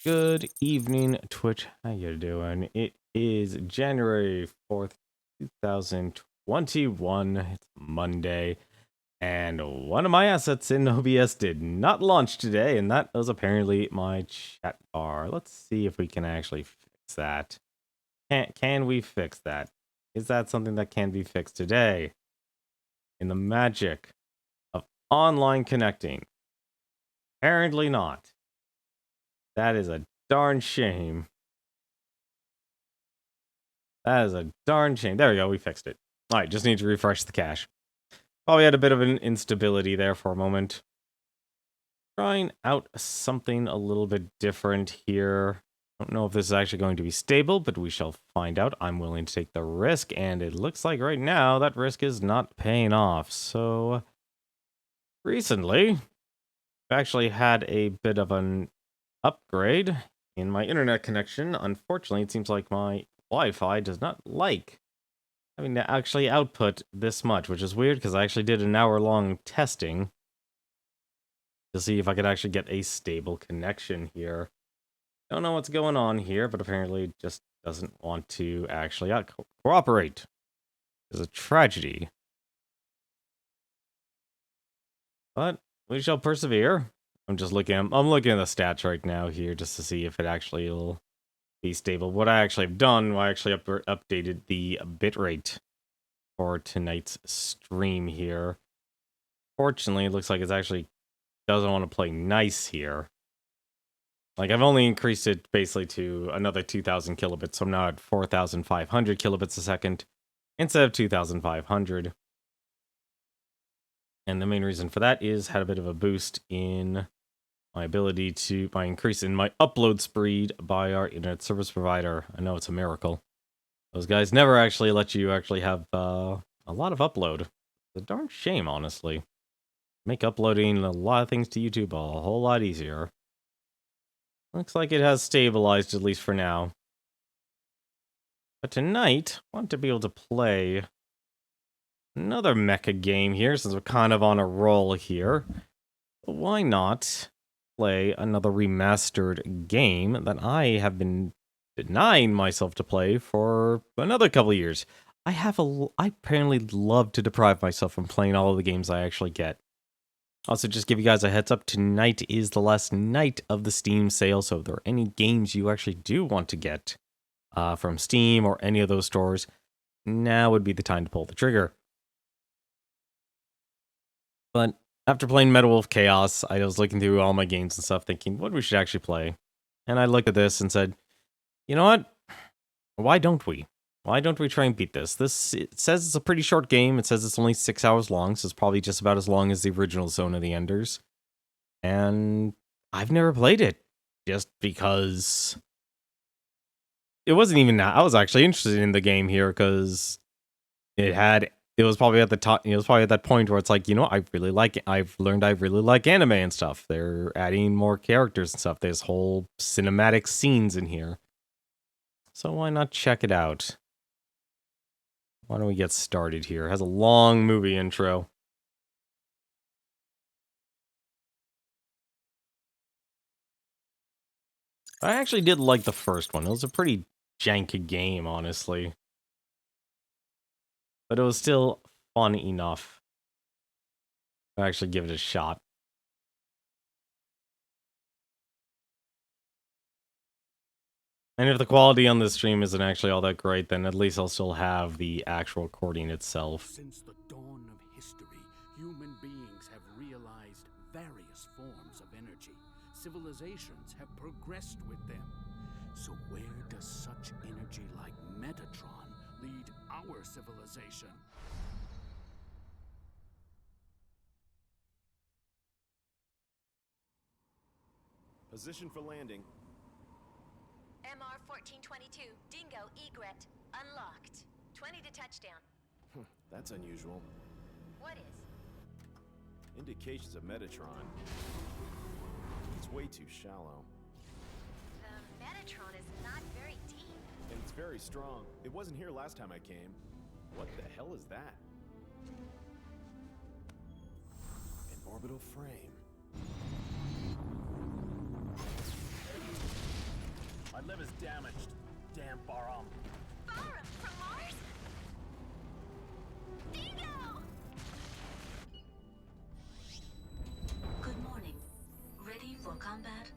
Good evening, Twitch. How you doing? It is January 4th, 2021. It's Monday, and one of my assets in OBS did not launch today, and that was apparently my chat bar. Let's see if we can actually fix that. Can we fix that? Is that something that can be fixed today? In the magic of online connecting? Apparently not. That is a darn shame. That is a darn shame. There we go, we fixed it. Alright, just need to refresh the cache. Probably had a bit of an instability there for a moment. Trying out something a little bit different here. Don't know if this is actually going to be stable, but we shall find out. I'm willing to take the risk, and it looks like right now that risk is not paying off. So, recently, I've actually had a bit of an upgrade in my internet connection. Unfortunately, it seems like my Wi-Fi does not like having to actually output this much, which is weird because I actually did an hour-long testing to see if I could actually get a stable connection here. Don't know what's going on here, but apparently it just doesn't want to actually cooperate. It's a tragedy. But we shall persevere. I'm looking at the stats right now here just to see if it actually will be stable. What I actually have done, I actually updated the bitrate for tonight's stream here. Fortunately, it looks like it actually doesn't want to play nice here. Like, I've only increased it basically to another 2,000 kilobits, so I'm now at 4,500 kilobits a second instead of 2,500. And the main reason for that is had a bit of a boost in my ability to, by increasing my upload speed by our internet service provider. I know it's a miracle. Those guys never actually let you actually have a lot of upload. It's a darn shame, honestly. Make uploading a lot of things to YouTube a whole lot easier. Looks like it has stabilized, at least for now. But tonight, I want to be able to play another mecha game here, since we're kind of on a roll here. But why not play another remastered game that I have been denying myself to play for another couple of years? I apparently love to deprive myself from playing all of the games I actually get. Also, just give you guys a heads up, tonight is the last night of the Steam sale, so if there are any games you actually do want to get from Steam or any of those stores, now would be the time to pull the trigger. But after playing Metal Wolf Chaos, I was looking through all my games and stuff, thinking what we should actually play. And I looked at this and said, you know what? Why don't we? Why don't we try and beat this? It says it's a pretty short game. It says it's only 6 hours long, so it's probably just about as long as the original Zone of the Enders. And I've never played it, just because it wasn't even that. I was actually interested in the game here because it was probably at the top. It was probably at that point where it's like, you know, I've learned I really like anime and stuff. They're adding more characters and stuff. There's whole cinematic scenes in here. So why not check it out? Why don't we get started here? It has a long movie intro. I actually did like the first one. It was a pretty janky game, honestly. But it was still fun enough to actually give it a shot. And if the quality on this stream isn't actually all that great, then at least I'll still have the actual recording itself. Since the dawn of history, human beings have realized various forms of energy. Civilizations have progressed with them. So where does such energy like Metatron lead our civilization? Position for landing. MR 1422, Dingo Egret, unlocked. 20 to touchdown. That's unusual. What is? Indications of Metatron. It's way too shallow. The Metatron is not very deep. And it's very strong. It wasn't here last time I came. What the hell is that? An orbital frame. liver's damaged. Damn Baram. Barum from Mars? Dingo! Good morning. Ready for combat?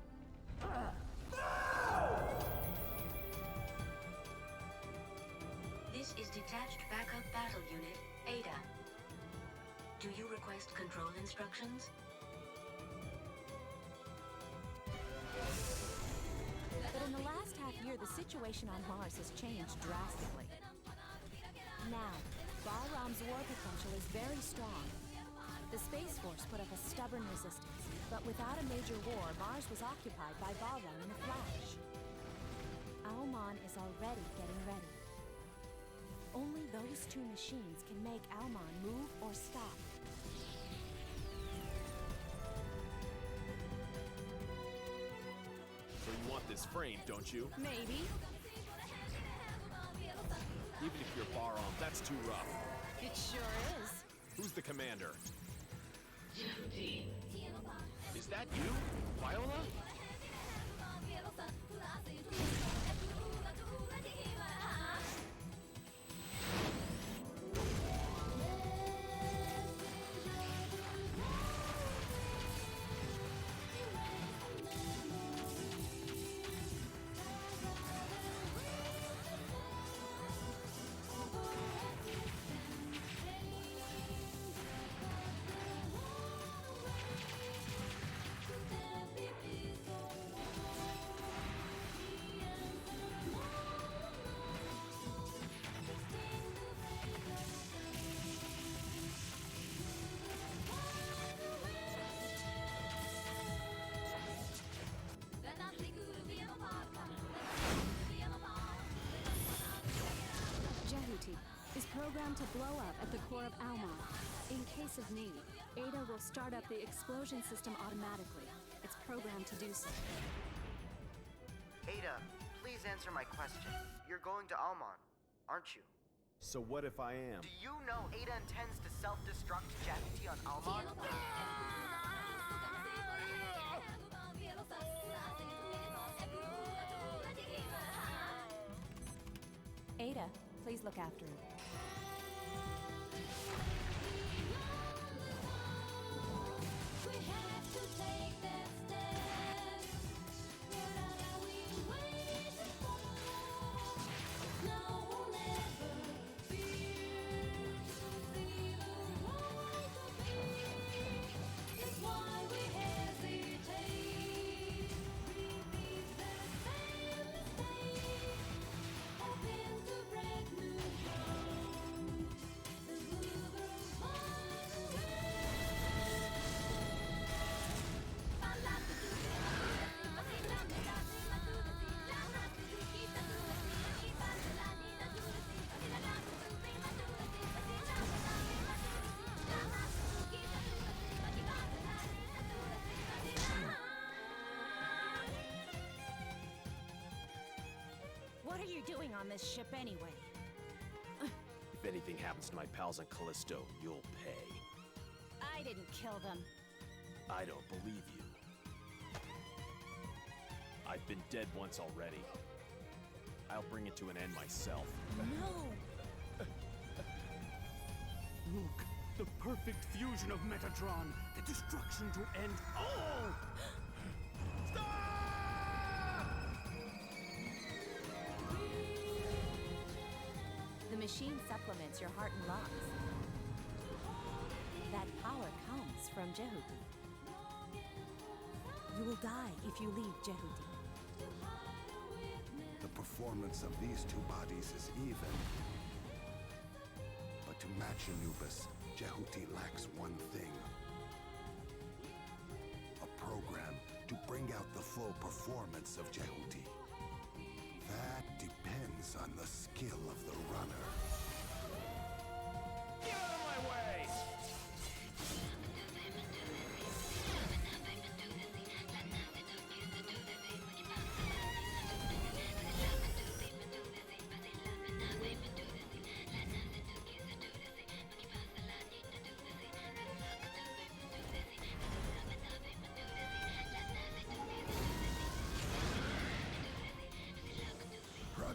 This is Detached Backup Battle Unit, Ada. Do you request control instructions? But in the last half year, the situation on Mars has changed drastically. Now, Balram's war potential is very strong. The Space Force put up a stubborn resistance, but without a major war, Mars was occupied by Balram in a flash. Alman is already getting ready. Only those two machines can make Alman move or stop. So you want this frame, don't you? Maybe. Even if you're Baram, that's too rough. It sure is. Who's the commander? Jehuty. Is that you? Viola? Jehuty is programmed to blow up at the core of Alman. In case of need, Ada will start up the explosion system automatically. It's programmed to do so. Ada, please answer my question. You're going to Alman, aren't you? So what if I am? Do you know Ada intends to self-destruct Jehuty on Alman? Ada, please look after him. What are you doing on this ship anyway? If anything happens to my pals on Callisto, you'll pay. I didn't kill them. I don't believe you. I've been dead once already. I'll bring it to an end myself. No! Look, the perfect fusion of Metatron, the destruction to end all! The machine supplements your heart and lungs. That power comes from Jehuty. You will die if you leave Jehuty. The performance of these two bodies is even. But to match Anubis, Jehuty lacks one thing. A program to bring out the full performance of Jehuty. That depends on the skill of the runner. Get out of my way!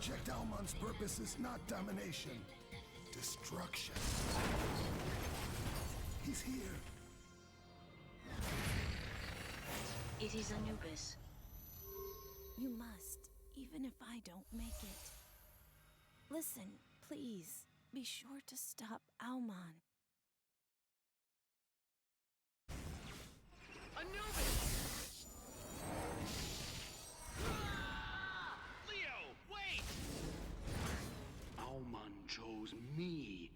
Project Almon's purpose is not domination, destruction. He's here. It is Anubis. You must, even if I don't make it. Listen, please, be sure to stop Almon. Anubis! Leo, wait! Almon chose me.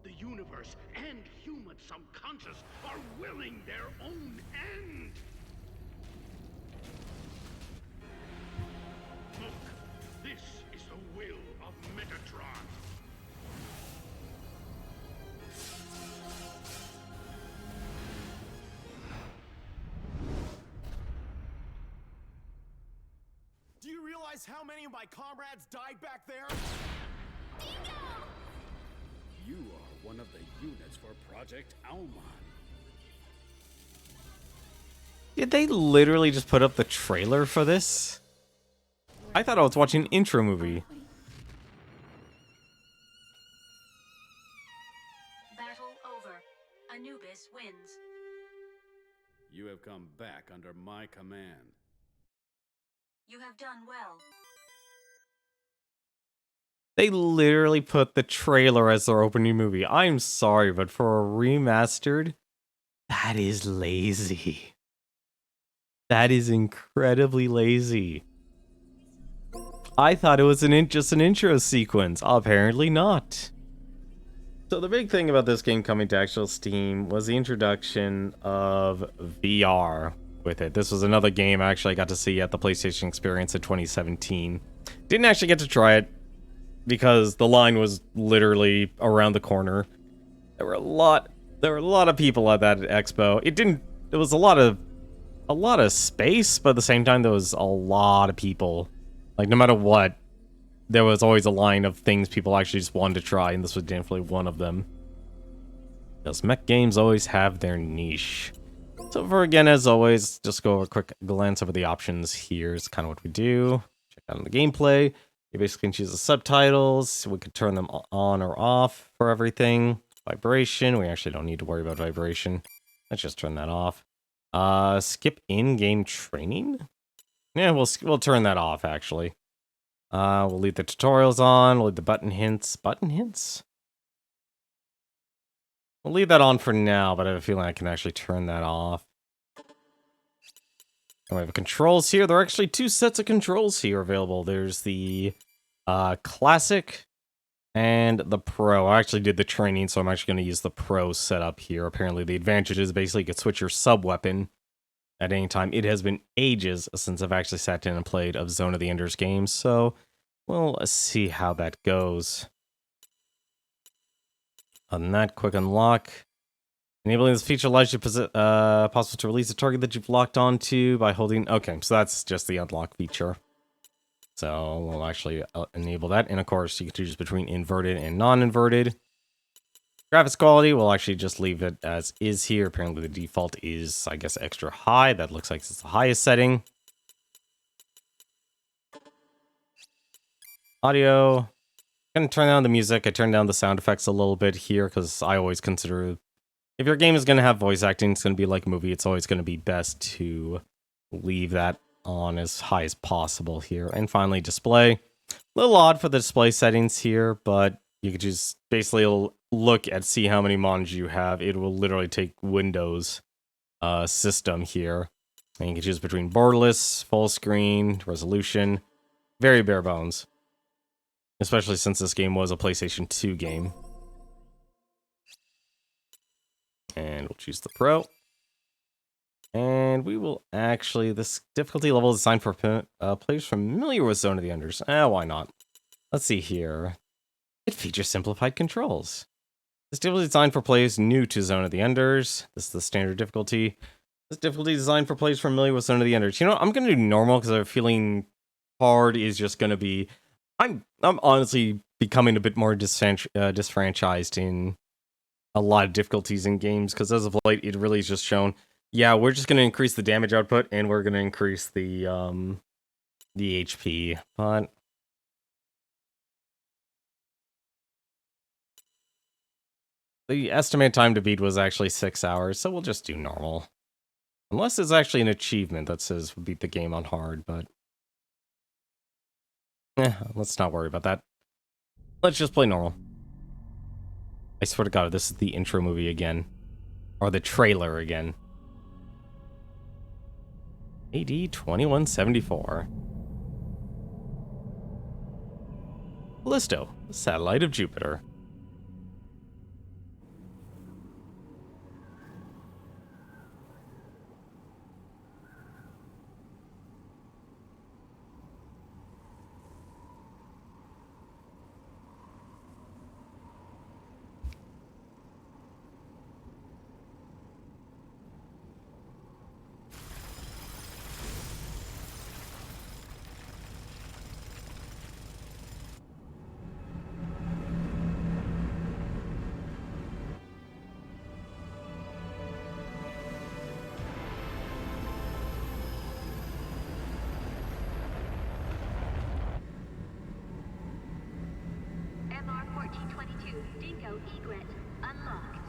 The universe and human subconscious are willing their own end. Look, this is the will of Metatron. Do you realize how many of my comrades died back there? You are one of the units for Project Almon. Did they literally just put up the trailer for this? I thought I was watching an intro movie. Battle over. Anubis wins. You have come back under my command. You have done well. They literally put the trailer as their opening movie. I'm sorry, but for a remastered, that is lazy. That is incredibly lazy. I thought it was just an intro sequence. Apparently not. So the big thing about this game coming to actual Steam was the introduction of VR with it. This was another game I actually got to see at the PlayStation Experience in 2017. Didn't actually get to try it because the line was literally around the corner. There were a lot of people at that expo. It was a lot of space, but at the same time there was a lot of people. Like no matter what, there was always a line of things people actually just wanted to try, and this was definitely one of them. Because mech games always have their niche. So for again, as always, just go over a quick glance over the options. Here's kind of what we do. Check out the gameplay. You basically can choose the subtitles. We could turn them on or off for everything. Vibration. We actually don't need to worry about vibration. Let's just turn that off. Skip in-game training. Yeah, we'll turn that off actually. We'll leave the tutorials on. We'll leave the button hints. Button hints? We'll leave that on for now, but I have a feeling I can actually turn that off. And we have controls here. There are actually two sets of controls here available. There's the Classic and the Pro. I actually did the training, so I'm actually going to use the Pro setup here. Apparently the advantage is basically you can switch your sub-weapon at any time. It has been ages since I've actually sat down and played of Zone of the Enders games, so we'll see how that goes. On that, quick unlock. Enabling this feature allows you possible to release a target that you've locked onto by holding... Okay, so that's just the unlock feature. So we'll actually enable that. And of course, you can choose between inverted and non-inverted. Graphics quality, we'll actually just leave it as is here. Apparently the default is, I guess, extra high. That looks like it's the highest setting. Audio. I'm going to turn down the music. I turned down the sound effects a little bit here because I always consider if your game is going to have voice acting, it's going to be like a movie. It's always going to be best to leave that on as high as possible here. And finally, display. A little odd for the display settings here, but you could just basically look at see how many monitors you have. It will literally take Windows system here. And you can choose between borderless, full screen, resolution. Very bare bones. Especially since this game was a PlayStation 2 game. And we'll choose the Pro. And we will actually... This difficulty level is designed for players familiar with Zone of the Enders. Why not? Let's see here. It features simplified controls. This difficulty is designed for players new to Zone of the Enders. This is the standard difficulty. This difficulty is designed for players familiar with Zone of the Enders. You know what? I'm going to do normal because I'm feeling hard is just going to be... I'm honestly becoming a bit more disfranchised in a lot of difficulties in games, because as of late, it really is just shown, yeah, we're just going to increase the damage output, and we're going to increase the HP, but The estimated time to beat was actually 6 hours, so we'll just do normal. Unless it's actually an achievement that says beat the game on hard, but... let's not worry about that. Let's just play normal. I swear to God, this is the intro movie again. Or the trailer again. AD 2174. Callisto, the satellite of Jupiter. Dingo egret unlocked.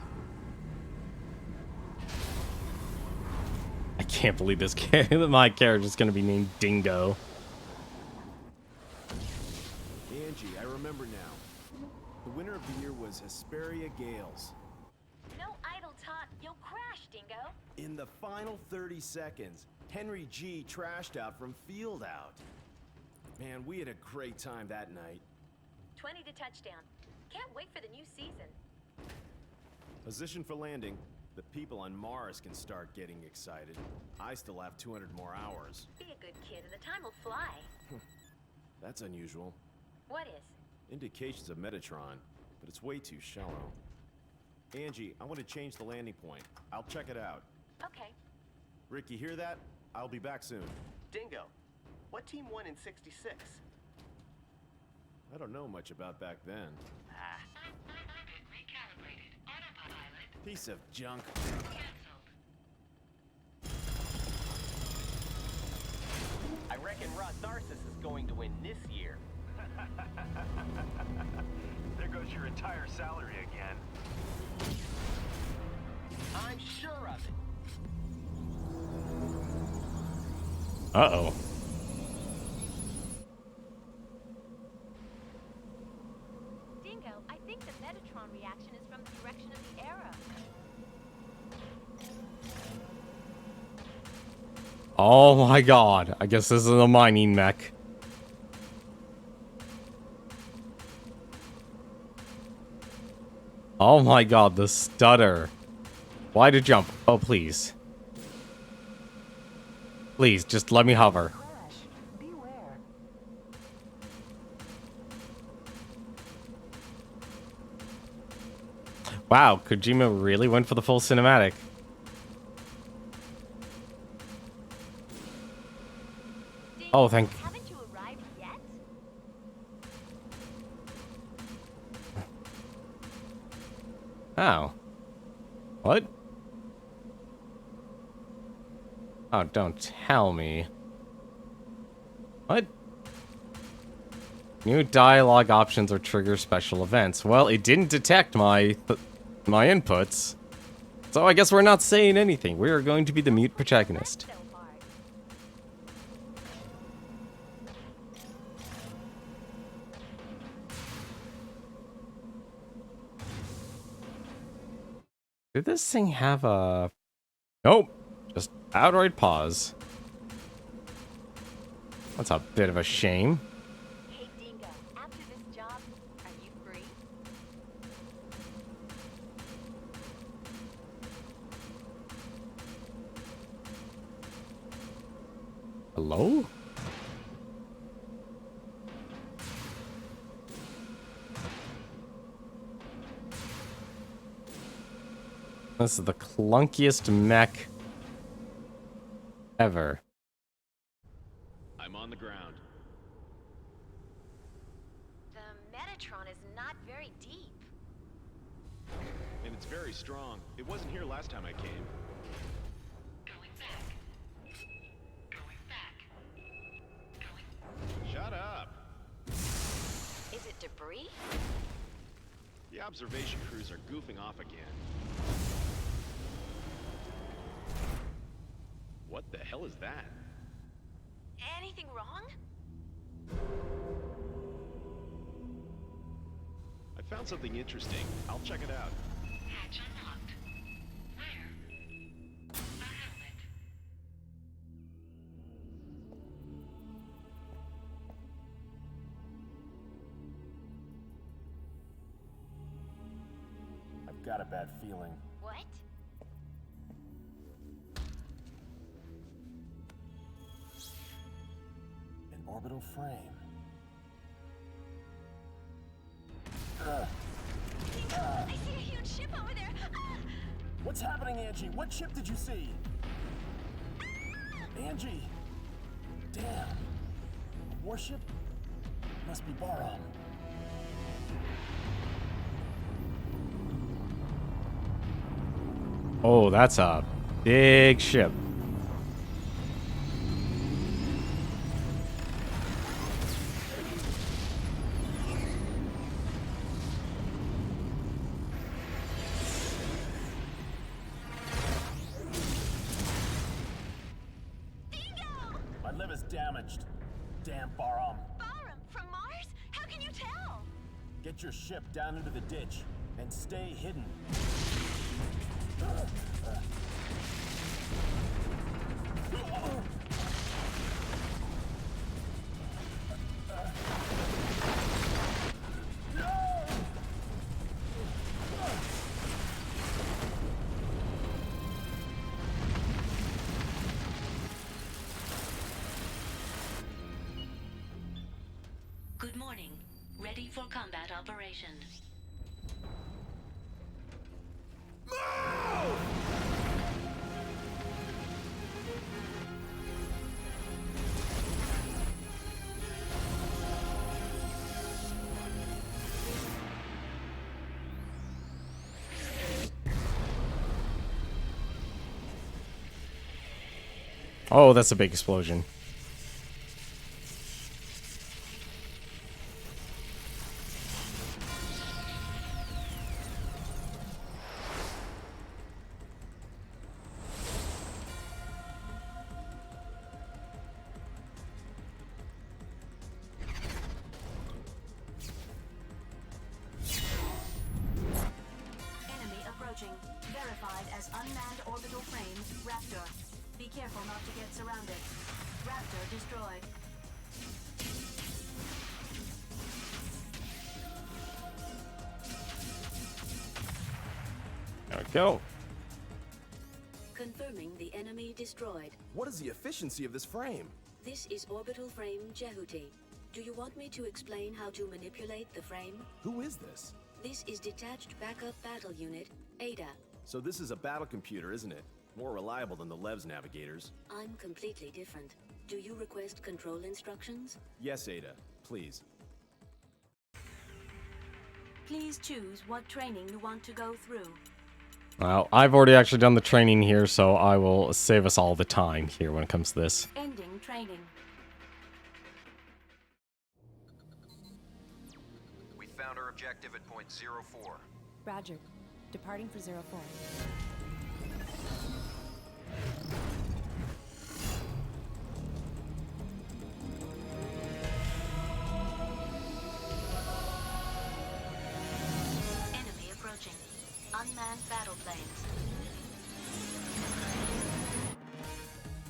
I can't believe this my character is going to be named Dingo. Angie, I remember now. The winner of the year was Hesperia Gales. No idle talk, you'll crash, Dingo. In the final 30 seconds, Henry G trashed out from field out. Man, we had a great time that night. 20 to touchdown. Can't wait for the new season. Position for landing. The people on Mars can start getting excited. I still have 200 more hours. Be a good kid and the time will fly. That's unusual. What is? Indications of Metatron, but it's way too shallow. Angie, I want to change the landing point. I'll check it out. Okay. Rick, you hear that? I'll be back soon. Dingo, what team won in '66? I don't know much about back then. Piece of junk. I reckon Ross Narcissus is going to win this year. There goes your entire salary again. I'm sure of it. Uh-oh. Dingo, I think the Metatron reaction is from the direction of the arrow. Oh my God. I guess this is a mining mech. Oh my God, the stutter. Why to jump? Oh, please. Please, just let me hover. Wow, Kojima really went for the full cinematic. Oh, thank... Haven't you arrived yet? Oh. What? Oh, don't tell me. What? New dialogue options or trigger special events. Well, it didn't detect my inputs. So I guess we're not saying anything. We are going to be the mute protagonist. Did this thing have a... Nope. Just outright pause. That's a bit of a shame. Hey, Dingo, after this job, are you free? Hello? This is the clunkiest mech ever. I'm on the ground. The Metatron is not very deep. And it's very strong. It wasn't here last time I came. Going back. Going back. Going. Shut up. Is it debris? The observation crews are goofing off again. What the hell is that? Anything wrong? I found something interesting. I'll check it out. Hatch unlocked. Where? A helmet. I've got a bad feeling. What? An orbital frame. I see a huge ship over there. Ah! What's happening, Angie? What ship did you see? Angie! Damn. A warship? Must be Baram. Oh, that's a big ship. My liver's damaged. Damn Baram. Baram, from Mars? How can you tell? Get your ship down into the ditch and stay hidden. Good morning. Ready for combat operation. Oh, that's a big explosion. Enemy approaching. Verified as unmanned orbital frame, Raptor. Be careful not to get surrounded. Raptor destroyed. There we go. Confirming the enemy destroyed. What is the efficiency of this frame? This is orbital frame Jehuty. Do you want me to explain how to manipulate the frame? Who is this? This is Detached Backup Battle Unit, Ada. So this is a battle computer, isn't it? More reliable than the Lev's navigators. I'm completely different. Do you request control instructions? Yes, Ada. Please. Please choose what training you want to go through. Well, I've already actually done the training here, so I will save us all the time here when it comes to this. Ending training. We found our objective at point 04. Roger. Departing for 04. Enemy approaching. Unmanned battle planes.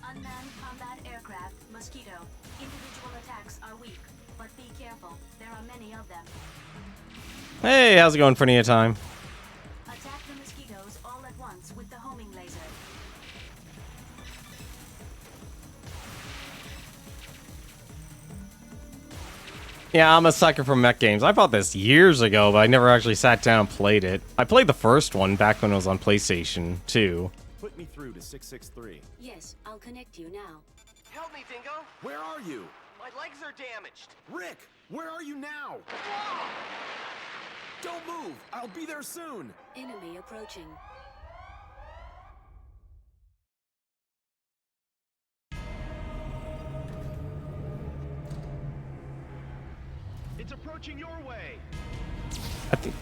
Unmanned combat aircraft, Mosquito. Individual attacks are weak, but be careful. There are many of them. Hey, how's it going, Fernia time? Attack the mosquitoes all at once with the homing laser. Yeah, I'm a sucker for mech games. I bought this years ago, but I never actually sat down and played it. I played the first one back when it was on PlayStation 2. Put me through to 663. Yes, I'll connect you now. Help me, Dingo! Where are you? My legs are damaged. Rick, where are you now? Don't move! I'll be there soon! Enemy approaching. It's approaching your way. I think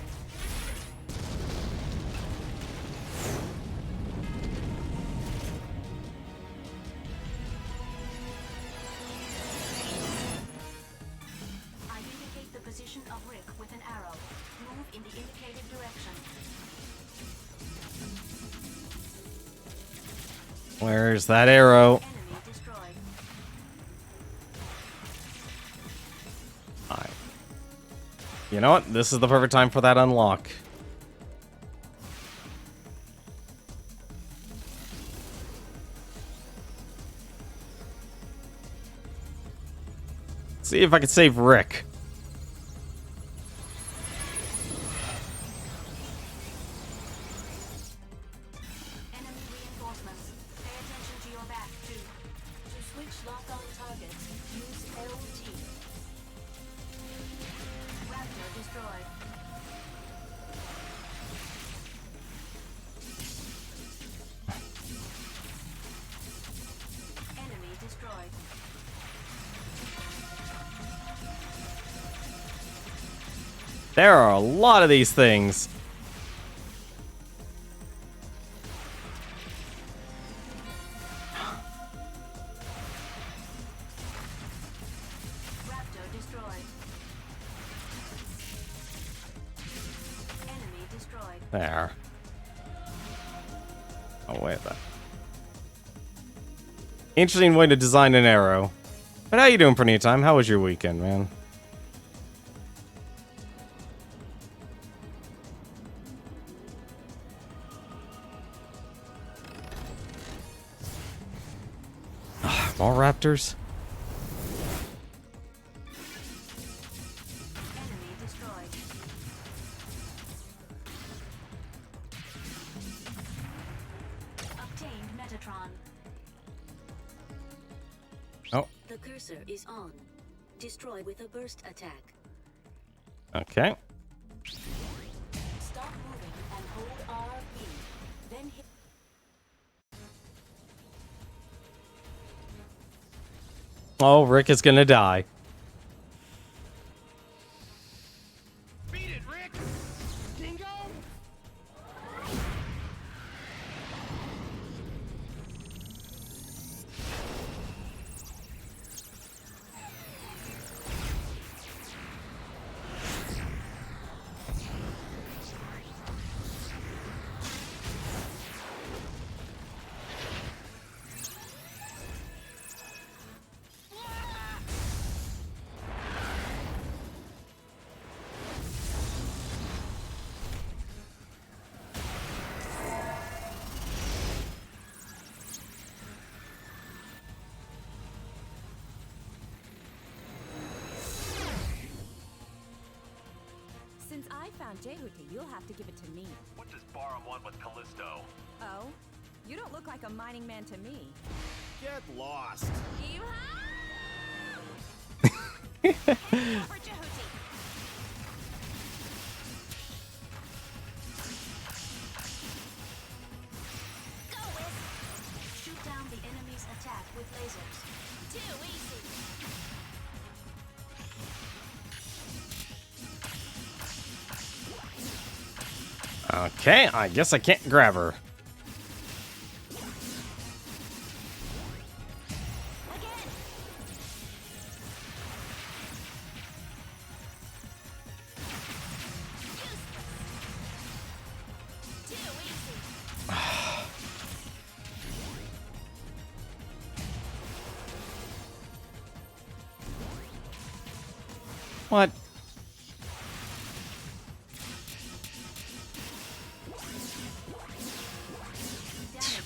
Where's that arrow? Enemy destroyed. Alright. You know what? This is the perfect time for that unlock. See if I can save Rick. Enemy reinforcements. Pay attention to your back, too. To switch lock-on targets, use LT. Raptor destroyed. Enemy destroyed. There are a lot of these things. Raptor destroyed. Enemy destroyed. There. Oh, wait. Interesting way to design an arrow. But how you doing, Pernita Time? How was your weekend, man? More raptors? Enemy destroyed. Obtained Metatron. Oh, The cursor is on. Destroy with a burst attack. okay. Stop moving and hold RB. Then hit. Oh, Rick is gonna die. Beat it, Rick! Dingo! Since I found Jehuty, you'll have to give it to me. What's this Barum one with Callisto? Oh? You don't look like a mining man to me. Get lost. For Jehuty. Go with. Shoot down the enemy's attack with lasers. Too easy. Okay, I guess I can't grab her. Too easy. What?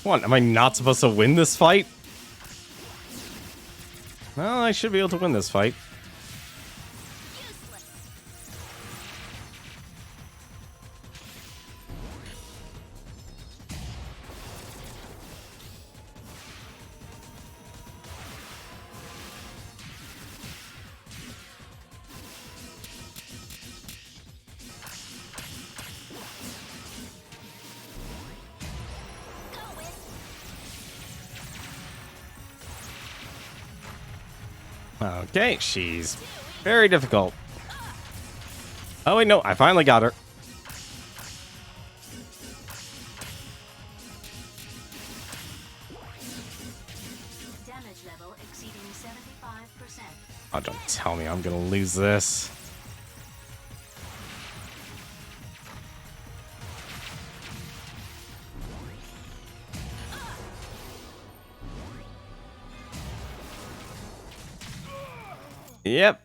What, am I not supposed to win this fight? Well, I should be able to win this fight. Okay, she's very difficult. Oh wait, no, I finally got her. Damage level exceeding 75%. Oh, don't tell me I'm gonna lose this. Yep.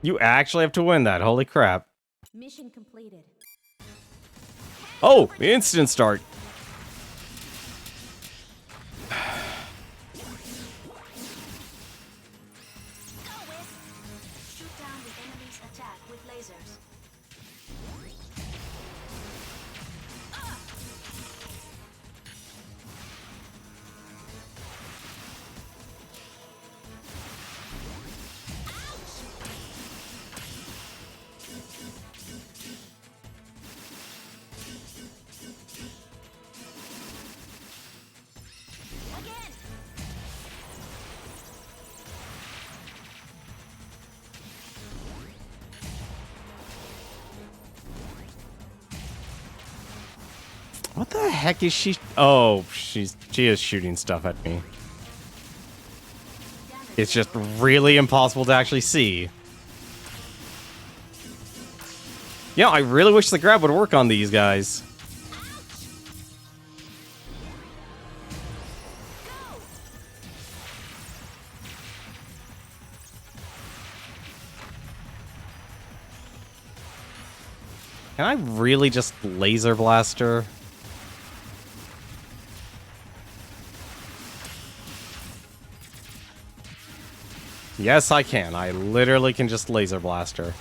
You actually have to win that. Holy crap. Mission completed. Oh, instant start. Shoot down the enemy's attack with lasers. What the heck is she? Oh, she is shooting stuff at me. It's just really impossible to actually see. Yeah, I really wish the grab would work on these guys. Can I really just laser blaster? Yes, I can. I literally can just laser blaster.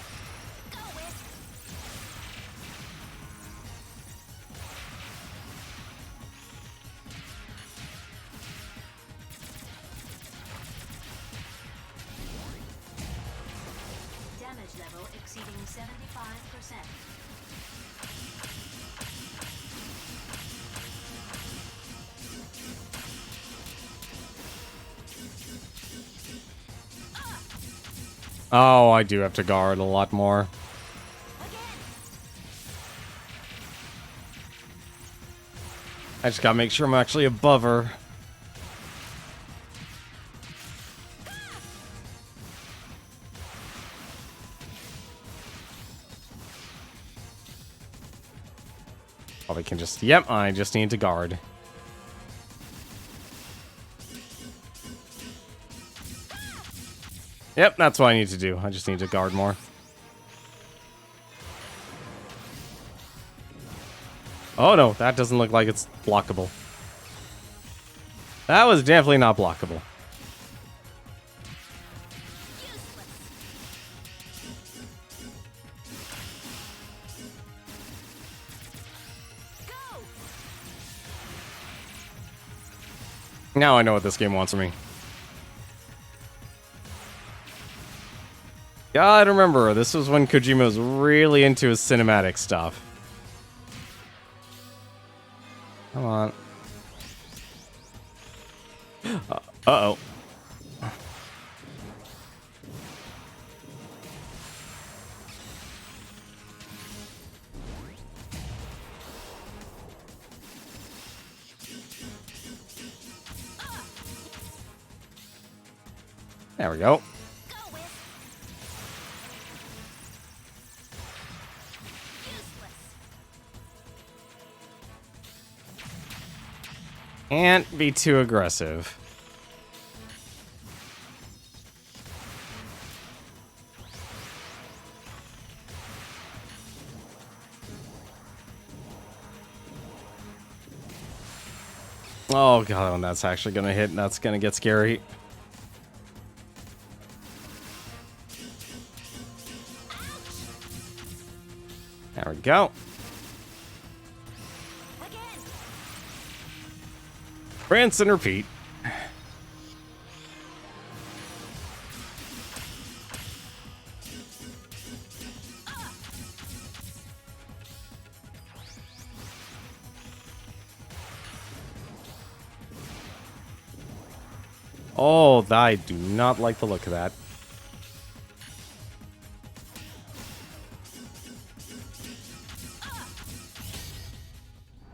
Damage level exceeding 75%. Oh, I do have to guard a lot more. I just gotta make sure I'm actually above her. Probably can just... Yep, I just need to guard. Yep, that's what I need to do. I just need to guard more. Oh no, that doesn't look like it's blockable. That was definitely not blockable. Now I know what this game wants from me. Gotta remember, this was when Kojima was really into his cinematic stuff. Come on. Uh-oh. There we go. Can't be too aggressive. Oh god, when that's actually gonna hit, that's gonna get scary. There we go. Rinse and repeat. Oh, I do not like the look of that.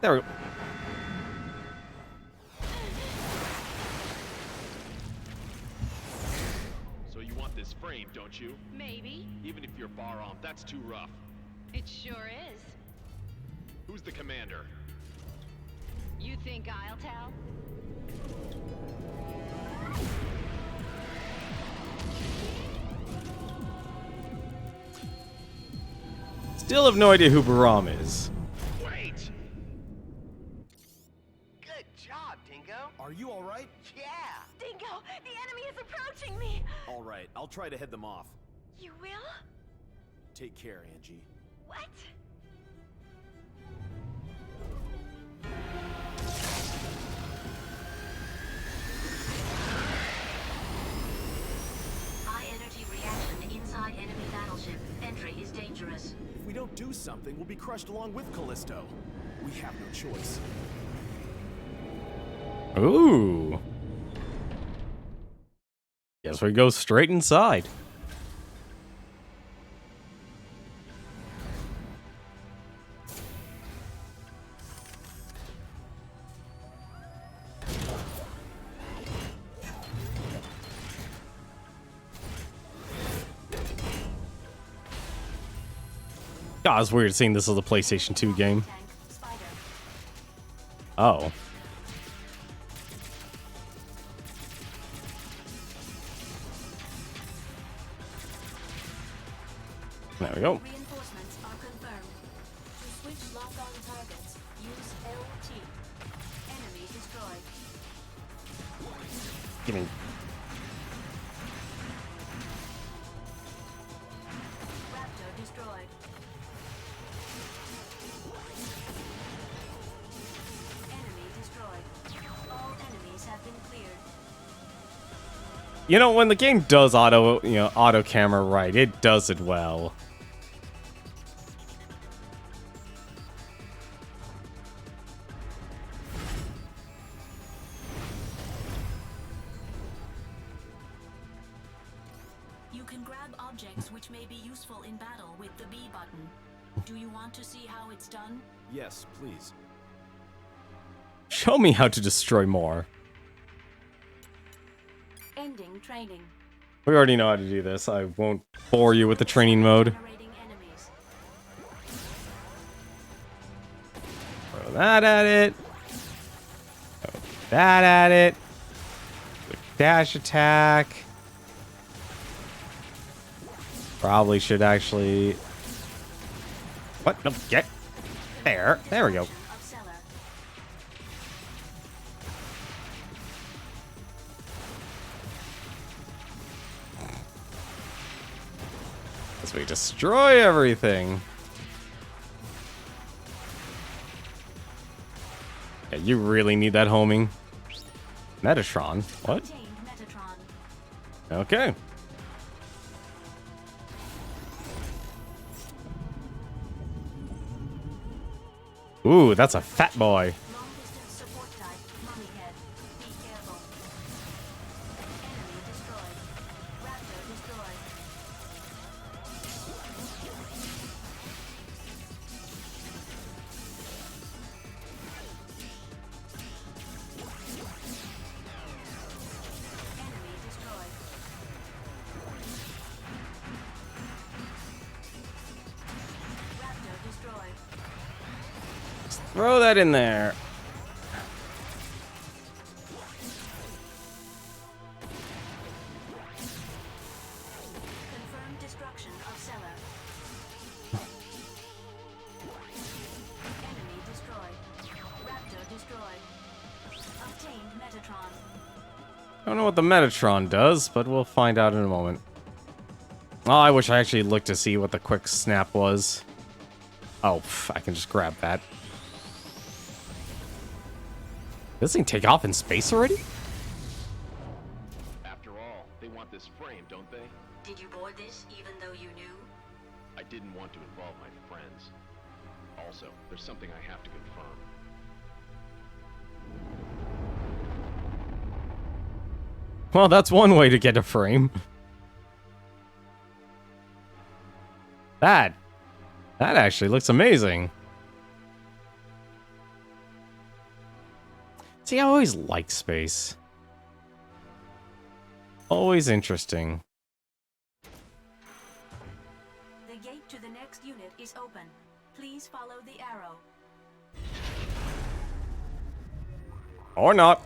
There we go. So you want this frame, don't you? Maybe. Even if you're bar armed, that's too rough. It sure is. Who's the commander? You think I'll tell? Still have no idea who Baram is. Wait! Good job, Dingo. Are you alright? Yeah! Dingo, the enemy is approaching me. Alright, I'll try to head them off. You will? Take care, Angie. What? High energy reaction inside enemy battleship. Entry is dangerous. If we don't do something, we'll be crushed along with Callisto. We have no choice. Ooh. Guess we go straight inside. God, it's weird seeing this as a PlayStation 2 game. Tank, Spider. Oh. There we go. Reinforcements are confirmed. To switch lock-on targets, use LT. Enemy destroyed. Give me. Raptor destroyed. Enemy destroyed. All enemies have been cleared. You know, when the game does auto camera right, it does it well. You can grab objects which may be useful in battle with the B button. Do you want to see how it's done? Yes, please. Show me how to destroy more. Ending training. We already know how to do this. I won't bore you with the training mode. Generating enemies. Throw that at it. Throw that at it. Quick dash attack. Probably should actually... What? No, get... There. There we go. Of Cellar. As we destroy everything. Yeah, you really need that homing. Metatron? What? Obtained Metatron. Okay. Ooh, that's a fat boy. Long distance support type. Mummy head. Be careful. Enemy destroyed. Raptor destroyed. Enemy destroyed. Raptor destroyed. Throw that in there. Confirmed destruction of cellar. Enemy destroyed. Raptor destroyed. Obtained Metatron. Don't know what the Metatron does, but we'll find out in a moment. Oh, I wish I actually looked to see what the quick snap was. Oh, I can just grab that. Does this thing take off in space already? After all, they want this frame, don't they? Did you board this even though you knew? I didn't want to involve my friends. Also, there's something I have to confirm. Well, that's one way to get a frame. That actually looks amazing. See, I always liked space. Always interesting. The gate to the next unit is open. Please follow the arrow. Or not.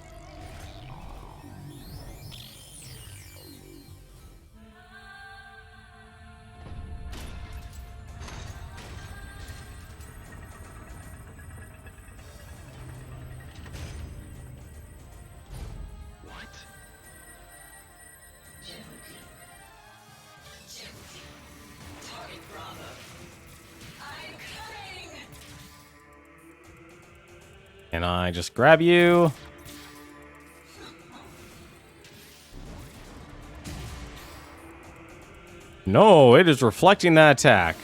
And I just grab you. No, it is reflecting that attack.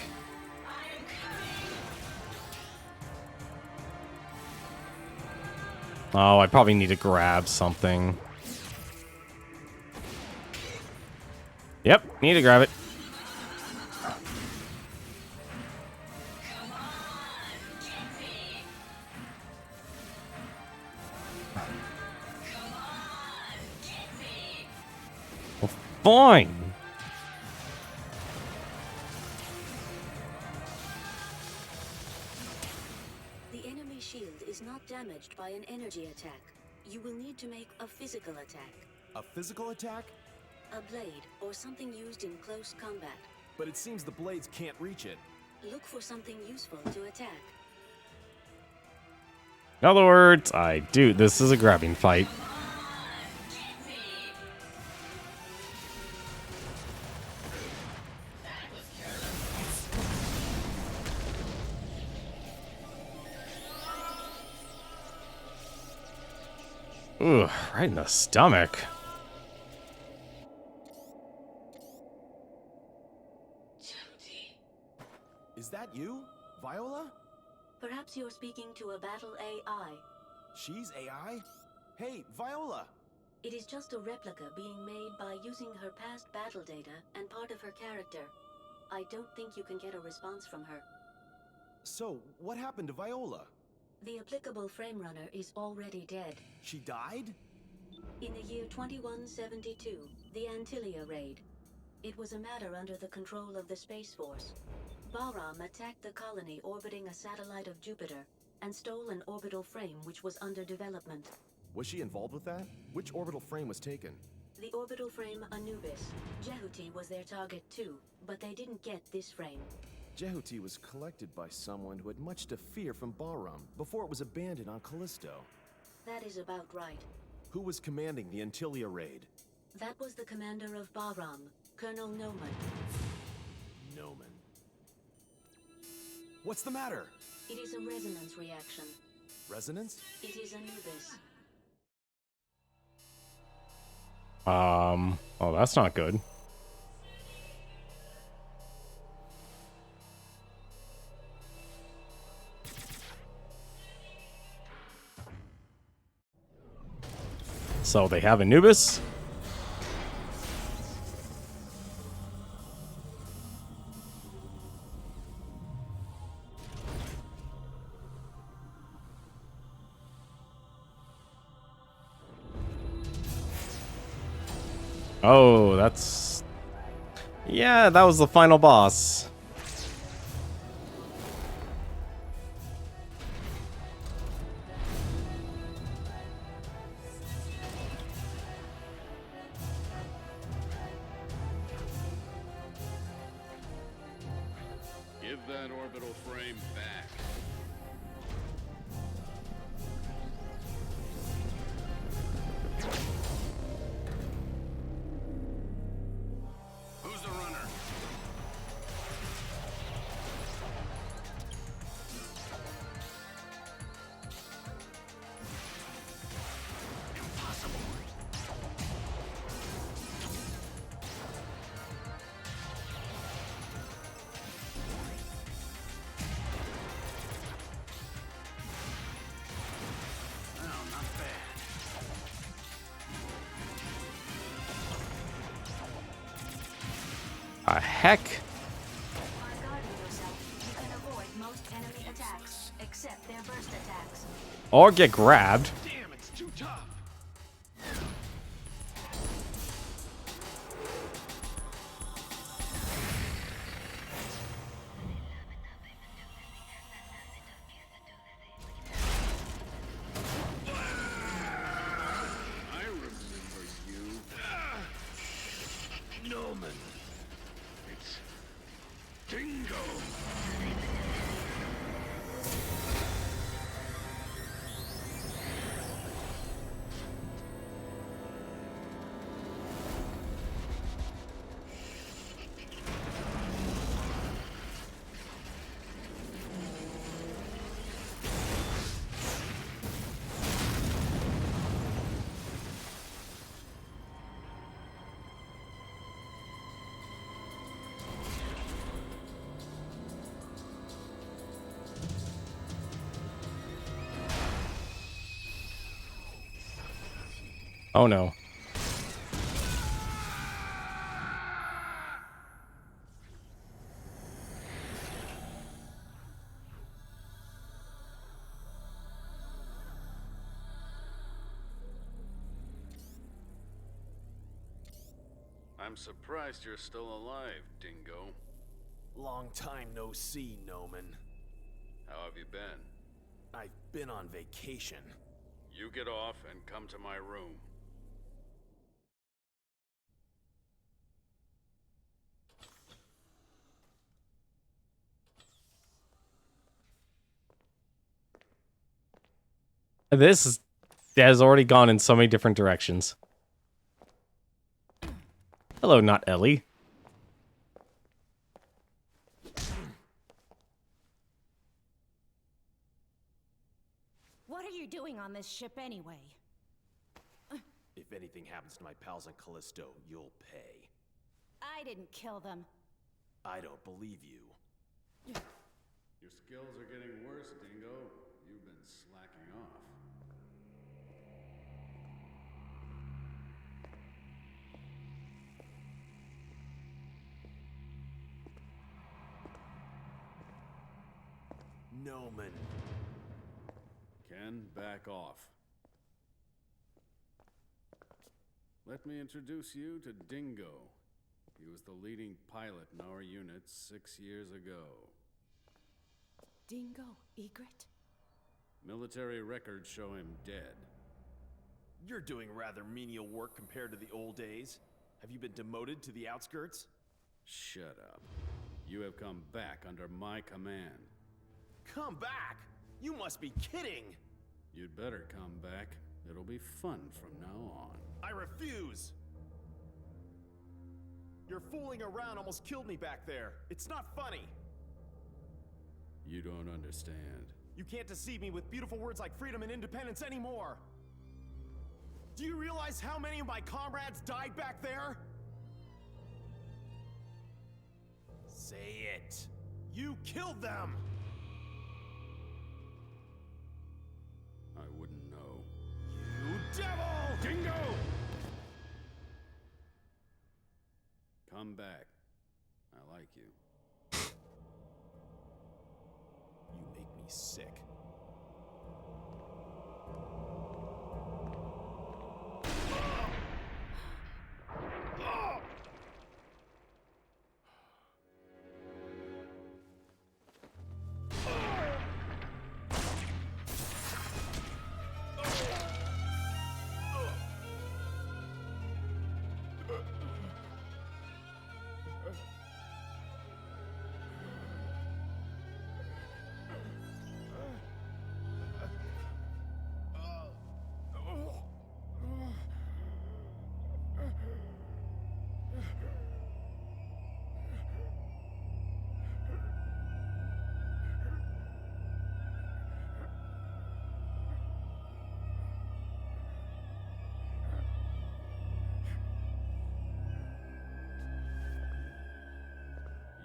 Oh, I probably need to grab something. Yep, need to grab it. Well, fine. The enemy shield is not damaged by an energy attack. You will need to make a physical attack. A physical attack? A blade, or something used in close combat. But it seems the blades can't reach it. Look for something useful to attack. In other words, this is a grabbing fight. Ooh, right in the stomach. Is that you, Viola? Perhaps you're speaking to a battle AI. She's AI? Hey, Viola! It is just a replica being made by using her past battle data and part of her character. I don't think you can get a response from her. So, what happened to Viola? The applicable frame runner is already dead. She died? In the year 2172, the Antilia raid. It was a matter under the control of the Space Force. Bahram attacked the colony orbiting a satellite of Jupiter and stole an orbital frame which was under development. Was she involved with that? Which orbital frame was taken? The orbital frame Anubis. Jehuty was their target too, but they didn't get this frame. Jehuty was collected by someone who had much to fear from Bahram before it was abandoned on Callisto. That is about right. Who was commanding the Antilia raid? That was the commander of Bahram, Colonel Noman. Noman. What's the matter? It is a resonance reaction. Resonance? It is Anubis. Oh, that's not good. So they have Anubis. Oh, that's... Yeah, that was the final boss. Give that orbital frame back. Who's the runner? Impossible. Oh, not bad. A heck? By guarding yourself, you can avoid most enemy attacks, except their burst attacks. Or get grabbed. Damn, it's too tough. I remember you. Noman. It's Dingo. Oh no. I'm surprised you're still alive, Dingo. Long time no see, Noman. How have you been? I've been on vacation. You get off and come to my room. This has already gone in so many different directions. Hello, not Ellie. What are you doing on this ship anyway? If anything happens to my pals on Callisto, you'll pay. I didn't kill them. I don't believe you. Your skills are getting worse, Dingo. You've been slacking off. Noman. Ken, back off. Let me introduce you to Dingo. He was the leading pilot in our unit 6 years ago. Dingo Egret? Military records show him dead. You're doing rather menial work compared to the old days. Have you been demoted to the outskirts? Shut up. You have come back under my command. Come back? You must be kidding! You'd better come back. It'll be fun from now on. I refuse! Your fooling around almost killed me back there. It's not funny. You don't understand. You can't deceive me with beautiful words like freedom and independence anymore. Do you realize how many of my comrades died back there? Say it. You killed them! I wouldn't know. You devil! Dingo! Come back. I like you. You make me sick.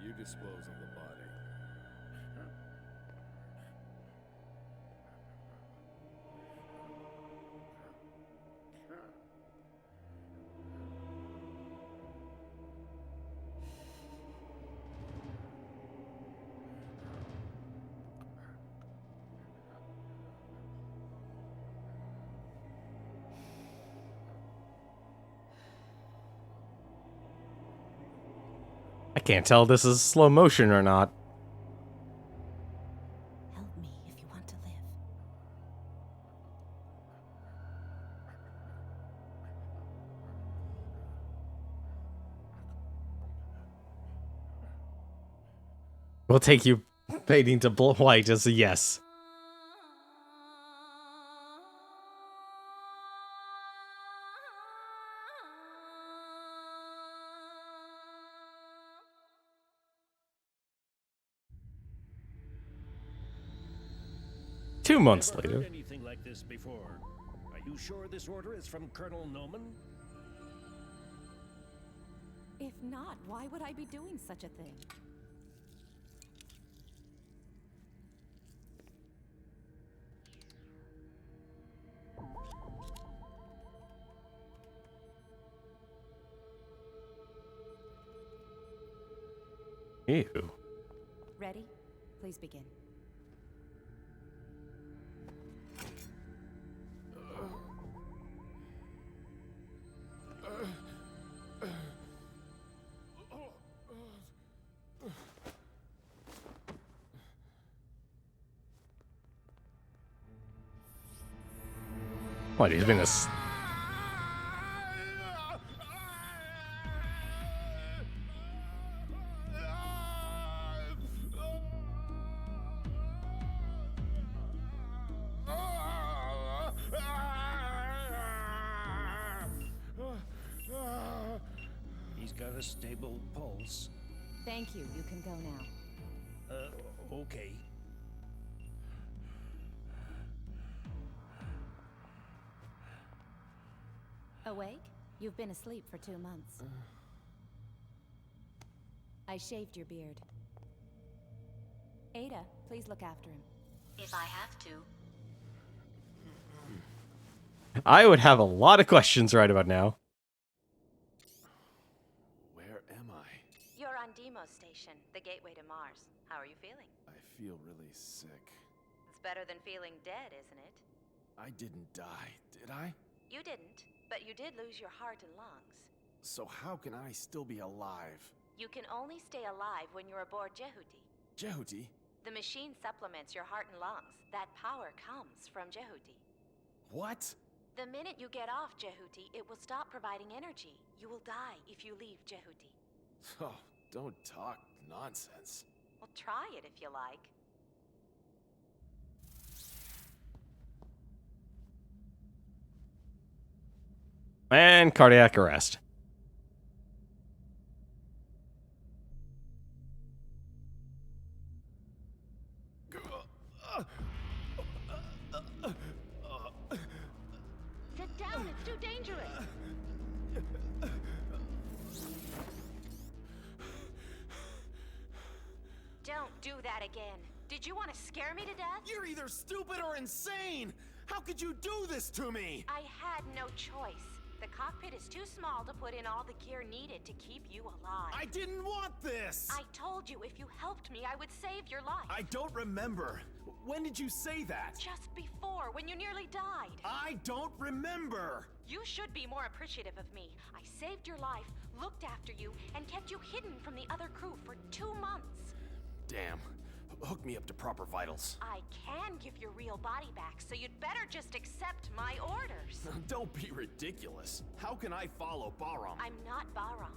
You dispose of the body. I can't tell if this is slow motion or not. Help me if you want to live. We'll take you fading to white as a yes. Two months Never later. heard anything like this before. Are you sure this order is from Colonel Noman? If not, why would I be doing such a thing? Ew. Ready? Please begin. What, he's been a... He's got a stable pulse. Thank you. You can go now. Okay. Awake? You've been asleep for 2 months. I shaved your beard. Ada, please look after him. If I have to. I would have a lot of questions right about now. Where am I? You're on Deimos Station, the gateway to Mars. How are you feeling? I feel really sick. It's better than feeling dead, isn't it? I didn't die, did I? You didn't, but you did lose your heart and lungs. So how can I still be alive? You can only stay alive when you're aboard Jehuty. Jehuty? The machine supplements your heart and lungs. That power comes from Jehuty. What? The minute you get off Jehuty, it will stop providing energy. You will die if you leave Jehuty. Oh, don't talk nonsense. Well, try it if you like. And cardiac arrest. Sit down, it's too dangerous. Don't do that again. Did you want to scare me to death? You're either stupid or insane! How could you do this to me? I had no choice. The cockpit is too small to put in all the gear needed to keep you alive. I didn't want this! I told you if you helped me, I would save your life. I don't remember. When did you say that? Just before, when you nearly died. I don't remember! You should be more appreciative of me. I saved your life, looked after you, and kept you hidden from the other crew for 2 months. Damn. Hook me up to proper vitals. I can give your real body back, so you'd better just accept my orders. Don't be ridiculous. How can I follow Bahram? I'm not Bahram.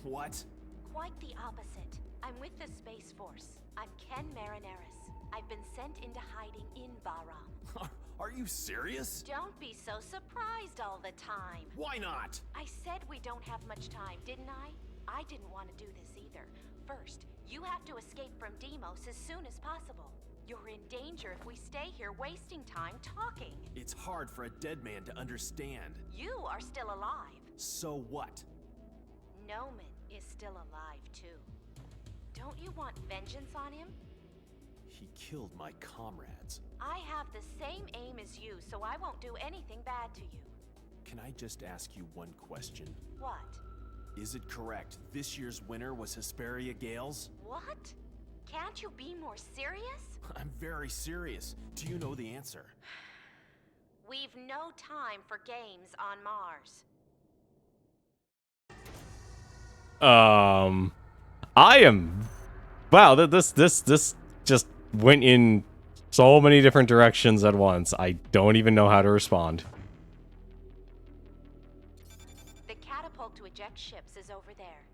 What? Quite the opposite. I'm with the Space Force. I'm Ken Marineris. I've been sent into hiding in Bahram. Are you serious? Don't be so surprised all the time. Why not? I said we don't have much time, didn't I? I didn't want to do this either. First, you have to escape from Deimos as soon as possible. You're in danger if we stay here wasting time talking. It's hard for a dead man to understand. You are still alive. So what? Noman is still alive too. Don't you want vengeance on him? He killed my comrades. I have the same aim as you, so I won't do anything bad to you. Can I just ask you one question? What? Is it correct this year's winner was Hesperia Gales? What? Can't you be more serious? I'm very serious. Do you know the answer? We've no time for games on Mars. I am... Wow, this just went in so many different directions at once. I don't even know how to respond. The catapult to eject ships is over there.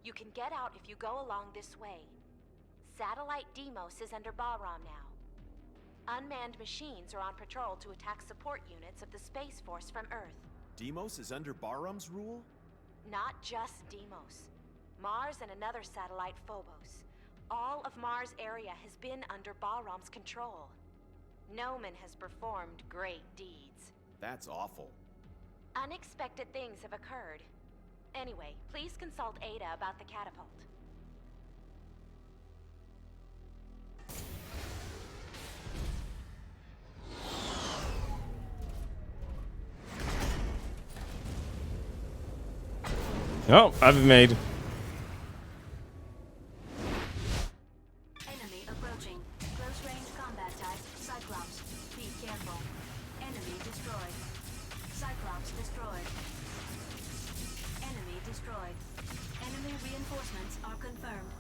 You can get out if you go along this way. Satellite Deimos is under Bahram now. Unmanned machines are on patrol to attack support units of the Space Force from Earth. Deimos is under Bahram's rule? Not just Deimos. Mars and another satellite, Phobos. All of Mars' area has been under Bahram's control. Noman has performed great deeds. That's awful. Unexpected things have occurred. Anyway, please consult Ada about the catapult. Oh, I've been made. Cyclops, be careful. Enemy destroyed. Cyclops destroyed. Enemy destroyed. Enemy reinforcements are confirmed.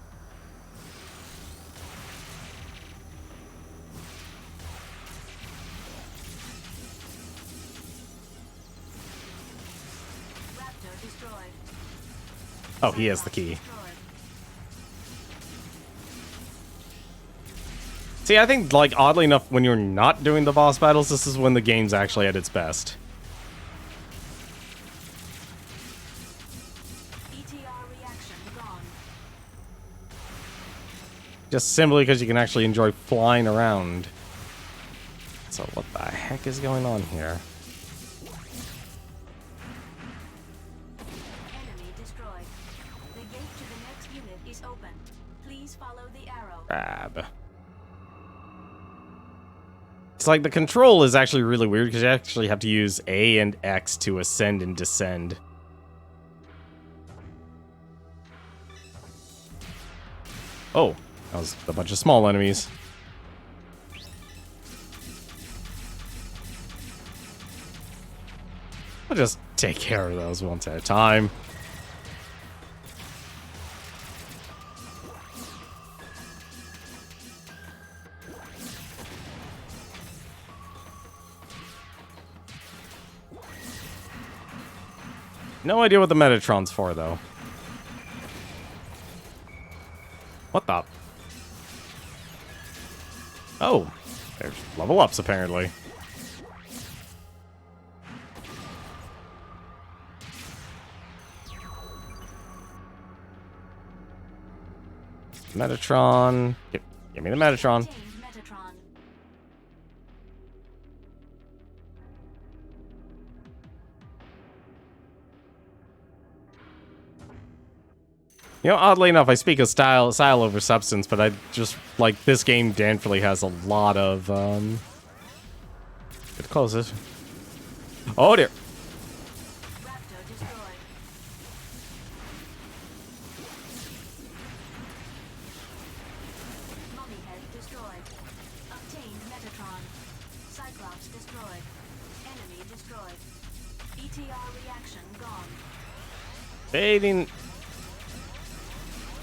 Raptor destroyed. Oh, he has the key. Destroyed. See, I think, like, oddly enough, when you're not doing the boss battles, this is when the game's actually at its best. ETR reaction gone. Just simply because you can actually enjoy flying around. So what the heck is going on here? Enemy destroyed. The gate to the next unit is open. Please follow the arrow. Grab. It's like the control is actually really weird because you actually have to use A and X to ascend and descend. Oh, that was a bunch of small enemies. I'll just take care of those once at a time. No idea what the Metatron's for, though. What the? Oh, there's level ups, apparently. Metatron. Give me the Metatron. Obtained Metatron. You know, oddly enough, I speak of style over substance, but I just, like, this game definitely has a lot of, Get closest. Oh, dear. Raptor destroyed. Mummy head destroyed. Obtained Metatron. Cyclops destroyed. Enemy destroyed. ETR reaction gone. Fading.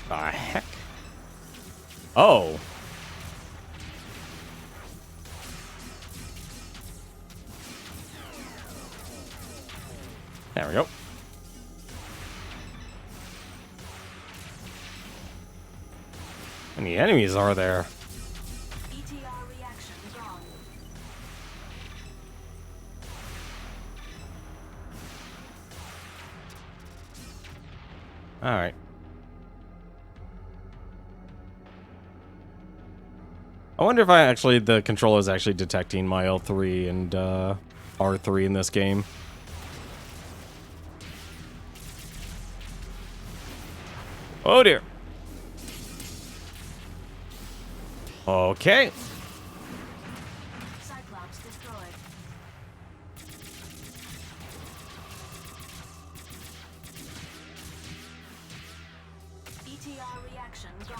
The heck? Oh. There we go. How many enemies are there? ETR reaction gone. All right. I wonder if the controller is actually detecting my L3 and R3 in this game. Oh dear. Okay. Cyclops destroyed. ETR reaction gone.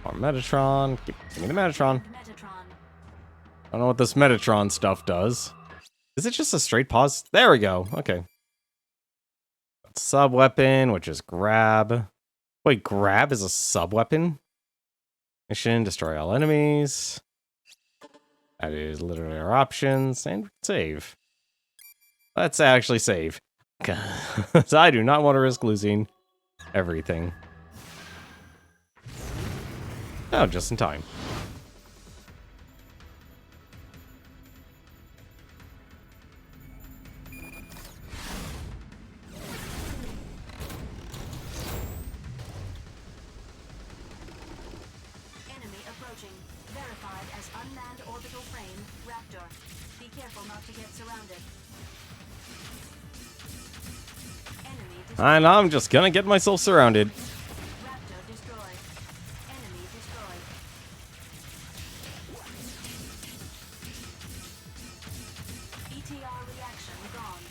Or Metatron. Give me the Metatron. Metatron. I don't know what this Metatron stuff does. Is it just a straight pause? There we go. Okay. Sub-weapon, which is grab. Wait, grab is a sub-weapon? Mission, destroy all enemies. That is literally our options. And save. Let's actually save. Because I do not want to risk losing everything. Oh, just in time. Enemy approaching. Verified as unmanned orbital frame, Raptor. Be careful not to get surrounded. Enemy destroyed. And I'm just gonna get myself surrounded. Raptor destroyed. Enemy destroyed. ETR reaction gone.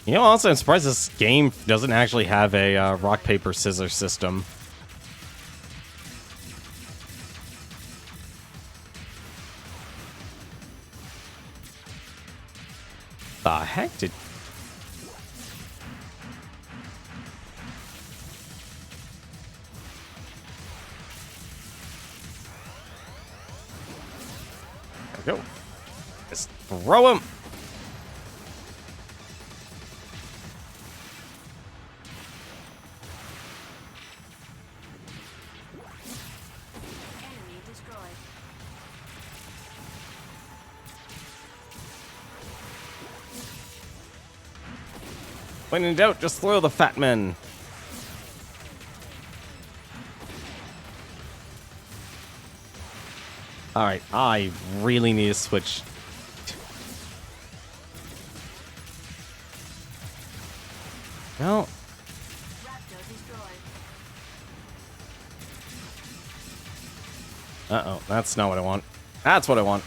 You know, also, I'm surprised this game doesn't actually have a rock, paper, scissors system. The heck did... There we go. Just throw him. Enemy destroyed. When in doubt, just throw the fat men. Alright, I really need to switch. No. Uh-oh, that's not what I want. That's what I want.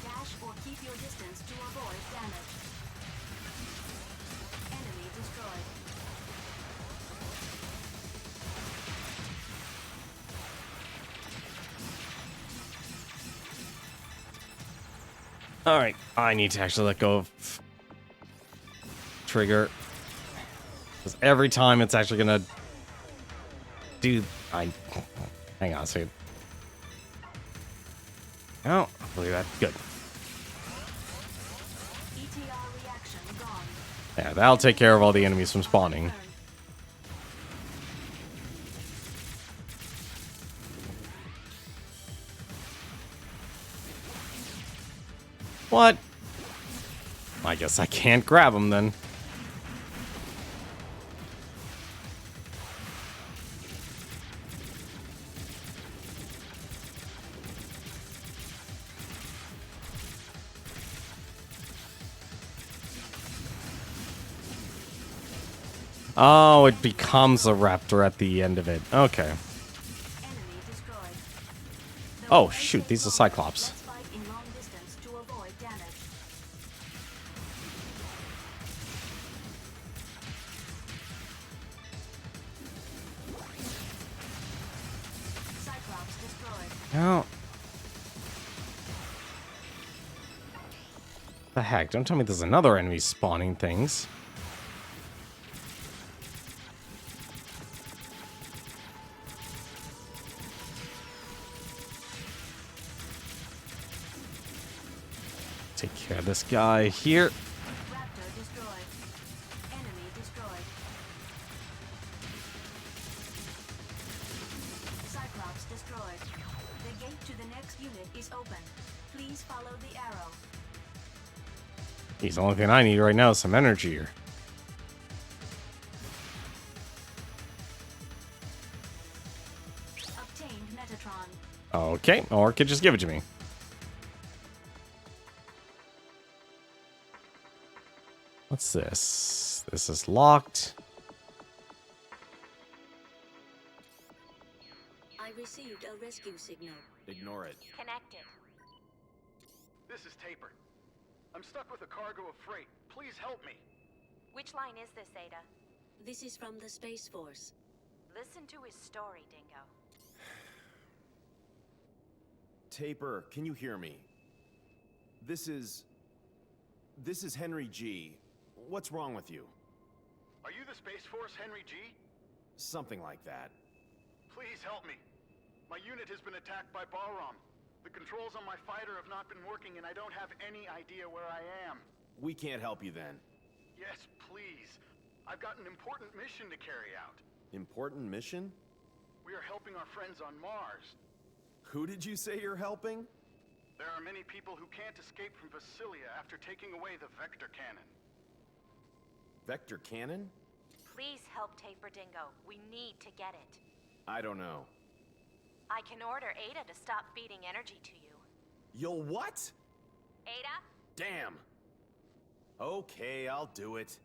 Dash or keep your distance to avoid damage. Enemy destroyed. Alright, I need to actually let go of trigger. Because every time it's actually gonna do... Hang on a second. Oh, look at that. Good. ETR reaction gone. Yeah, that'll take care of all the enemies from spawning. What? I guess I can't grab them then. Oh, it becomes a raptor at the end of it. Okay. Enemy destroyed. Oh, shoot, these are Cyclops. Let's fight in long distance to avoid damage. Cyclops destroyed. No. The heck? Don't tell me there's another enemy spawning things. Take care of this guy here. Raptor destroyed. Enemy destroyed. Cyclops destroyed. The gate to the next unit is open. Please follow the arrow. He's the only thing I need right now is some energy here. Obtained Metatron. Okay, or could just give it to me. What's this? This is locked. I received a rescue signal. Ignore it. Connected. This is Taper. I'm stuck with a cargo of freight. Please help me. Which line is this, Ada? This is from the Space Force. Listen to his story, Dingo. Taper, can you hear me? This is Henry G. What's wrong with you? Are you the Space Force, Henry G? Something like that. Please help me. My unit has been attacked by Balram. The controls on my fighter have not been working, and I don't have any idea where I am. We can't help you then. Yes, please. I've got an important mission to carry out. Important mission? We are helping our friends on Mars. Who did you say you're helping? There are many people who can't escape from Vasilia after taking away the Vector Cannon. Vector cannon? Please help Taper, Dingo. We need to get it. I don't know. I can order Ada to stop feeding energy to you. You'll what? Ada? Damn. Okay, I'll do it.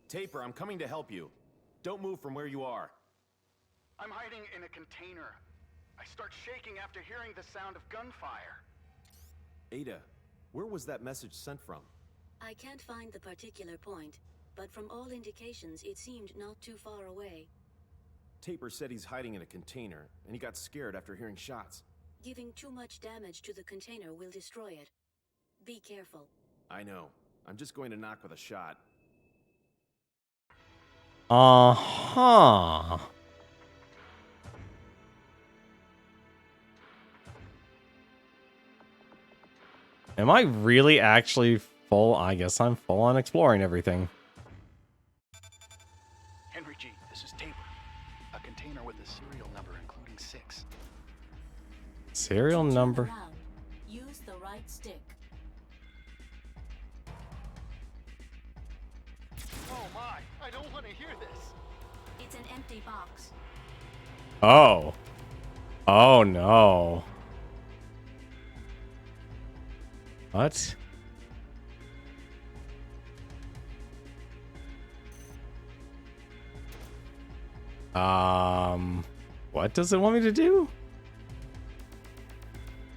Taper, I'm coming to help you. Don't move from where you are. I'm hiding in a container. I start shaking after hearing the sound of gunfire. Ada, Where was that message sent from? I can't find the particular point, but from all indications, it seemed not too far away. Taper said he's hiding in a container, and he got scared after hearing shots. Giving too much damage to the container will destroy it. Be careful. I know. I'm just going to knock with a shot. Uh-huh. Am I really actually full? I guess I'm full on exploring everything. Henry G, this is Taper. A container with a serial number including 6. Serial number. Around. Use the right stick. Oh my, I don't want to hear this. It's an empty box. Oh. Oh no. What? What does it want me to do?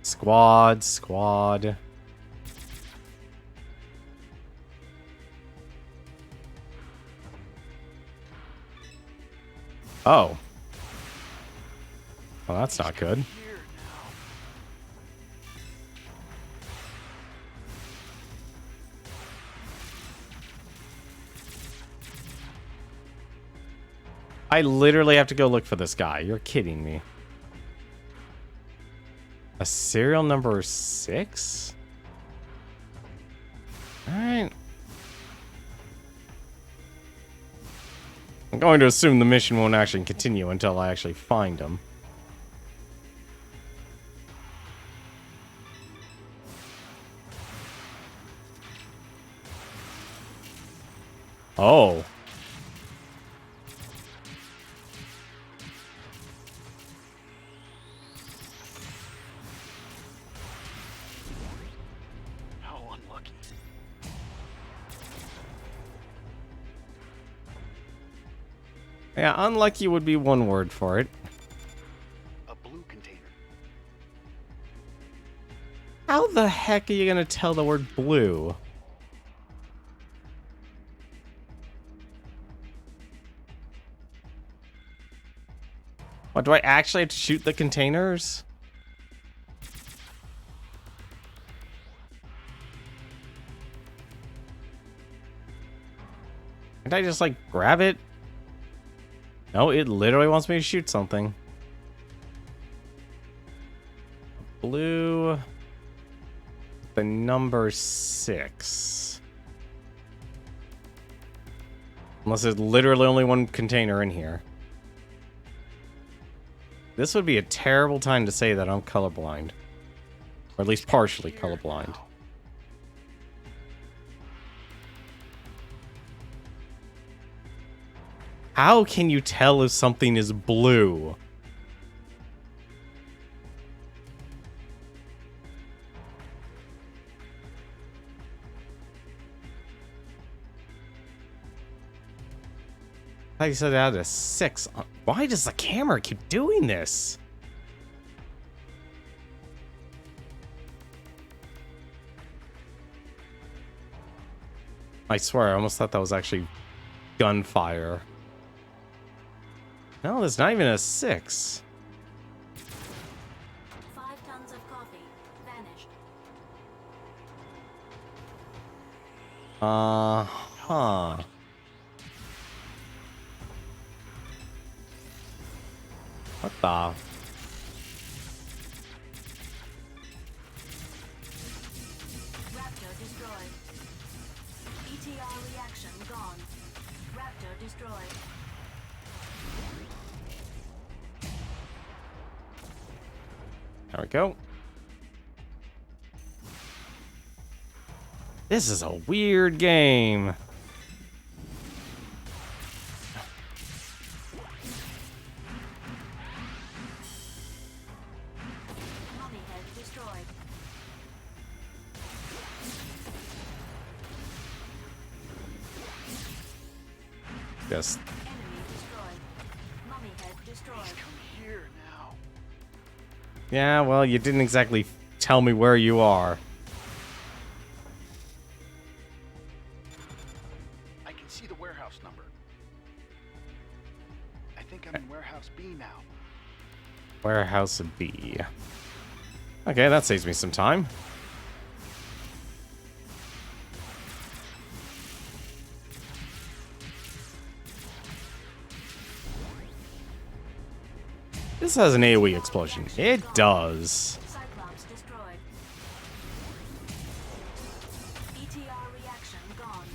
Squad. Oh. Well, that's not good. I literally have to go look for this guy. You're kidding me. A serial number 6? Alright. I'm going to assume the mission won't actually continue until I actually find him. Oh. How unlucky. Yeah, unlucky would be one word for it. A blue container. How the heck are you gonna tell the word blue? What, do I actually have to shoot the containers? Can't I just, like, grab it? No, it literally wants me to shoot something. Blue. The number 6. Unless there's literally only one container in here. This would be a terrible time to say that I'm colorblind. Or at least partially colorblind. How can you tell if something is blue? I thought you said out of 6. Why does the camera keep doing this? I swear, I almost thought that was actually gunfire. No, there's not even a 6. 5 tons of coffee. Vanished. Uh-huh. What the? Raptor destroyed. ETR reaction gone. Raptor destroyed. There we go. This is a weird game. Mummy head destroyed. Yes. Enemy destroyed. Mummy head destroyed. Come here now. Yeah, well, you didn't exactly tell me where you are. Warehouse B. Okay, that saves me some time. This has an AoE explosion. It does. Cyclops destroyed. ETR reaction gone.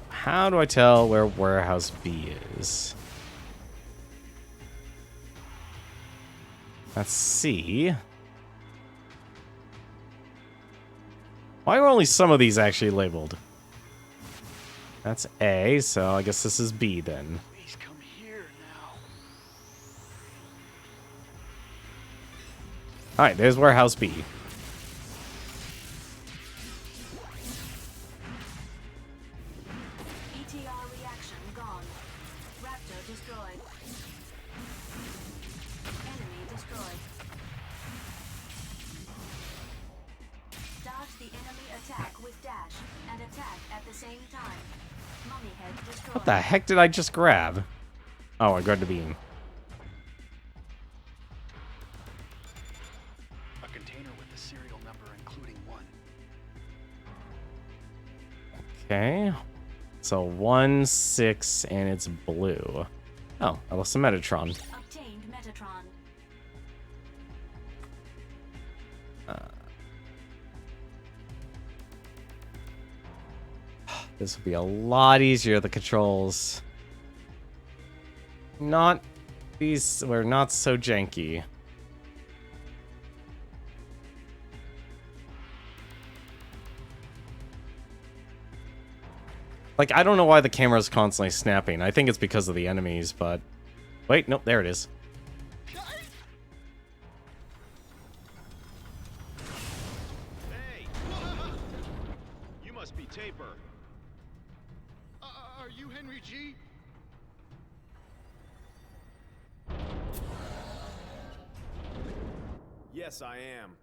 How do I tell where Warehouse B is? Let's see. Why are only some of these actually labeled? That's A, so I guess this is B then. Please come here now. Alright, there's Warehouse B. ETR reaction gone. Raptor destroyed. Enemy destroyed. Dodge the enemy attack with dash and attack at the same time. Mummy head destroyed. What the heck did I just grab? Oh, I grabbed the beam. A container with the serial number including 1. Okay. So 1, 6, and it's blue. Oh, I lost a Metatron. Obtained Metatron. This will be a lot easier, the controls. These were not so janky. Like, I don't know why the camera's constantly snapping. I think it's because of the enemies, but... Wait, nope, there it is. Hey! You must be Taper. Are you Henry G? Yes, I am.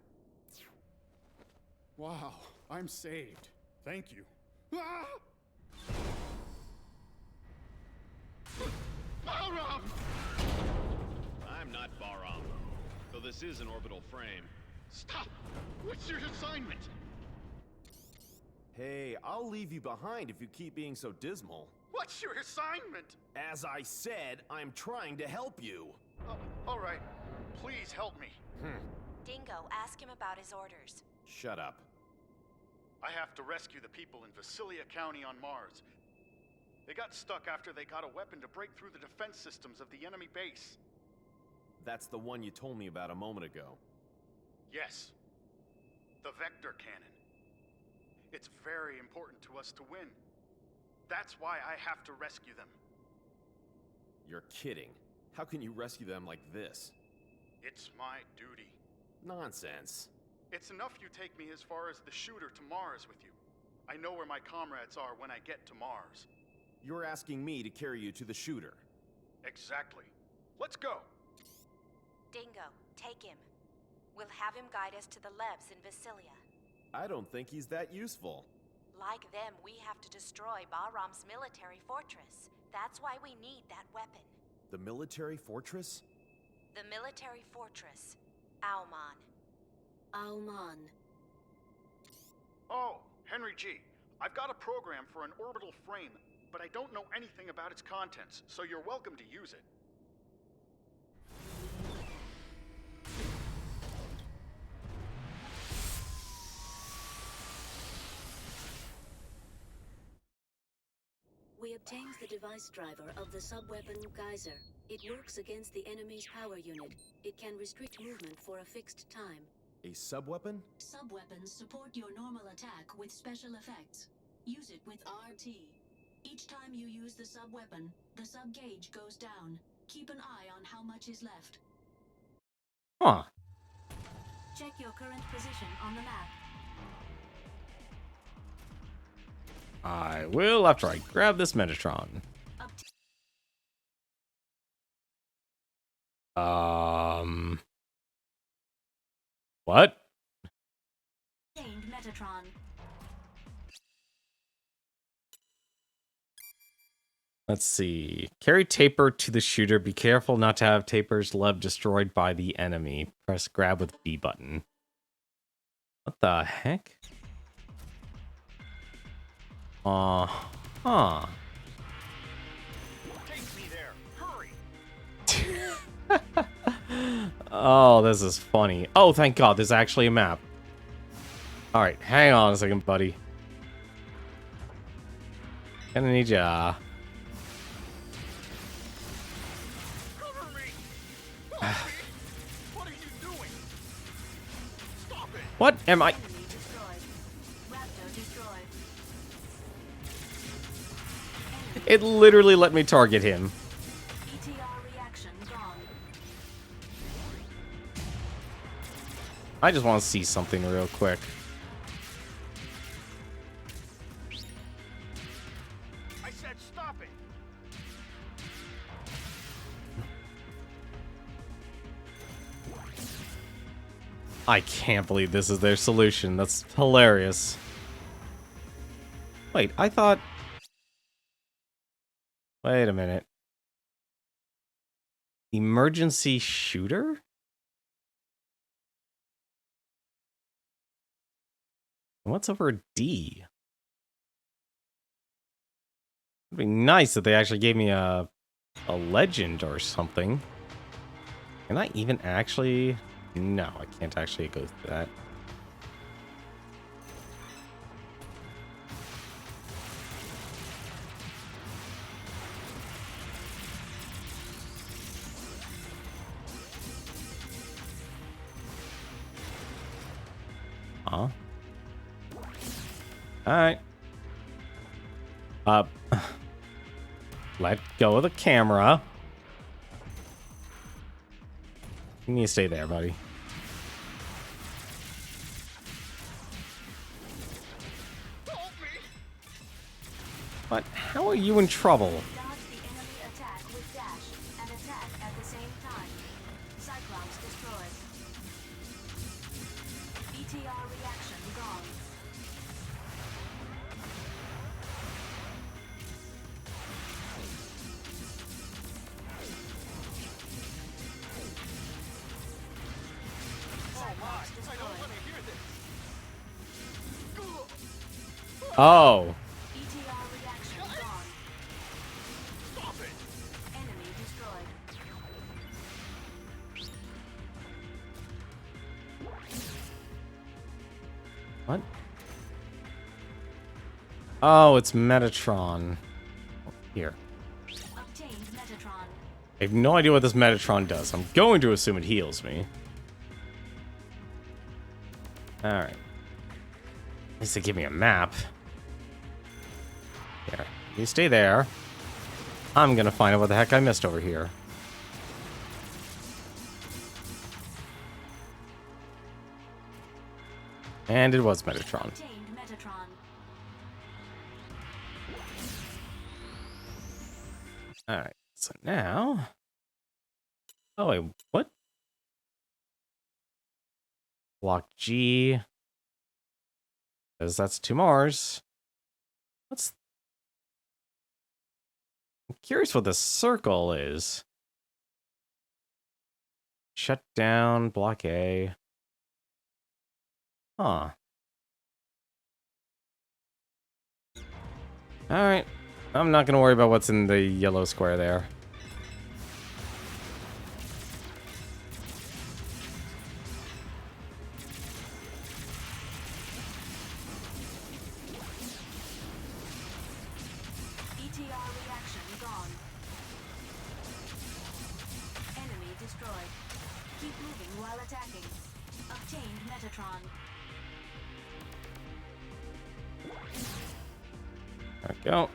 Wow, I'm saved. Thank you. Ah! Balram! I'm not Baram, though this is an orbital frame. Stop! What's your assignment? Hey, I'll leave you behind if you keep being so dismal. What's your assignment? As I said, I'm trying to help you. All right. Please help me. Dingo, ask him about his orders. Shut up. I have to rescue the people in Vasilia County on Mars. They got stuck after they got a weapon to break through the defense systems of the enemy base. That's the one you told me about a moment ago. Yes. The Vector Cannon. It's very important to us to win. That's why I have to rescue them. You're kidding. How can you rescue them like this? It's my duty. Nonsense. It's enough you take me as far as the shooter to Mars with you. I know where my comrades are when I get to Mars. You're asking me to carry you to the shooter. Exactly. Let's go. Dingo, take him. We'll have him guide us to the Levs in Vasilia. I don't think he's that useful. Like them, we have to destroy Bahram's military fortress. That's why we need that weapon. The military fortress? The military fortress. Auman. Auman. Oh, Henry G. I've got a program for an orbital frame, but I don't know anything about its contents, so you're welcome to use it. We obtained the device driver of the sub-weapon Geyser. It works against the enemy's power unit. It can restrict movement for a fixed time. A sub-weapon? Sub-weapons support your normal attack with special effects. Use it with RT. Each time you use the sub-weapon, the sub-gauge goes down. Keep an eye on how much is left. Huh. Check your current position on the map. I will after I grab this Metatron. What? Obtained Metatron. Let's see. Carry taper to the shooter. Be careful not to have taper's lev destroyed by the enemy. Press grab with B button. What the heck? Huh. Take me there. Hurry. Oh, this is funny. Oh, thank God, there's actually a map. Alright, hang on a second, buddy. Gonna need ya. Cover me. Help me. What are you doing? Stop it. What am I? Enemy destroyed. Raptor destroyed. It literally let me target him. ETR reaction gone. I just want to see something real quick. I said stop it. I can't believe this is their solution. That's hilarious. Wait, I thought... Wait a minute. Emergency shooter? What's over D? It'd be nice if they actually gave me a legend or something. Can I even actually... No, I can't actually go through that. Huh? Alright. Let go of the camera. You need to stay there, buddy. But how are you in trouble? Dodge the enemy attack with dash and attack at the same time. Cyclops destroyed. ETR reaction gone. Cyclops destroyed. Oh. ETR reaction gone. Stop it. Enemy destroyed. What? Oh, it's Metatron. Here. Obtained Metatron. I have no idea what this Metatron does. I'm going to assume it heals me. Alright. At least they give me a map. Here. You stay there. I'm gonna find out what the heck I missed over here. And it was Metatron. Obtained Metatron. Alright, so now... Oh, wait, what? Block G. Because that's 2 Mars. What's... I'm curious what the circle is. Shut down, block A. Huh. Alright. I'm not gonna worry about what's in the yellow square there. ETR reaction gone. Enemy destroyed. Keep moving while attacking. Obtained Metatron. There we go.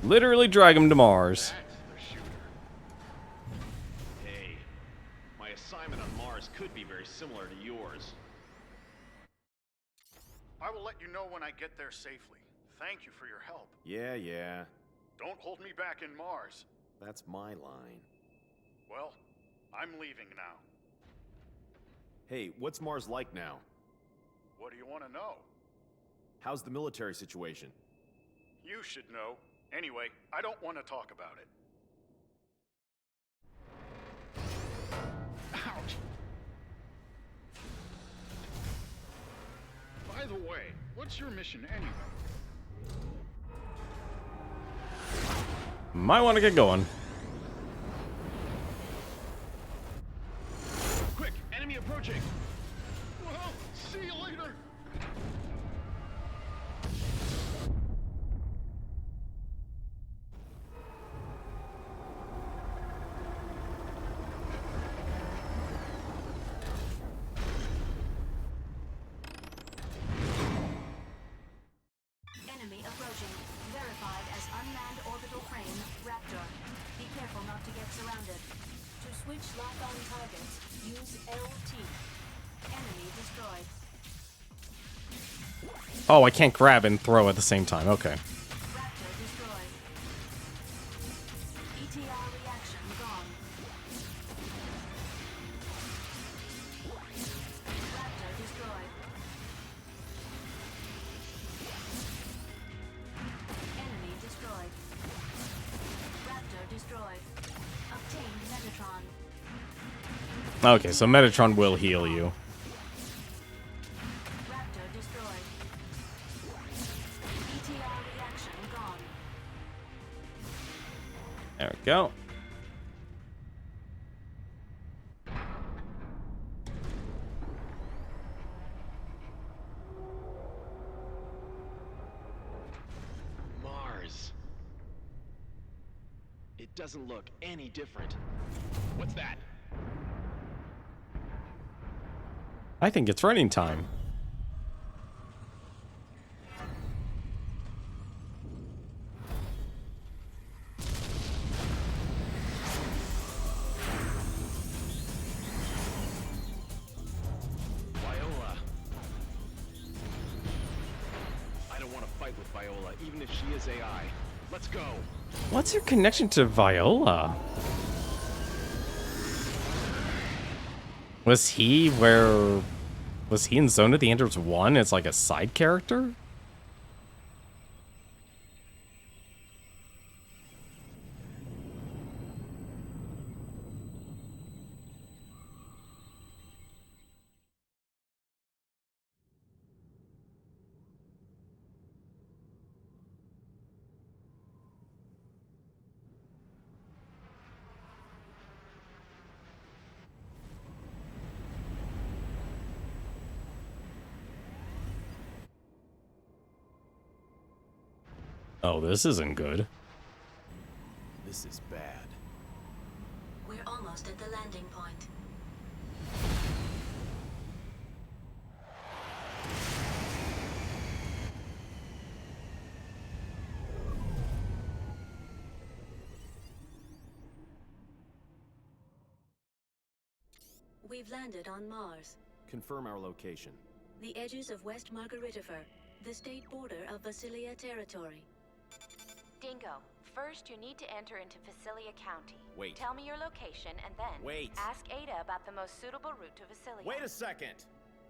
Literally drag him to Mars. That's the shooter. Hey, my assignment on Mars could be very similar to yours. I will let you know when I get there safely. Thank you for your help. Yeah. Don't hold me back in Mars. That's my line. Well, I'm leaving now. Hey, what's Mars like now? What do you want to know? How's the military situation? You should know. Anyway, I don't want to talk about it. Ouch! By the way, what's your mission anyway? Might want to get going. Quick, enemy approaching! Well, see you later! Enemy approaching. Verified as unmanned orbital frame, Raptor. Be careful not to get surrounded. To switch lock-on targets, use LT. Enemy destroyed. Oh, I can't grab and throw at the same time. Okay. Raptor destroyed. ETR reaction gone. Raptor destroyed. Enemy destroyed. Raptor destroyed. Obtained Metatron. Okay, so Metatron will heal you. Raptor destroyed. ETR reaction gone. There we go. Mars. It doesn't look any different. What's that? I think it's running time. Viola. I don't want to fight with Viola, even if she is AI. Let's go. What's your connection to Viola? Was he in Zone of the Enders 1 as like a side character? Oh, this isn't good. This is bad. We're almost at the landing point. We've landed on Mars. Confirm our location. The edges of West Margaritifer, the state border of Vasilia territory. Dingo, first you need to enter into Vasilia County. Wait. Tell me your location and then Wait. ask Ada about the most suitable route to Vasilia. Wait a second!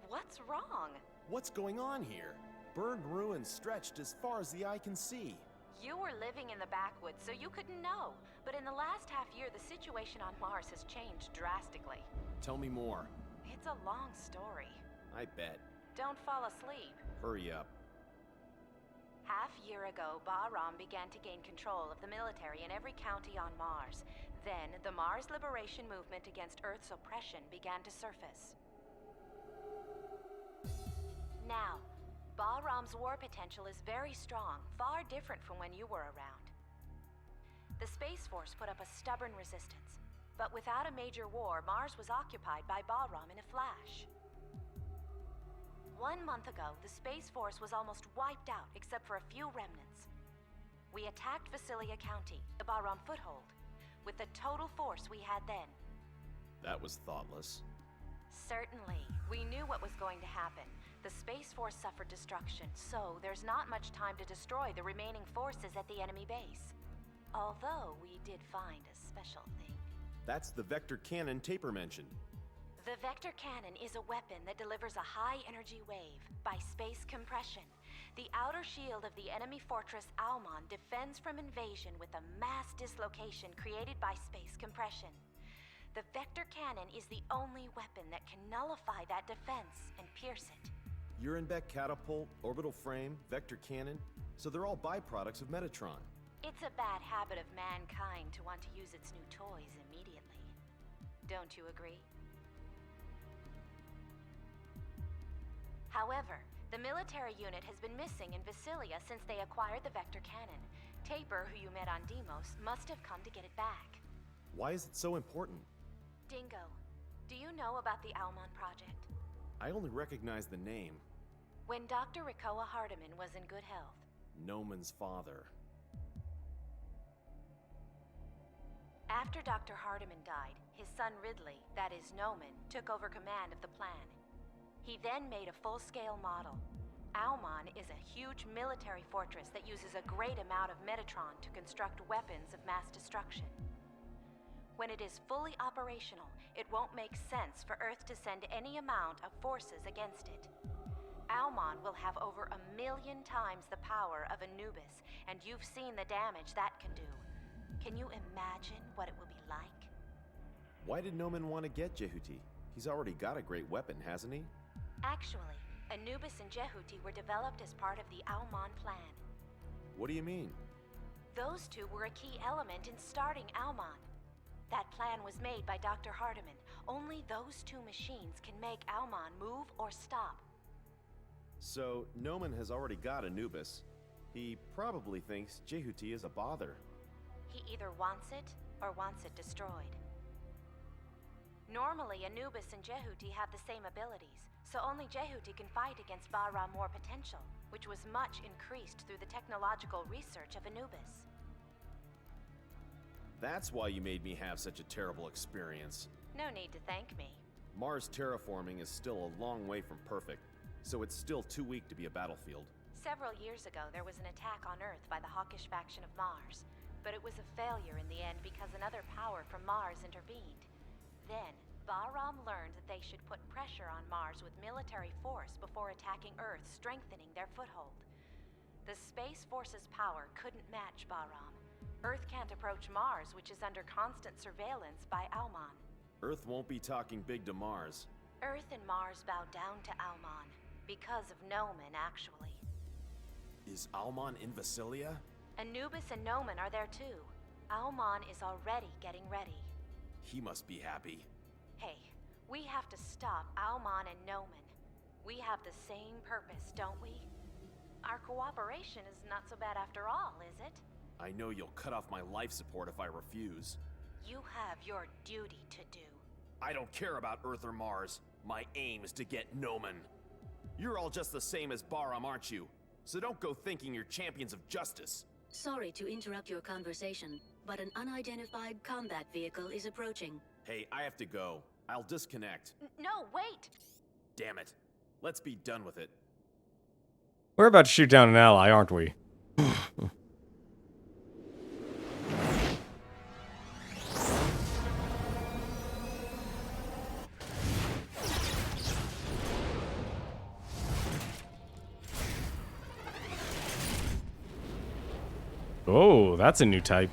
What's wrong? What's going on here? Burned ruins stretched as far as the eye can see. You were living in the backwoods, so you couldn't know. But in the last half year, the situation on Mars has changed drastically. Tell me more. It's a long story. I bet. Don't fall asleep. Hurry up. Half year ago, Bahram began to gain control of the military in every county on Mars. Then, the Mars Liberation Movement against Earth's oppression began to surface. Now, Bahram's war potential is very strong, far different from when you were around. The Space Force put up a stubborn resistance, but without a major war, Mars was occupied by Bahram in a flash. 1 month ago, the Space Force was almost wiped out except for a few remnants. We attacked Vasilia County, the Bahram foothold, with the total force we had then. That was thoughtless. Certainly. We knew what was going to happen. The Space Force suffered destruction, so there's not much time to destroy the remaining forces at the enemy base. Although we did find a special thing. That's the vector cannon Taper mentioned. The vector cannon is a weapon that delivers a high-energy wave by space compression. The outer shield of the enemy fortress Almon defends from invasion with a mass dislocation created by space compression. The vector cannon is the only weapon that can nullify that defense and pierce it. Urenbeck catapult, orbital frame, vector cannon, so they're all byproducts of Metatron. It's a bad habit of mankind to want to use its new toys immediately. Don't you agree? However, the military unit has been missing in Vasilia since they acquired the vector cannon. Taper, who you met on Deimos, must have come to get it back. Why is it so important? Dingo, do you know about the Almon project? I only recognize the name. When Dr. Rikoa Hardiman was in good health. Noman's father. After Dr. Hardiman died, his son Ridley, that is Noman, took over command of the plan. He then made a full-scale model. Almon is a huge military fortress that uses a great amount of Metatron to construct weapons of mass destruction. When it is fully operational, it won't make sense for Earth to send any amount of forces against it. Almon will have over 1,000,000 times the power of Anubis, and you've seen the damage that can do. Can you imagine what it will be like? Why did Noman want to get Jehuty? He's already got a great weapon, hasn't he? Actually, Anubis and Jehuty were developed as part of the Almon plan. What do you mean? Those two were a key element in starting Almon. That plan was made by Dr. Hardiman. Only those two machines can make Almon move or stop. So, Noman has already got Anubis. He probably thinks Jehuty is a bother. He either wants it or wants it destroyed. Normally, Anubis and Jehuty have the same abilities, so only Jehuty can fight against Bahram War potential, which was much increased through the technological research of Anubis. That's why you made me have such a terrible experience. No need to thank me. Mars terraforming is still a long way from perfect, so it's still too weak to be a battlefield. Several years ago, there was an attack on Earth by the hawkish faction of Mars, but it was a failure in the end because another power from Mars intervened. Then, Bahram learned that they should put pressure on Mars with military force before attacking Earth, strengthening their foothold. The Space Force's power couldn't match Bahram. Earth can't approach Mars, which is under constant surveillance by Almon. Earth won't be talking big to Mars. Earth and Mars bow down to Almon, because of Noman, actually. Is Almon in Vasilia? Anubis and Noman are there too. Almon is already getting ready. He must be happy. Hey, we have to stop Almon and Noman. We have the same purpose, don't we? Our cooperation is not so bad after all, is it? I know you'll cut off my life support if I refuse. You have your duty to do. I don't care about Earth or Mars. My aim is to get Noman. You're all just the same as Bahram, aren't you? So don't go thinking you're champions of justice. Sorry to interrupt your conversation, but an unidentified combat vehicle is approaching. Hey, I have to go. I'll disconnect. No, wait! Damn it. Let's be done with it. We're about to shoot down an ally, aren't we? Oh, that's a new type.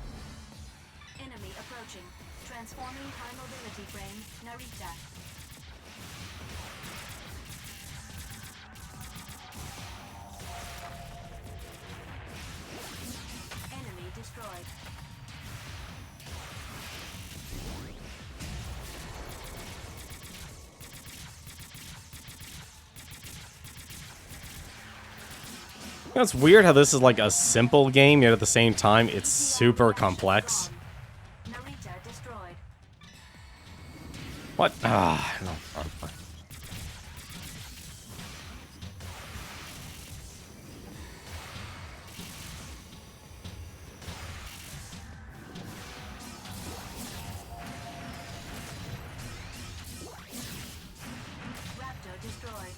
Enemy approaching. Transforming high mobility frame, Narita. Enemy destroyed. It's weird how this is like a simple game, yet at the same time, it's super complex. Narita destroyed. What? Ah, no. Raptor destroyed.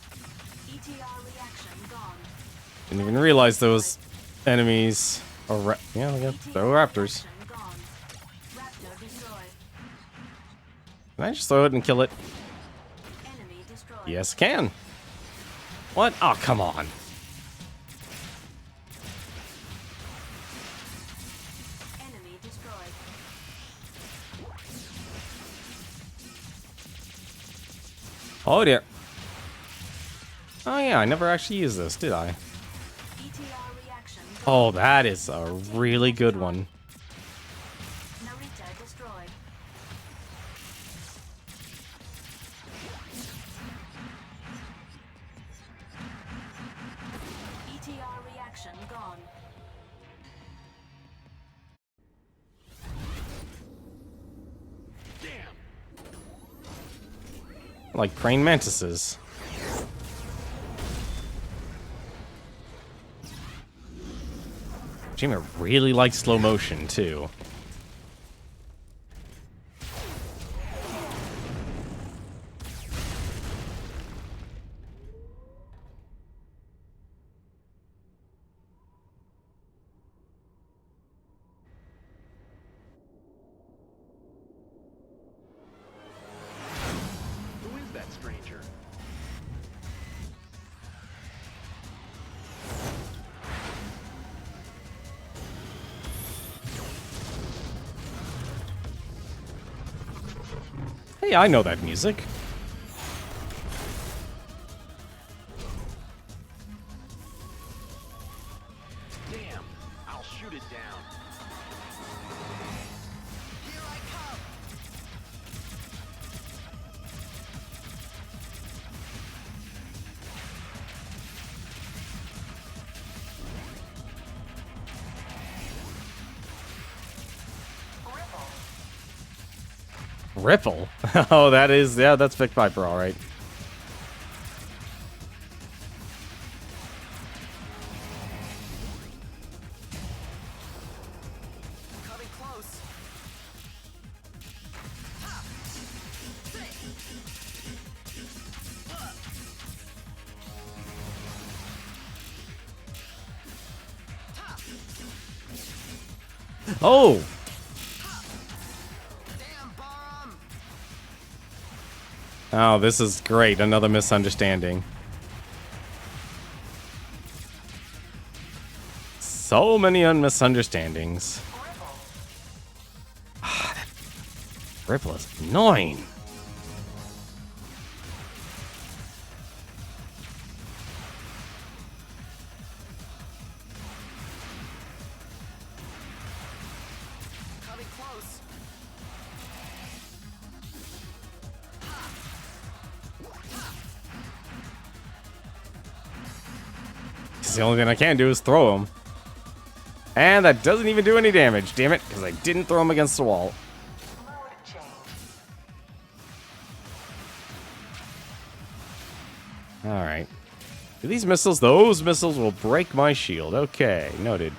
ETR reaction gone. Didn't even realize those enemies Yeah, we got throw raptors. Raptor destroyed. Can I just throw it and kill it? Enemy destroyed. Yes, can. What? Oh, come on. Enemy destroyed. Oh dear. Oh yeah, I never actually used this, did I? ETR reaction. Oh, that is a really good one. Narita destroyed. ETR reaction gone. Like praying mantises. Jimmy really likes slow motion too. Who is that stranger? Hey, I know that music. Damn! I'll shoot it down. Here I come! Ripple? Oh, that is, yeah, that's Vic Viper, alright. Coming close. Oh! Oh, this is great. Another misunderstanding. So many misunderstandings. Ah, that Ripple is annoying. Coming close. Because the only thing I can do is throw him. And that doesn't even do any damage, damn it, because I didn't throw him against the wall. Alright. Do these missiles? Those missiles will break my shield. Okay, noted.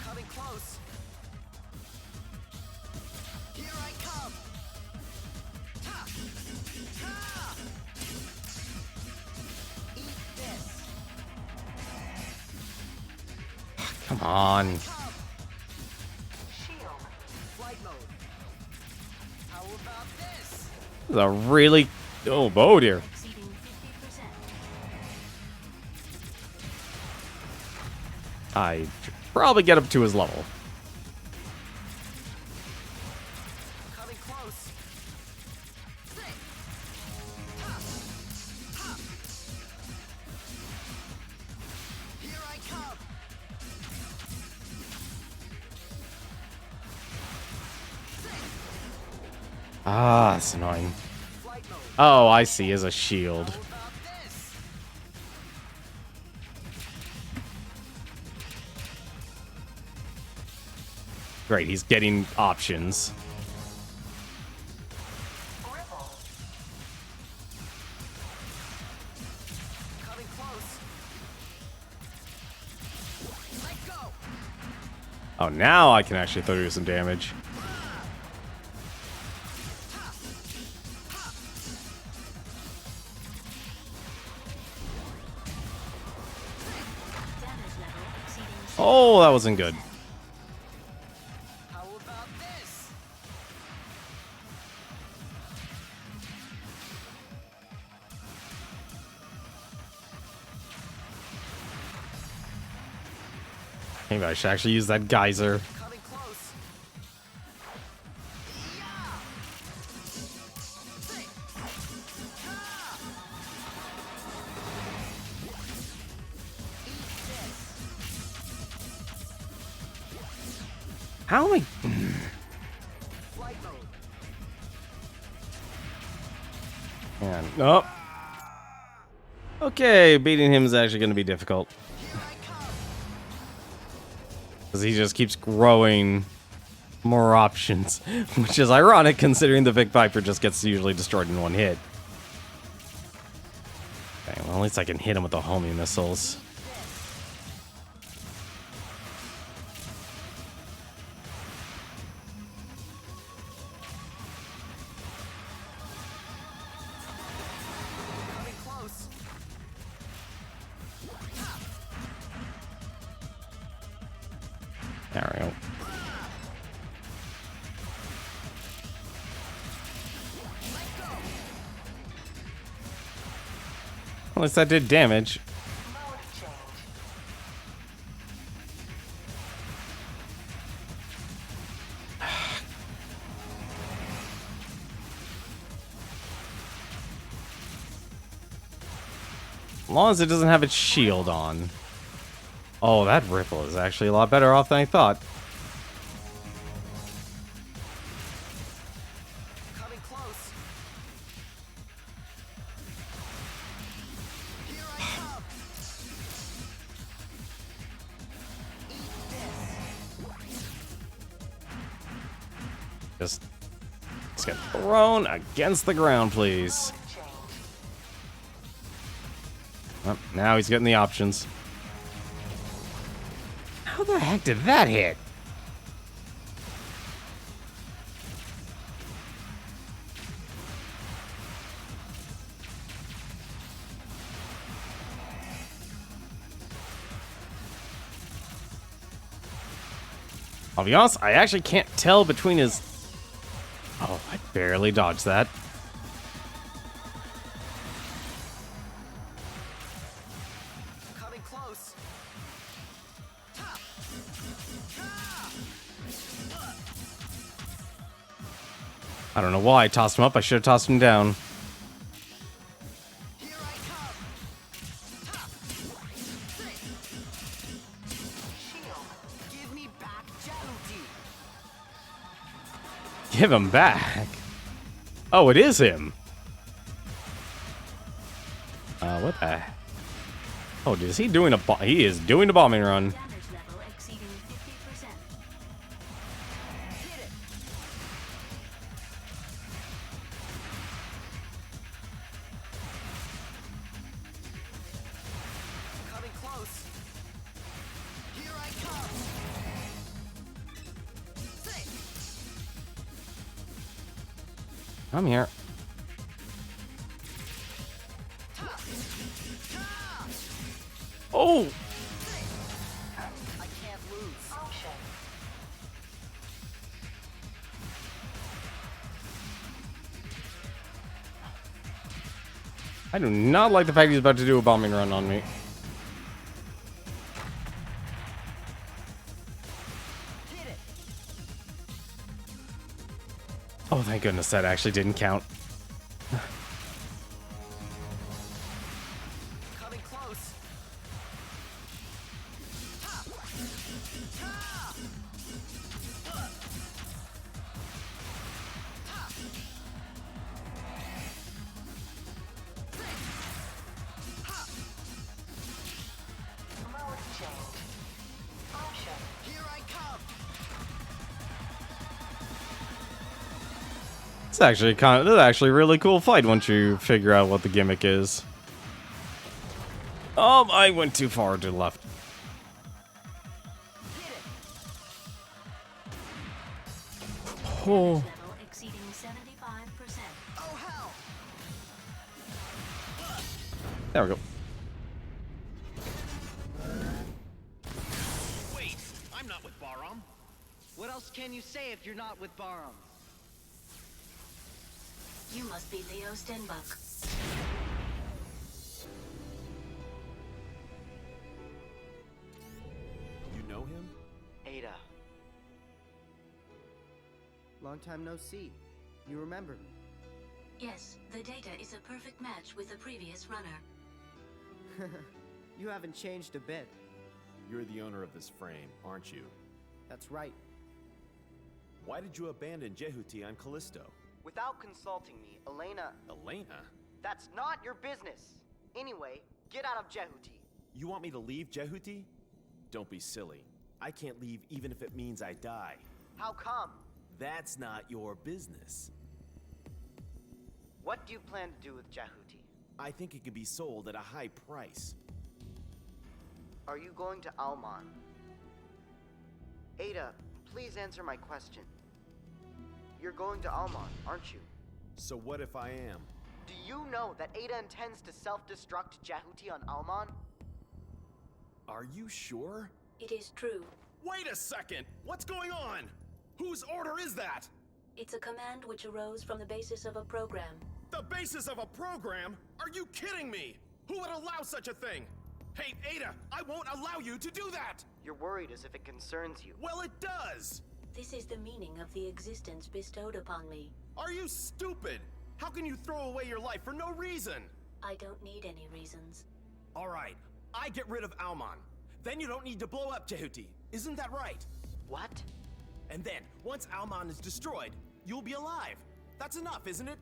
Coming close. Here I come. Ta! Ta! Eat this. Come on. Shield. Flight mode. How about this? This is a really... Oh dear. Exceeding 50%. I should probably get up to his level. Coming close. Here I come. Ah, that's annoying. Oh, I see, as a shield. Great, he's getting options. Coming close. Let go. Oh, now I can actually throw you some damage. Oh, that wasn't good. How about this? Maybe I should actually use that geyser. Coming close. How am I? Flight mode. Man, oh. Okay, beating him is actually going to be difficult. Because he just keeps growing more options. Which is ironic considering the Vic Viper just gets usually destroyed in one hit. Okay, well, at least I can hit him with the homing missiles. Coming close. There we go. At least that did damage. As long as it doesn't have its shield on. Oh, that ripple is actually a lot better off than I thought. Coming close. Here I come. Just let's get thrown against the ground, please. Oh, now he's getting the options. How the heck did that hit? I'll be honest, I actually can't tell between his... Oh, I barely dodged that. Coming close. I don't know why I tossed him up. I should have tossed him down. Here I come. Shield, give me back Jehuty. Give him back. Oh, it is him. What the? Oh, is he doing a he is doing a bombing run. Damage level exceeding 50%. Hit it. Coming close. Here I come. I'm here. Oh! I can't lose. I do not like the fact he's about to do a bombing run on me. Hit it. Oh, thank goodness that actually didn't count. Coming close. Here I come. It's actually this is actually a really cool fight once you figure out what the gimmick is. Oh, I went too far to the left. Hit it. Oh. Level exceeding 75%. Oh, hell! There we go. Wait, I'm not with Baram. What else can you say if you're not with Baram? You must be Leo Stenbuck. You know him? Ada. Long time no see. You remember me? Yes, the data is a perfect match with the previous runner. You haven't changed a bit. You're the owner of this frame, aren't you? That's right. Why did you abandon Jehuty on Callisto? Without consulting me, Elena... Elena? That's not your business! Anyway, get out of Jehuty. You want me to leave Jehuty? Don't be silly. I can't leave even if it means I die. How come? That's not your business. What do you plan to do with Jehuty? I think it can be sold at a high price. Are you going to Alman? Ada, please answer my question. You're going to Alman, aren't you? So what if I am? Do you know that Ada intends to self-destruct Jehuty on Alman? Are you sure? It is true. Wait a second! What's going on? Whose order is that? It's a command which arose from the basis of a program. The basis of a program? Are you kidding me? Who would allow such a thing? Hey, Ada, I won't allow you to do that! You're worried as if it concerns you. Well, it does! This is the meaning of the existence bestowed upon me. Are you stupid? How can you throw away your life for no reason? I don't need any reasons. Alright, I get rid of Alman. Then you don't need to blow up Jehuty. Isn't that right? What? And then, once Alman is destroyed, you'll be alive. That's enough, isn't it?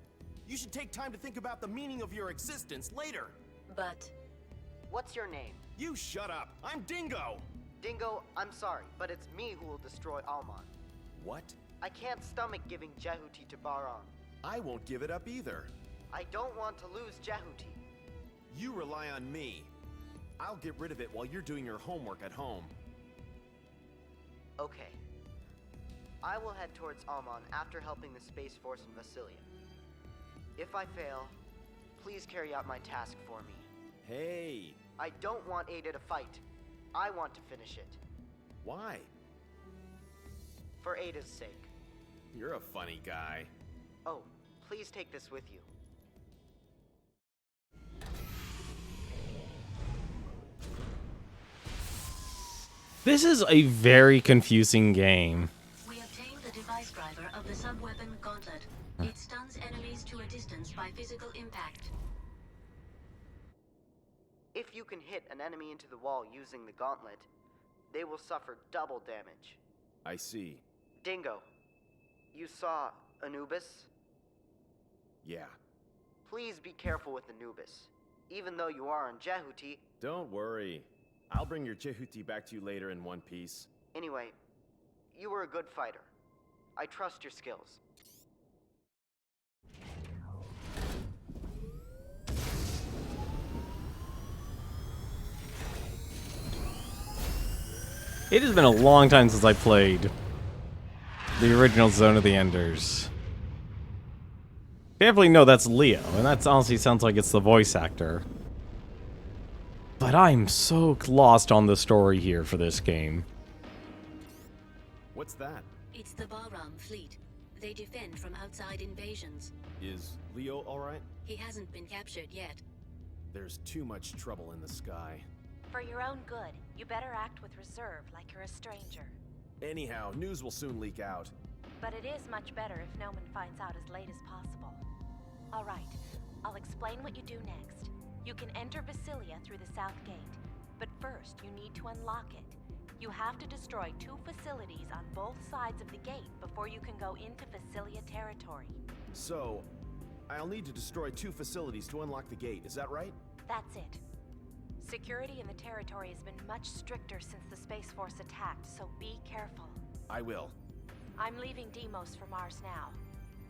You should take time to think about the meaning of your existence later. But... What's your name? You shut up. I'm Dingo. Dingo, I'm sorry, but it's me who will destroy Alman. What? I can't stomach giving Jehuty to Baram. I won't give it up either. I don't want to lose Jehuty. You rely on me. I'll get rid of it while you're doing your homework at home. Okay. I will head towards Alman after helping the Space Force in Vasilia. If I fail, please carry out my task for me. Hey! I don't want Ada to fight. I want to finish it. Why? For Ada's sake. You're a funny guy. Oh, please take this with you. This is a very confusing game. We obtained the device driver of the sub-weapon Gauntlet. It stuns enemies to a distance by physical impact. If you can hit an enemy into the wall using the Gauntlet, they will suffer double damage. I see. Dingo, you saw Anubis? Yeah. Please be careful with Anubis. Even though you are on Jehuty... Don't worry. I'll bring your Jehuty back to you later in one piece. Anyway, you were a good fighter. I trust your skills. It has been a long time since I played the original Zone of the Enders. Definitely know that's Leo, and that honestly sounds like it's the voice actor. But I'm so lost on the story here for this game. What's that? It's the Baram fleet. They defend from outside invasions. Is Leo alright? He hasn't been captured yet. There's too much trouble in the sky. For your own good, you better act with reserve like you're a stranger. Anyhow, news will soon leak out. But it is much better if no one finds out as late as possible. Alright, I'll explain what you do next. You can enter Vasilia through the south gate, but first you need to unlock it. You have to destroy 2 facilities on both sides of the gate before you can go into Vasilia territory. So, I'll need to destroy 2 facilities to unlock the gate, is that right? That's it. Security in the territory has been much stricter since the Space Force attacked, so be careful. I will. I'm leaving Deimos for Mars now.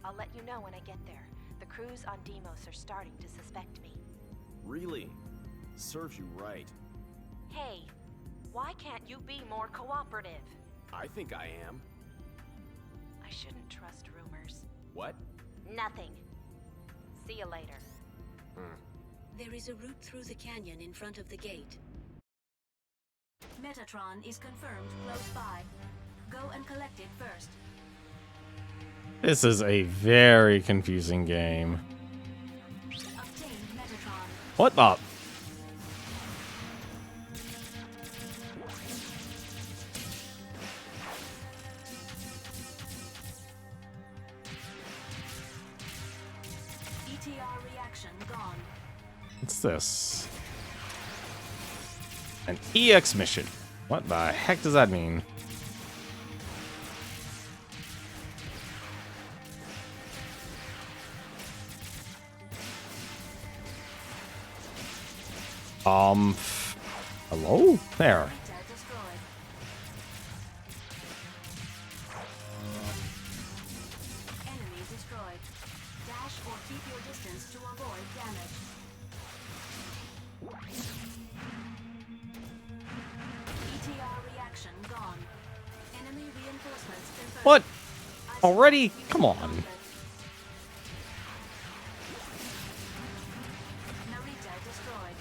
I'll let you know when I get there. The crews on Deimos are starting to suspect me. Really? Serves you right. Hey, why can't you be more cooperative? I think I am. I shouldn't trust rumors. What? Nothing. See you later. There is a route through the canyon in front of the gate. Metatron is confirmed close by. Go and collect it first. This is a very confusing game. Obtained Metatron. What the? ETR reaction gone. What's this? An EX mission. What the heck does that mean? Hello? There. Enemy destroyed. Dash or keep your distance to avoid damage. ETR reaction gone. Enemy reinforcements confirmed. What? Already? Come on. Narita destroyed.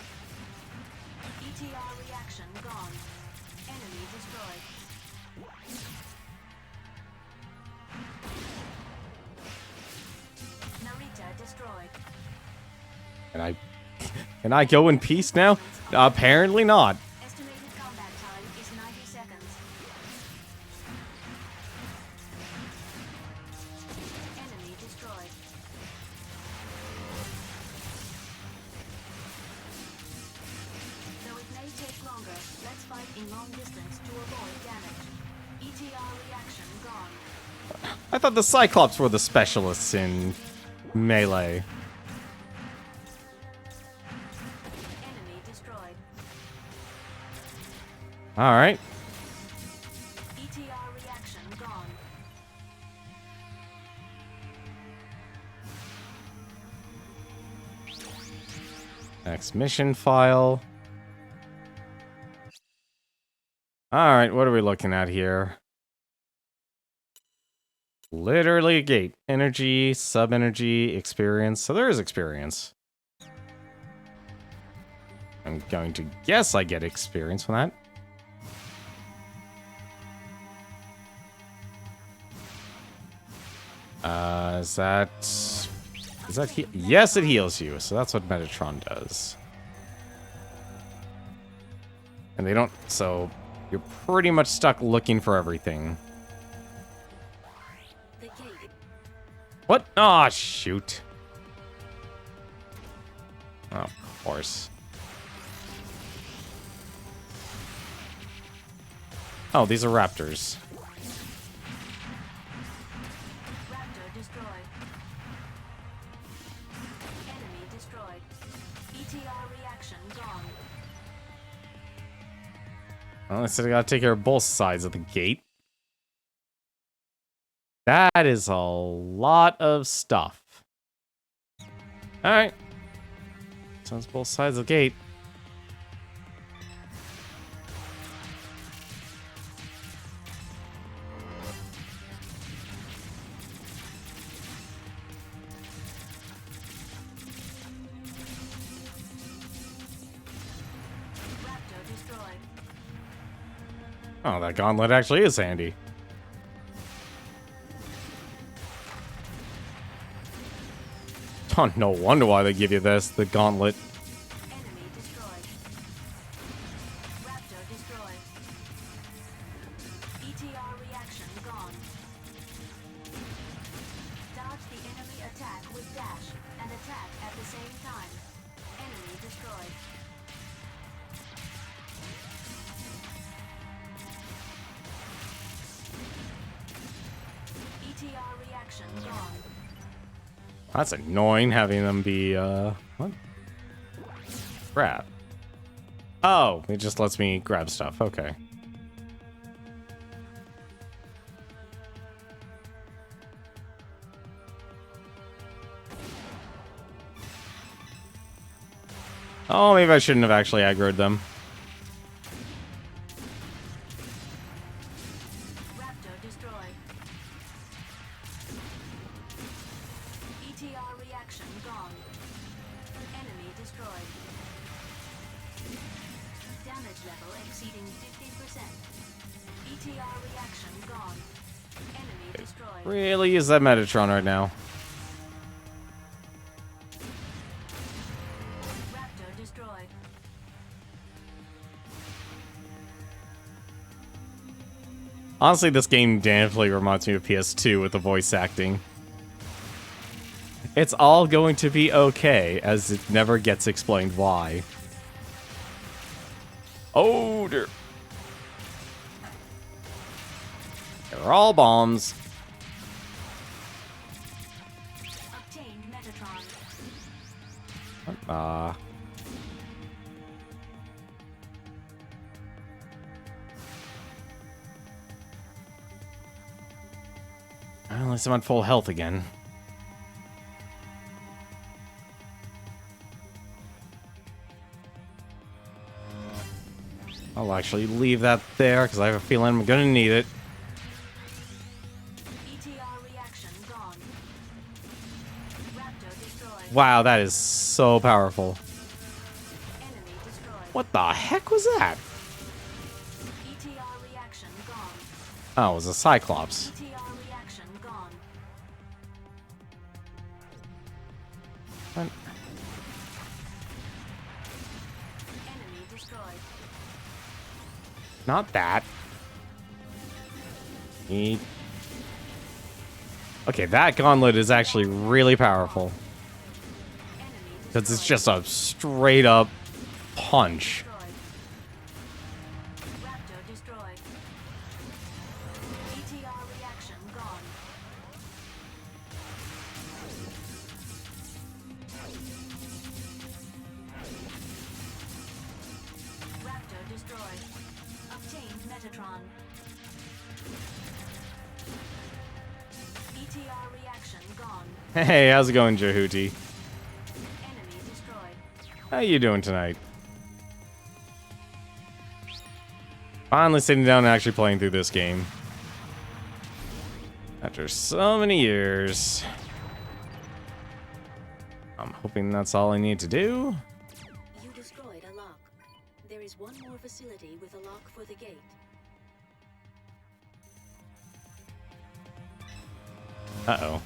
ETR reaction gone. Enemy destroyed. Narita destroyed. Can I go in peace now? Apparently not. Estimated combat time is 90 seconds. Enemy destroyed. Though it may take longer, let's fight in long distance to avoid damage. ETR reaction gone. I thought the Cyclops were the specialists in melee. Enemy destroyed. Alright. ETR reaction gone. Next mission file. Alright, what are we looking at here? Literally a gate. Energy, sub-energy, experience. So there is experience. I'm going to guess I get experience from that. Is that yes, it heals you. So that's what Metatron does. And they don't, so you're pretty much stuck looking for everything. What? Aw, shoot. Oh, of course. Oh, these are raptors. Raptor destroyed. Enemy destroyed. ETR reaction gone. Well, I said I gotta take care of both sides of the gate. That is a lot of stuff. Alright. So it's both sides of the gate. Raptor destroyed. Oh, that gauntlet actually is handy. Oh, no wonder why they give you this, the gauntlet. Enemy destroyed. Raptor destroyed. ETR reaction gone. Dodge the enemy attack with dash and attack at the same time. Enemy destroyed. ETR reaction gone. That's annoying having them be, what? Grab. Oh, it just lets me grab stuff. Okay. Oh, maybe I shouldn't have actually aggroed them. Raptor destroyed. destroyed. Damage level exceeding 50%. ETR reaction gone. Enemy destroyed. Really use that Metatron right now. Raptor destroyed. Honestly, this game definitely reminds me of PS2 with the voice acting. It's all going to be okay, as it never gets explained why. Oh, dear. They're all bombs. Obtained Metatron. At least I'm on full health again. I'll actually leave that there, because I have a feeling I'm gonna need it. ETR reaction gone. Raptor destroyed. Wow, that is so powerful. Enemy destroyed. What the heck was that? ETR reaction gone. Oh, it was a Cyclops. ETR reaction gone. What? Enemy destroyed. Not that. Okay, that gauntlet is actually really powerful. Because it's just a straight up punch. Raptor destroyed. ETR reaction gone. Raptor destroyed. Obtained Metatron. ETR reaction gone. Hey, how's it going, Jehuty? Enemy destroyed. How you doing tonight? Finally sitting down and actually playing through this game. After so many years. I'm hoping that's all I need to do. You destroyed a lock. There is one more facility with a lock for the gate. Uh-oh. A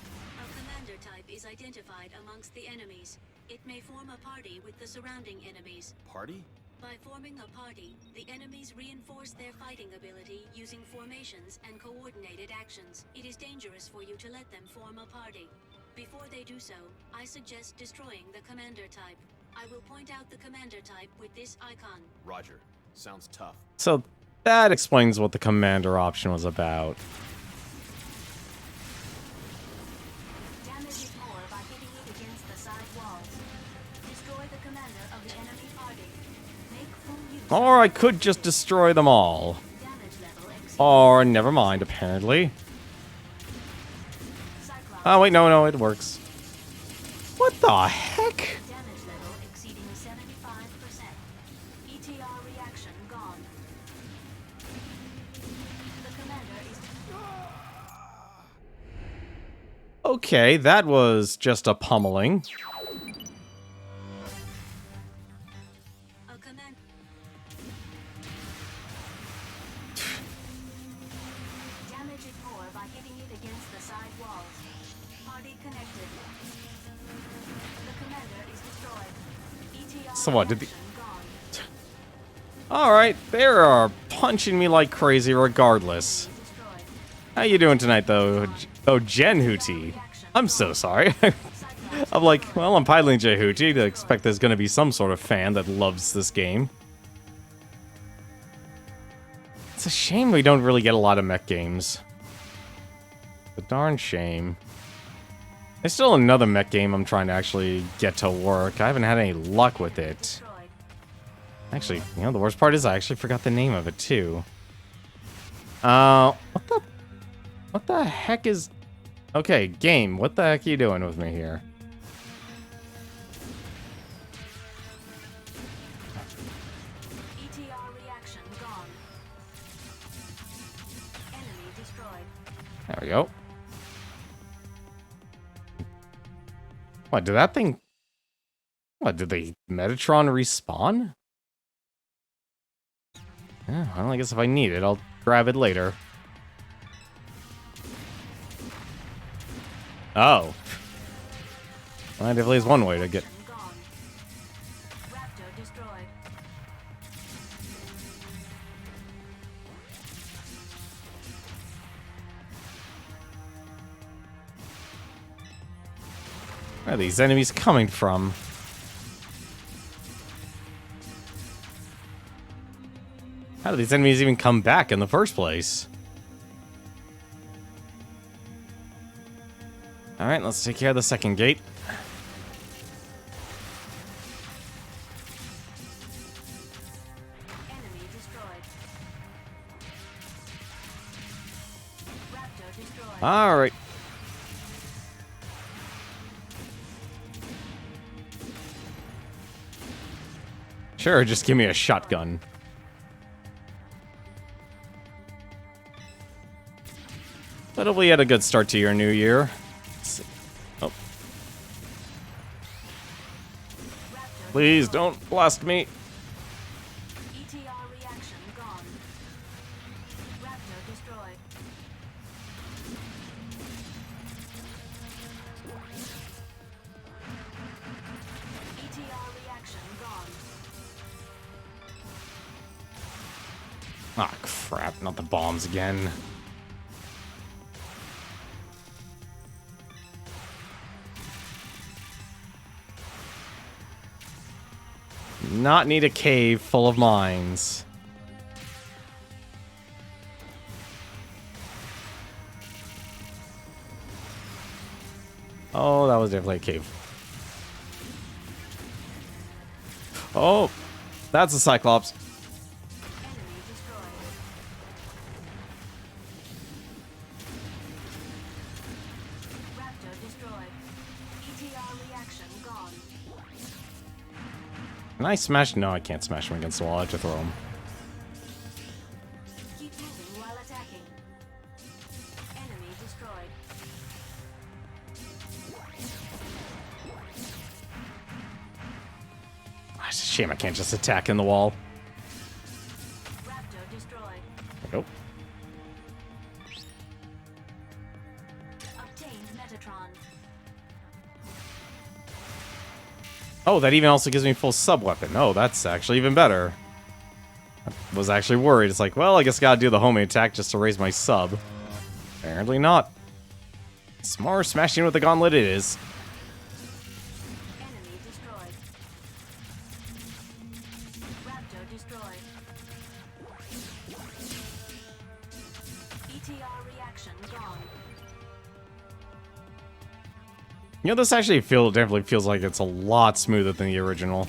commander type is identified amongst the enemies. It may form a party with the surrounding enemies. Party? By forming a party, the enemies reinforce their fighting ability using formations and coordinated actions. It is dangerous for you to let them form a party. Before they do so, I suggest destroying the commander type. I will point out the commander type with this icon. Roger. Sounds tough. So that explains what the commander option was about. Damage it more by hitting it against the side walls. Destroy the commander of the enemy party. Make full use. Or I could just destroy them all. Damage level exceeds. Or never mind, apparently. Oh, wait, no, it works. What the heck? Damage level exceeding 75%. ETR reaction gone. The commander is... Okay, that was just a pummeling. A command... Damage it more by hitting it against the side walls. Party connected. The commander is destroyed. ETR So what, did the... reaction gone. Alright, they are punching me like crazy regardless. Destroyed. How you doing tonight, though? Oh, Jehuty. I'm so sorry. I'm like, well, I'm piloting Jehuty to expect there's going to be some sort of fan that loves this game. It's a shame we don't really get a lot of mech games. A darn shame. There's still another mech game I'm trying to actually get to work. I haven't had any luck with it. Destroyed. Actually, you know, the worst part is I actually forgot the name of it, too. What the heck is... Okay, game, what the heck are you doing with me here? ETR reaction gone. Enemy destroyed. There we go. What, did that thing What, did they Metatron respawn? Yeah, well, I guess if I need it, I'll grab it later. Oh. Well, that definitely is one way to get... Where are these enemies coming from? How do these enemies even come back in the first place? Alright, let's take care of the second gate. Alright. Sure, just give me a shotgun. But hopefully you had a good start to your new year. Oh. Please don't blast me. Ah, crap, not the bombs again. Not need a cave full of mines. Oh, that was definitely a cave. Oh, that's a Cyclops. Can I smash? No, I can't smash him against the wall. I have to throw him. Keep moving while attacking. Enemy destroyed. It's a shame I can't just attack in the wall. Raptor destroyed. There we go. Obtained Metatron. Oh, that even also gives me full sub-weapon. Oh, that's actually even better. I was actually worried. It's like, well, I guess I gotta do the homing attack just to raise my sub. Apparently not. Smart smashing with the gauntlet it is. Enemy destroyed. Raptor destroyed. ETR reaction gone. You know, this actually definitely feels like it's a lot smoother than the original.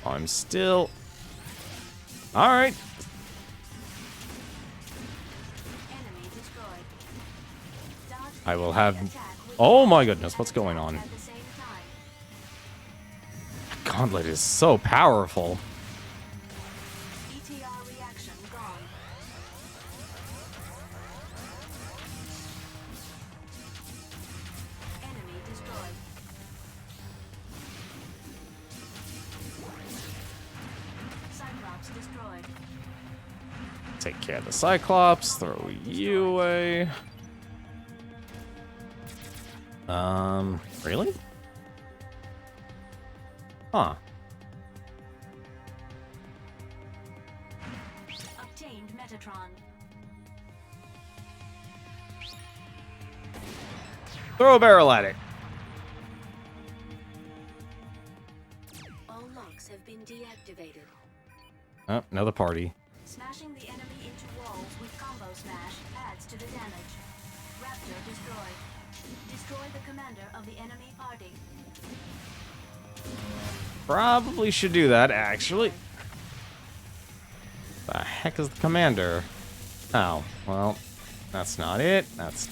I'm still... Alright. Enemy destroyed. Dodge I will have... attack with Oh my goodness, what's going on? at the same time. Gauntlet is so powerful. ETR reaction gone. Enemy destroyed. Cyclops destroyed. Take care of the Cyclops. Throw you away. Really? Huh. Obtained Metatron. Throw a barrel at it. All locks have been deactivated. Oh, another party. Smashing the enemy into walls with combo smash adds to the damage. Raptor destroyed. Destroy the commander of the enemy party. Probably should do that, actually. The heck is the commander? Oh, well, that's not it. That's...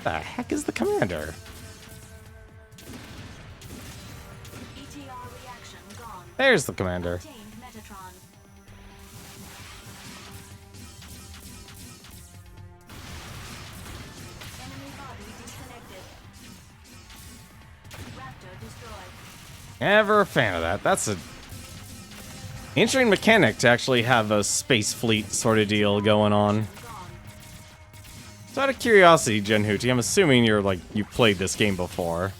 The heck is the commander? ETR reaction gone. There's the commander. Obtained Metatron. Enemy body disconnected. Raptor Never a fan of that. That's a interesting mechanic to actually have a space fleet sort of deal going on. So out of curiosity, Jehuty, I'm assuming you've played this game before.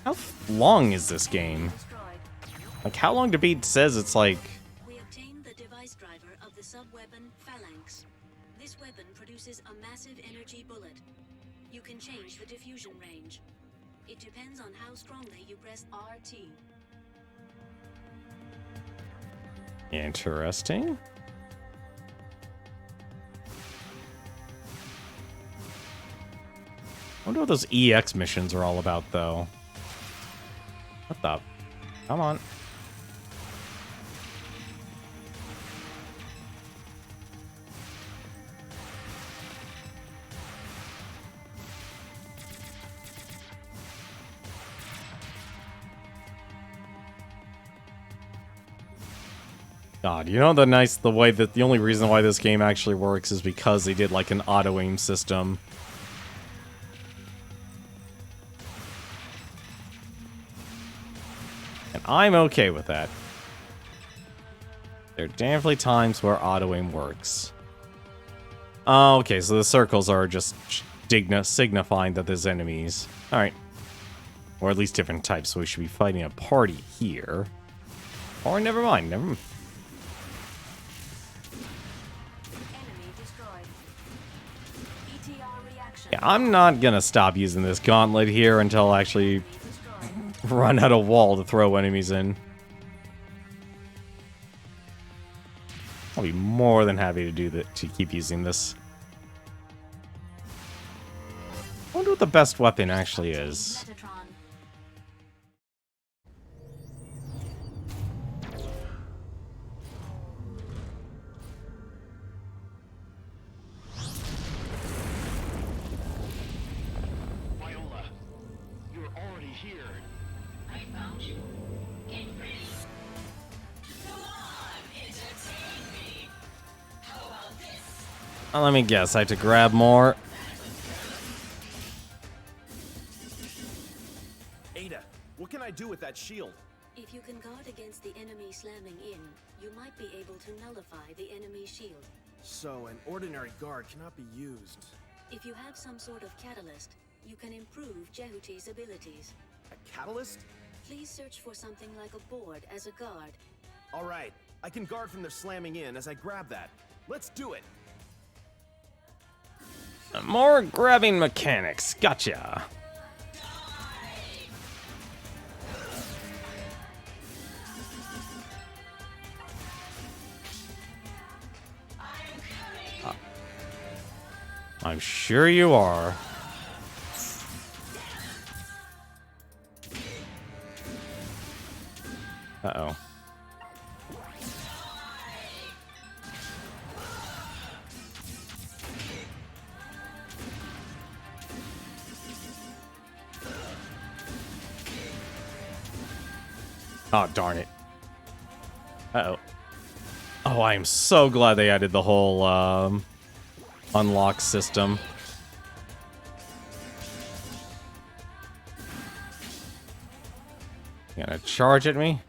How long is this game? Like, how long to beat says it's like... We obtained the device driver of the sub-weapon Phalanx. This weapon produces a massive energy bullet. You can change the diffusion range. It depends on how strongly you press RT. Interesting. I wonder what those EX missions are all about, though. What the... Come on. God, you know the only reason why this game actually works is because they did like an auto aim system. And I'm okay with that. There are definitely times where auto aim works. Oh, okay, so the circles are just signifying that there's enemies. Alright. Or at least different types, so we should be fighting a party here. Or never mind, never mind. Yeah, I'm not gonna stop using this gauntlet here until I actually run out of wall to throw enemies in. I'll be more than happy to do that, to keep using this. I wonder what the best weapon actually is. Let me guess, I have to grab more. Ada, what can I do with that shield? If you can guard against the enemy slamming in, you might be able to nullify the enemy shield. So, an ordinary guard cannot be used. If you have some sort of catalyst, you can improve Jehuty's abilities. A catalyst? Please search for something like a board as a guard. Alright, I can guard from their slamming in as I grab that. Let's do it! More grabbing mechanics. Gotcha. I'm sure you are. Uh-oh. Oh, darn it. Uh-oh. Oh, I am so glad they added the whole, unlock system. You gonna charge at me?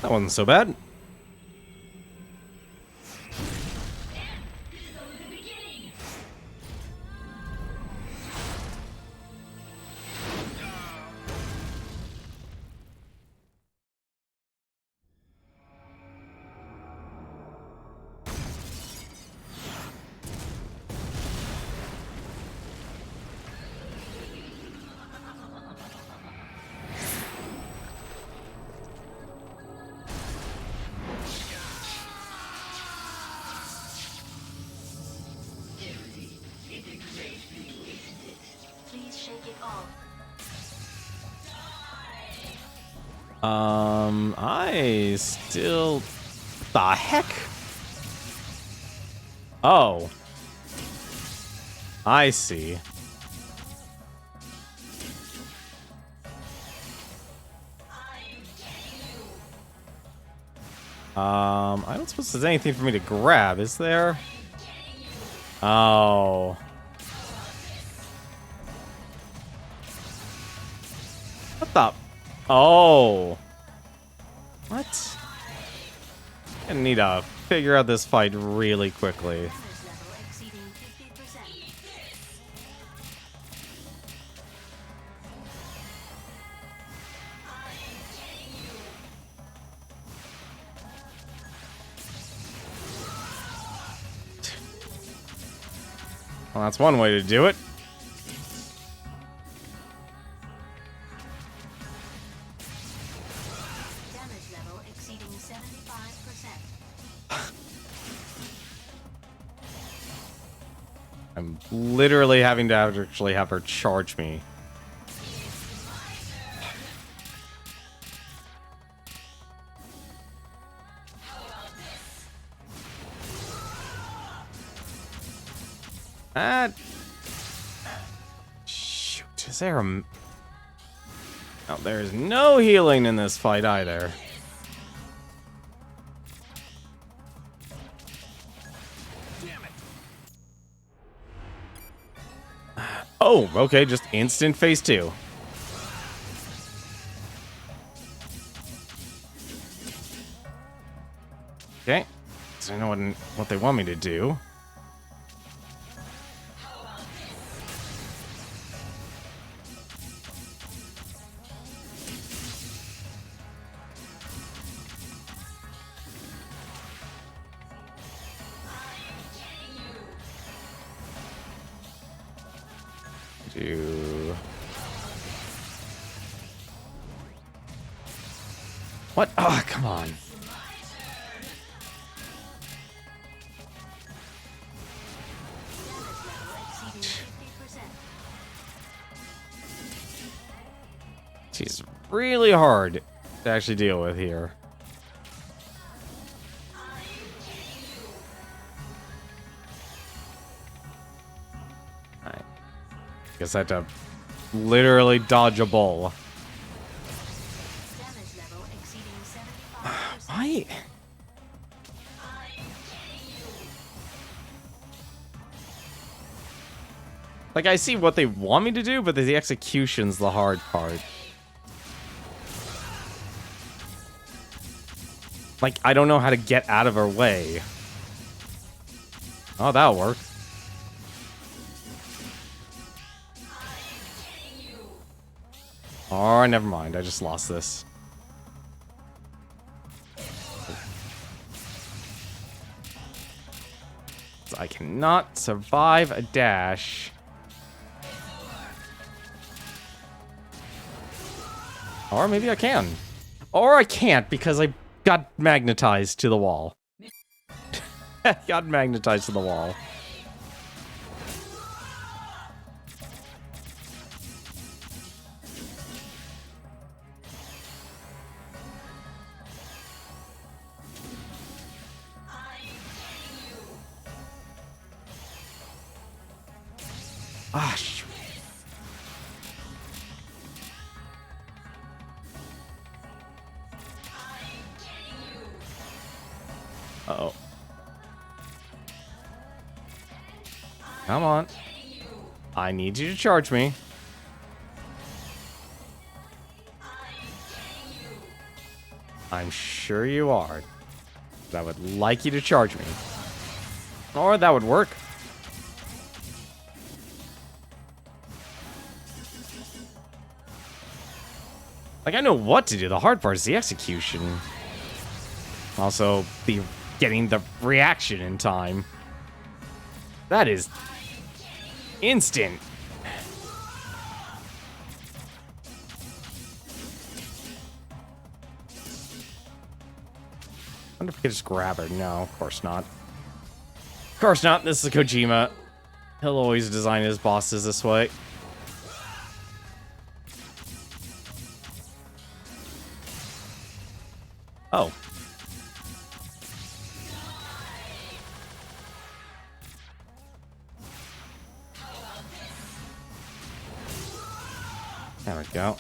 That wasn't so bad. I still... The heck? Oh. I see. I don't suppose there's anything for me to grab, is there? Oh. What the? Oh. What? I need to figure out this fight really quickly. Well, that's one way to do it. Damage level exceeding 75%. I'm literally having to actually have her charge me. Shoot, is there a... No, there's no healing in this fight either. Oh, okay, just instant phase 2. Okay, so I know what they want me to do. What? Oh, come on. She's really hard to actually deal with here. Alright. Guess I have to literally dodge a bull. Why? Like, I see what they want me to do, but the execution's the hard part. Like, I don't know how to get out of her way. Oh, that'll work. Oh, never mind. I just lost this. I cannot survive a dash. Or maybe I can. Or I can't because I got magnetized to the wall. Got magnetized to the wall. Ah, shoot. Uh-oh. Come on. I need you to charge me. I'm sure you are. But I would like you to charge me. Or that would work. Like, I know what to do. The hard part is the execution. Also, the getting the reaction in time. That is instant. I wonder if we could just grab her. No, of course not. Of course not. This is Kojima. He'll always design his bosses this way. Oh. There we go.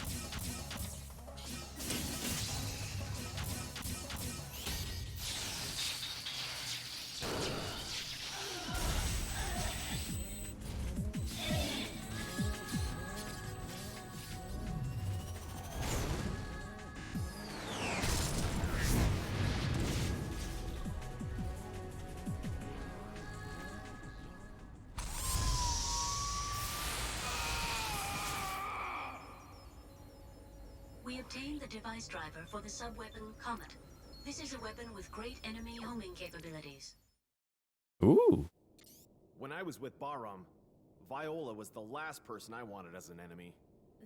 We obtained the device driver for the sub-weapon Comet. This is a weapon with great enemy homing capabilities. Ooh. When I was with Bahram, Viola was the last person I wanted as an enemy.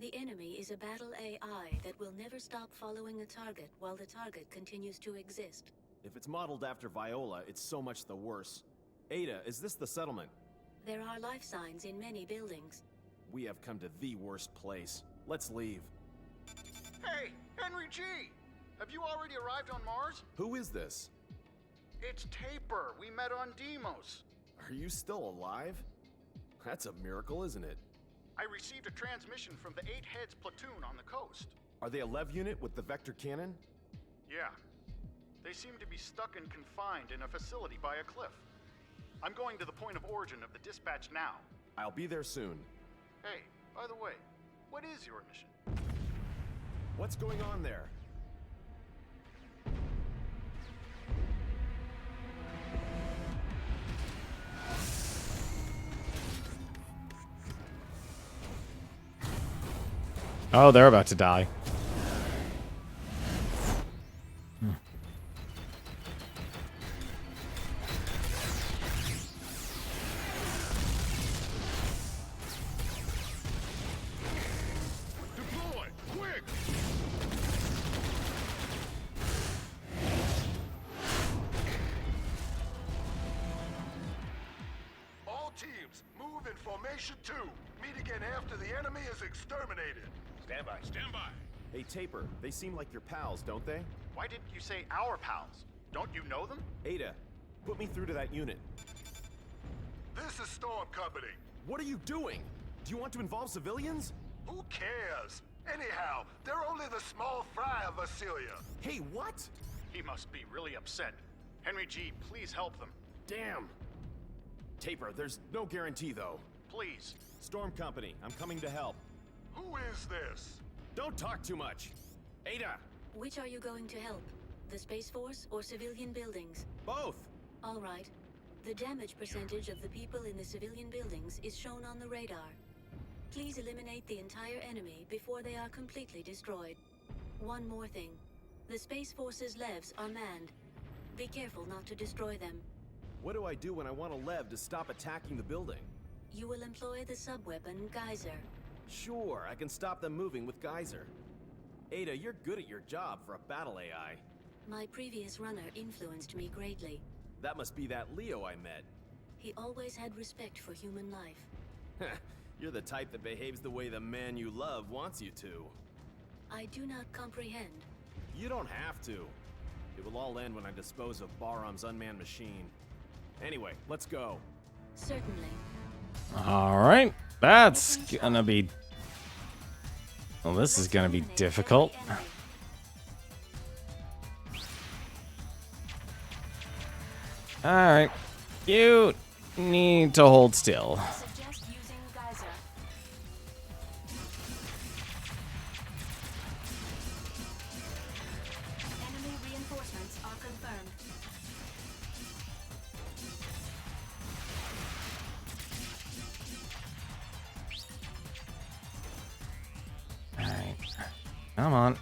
The enemy is a battle AI that will never stop following a target while the target continues to exist. If it's modeled after Viola, it's so much the worse. Ada, is this the settlement? There are life signs in many buildings. We have come to the worst place. Let's leave. Hey, Henry G! Have you already arrived on Mars? Who is this? It's Taper. We met on Deimos. Are you still alive? That's a miracle, isn't it? I received a transmission from the 8 Heads platoon on the coast. Are they a Lev unit with the vector cannon? Yeah. They seem to be stuck and confined in a facility by a cliff. I'm going to the point of origin of the dispatch now. I'll be there soon. Hey, by the way, what is your mission? What's going on there? Oh, they're about to die. Deploy! Quick! All teams, move in formation 2. Meet again after the enemy is exterminated. Stand by, stand by. Hey, Taper, they seem like your pals, don't they? Why didn't you say our pals? Don't you know them? Ada, put me through to that unit. This is Storm Company. What are you doing? Do you want to involve civilians? Who cares? Anyhow, they're only the small fry of Vasilia. Hey, what? He must be really upset. Henry G, please help them. Damn. Taper, there's no guarantee, though. Please. Storm Company, I'm coming to help. Who is this? Don't talk too much. Ada! Which are you going to help? The Space Force or civilian buildings? Both! All right. The damage percentage of the people in the civilian buildings is shown on the radar. Please eliminate the entire enemy before they are completely destroyed. One more thing. The Space Force's Levs are manned. Be careful not to destroy them. What do I do when I want a Lev to stop attacking the building? You will employ the sub-weapon Geyser. Sure, I can stop them moving with Geyser. Ada, you're good at your job for a battle AI. My previous runner influenced me greatly. That must be that Leo I met. He always had respect for human life. You're the type that behaves the way the man you love wants you to. I do not comprehend. You don't have to. It will all end when I dispose of Bahram's unmanned machine. Anyway, let's go. Certainly. Alright. That's gonna be... Well, this is gonna be difficult. Alright. You need to hold still. Suggest using Geyser. Enemy reinforcements are confirmed. Alright. Come on.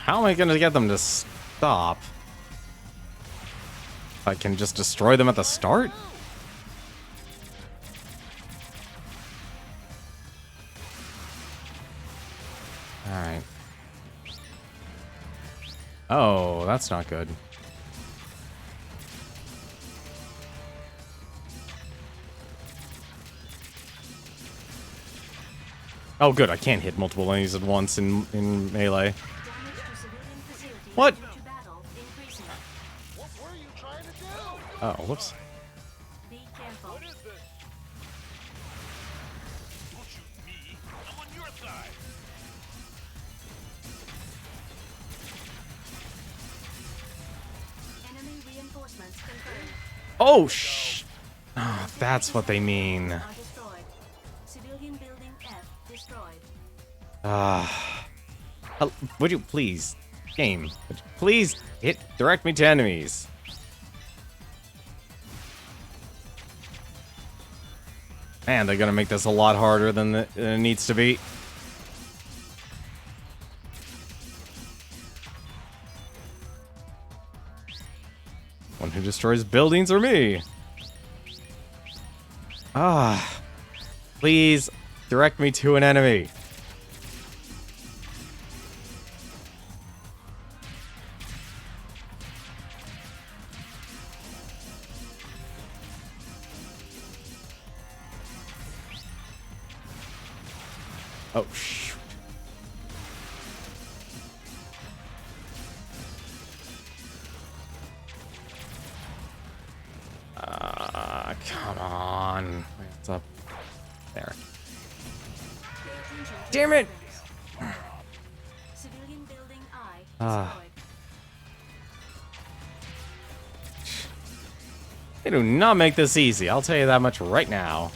How am I going to get them to stop? If I can just destroy them at the start? Alright. Oh, that's not good. Oh, good. I can't hit multiple enemies at once in melee. What? What were you trying to do? Oh, whoops. Be careful. What is this? Don't shoot me. I'm on your side. Enemy reinforcements confirmed. Oh, oh, that's what they mean. Are destroyed. Would you please, game, would you please direct me to enemies? Man, they're gonna make this a lot harder than it needs to be. One who destroys buildings or me? Please direct me to an enemy. Oh, shoot. Come on. What's up? There. Damn it! Civilian building I Ah. They do not make this easy, I'll tell you that much right now.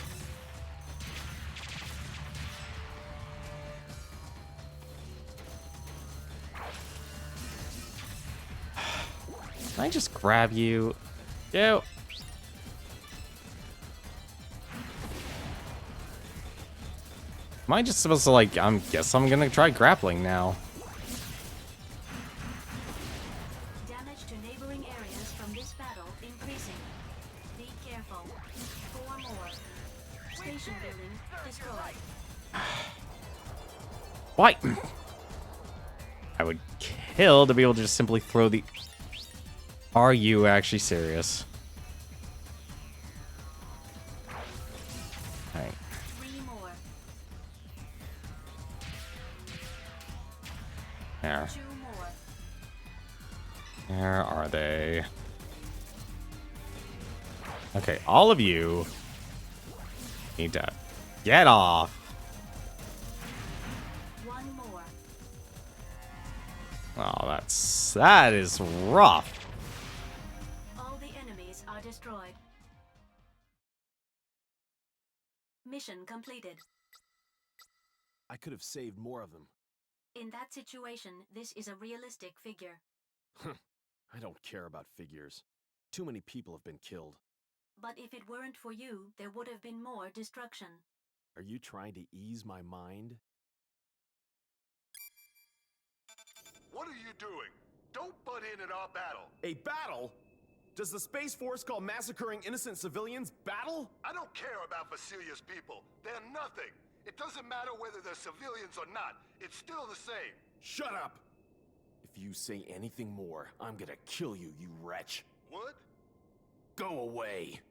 Can I just grab you? Yo. Am I just supposed to, like, guess I'm gonna try grappling now. Damage to neighboring areas from this battle increasing. Be careful. 4 more. Station building destroyed. Why? I would kill to be able to just simply throw the... Are you actually serious? Alright. 3 more. There. 2 more. Where are they? Okay, all of you need to get off. 1 more. Oh, that is rough. All the enemies are destroyed. Mission completed. I could have saved more of them. In that situation, this is a realistic figure. I don't care about figures. Too many people have been killed. But if it weren't for you, there would have been more destruction. Are you trying to ease my mind? What are you doing? Don't butt in at our battle. A battle? Does the Space Force call massacring innocent civilians battle? I don't care about Vasilia's people. They're nothing. It doesn't matter whether they're civilians or not. It's still the same. Shut up! If you say anything more, I'm gonna kill you, you wretch. What? Go away!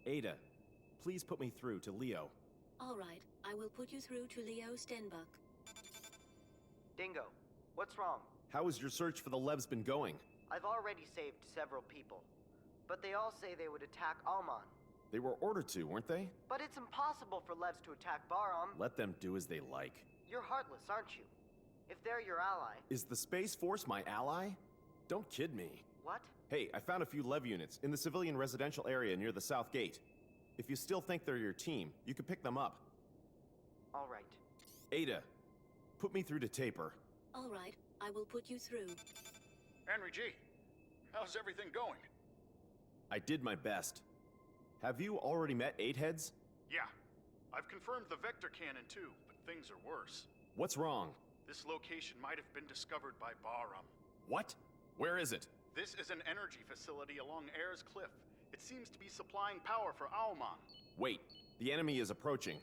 Ada, please put me through to Leo. All right, I will put you through to Leo Stenbuck. Dingo, what's wrong? How has your search for the Levs been going? I've already saved several people, but they all say they would attack Alman. They were ordered to, weren't they? But it's impossible for Levs to attack Baram. Let them do as they like. You're heartless, aren't you? If they're your ally... Is the Space Force my ally? Don't kid me. What? Hey, I found a few Lev units in the civilian residential area near the South Gate. If you still think they're your team, you can pick them up. All right. Ada, put me through to Taper. All right, I will put you through. Henry G, how's everything going? I did my best. Have you already met 8-Heads? Yeah. I've confirmed the vector cannon too, but things are worse. What's wrong? This location might have been discovered by Baram. What? Where is it? This is an energy facility along Ayers Cliff. It seems to be supplying power for Alman. Wait, the enemy is approaching.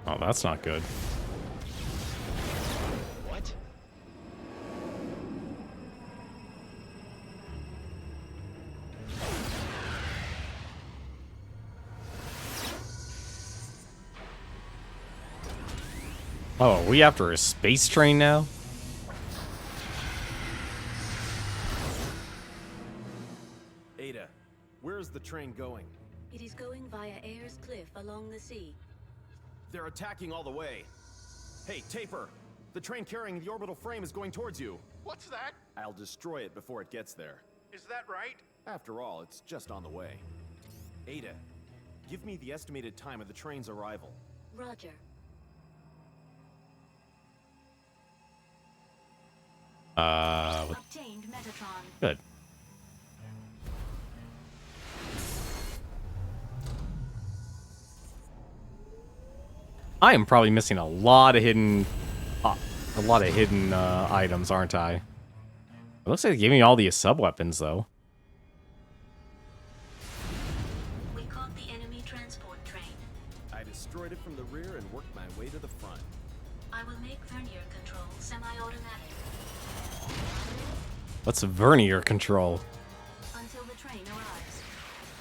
Oh, that's not good. What? Oh, are we after a space train now? Ada, where is the train going? It is going via Ayers Cliff along the sea. They're attacking all the way. Hey, Taper! The train carrying the orbital frame is going towards you. What's that? I'll destroy it before it gets there. Is that right? After all, it's just on the way. Ada, Give me the estimated time of the train's arrival. Roger. Obtained Metatron. Good. I am probably missing a lot of hidden items, aren't I? It looks like they gave me all the sub-weapons, though. We caught the enemy transport train. I destroyed it from the rear and worked my way to the front. I will make vernier control semi-automatic. What's vernier control? Until the train arrives.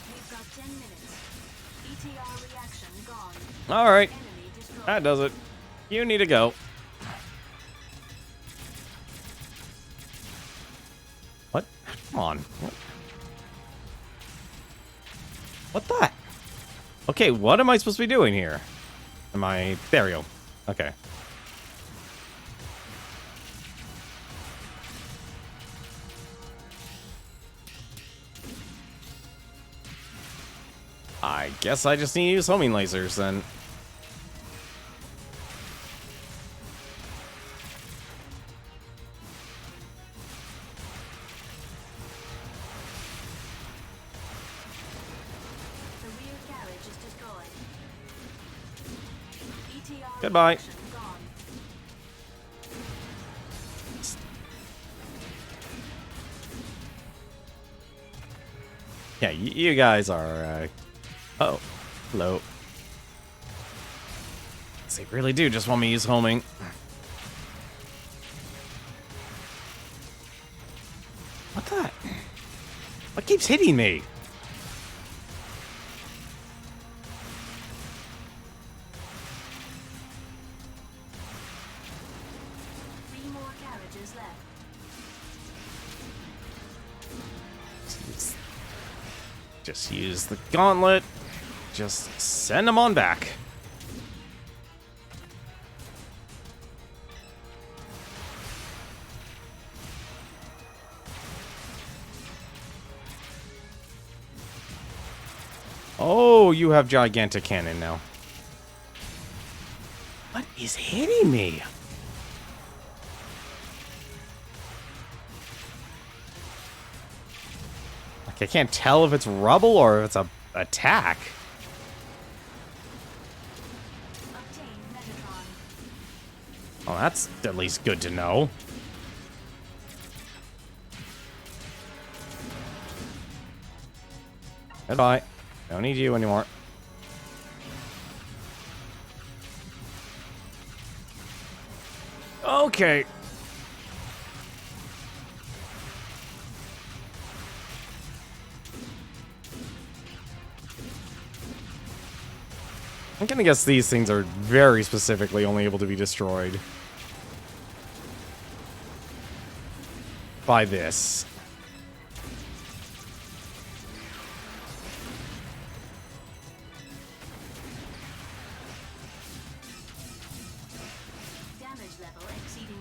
We've got 10 minutes. ETR reaction gone. Alright. Enemy destroyed. That does it. You need to go. What? Come on. What the? Okay, what am I supposed to be doing here? Am I... There we go. Okay. I guess I just need to use homing lasers then. The rear carriage is destroyed. ETR Goodbye. reaction gone. Yeah, you guys are, Oh, hello. They really do just want me to use homing. What the? What keeps hitting me? Three more carriages left. Just use the gauntlet. Just send them on back. Oh, you have gigantic cannon now. What is hitting me? Like, I can't tell if it's rubble or if it's a attack. Obtained Metatron. Well, that's at least good to know. Goodbye. Don't need you anymore. Okay. I'm gonna guess these things are very specifically only able to be destroyed by this. Damage level exceeding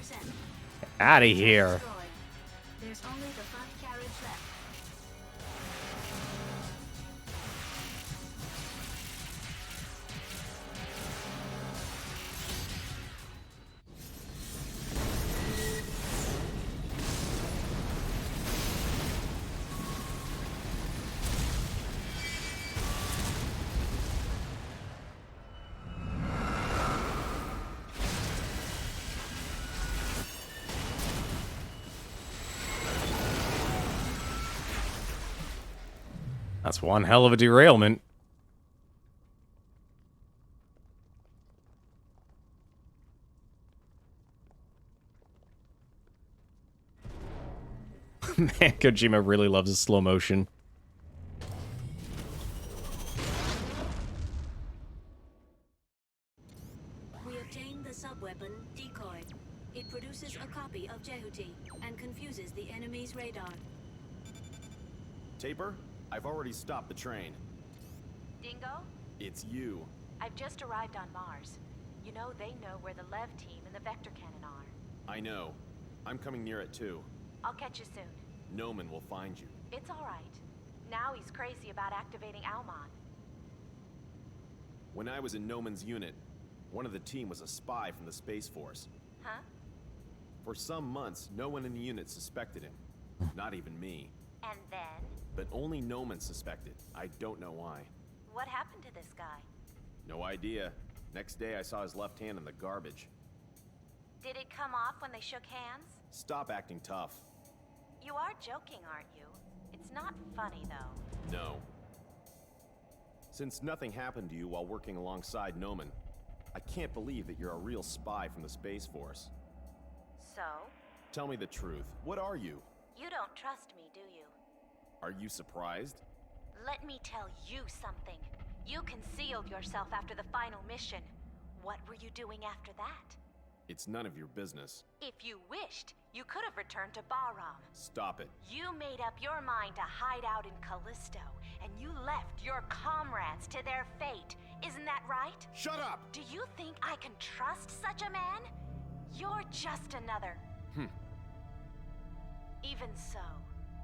50%. Out of here. Destroyed. There's only the front carriage left. That's one hell of a derailment. Man, Kojima really loves his slow motion. We obtained the sub-weapon, Decoy. It produces a copy of Jehuty and confuses the enemy's radar. Taper, I've already stopped the train. Dingo? It's you. I've just arrived on Mars. You know they know where the Lev team and the Vector Cannon are. I know. I'm coming near it too. I'll catch you soon. Noman will find you. It's all right. Now he's crazy about activating Almon. When I was in Noman's unit, one of the team was a spy from the Space Force. Huh? For some months, no one in the unit suspected him. Not even me. And then? But only Noman suspected. I don't know why. What happened to this guy? No idea. Next day, I saw his left hand in the garbage. Did it come off when they shook hands? Stop acting tough. You are joking, aren't you? It's not funny, though. No. Since nothing happened to you while working alongside Noman, I can't believe that you're a real spy from the Space Force. So? Tell me the truth. What are you? You don't trust me, do you? Are you surprised? Let me tell you something. You concealed yourself after the final mission. What were you doing after that? It's none of your business. If you wished, you could have returned to Bahram. Stop it. You made up your mind to hide out in Callisto, and you left your comrades to their fate. Isn't that right? Shut up! Do you think I can trust such a man? You're just another. Even so,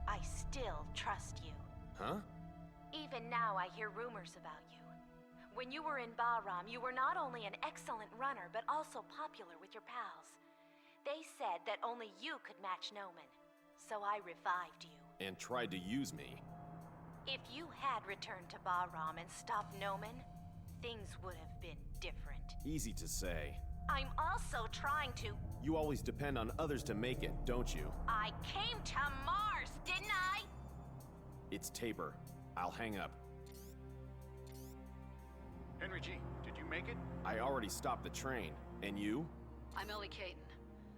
I still trust you. Huh? Even now I hear rumors about you. When you were in Bahram, you were not only an excellent runner, but also popular with your pals. They said that only you could match Noman, so I revived you. And tried to use me. If you had returned to Bahram and stopped Noman, things would have been different. Easy to say. I'm also trying to... You always depend on others to make it, don't you? I came to Mars, didn't I? It's Taper. I'll hang up. Henry G, did you make it? I already stopped the train. And you? I'm Ellie Caton,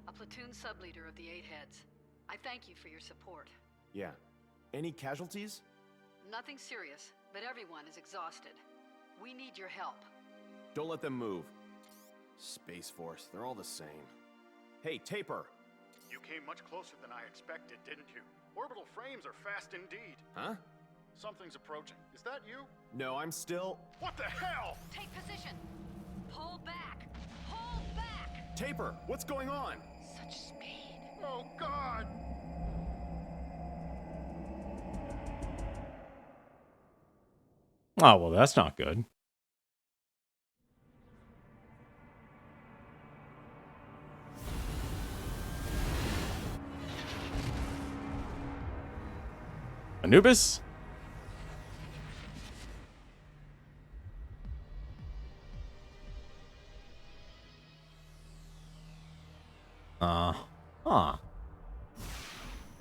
a platoon sub-leader of the Eight Heads. I thank you for your support. Yeah. Any casualties? Nothing serious, but everyone is exhausted. We need your help. Don't let them move. Space Force, they're all the same. Hey, Taper! You came much closer than I expected, didn't you? Orbital frames are fast indeed. Huh? Something's approaching. Is that you? No, I'm still... What the hell? Take position! Pull back! Pull back! Taper, what's going on? Such speed. Oh, God! Oh, well, that's not good. Anubis?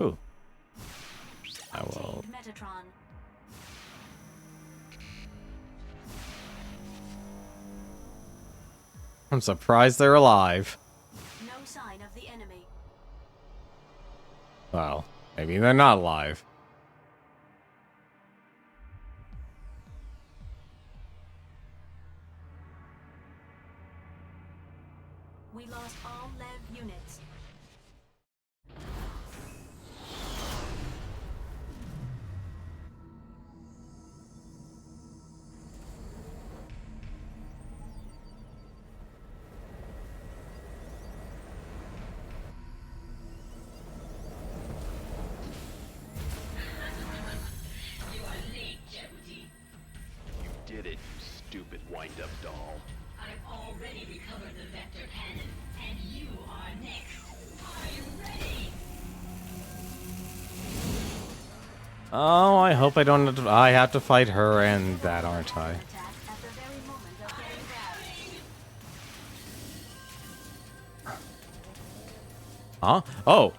Ooh. I will. Metatron. I'm surprised they're alive. No sign of the enemy. Well, maybe they're not alive. We lost all Lev units. You are late, Jehuty. You did it, you stupid wind-up doll. I've already recovered the vector cannon, and you are next. Are you ready? Oh, I hope I don't have to, I have to fight her and that, aren't I? Huh? Oh.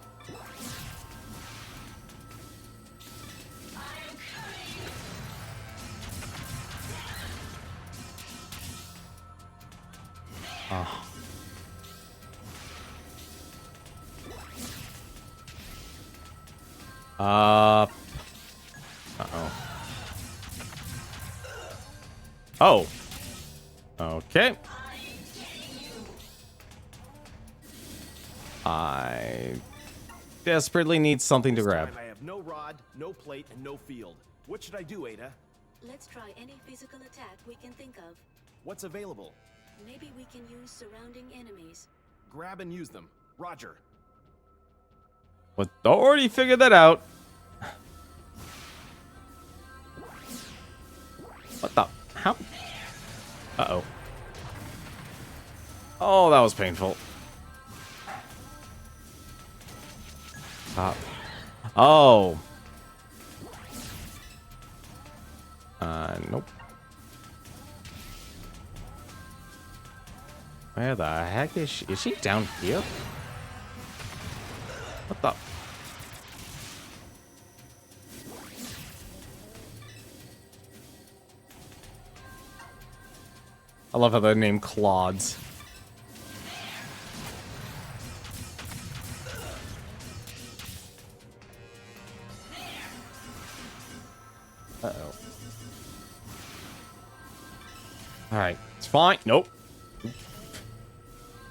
Oh. Uh-oh. Oh. Okay. I desperately need something to This grab. time I have no rod, no plate, and no field. What should I do, Ada? Let's try any physical attack we can think of. What's available? Maybe we can use surrounding enemies. Grab and use them. Roger. But already figured that out. What the? How? Oh, that was painful. Stop. Oh. Nope. Where the heck is she? Is she down here? What the? I love how they're named Clods. Uh-oh. Alright, it's fine. Nope.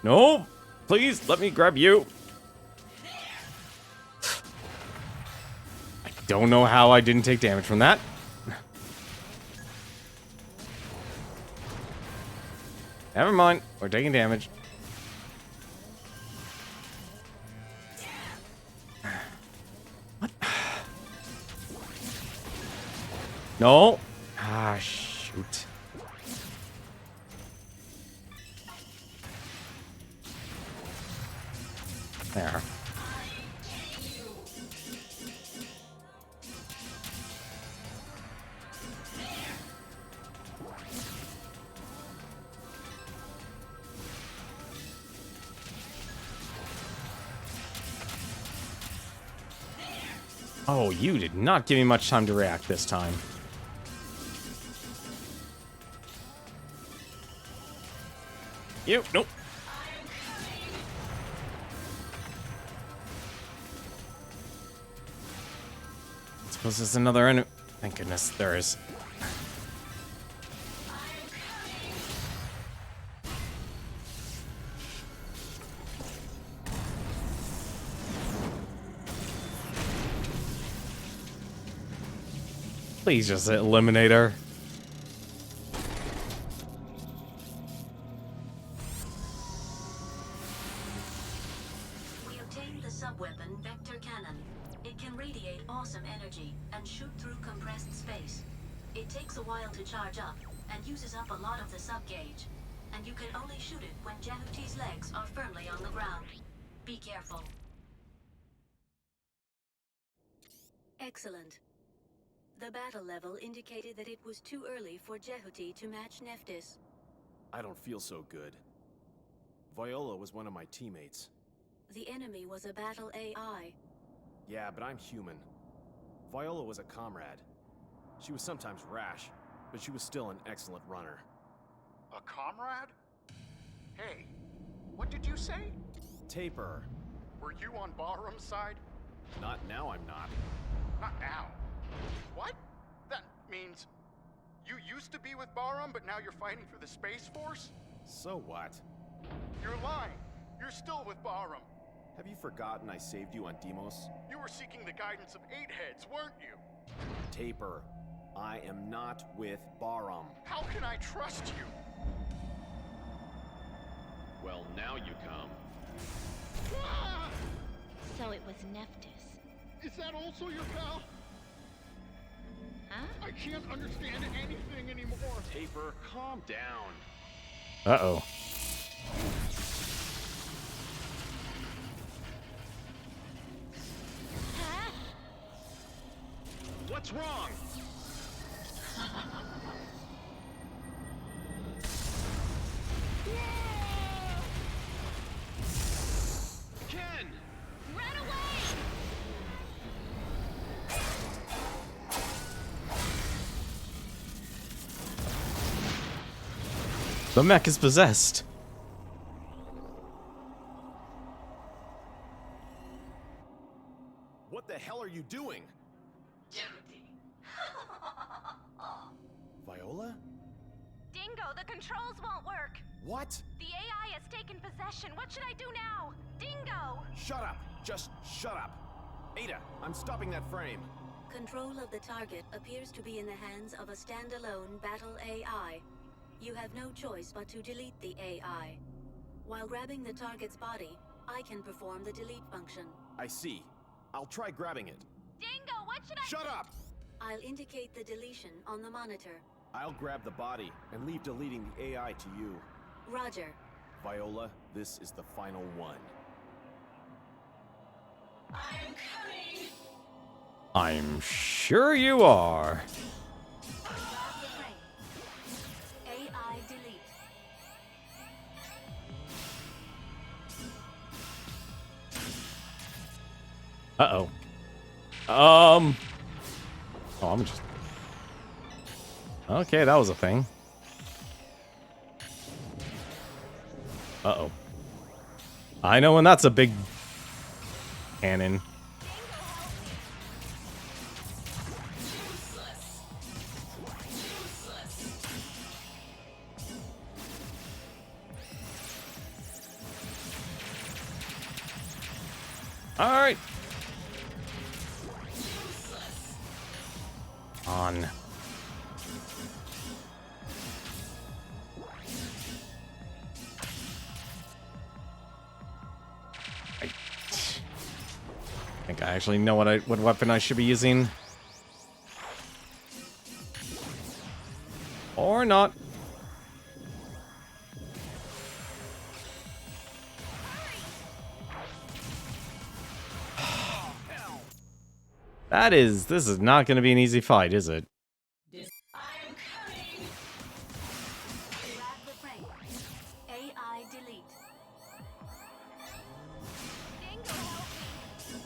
No! Please, let me grab you. I don't know how I didn't take damage from that. Never mind. We're taking damage. What? No. Ah, shoot. There. Oh, you did not give me much time to react this time. You, nope. Suppose there's another enemy. Thank goodness there is. Please just eliminate her. We obtained the sub-weapon Vector Cannon. It can radiate awesome energy and shoot through compressed space. It takes a while to charge up and uses up a lot of the sub-gauge. And you can only shoot it when Jehuty's legs are firmly on the ground. Be careful. Excellent. The battle level indicated that it was too early for Jehuty to match Nephthys. I don't feel so good. Viola was one of my teammates. The enemy was a battle AI. Yeah, but I'm human. Viola was a comrade. She was sometimes rash, but she was still an excellent runner. A comrade? Hey, what did you say? Taper. Were you on Bahram's side? Not now, I'm not. Not now. What? That means you used to be with Bahram, but now you're fighting for the Space Force? So what? You're lying. You're still with Bahram. Have you forgotten I saved you on Deimos? You were seeking the guidance of 8 heads, weren't you? Taper, I am not with Bahram. How can I trust you? Well, now you come. Ah! So it was Nephthys. Is that also your pal? Huh? I can't understand anything anymore. Taper, calm down. Uh-oh. Huh? What's wrong? Ken! Run away! The mech is possessed. What the hell are you doing? Jehuty. Viola? Dingo, the controls won't work. What? The AI has taken possession. What should I do now? Dingo! Shut up! Just shut up! Ada, I'm stopping that frame. Control of the target appears to be in the hands of a standalone battle AI. You have no choice but to delete the AI. While grabbing the target's body, I can perform the delete function. I see. I'll try grabbing it. Dingo, what should I— Shut up! I'll indicate the deletion on the monitor. I'll grab the body and leave deleting the AI to you. Roger. Viola, this is the final one. I'm coming. I'm sure you are. AI delete. Uh-oh. Oh, I'm just... Okay, that was a thing. Uh-oh. I know when that's a big cannon. All right. On. I think I actually know what weapon I should be using. Or not. This is not going to be an easy fight, is it? I'm coming. Grab the frame. AI delete. Dingo, help me.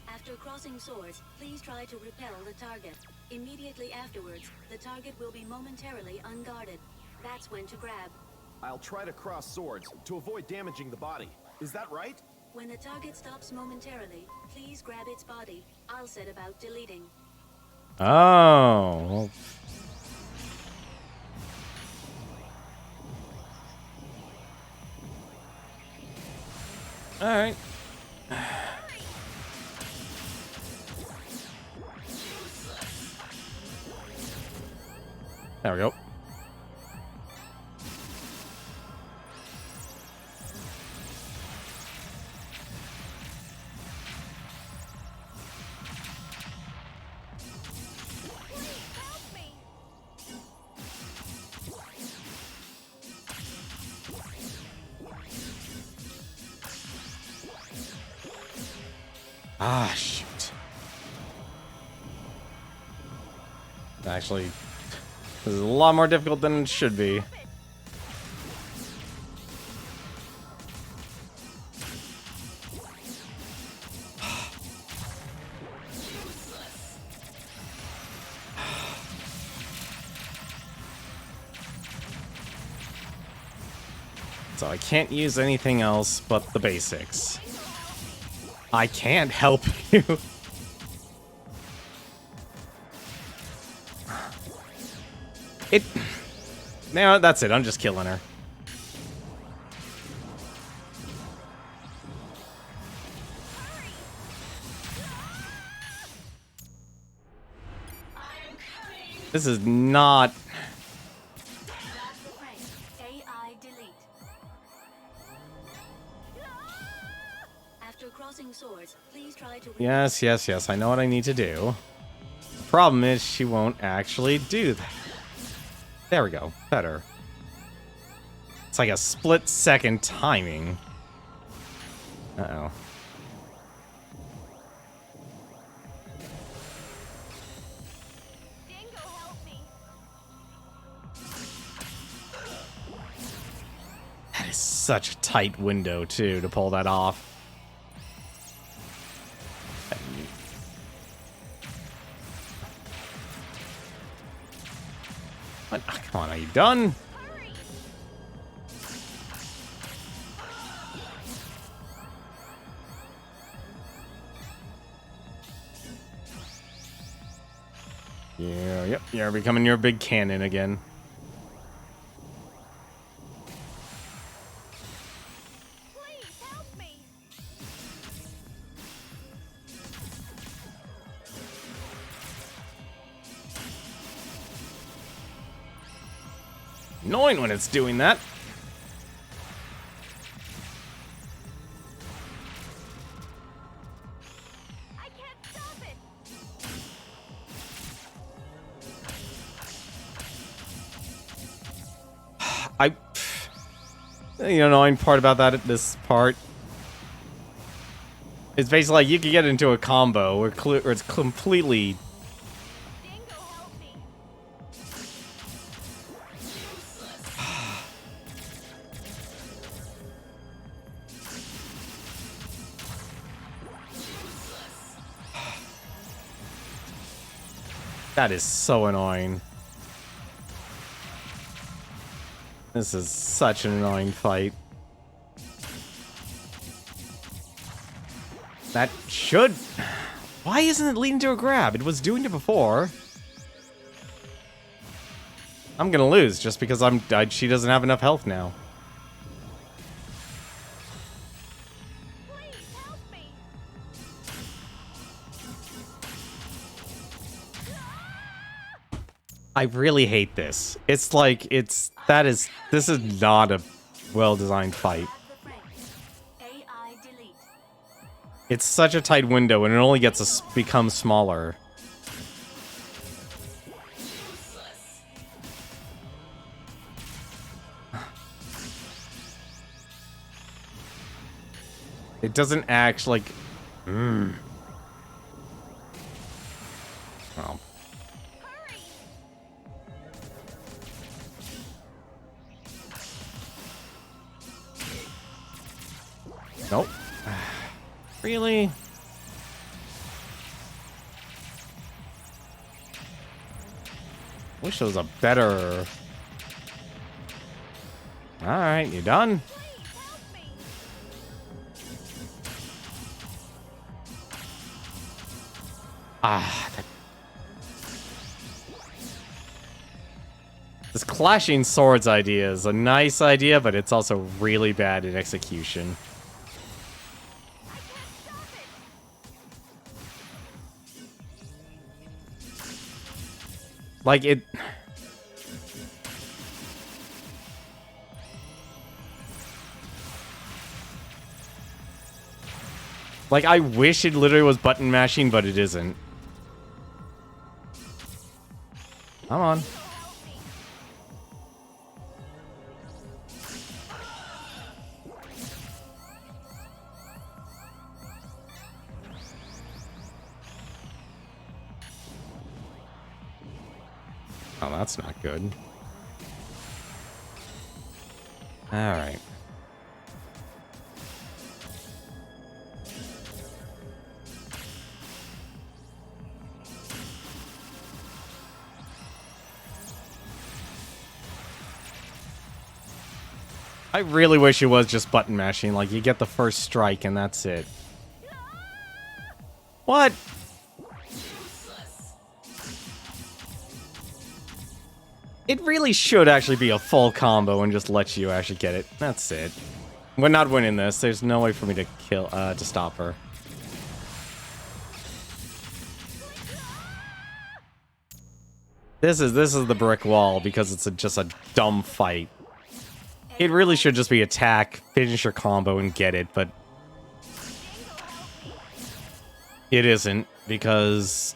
After crossing swords, please try to repel the target. Immediately afterwards, the target will be momentarily unguarded. That's when to grab. I'll try to cross swords to avoid damaging the body. Is that right? When the target stops momentarily, please grab its body. I'll set about deleting. Oh. Well. All right. There we go. Ah, shoot. Actually, this is a lot more difficult than it should be. So I can't use anything else but the basics. I can't help you. No, that's it. I'm just killing her. This is not... AI delete. After crossing swords, please try to... Yes, yes, yes. I know what I need to do. The problem is she won't actually do that. There we go. Better. It's like a split-second timing. Uh-oh. Dingo, help me. That is such a tight window, too, to pull that off. What? Oh, come on, are you done? Yeah, yep, you're becoming your big cannon again. Please help me. Annoying when it's doing that. I can't stop it. The annoying part about this part is basically like you can get into a combo where it's completely. That is so annoying. This is such an annoying fight. That should... Why isn't it leading to a grab? It was doing it before. I'm gonna lose just because she doesn't have enough health now. I really hate this. It's like, this is not a well-designed fight. It's such a tight window and it only becomes smaller. It doesn't act like... Well. Nope. Really? Wish there was a better... Alright, you done? This clashing swords idea is a nice idea, but it's also really bad in execution. Like, it... Like, I wish it literally was button mashing, but it isn't. Come on. Oh, that's not good. All right. I really wish it was just button mashing. Like, you get the first strike and that's it. What? It really should actually be a full combo and just let you actually get it. That's it. We're not winning this. There's no way for me to to stop her. This is the brick wall because it's just a dumb fight. It really should just be attack, finish your combo, and get it, but it isn't because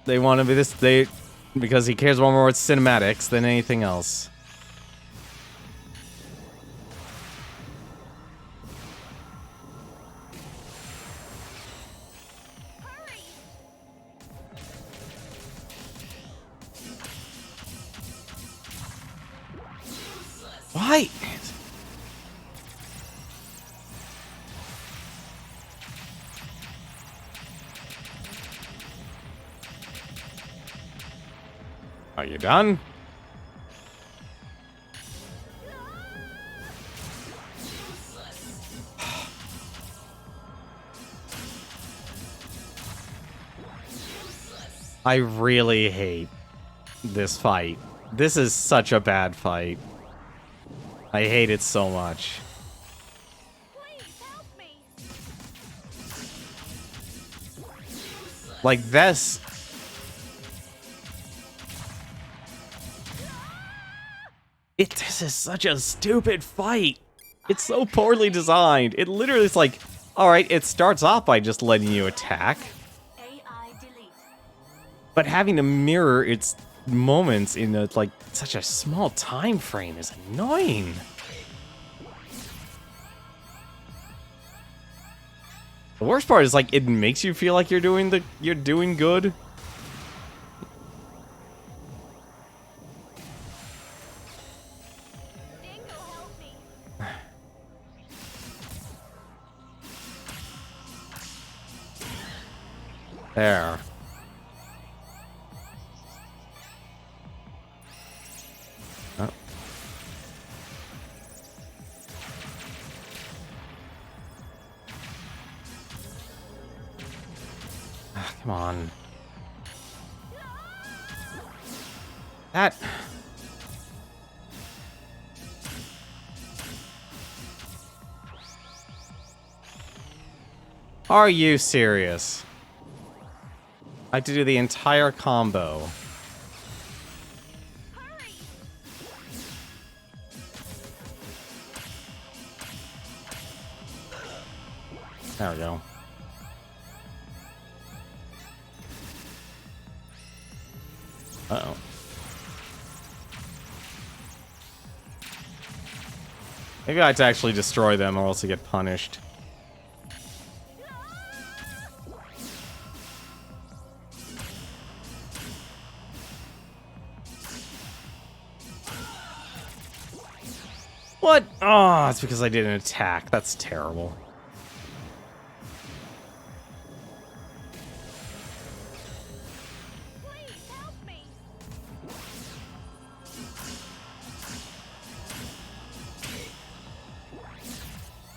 they want to be this. Because he cares more about cinematics than anything else. Why? Are you done? I really hate this fight. This is such a bad fight. I hate it so much. Like this. This is such a stupid fight. It's so poorly designed. It literally is like, alright, it starts off by just letting you attack. But having to mirror its moments in like such a small time frame is annoying. The worst part is, like, it makes you feel like you're doing good. There. Oh. Ah, come on. That... Are you serious? I have to do the entire combo. There we go. Uh-oh. Maybe I have to actually destroy them or else I get punished. What? Oh, it's because I didn't attack. That's terrible.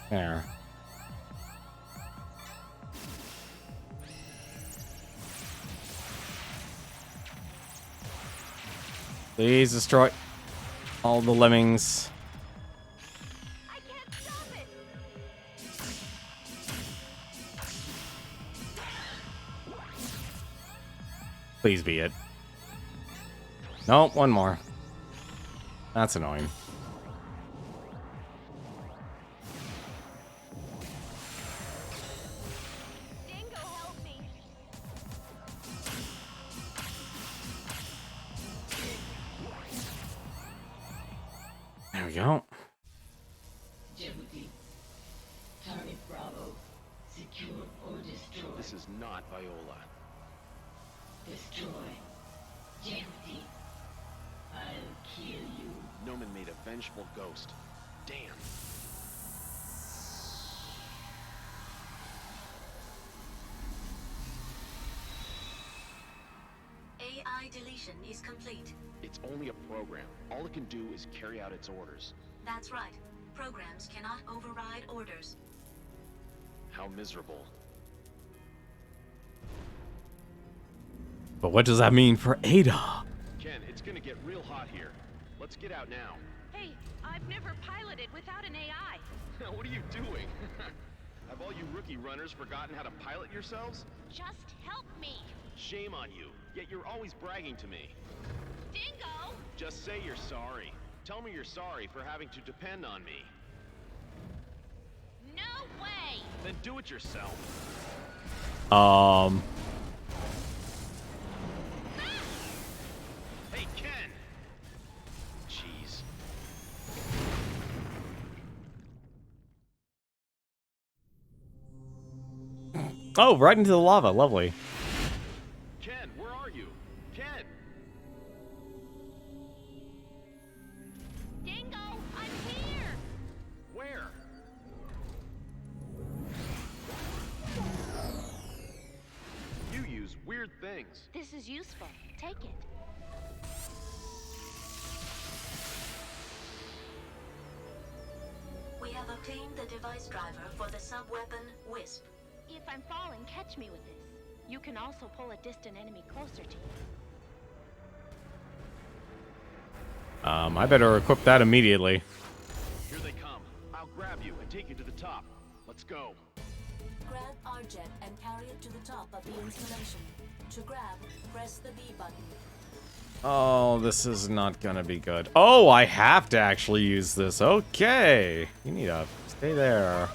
There. Please destroy all the lemmings. I can't stop it. Please be it. No, one more. That's annoying. There we go. Jehuty. Target Bravo. Secure or destroy. This is not Viola. Destroy. Jehuty. I'll kill you. Noman made a vengeful ghost. Damn. AI deletion is complete. It's only a program. All it can do is carry out its orders. That's right. Programs cannot override orders. How miserable. But what does that mean for Ada? Ken, it's gonna get real hot here. Let's get out now. Hey, I've never piloted without an AI. What are you doing? Have all you rookie runners forgotten how to pilot yourselves? Just help me. Shame on you. Yet you're always bragging to me. Dingo! Just say you're sorry. Tell me you're sorry for having to depend on me. No way! Then do it yourself. Hey, Ken! Jeez. Oh, right into the lava. Lovely. Ken, where are you? Ken! Dingo, I'm here! Where? You use weird things. This is useful. Take it. We have obtained the device driver for the sub-weapon Wisp. If I'm falling, catch me with this. You can also pull a distant enemy closer to you. I better equip that immediately. Here they come. I'll grab you and take you to the top. Let's go. Grab R-Jet and carry it to the top of the installation. To grab, press the B button. Oh, this is not gonna be good. Oh, I have to actually use this. Okay. You need to stay there.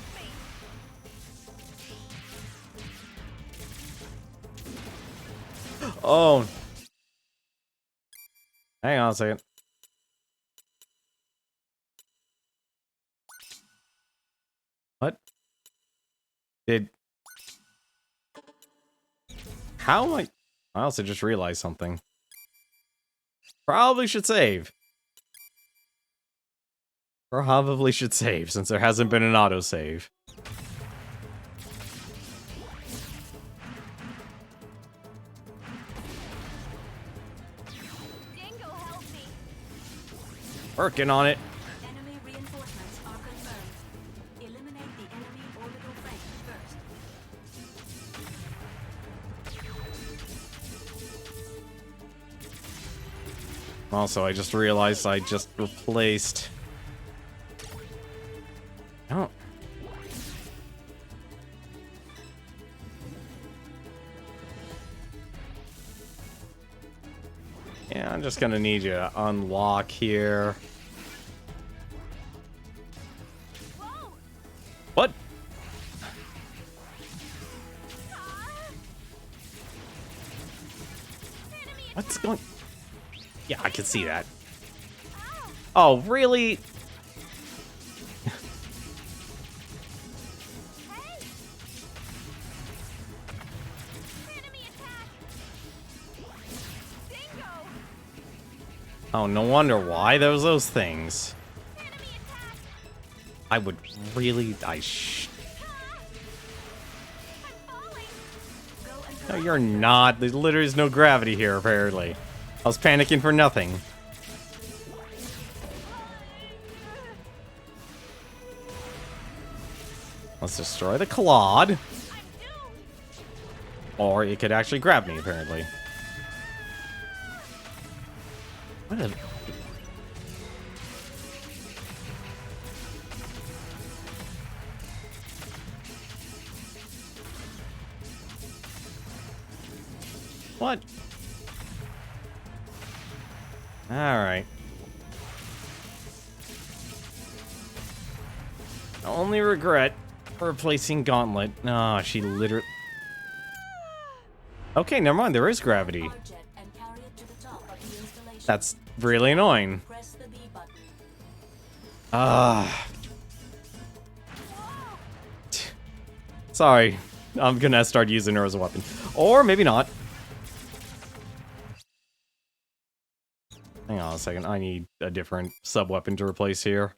Oh. Hang on a second. What? How am I... I also just realized something. Probably should save. Probably should save, since there hasn't been an autosave. Working on it. Enemy reinforcements are confirmed. Eliminate the enemy orbital frame first. Also, I just realized I just replaced... Oh. Yeah, I'm just gonna need you to unlock here. What? What's going... Yeah, I can see that. Oh, really? Oh, no wonder why there was those things. I would really... No, you're not. There literally is no gravity here, apparently. I was panicking for nothing. Let's destroy the Claude. Or it could actually grab me, apparently. What a... What? Alright. Only regret replacing Gauntlet. No, she literally... Okay, never mind. There is gravity. That's really annoying. Sorry. I'm gonna start using her as a weapon. Or maybe not. Hang on a second. I need a different sub-weapon to replace here.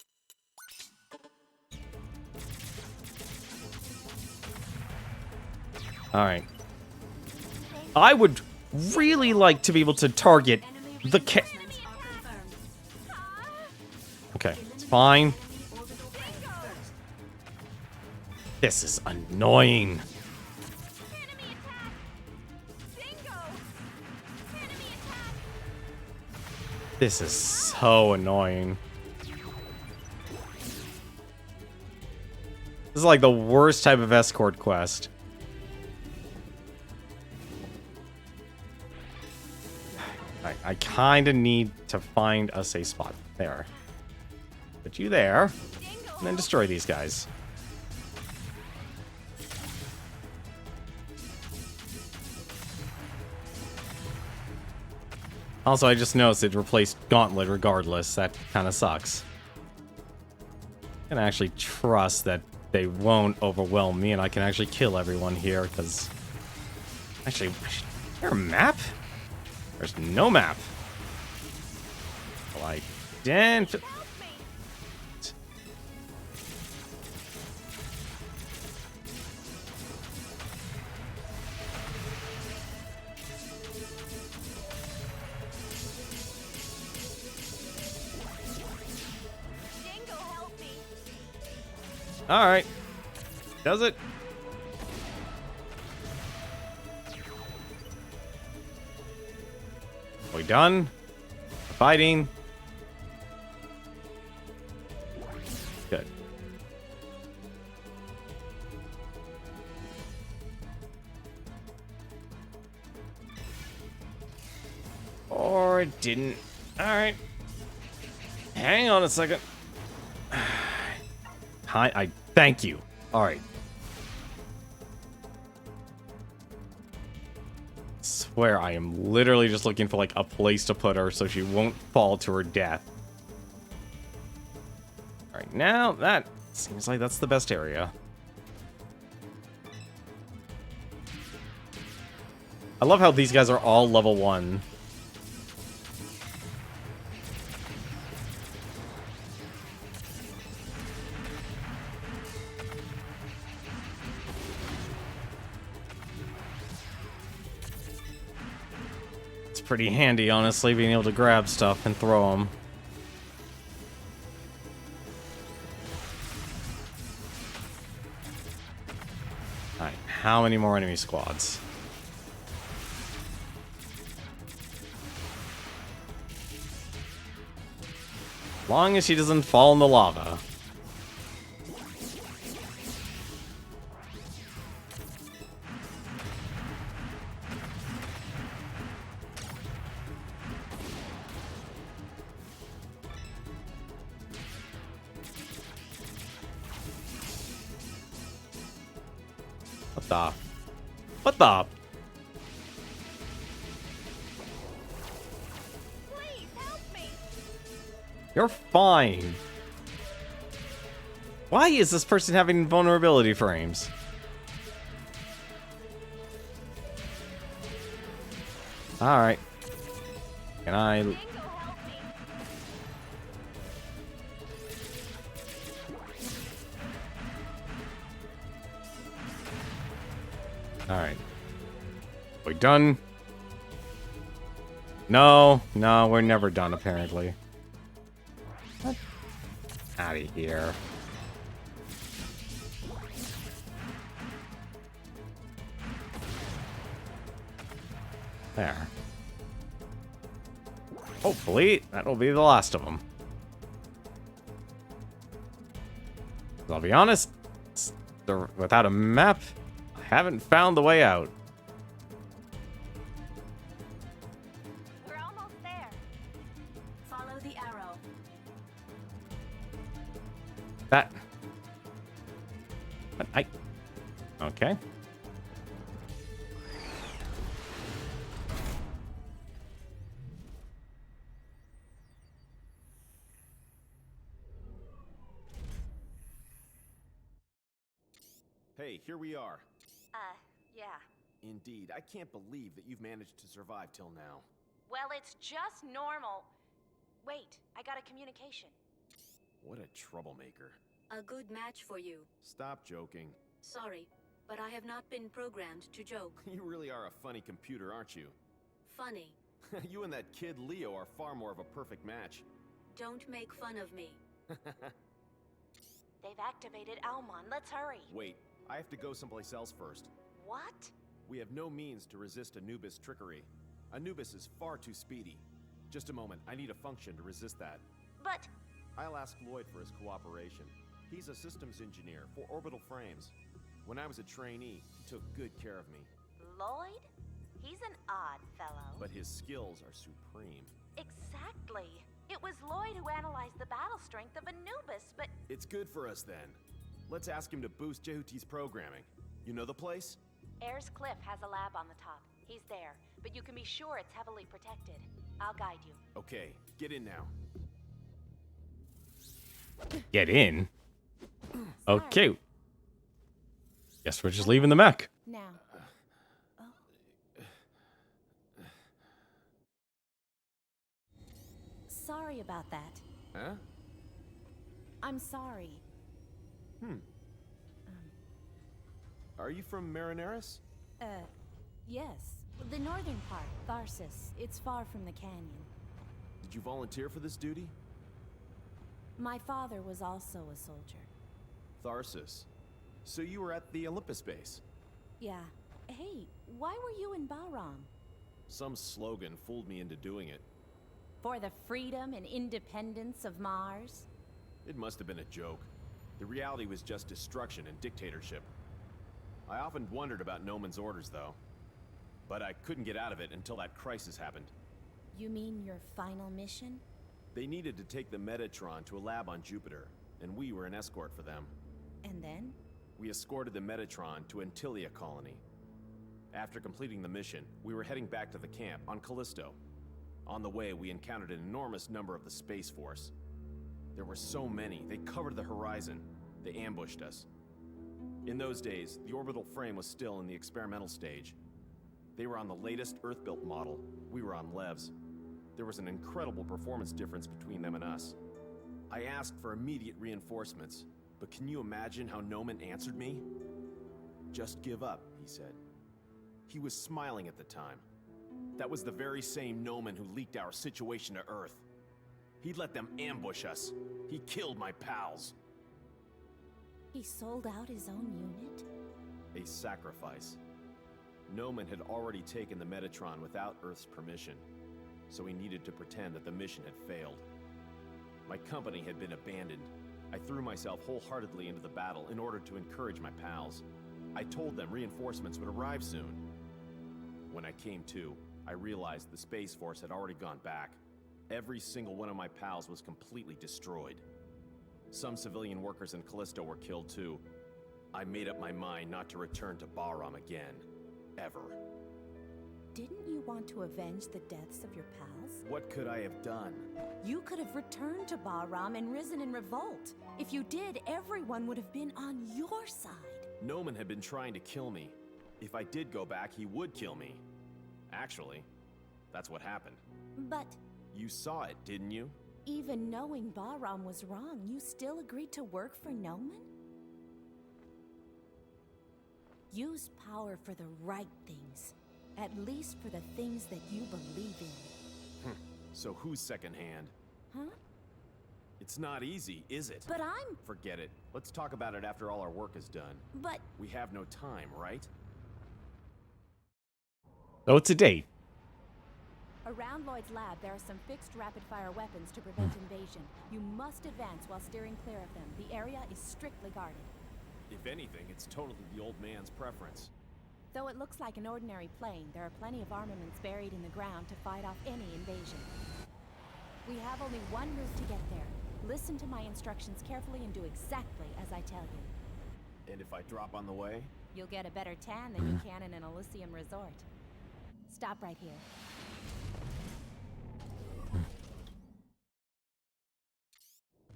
Alright. I would really like to be able to target the Okay, it's fine. This is annoying. This is so annoying. This is like the worst type of escort quest. I kind of need to find a safe spot. There. Put you there. And then destroy these guys. Also, I just noticed it replaced Gauntlet regardless. That kind of sucks. I can actually trust that they won't overwhelm me and I can actually kill everyone here, because... Actually, is there a map? There's no map. Well, I didn't... Alright. Does it? Are we done? Fighting? Good. Or it didn't. Alright. Hang on a second. I thank you. All right. Swear I am literally just looking for like a place to put her so she won't fall to her death. All right, now that seems like that's the best area. I love how these guys are all level 1. It's pretty handy, honestly, being able to grab stuff and throw them. Alright, how many more enemy squads? As long as she doesn't fall in the lava. What the? What the? Please help me. You're fine. Why is this person having vulnerability frames? Alright. Can I... Alright. We done? No, we're never done, apparently. Out of here. There. Hopefully, that'll be the last of them. I'll be honest, without a map, I haven't found the way out. We're almost there. Follow the arrow. That... But okay. Hey, here we are. Yeah. Indeed, I can't believe that you've managed to survive till now. Well, it's just normal. Wait, I got a communication. What a troublemaker. A good match for you. Stop joking. Sorry, but I have not been programmed to joke. You really are a funny computer, aren't you? Funny. You and that kid Leo are far more of a perfect match. Don't make fun of me. They've activated Almon. Let's hurry. Wait, I have to go someplace else first. What? We have no means to resist Anubis' trickery. Anubis is far too speedy. Just a moment, I need a function to resist that. But... I'll ask Lloyd for his cooperation. He's a systems engineer for orbital frames. When I was a trainee, he took good care of me. Lloyd? He's an odd fellow. But his skills are supreme. Exactly. It was Lloyd who analyzed the battle strength of Anubis, but... It's good for us then. Let's ask him to boost Jehuty's programming. You know the place? Ayers Cliff has a lab on the top. He's there, but you can be sure it's heavily protected. I'll guide you. Okay, get in now. Get in? Okay. Guess we're just leaving the mech. Now. Sorry about that. Huh? I'm sorry. Are you from Marineris? Yes. The northern part, Tharsis. It's far from the canyon. Did you volunteer for this duty? My father was also a soldier. Tharsis. So you were at the Olympus base? Yeah. Hey, why were you in Bahram? Some slogan fooled me into doing it. For the freedom and independence of Mars? It must have been a joke. The reality was just destruction and dictatorship. I often wondered about Noman's orders, though. But I couldn't get out of it until that crisis happened. You mean your final mission? They needed to take the Metatron to a lab on Jupiter, and we were an escort for them. And then? We escorted the Metatron to Antilia colony. After completing the mission, we were heading back to the camp on Callisto. On the way, we encountered an enormous number of the Space Force. There were so many, they covered the horizon. They ambushed us. In those days, the orbital frame was still in the experimental stage. They were on the latest Earth-built model. We were on Lev's. There was an incredible performance difference between them and us. I asked for immediate reinforcements, but can you imagine how Noman answered me? Just give up, he said. He was smiling at the time. That was the very same Noman who leaked our situation to Earth. He'd let them ambush us. He killed my pals. He sold out his own unit? A sacrifice. Noman had already taken the Metatron without Earth's permission, so he needed to pretend that the mission had failed. My company had been abandoned. I threw myself wholeheartedly into the battle in order to encourage my pals. I told them reinforcements would arrive soon. When I came to, I realized the Space Force had already gone back. Every single one of my pals was completely destroyed. Some civilian workers in Callisto were killed too. I made up my mind not to return to Bahram again. Ever. Didn't you want to avenge the deaths of your pals? What could I have done? You could have returned to Bahram and risen in revolt. If you did, everyone would have been on your side. Noman had been trying to kill me. If I did go back, he would kill me. Actually, that's what happened. But... You saw it, didn't you? Even knowing Bahram was wrong, you still agreed to work for Noman? Use power for the right things. At least for the things that you believe in. So who's secondhand? Huh? It's not easy, is it? But I'm... Forget it. Let's talk about it after all our work is done. But... We have no time, right? So it's a date. Around Lloyd's lab, there are some fixed rapid-fire weapons to prevent invasion. You must advance while steering clear of them. The area is strictly guarded. If anything, it's totally the old man's preference. Though it looks like an ordinary plane, there are plenty of armaments buried in the ground to fight off any invasion. We have only one route to get there. Listen to my instructions carefully and do exactly as I tell you. And if I drop on the way? You'll get a better tan than you can in an Elysium resort. Stop right here.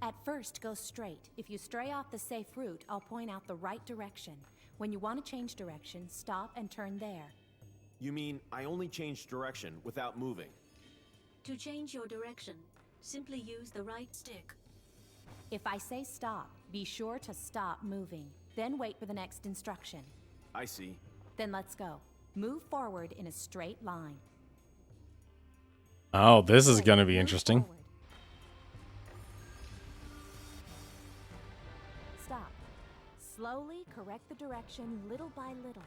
At first, go straight. If you stray off the safe route, I'll point out the right direction. When you want to change direction, stop and turn there. You mean I only changed direction without moving? To change your direction, simply use the right stick. If I say stop, be sure to stop moving. Then wait for the next instruction. I see. Then let's go. Move forward in a straight line. Oh, this is going to be interesting. Forward. Stop. Slowly correct the direction little by little.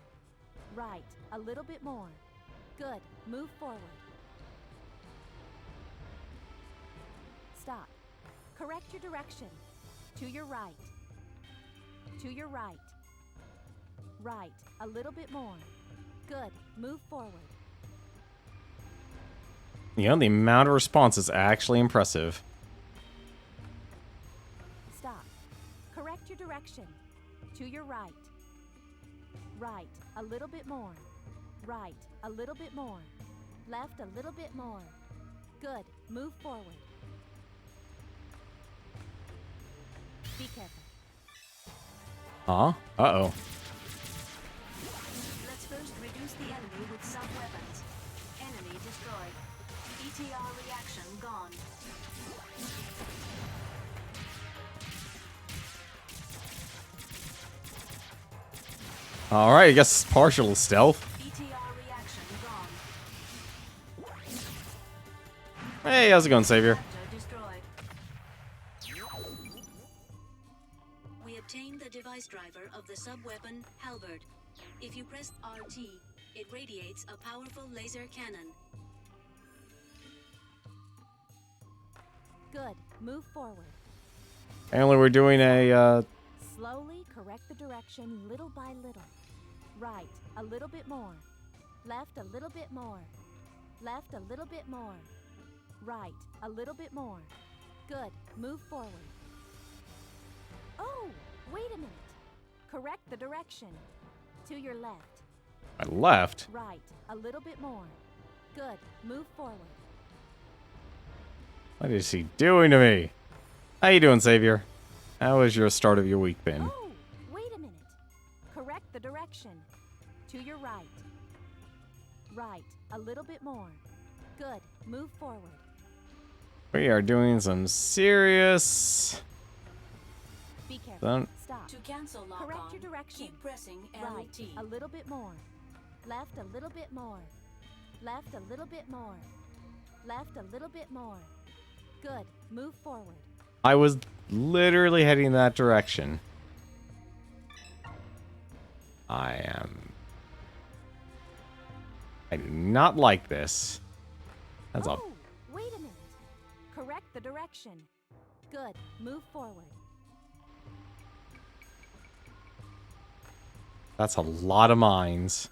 Right, a little bit more. Good, move forward. Stop. Correct your direction. To your right. To your right. Right, a little bit more. Good, move forward. You know, the amount of response is actually impressive. Stop. Correct your direction. To your right. Right, a little bit more. Right, a little bit more. Left, a little bit more. Good, move forward. Be careful. Huh? Uh-oh. Let's first reduce the enemy with some weapons. Enemy destroyed. ETR reaction gone. Alright, I guess partial stealth. ETR reaction gone. Hey, how's it going, Savior? We obtained the device driver of the sub-weapon Halberd. If you press RT, it radiates a powerful laser cannon. Good, move forward. Apparently we're doing a, Slowly correct the direction little by little. Right, a little bit more. Left, a little bit more. Left, a little bit more. Right, a little bit more. Good, move forward. Oh, wait a minute. Correct the direction. To your left. I left. Right, a little bit more. Good, move forward. What is he doing to me? How you doing, Savior? How has your start of your week been? Oh, wait a minute. Correct the direction. To your right. Right. A little bit more. Good. Move forward. We are doing some serious... Be careful. Don't... Stop. To cancel lock Correct on, your direction. keep pressing Right. LT. A little bit more. Left a little bit more. Left a little bit more. Left a little bit more. Good. Move forward. I was literally heading in that direction. I do not like this. That's all. Oh, wait a minute. Correct the direction. Good. Move forward. That's a lot of mines.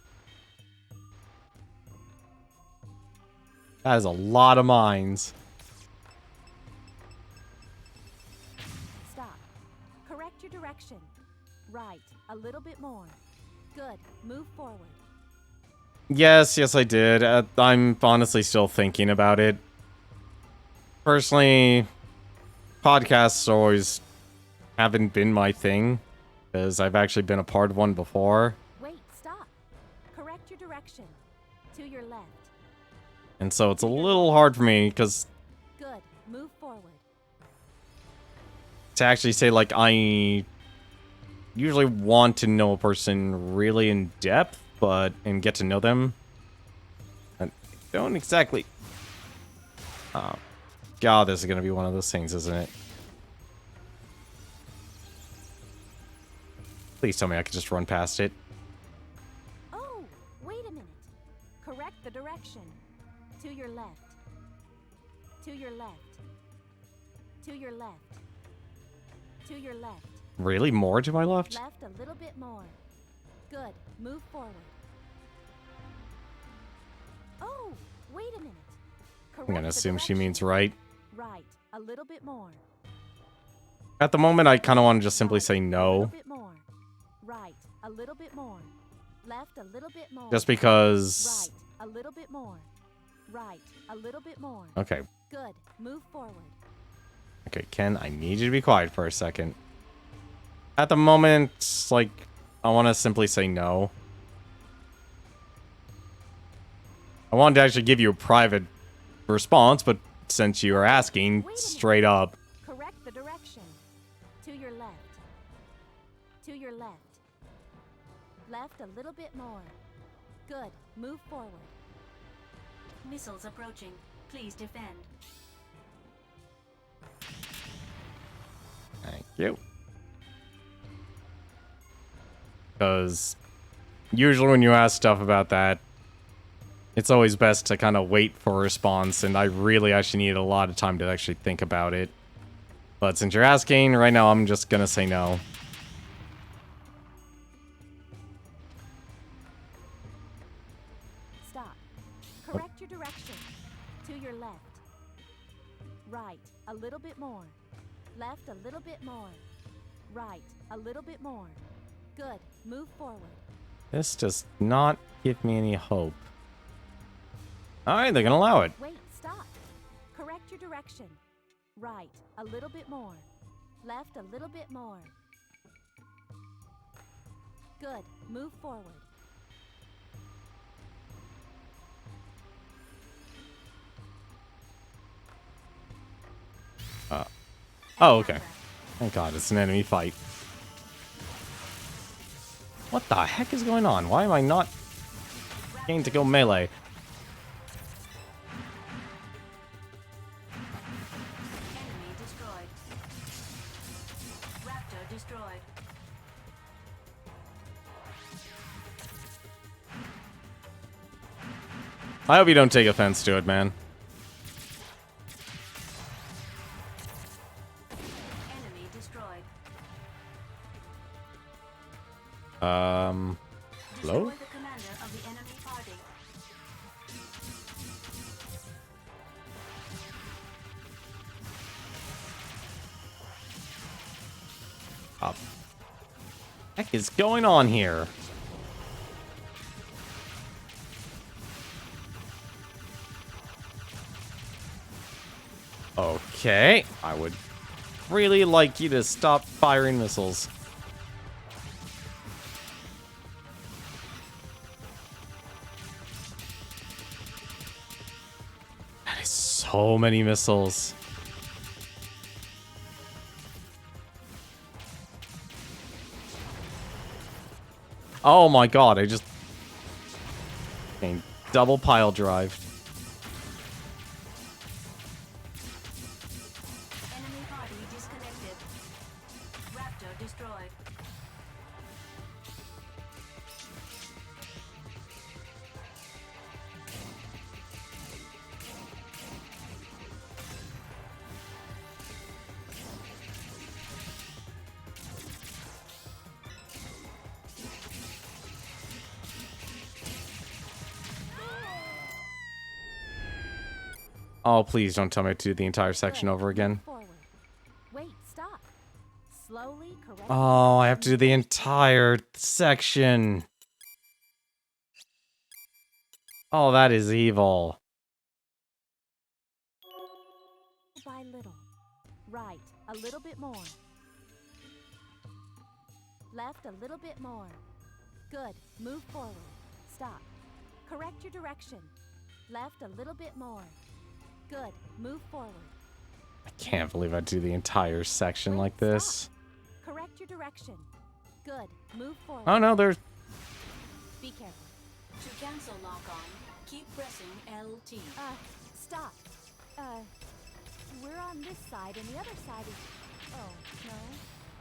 That is a lot of mines. Stop. Correct your direction. Right. A little bit more. Good. Move forward. Yes, I did. I'm honestly still thinking about it. Personally, podcasts always haven't been my thing, because I've actually been a part of one before. Wait, stop. Correct your direction. To your left. And so it's a little hard for me, because Good. Move forward. to actually say, like, I usually want to know a person really in depth, and get to know them. I don't exactly... Oh, God, this is going to be one of those things, isn't it? Please tell me I can just run past it. Oh, wait a minute. Correct the direction. To your left. To your left. To your left. To your left. Really? More to my left? Left a little bit more. Good. Move forward. Oh, wait a minute. Correct I'm going to the assume she direction. means right. Right. A little bit more. At the moment, I kind of want to just simply Right. say A no. little bit more. Right. A little bit more. Left a little bit more. Just because... Right. A little bit more. Right. A little bit more. Okay. Good. Move forward. Okay, Ken, I need you to be quiet for a second. At the moment, like, I want to simply say no. I wanted to actually give you a private response, but since you are asking straight up... Correct the direction. To your left. To your left. Left a little bit more. Good. Move forward. Missiles approaching. Please defend. Thank you. Because usually when you ask stuff about that, it's always best to kind of wait for a response, and I really actually need a lot of time to actually think about it. But since you're asking, right now I'm just gonna say no. Stop. Correct your direction. To your left. Right. A little bit more. Left a little bit more. Right. A little bit more. Good. Move forward. This does not give me any hope. Alright, they're gonna allow it. Wait, stop. Correct your direction. Right. A little bit more. Left a little bit more. Good. Move forward. Oh, okay. Thank God, it's an enemy fight. What the heck is going on? Why am I not getting to go melee? Enemy destroyed. Raptor destroyed. I hope you don't take offense to it, man. Enemy destroyed. Hello? Destroy the commander of the enemy party. What the heck is going on here? Okay, I would really like you to stop firing missiles. So many missiles. Oh my god, I just double pile drive. Enemy party disconnected. Raptor destroyed. Oh, please don't tell me to do the entire section over again. Forward. Wait, stop. Slowly correct. Oh, I have to do the entire section. Oh, that is evil. By little. Right, a little bit more. Left a little bit more. Good. Move forward. Stop. Correct your direction. Left a little bit more. Good. Move forward. I can't believe I do the entire section like this. Correct your direction. Good. Move forward. Oh no, there's... Be careful. To cancel lock on, keep pressing LT. Stop. We're on this side and the other side is... Oh, no?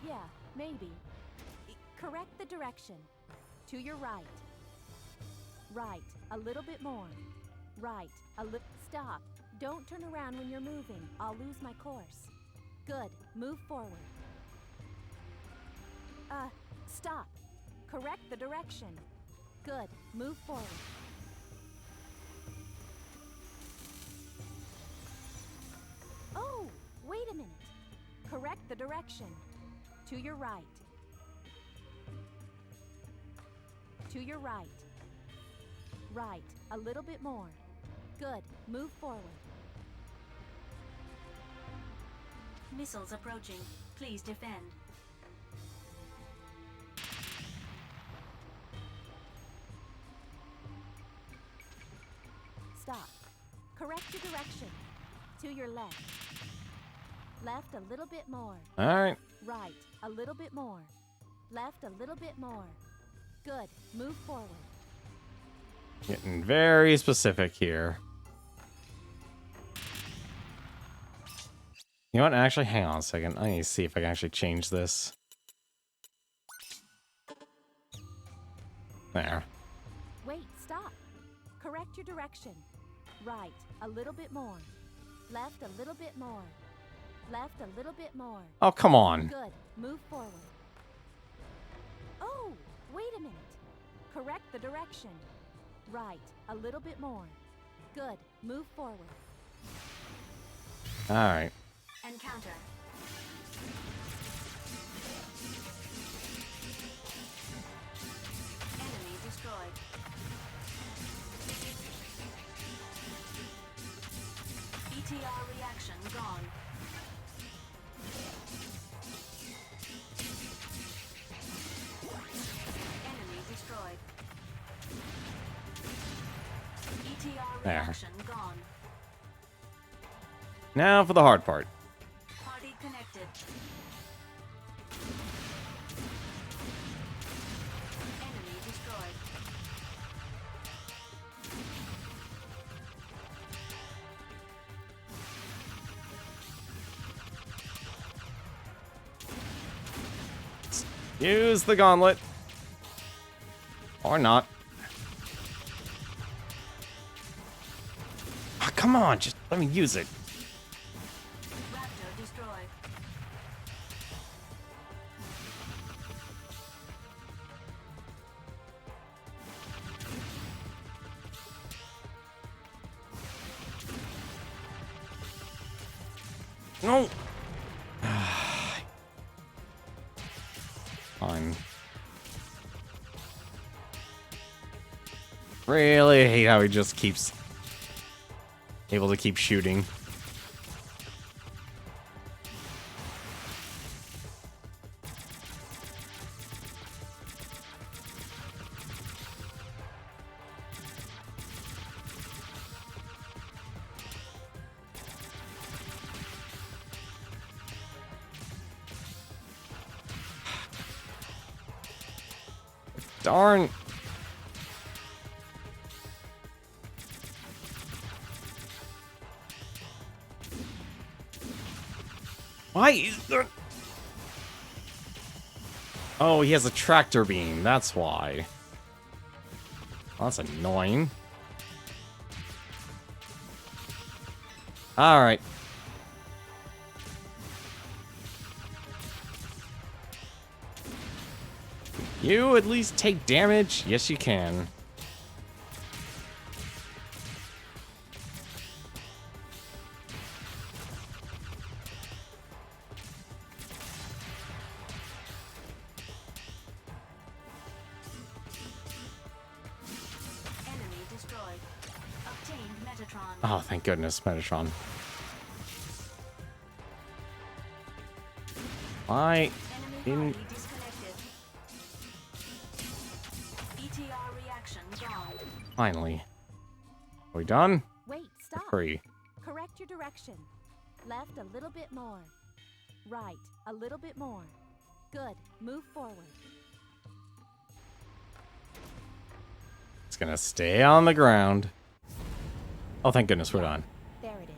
Yeah, maybe. Correct the direction. To your right. Right. A little bit more. Right. A little... Stop. Don't turn around when you're moving. I'll lose my course. Good. Move forward. Stop. Correct the direction. Good. Move forward. Oh, wait a minute. Correct the direction. To your right. To your right. Right. A little bit more. Good. Move forward. Missiles approaching. Please defend. Stop. Correct your direction. To your left. Left a little bit more. Alright. Right. A little bit more. Left a little bit more. Good. Move forward. Getting very specific here. You know what? Actually, hang on a second. I need to see if I can actually change this. There. Wait, stop. Correct your direction. Right. A little bit more. Left a little bit more. Left a little bit more. Oh, come on. Good. Move forward. Oh, wait a minute. Correct the direction. Right. A little bit more. Good. Move forward. Alright. Encounter. Enemy destroyed. ETR reaction gone. Enemy destroyed. ETR There. reaction gone. Now for the hard part. Party connected. Enemy destroyed. Use the gauntlet. Or not. Ah, come on, just let me use it. Raptor destroyed. No. Fine. Really hate how he just keeps able to keep shooting. Darn. Why is there... Oh, he has a tractor beam. That's why. Well, that's annoying. Alright. You at least take damage? Yes, you can. Enemy destroyed. Obtained Metatron. Oh, thank goodness, Metatron. I didn't... Disconnected. ETR reaction gone. Finally. Are we done? Wait, stop. Free. Correct your direction. Left a little bit more. Right, a little bit more. Good. Move forward. It's gonna stay on the ground. Oh, thank goodness, we're done. There it is.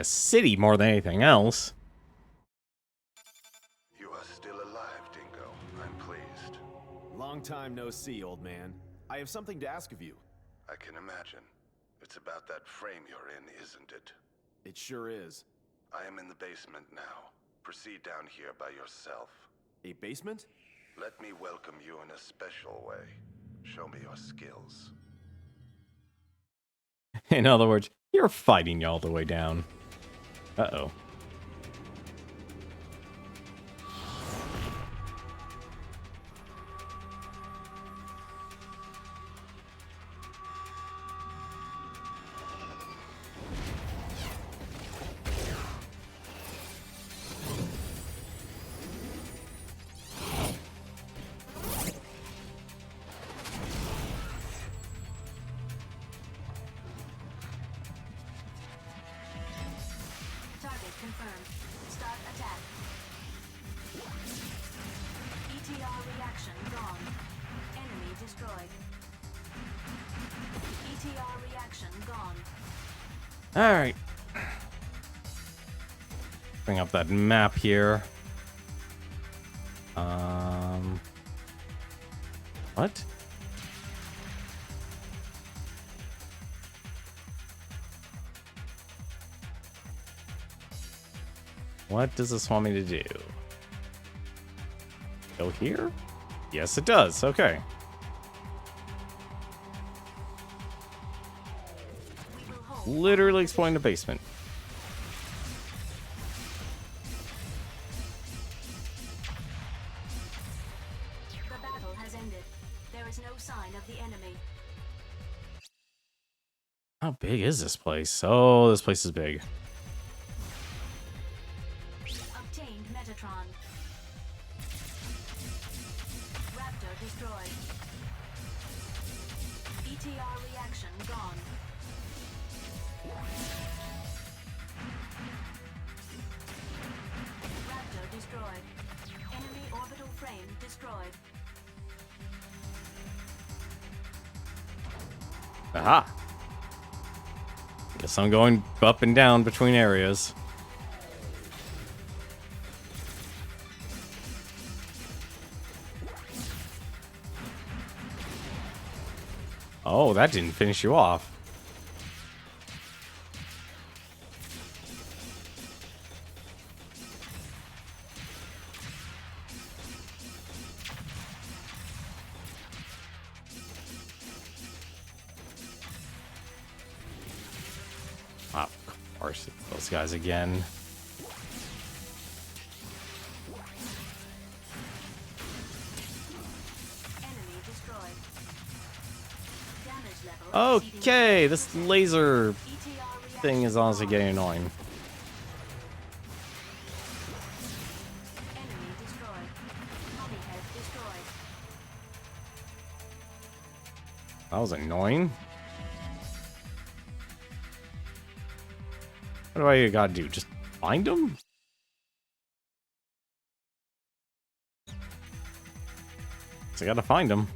A city more than anything else. You are still alive, Dingo. I'm pleased. Long time no see, old man. I have something to ask of you. I can imagine. It's about that frame you're in, isn't it? It sure is. I am in the basement now. Proceed down here by yourself. A basement? Let me welcome you in a special way. Show me your skills. In other words, you're fighting you all the way down. Uh-oh. Target confirmed. Start attack. ETR reaction gone. Enemy destroyed. ETR reaction gone. Alright. Bring up that map here. What? What does this want me to do? Go here? Yes, it does. Okay. Literally exploring the basement. The battle has ended. There is no sign of the enemy. How big is this place? Oh, this place is big. Obtained Metatron. Raptor destroyed. ETR reaction gone. Raptor destroyed. Enemy orbital frame destroyed. Aha. Guess I'm going up and down between areas. Oh, that didn't finish you off. Of course, it's those guys again. Enemy destroyed. Damage level Okay, this laser ETR reaction thing is honestly getting annoying. Enemy destroyed. Polyhead destroyed. That was annoying. What do I gotta do? Just find them? So I gotta find him.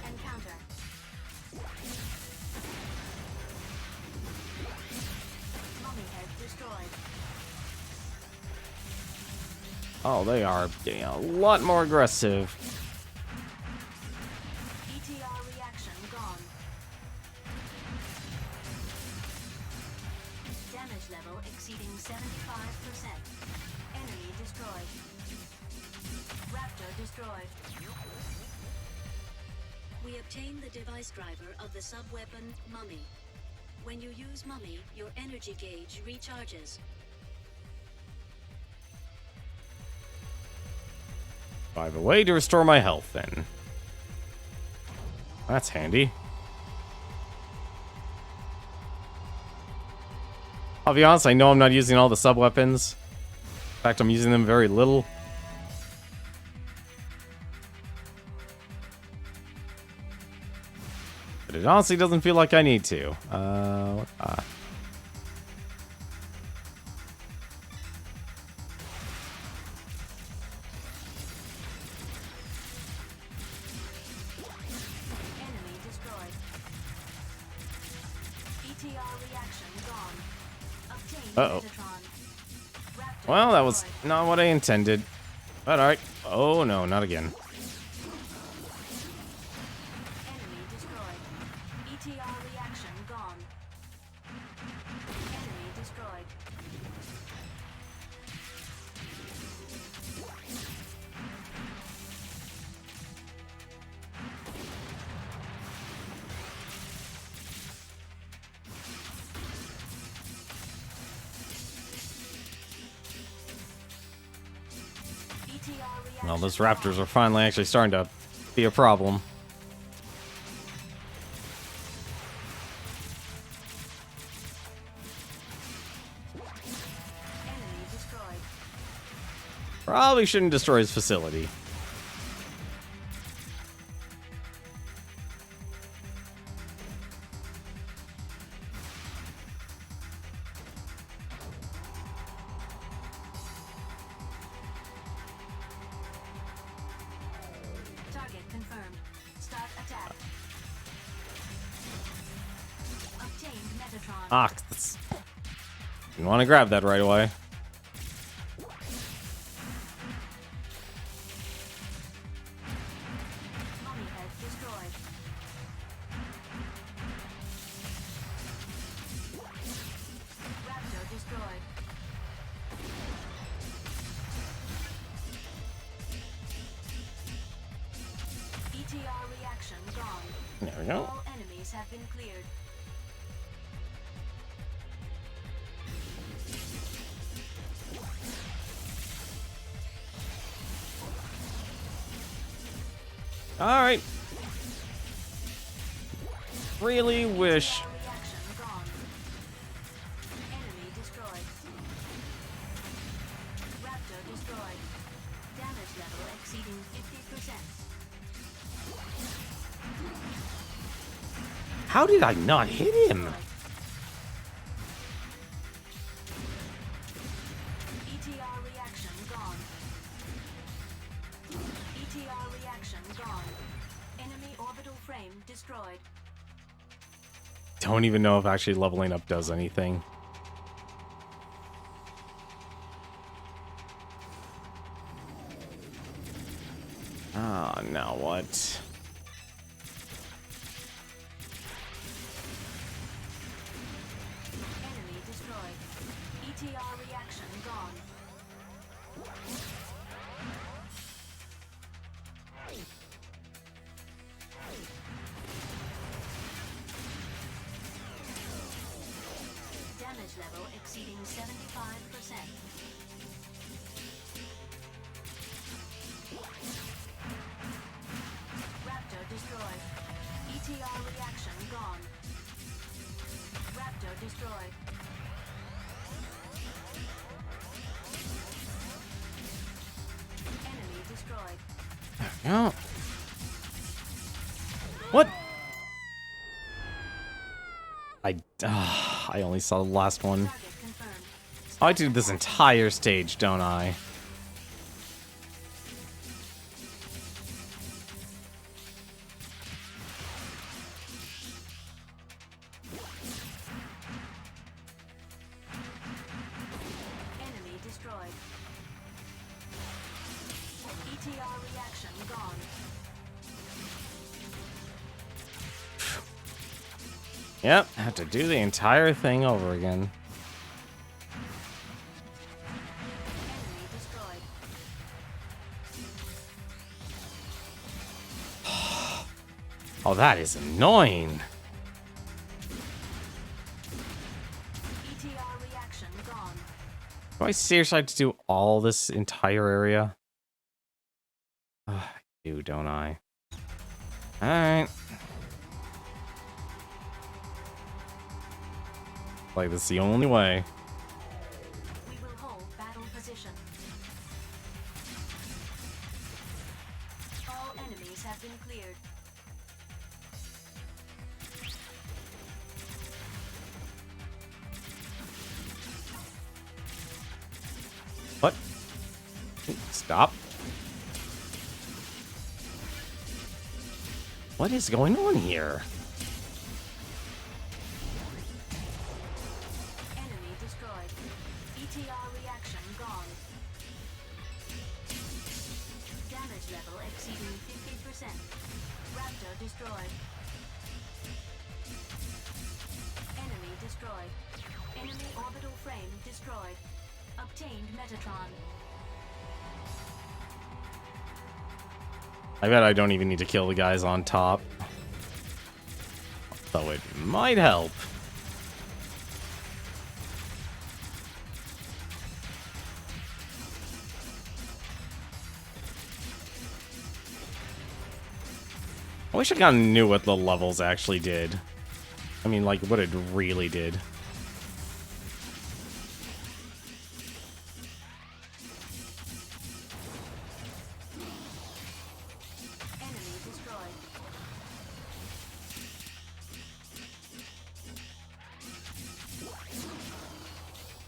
Encounter. Mummy head destroyed. Oh, they are getting a lot more aggressive. ETR reaction gone. Damage level exceeding 75%. Enemy destroyed. Raptor destroyed. We obtained the device driver of the sub-weapon Mummy. When you use Mummy, your energy gauge recharges. I have a way to restore my health then. That's handy. I'll be honest, I know I'm not using all the sub-weapons. In fact, I'm using them very little. But it honestly doesn't feel like I need to. Enemy destroyed. ETR reaction gone. Obtained Uh-oh. Metatron. Raptor Well, that was destroyed. not what I intended. But alright. Oh no, not again. Enemy destroyed. ETR reaction gone. Enemy destroyed. ETR reaction Well, those raptors are finally actually starting to be a problem. Enemy destroyed. Probably shouldn't destroy his facility. Target confirmed. Start attack. Obtained Metatron. Ah, you want to grab that right away. Mummy head destroyed. Raptor destroyed. ETR reaction gone. There we go. All enemies have been cleared. Alright. Really wish. Reaction gone. Enemy destroyed. Raptor destroyed. Damage level exceeding 50%. How did I not hit him? ETR reaction gone. ETR reaction gone. Enemy orbital frame destroyed. Don't even know if actually leveling up does anything. Ah, now what? Enemy destroyed. ETR reaction gone. Damage level exceeding 75%. Raptor destroyed. ETR reaction gone. Raptor destroyed. Enemy destroyed. No. What? I only saw the last one. Target confirmed. I do this entire stage, don't I? Enemy destroyed. ETR reaction gone. Yep, have to do the entire thing over again. Enemy destroyed. Oh, that is annoying. ETR reaction gone. Do I seriously have to do all this entire area? I do, don't I? Alright. Like, this is the only way. We will hold battle position. All enemies have been cleared. What? Stop. What is going on here? Enemy destroyed. ETR reaction gone. Damage level exceeding 50%. Raptor destroyed. Enemy destroyed. Enemy orbital frame destroyed. Obtained Metatron. I bet I don't even need to kill the guys on top. Though it might help. I wish I kind of knew what the levels actually did. I mean, like, what it really did. Enemy destroyed.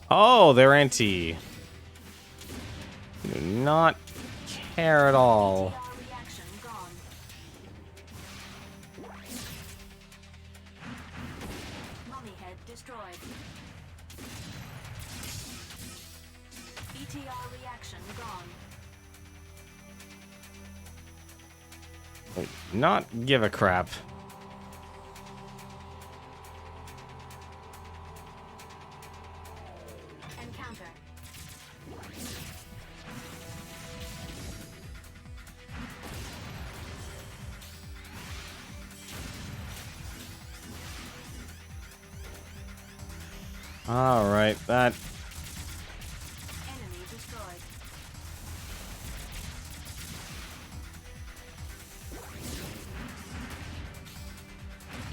Oh, they're anti. Do not care at all. ETR reaction gone. Mummy head destroyed. ETR reaction gone. Wait, not give a crap. Encounter. All right, that. Enemy destroyed.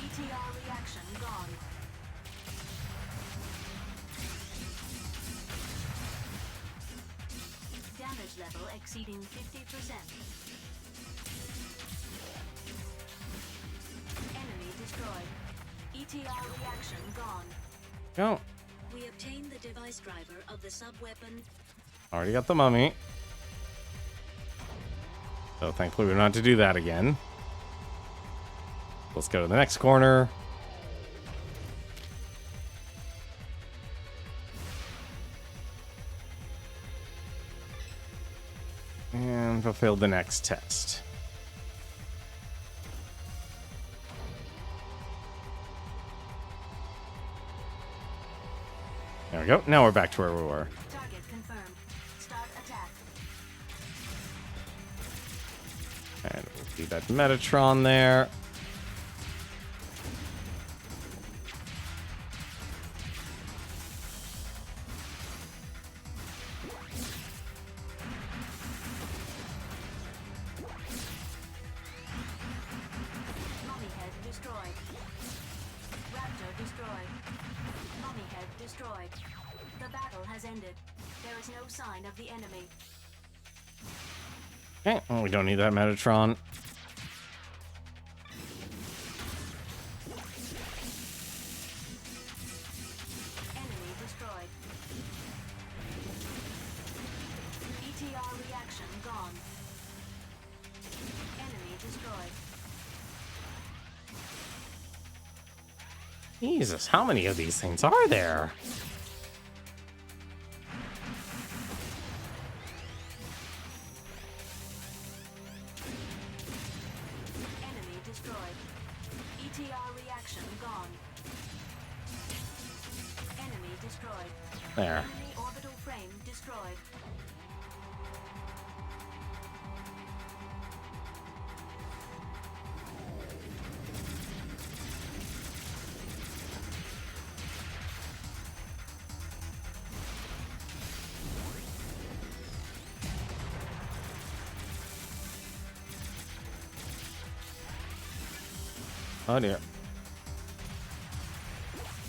ETR reaction gone. Damage level exceeding 50%. Enemy destroyed. ETR reaction gone. Go. We obtained the device driver of the sub-weapon. Already got the mummy. So thankfully we don't have to do that again. Let's go to the next corner. And fulfill the next test. There we go. Now we're back to where we were. Target confirmed. Start attack. And we'll see that Metatron there. Mummy head destroyed. Raptor destroyed. Mummy head destroyed. The battle has ended. There is no sign of the enemy. Okay, well, we don't need that Metatron. Enemy destroyed. Jesus, how many of these things are there? Enemy destroyed. ETR reaction gone. Enemy destroyed. There. Enemy orbital frame destroyed. Oh dear.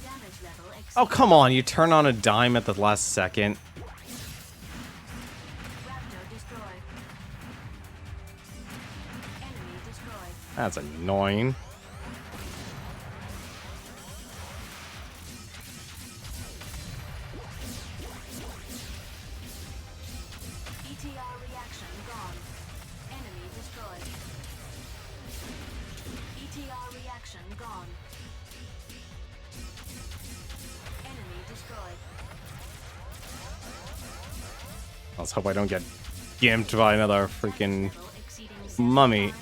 Damage level Oh, come on. You turn on a dime at the last second. Raptor destroyed. Enemy destroyed. That's annoying. ETR reaction gone. Enemy destroyed. ETR reaction gone. Enemy destroyed. Let's hope I don't get gimped by another freaking mummy.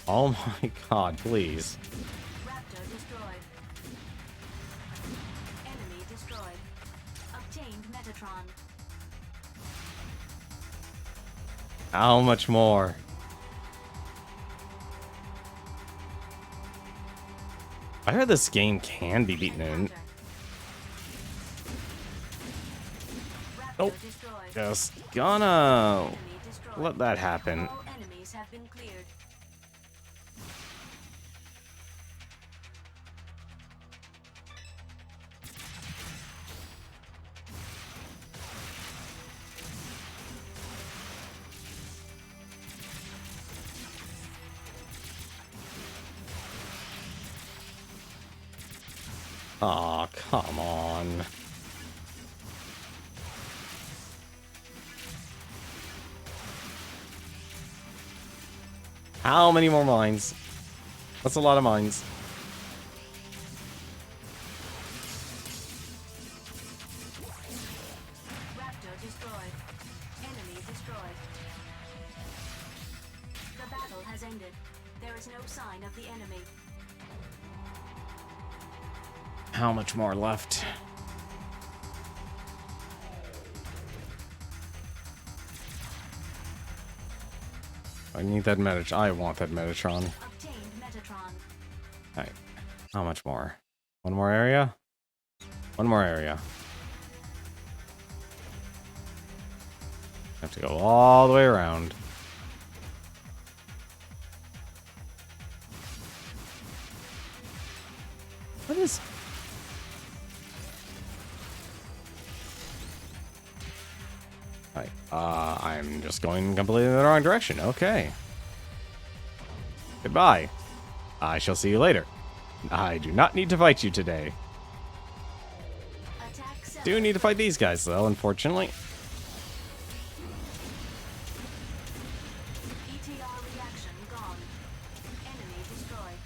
Oh my god, please. Raptor destroyed. Enemy destroyed. Obtained Metatron. How much more? I heard this game can be beaten in. Nope. Just gonna let that happen. All enemies have been cleared. Aw, come on. How many more mines? That's a lot of mines. Raptor destroyed. Enemy destroyed. The battle has ended. There is no sign of the enemy. How much more left? I need that Metatron. I want that Metatron. Obtained Metatron. Alright. How much more? One more area? One more area. Have to go all the way around. What is... Right. I'm just going completely in the wrong direction. Okay. Goodbye. I shall see you later. I do not need to fight you today. Do need to fight these guys, though, unfortunately. ETR reaction gone. Enemy destroyed.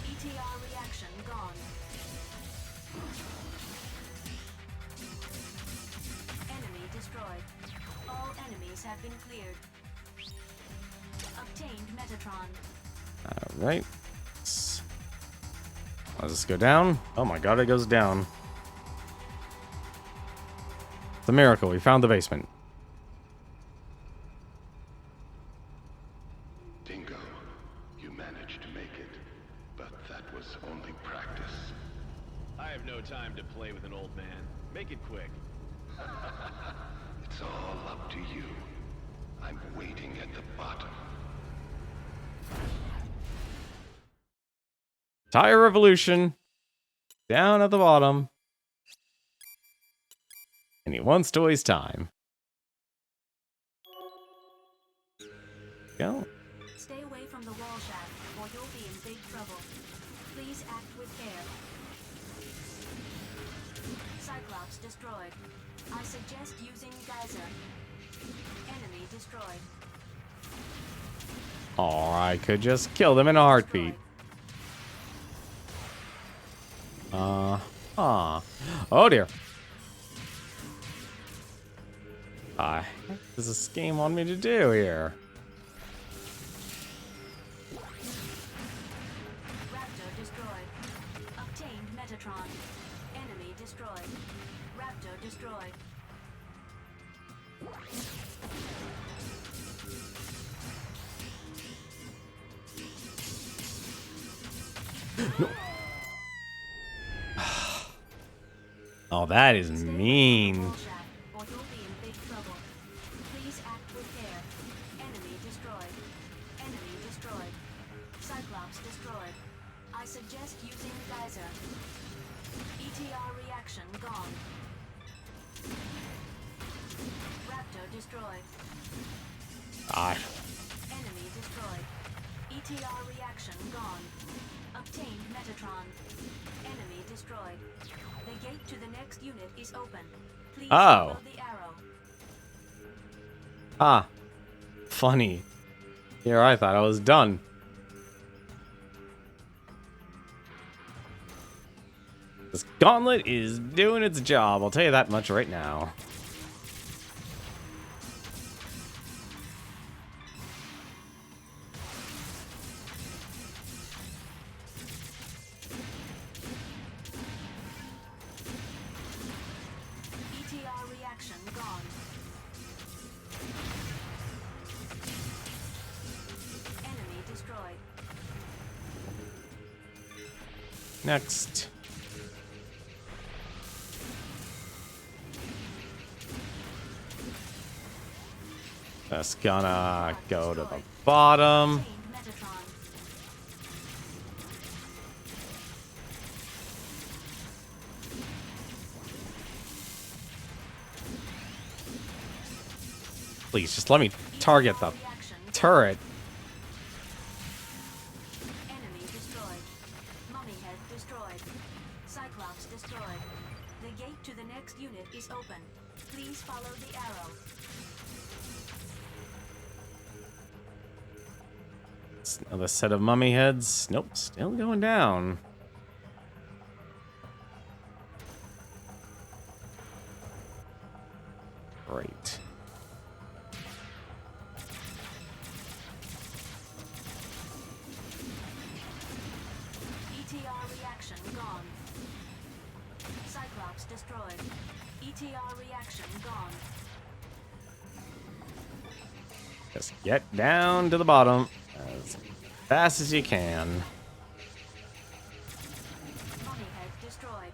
ETR reaction gone. Enemy destroyed. All enemies have been cleared. Obtained Metatron. Alright. Does this go down? Oh my god, it goes down. It's a miracle. We found the basement. Dingo, you managed to make it, but that was only practice. I have no time to play with an old man. Make it quick. It's all up to you. I'm waiting at the bottom. Tire revolution. Down at the bottom. And he wants to waste time. Go. Stay away from the wall shaft, or you'll be in big trouble. Please act with care. Cyclops destroyed. I suggest using geyser. Enemy destroyed. Or I could just kill them in a heartbeat. Oh dear. What does this game want me to do here? Raptor destroyed. Obtained Metatron. Enemy destroyed. Raptor destroyed. No. Oh, that is mean. Or you'll be in big trouble. Please act with care. Enemy destroyed. Enemy destroyed. Cyclops destroyed. I suggest using geyser. ETR reaction gone. Raptor destroyed. Enemy destroyed. ETR reaction gone. Obtained Metatron. Enemy destroyed. The gate to the next unit is open. Please follow the arrow. Funny. Here, I thought I was done. This gauntlet is doing its job. I'll tell you that much right now. ETR reaction gone. Enemy destroyed. Next. Just gonna go to the bottom. Please, just let me target the turret. Enemy destroyed. Mummy head destroyed. Cyclops destroyed. The gate to the next unit is open. Please follow the arrow. Another set of mummy heads. Nope, still going down. Great. ETR reaction gone. Cyclops destroyed. ETR reaction gone. Just get down to the bottom as fast as you can. Mummy head destroyed.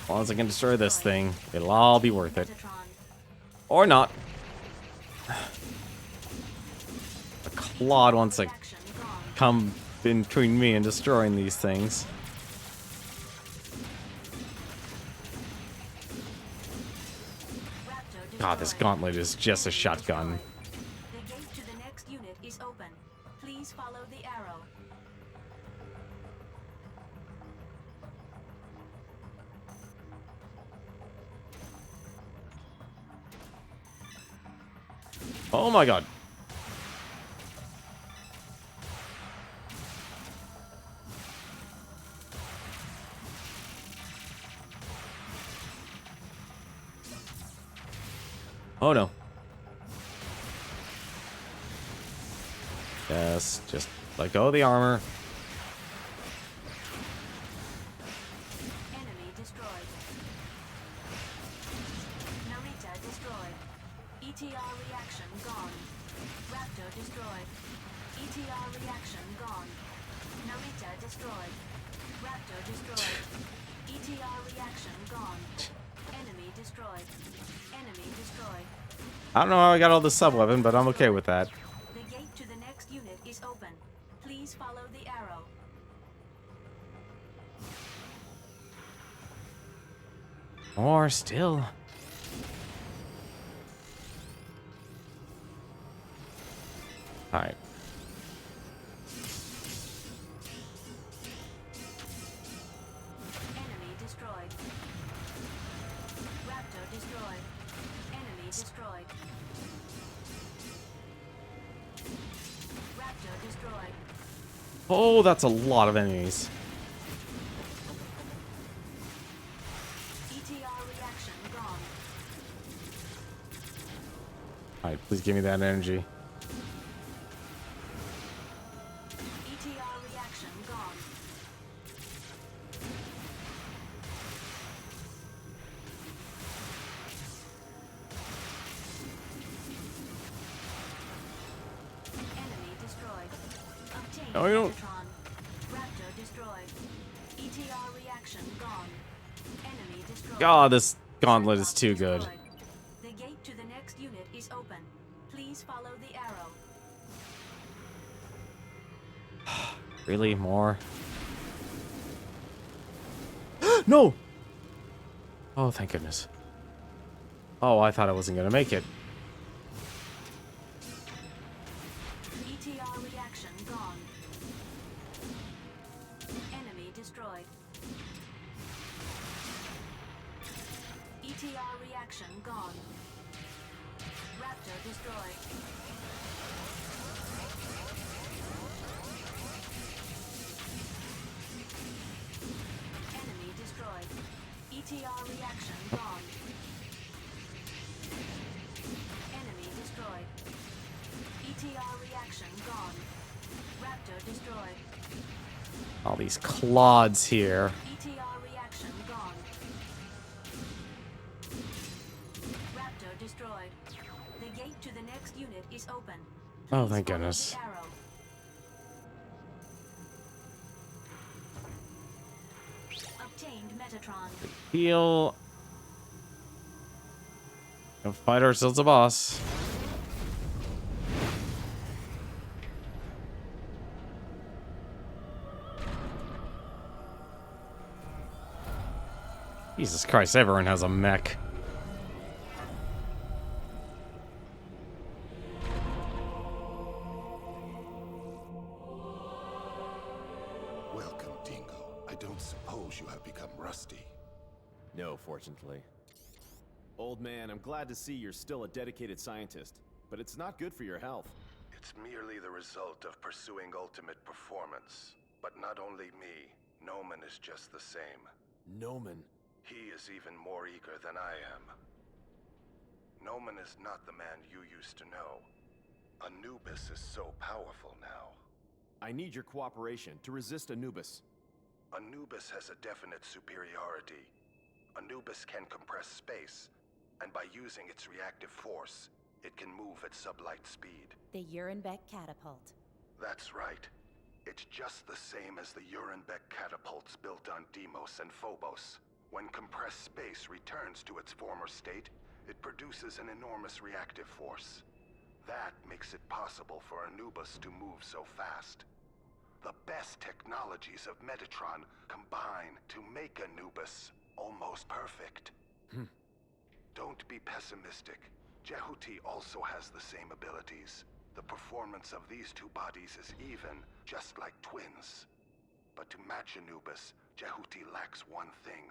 As long as I can destroy this thing, it'll all be worth it. Or not. The Claude wants to come in between me and destroying these things. God, this gauntlet is just a shotgun. The gate to the next unit is open. Please follow the arrow. Oh my god. Oh no. Yes, just let go of the armor. Enemy destroyed. Narita destroyed. ETR reaction gone. Raptor destroyed. ETR reaction gone. Narita destroyed. Raptor destroyed. ETR reaction gone. Enemy destroyed. Enemy destroyed. I don't know how I got all this sub-weapon, but I'm okay with that. The gate to the next unit is open. Please follow the arrow. More still. Alright. Enemy destroyed. Raptor destroyed. Enemy destroyed. Raptor destroyed. Oh, that's a lot of enemies. ETR reaction gone. Alright, please give me that energy. ETR reaction gone. Enemy destroyed. Obtained No, you don't. Megatron. Raptor destroyed. ETR reaction gone. Enemy destroyed. God, this gauntlet is too good. Destroyed. The gate to the next unit is open. Please follow the arrow. Really? More? No! Oh, thank goodness. Oh, I thought I wasn't gonna make it. ETR reaction gone. Enemy destroyed. ETR reaction gone. Raptor destroyed. Enemy destroyed. ETR reaction gone. Enemy destroyed. ETR reaction gone. Raptor destroyed. All these clods here. ETR reaction gone. Raptor destroyed. The gate to the next unit is open. Oh, Please thank follow goodness. the arrow. Obtained Metatron. Heal. Go fight ourselves a boss. Jesus Christ, everyone has a mech. Welcome, Dingo. I don't suppose you have become rusty. No, fortunately. Old man, I'm glad to see you're still a dedicated scientist, but it's not good for your health. It's merely the result of pursuing ultimate performance. But not only me, Noman is just the same. Noman? He is even more eager than I am. Noman is not the man you used to know. Anubis is so powerful now. I need your cooperation to resist Anubis. Anubis has a definite superiority. Anubis can compress space, and by using its reactive force, it can move at sublight speed. The Urenbeck catapult. That's right. It's just the same as the Urenbeck catapults built on Deimos and Phobos. When compressed space returns to its former state, it produces an enormous reactive force. That makes it possible for Anubis to move so fast. The best technologies of Metatron combine to make Anubis almost perfect. Don't be pessimistic. Jehuty also has the same abilities. The performance of these two bodies is even, just like twins. But to match Anubis, Jehuty lacks one thing.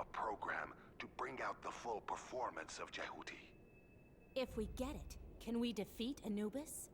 A program to bring out the full performance of Jehuty. If we get it, can we defeat Anubis?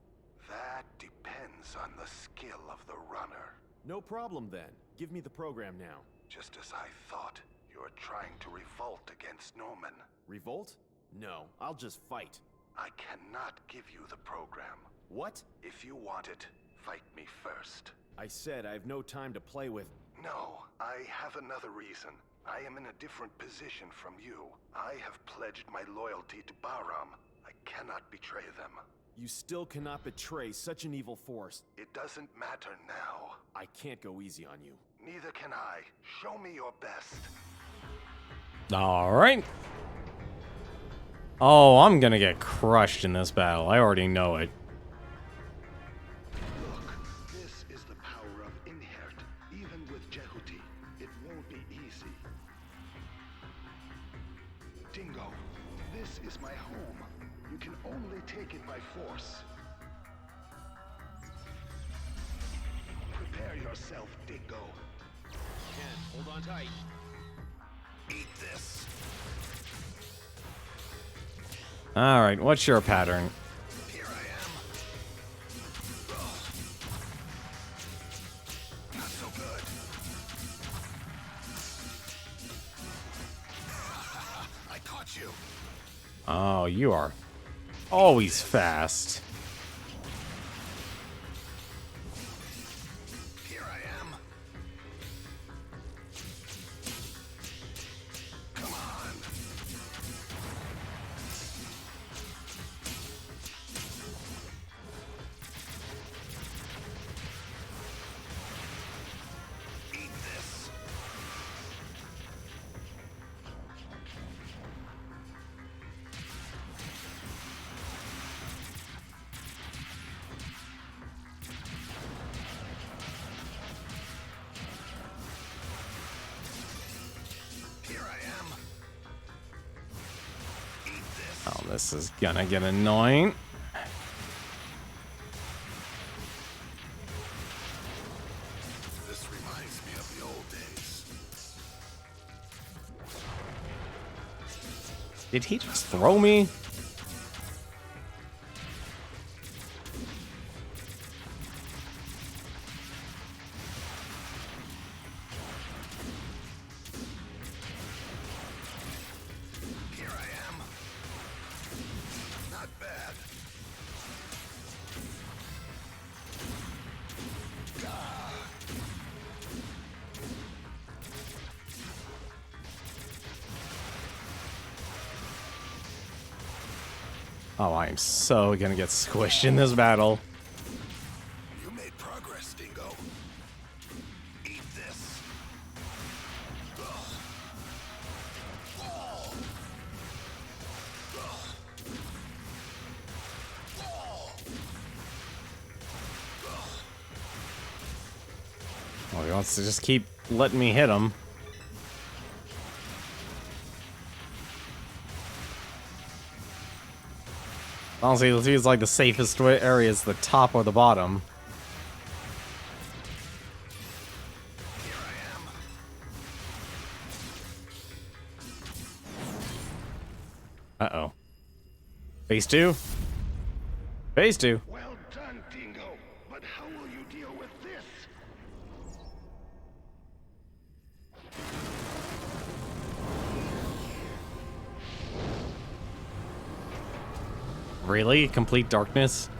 That depends on the skill of the runner. No problem then. Give me the program now. Just as I thought, you're trying to revolt against Noman. Revolt? No, I'll just fight. I cannot give you the program. What? If you want it, fight me first. I said I have no time to play with... No, I have another reason. I am in a different position from you. I have pledged my loyalty to Bahram. I cannot betray them. You still cannot betray such an evil force. It doesn't matter now. I can't go easy on you. Neither can I. Show me your best. All right. Oh, I'm gonna get crushed in this battle. I already know it. Look, this is the power of Inhert. Even with Jehuty, it won't be easy. is my home. You can only take it by force. Prepare yourself, Dingo. Ken, hold on tight. Eat this. All right, what's your pattern? Here I am. Not so good. I caught you. Oh, you are always fast. Here I am. Come on. Eat this. Here I am. Eat this. Oh, this is gonna get annoying. This reminds me of the old days. Did he just throw me? Here I am. Not bad. Gah. Oh, I am so gonna get squished in this battle. You made progress, Dingo. Eat this. Ugh. Oh. Ugh. Oh. Oh, he wants to just keep letting me hit him. Honestly, it feels like the safest area is the top or the bottom. Here I am. Uh-oh. Phase 2? Phase 2. Well done, Dingo. But how will you deal with this? Really? Complete darkness?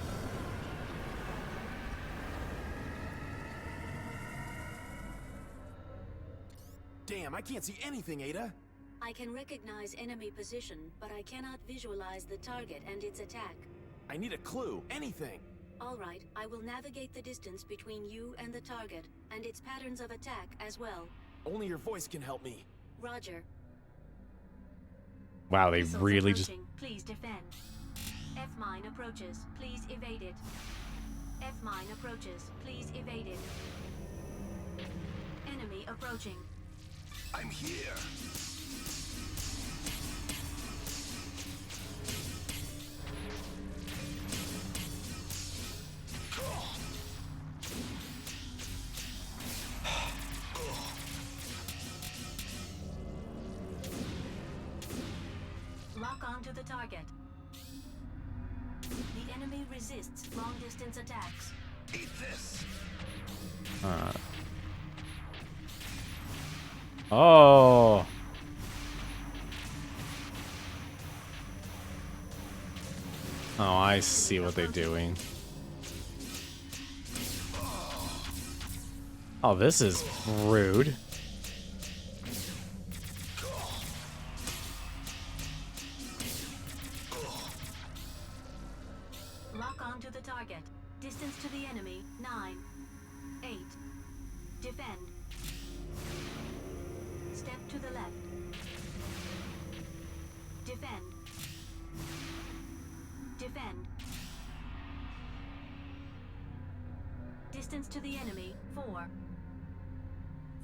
Damn, I can't see anything, Ada. I can recognize enemy position, but I cannot visualize the target and its attack. I need a clue. Anything. All right, I will navigate the distance between you and the target, and its patterns of attack as well. Only your voice can help me. Roger. Wow, they Missiles really just... approaching. Please defend. F-mine approaches. Please evade it. F-mine approaches. Please evade it. Enemy approaching. I'm here. Lock onto the target. The enemy resists long-distance attacks. Eat this. Oh. Oh, I see what they're doing. Oh, this is rude. Lock onto the target. Distance to the enemy, 9. 8. Defend. Step to the left. Defend. Defend. Distance to the enemy, 4.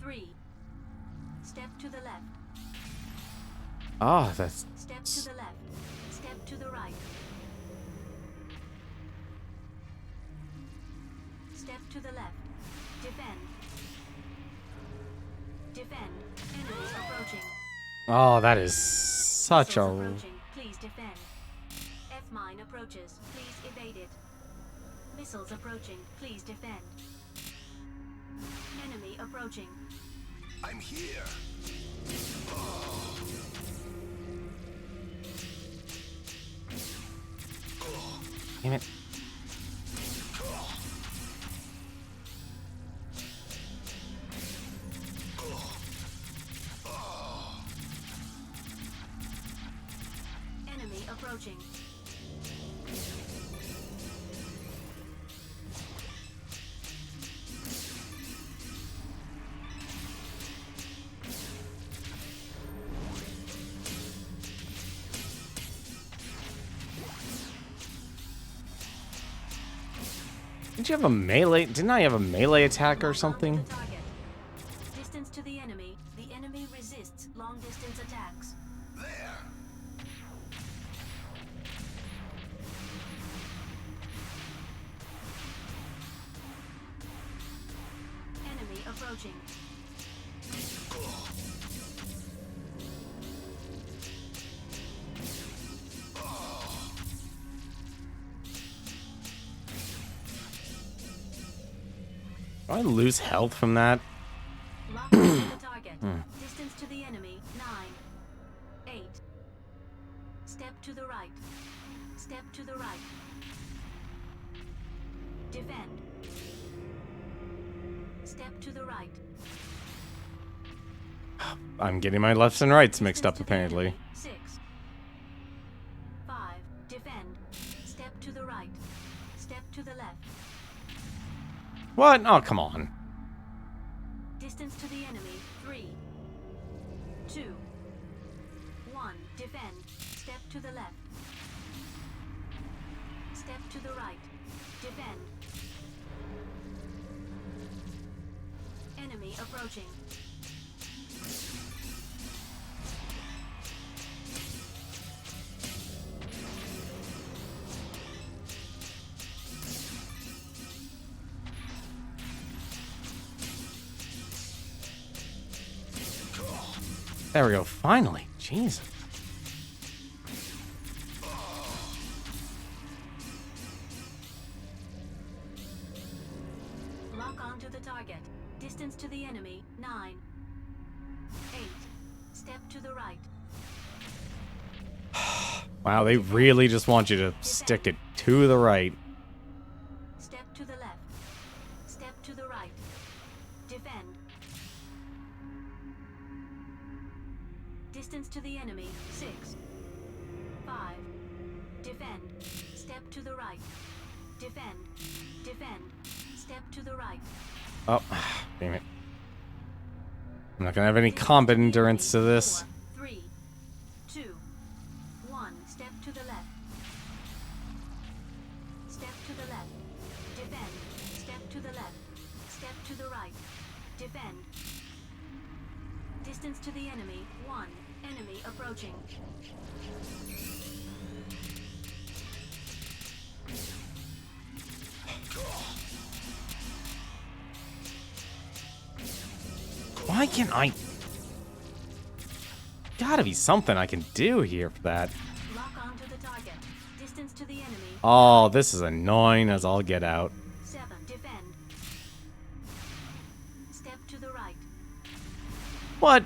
3. Step to the left. Ah, that's... Step to the left. Step Step to the right. Step to the left. Defend. Defend. Enemies approaching. Oh, that is such Missiles a... approaching. Please defend. F-mine approaches. Please evade it. Missiles approaching. Please defend. Enemy approaching. I'm here. Damn it. Enemy approaching. Did you have a melee? Didn't I have a melee attack or something? Distance to the enemy. The enemy resists long distance attacks. There. Enemy approaching. Do I lose health from that? Lock onto the target. Distance to the enemy, 9. 8. Step to the right. Step to the right. Defend. Step to the right. I'm getting my lefts and rights mixed up, apparently. 6. 5. Defend. Step to the right. Step to the left. What? Oh, come on. Distance to the enemy, 3. 2. 1. Defend. Step to the left. Step to the right. Defend. Enemy approaching. There we go. Finally. Jesus. Lock onto the target. Distance to the enemy, 9. 8. Step to the right. Wow, they really just want you to stick it to the right. Step to the left. Step to the right. Defend. Distance to the enemy, 6. 5. Defend. Step to the right. Defend. Defend. Step to the right. Oh, damn it. I'm not gonna have any combat endurance to this. 4, 3, 2, 1. Step to the left. Step to the left. Defend. Step to the left. Step to the right. Defend. Distance to the enemy, 1. Enemy approaching. Why can't I... Gotta be something I can do here for that. Lock onto the target. Distance to the enemy. Oh, this is annoying as I'll get out. 7. Defend. Step to the right. What?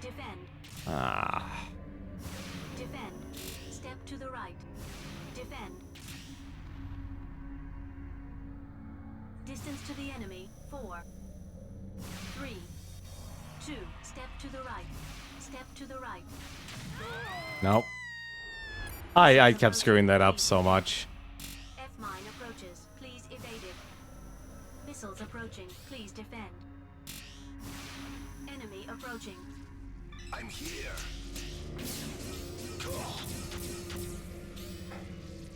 Defend. Ah. Defend. Step to the right. Defend. Distance to the enemy, 4. 3. 2. Step to the right. Step to the right. Nope. I kept screwing that up so much. F-mine approaches. Please evade it. Missiles approaching. Please defend. Enemy approaching. I'm here.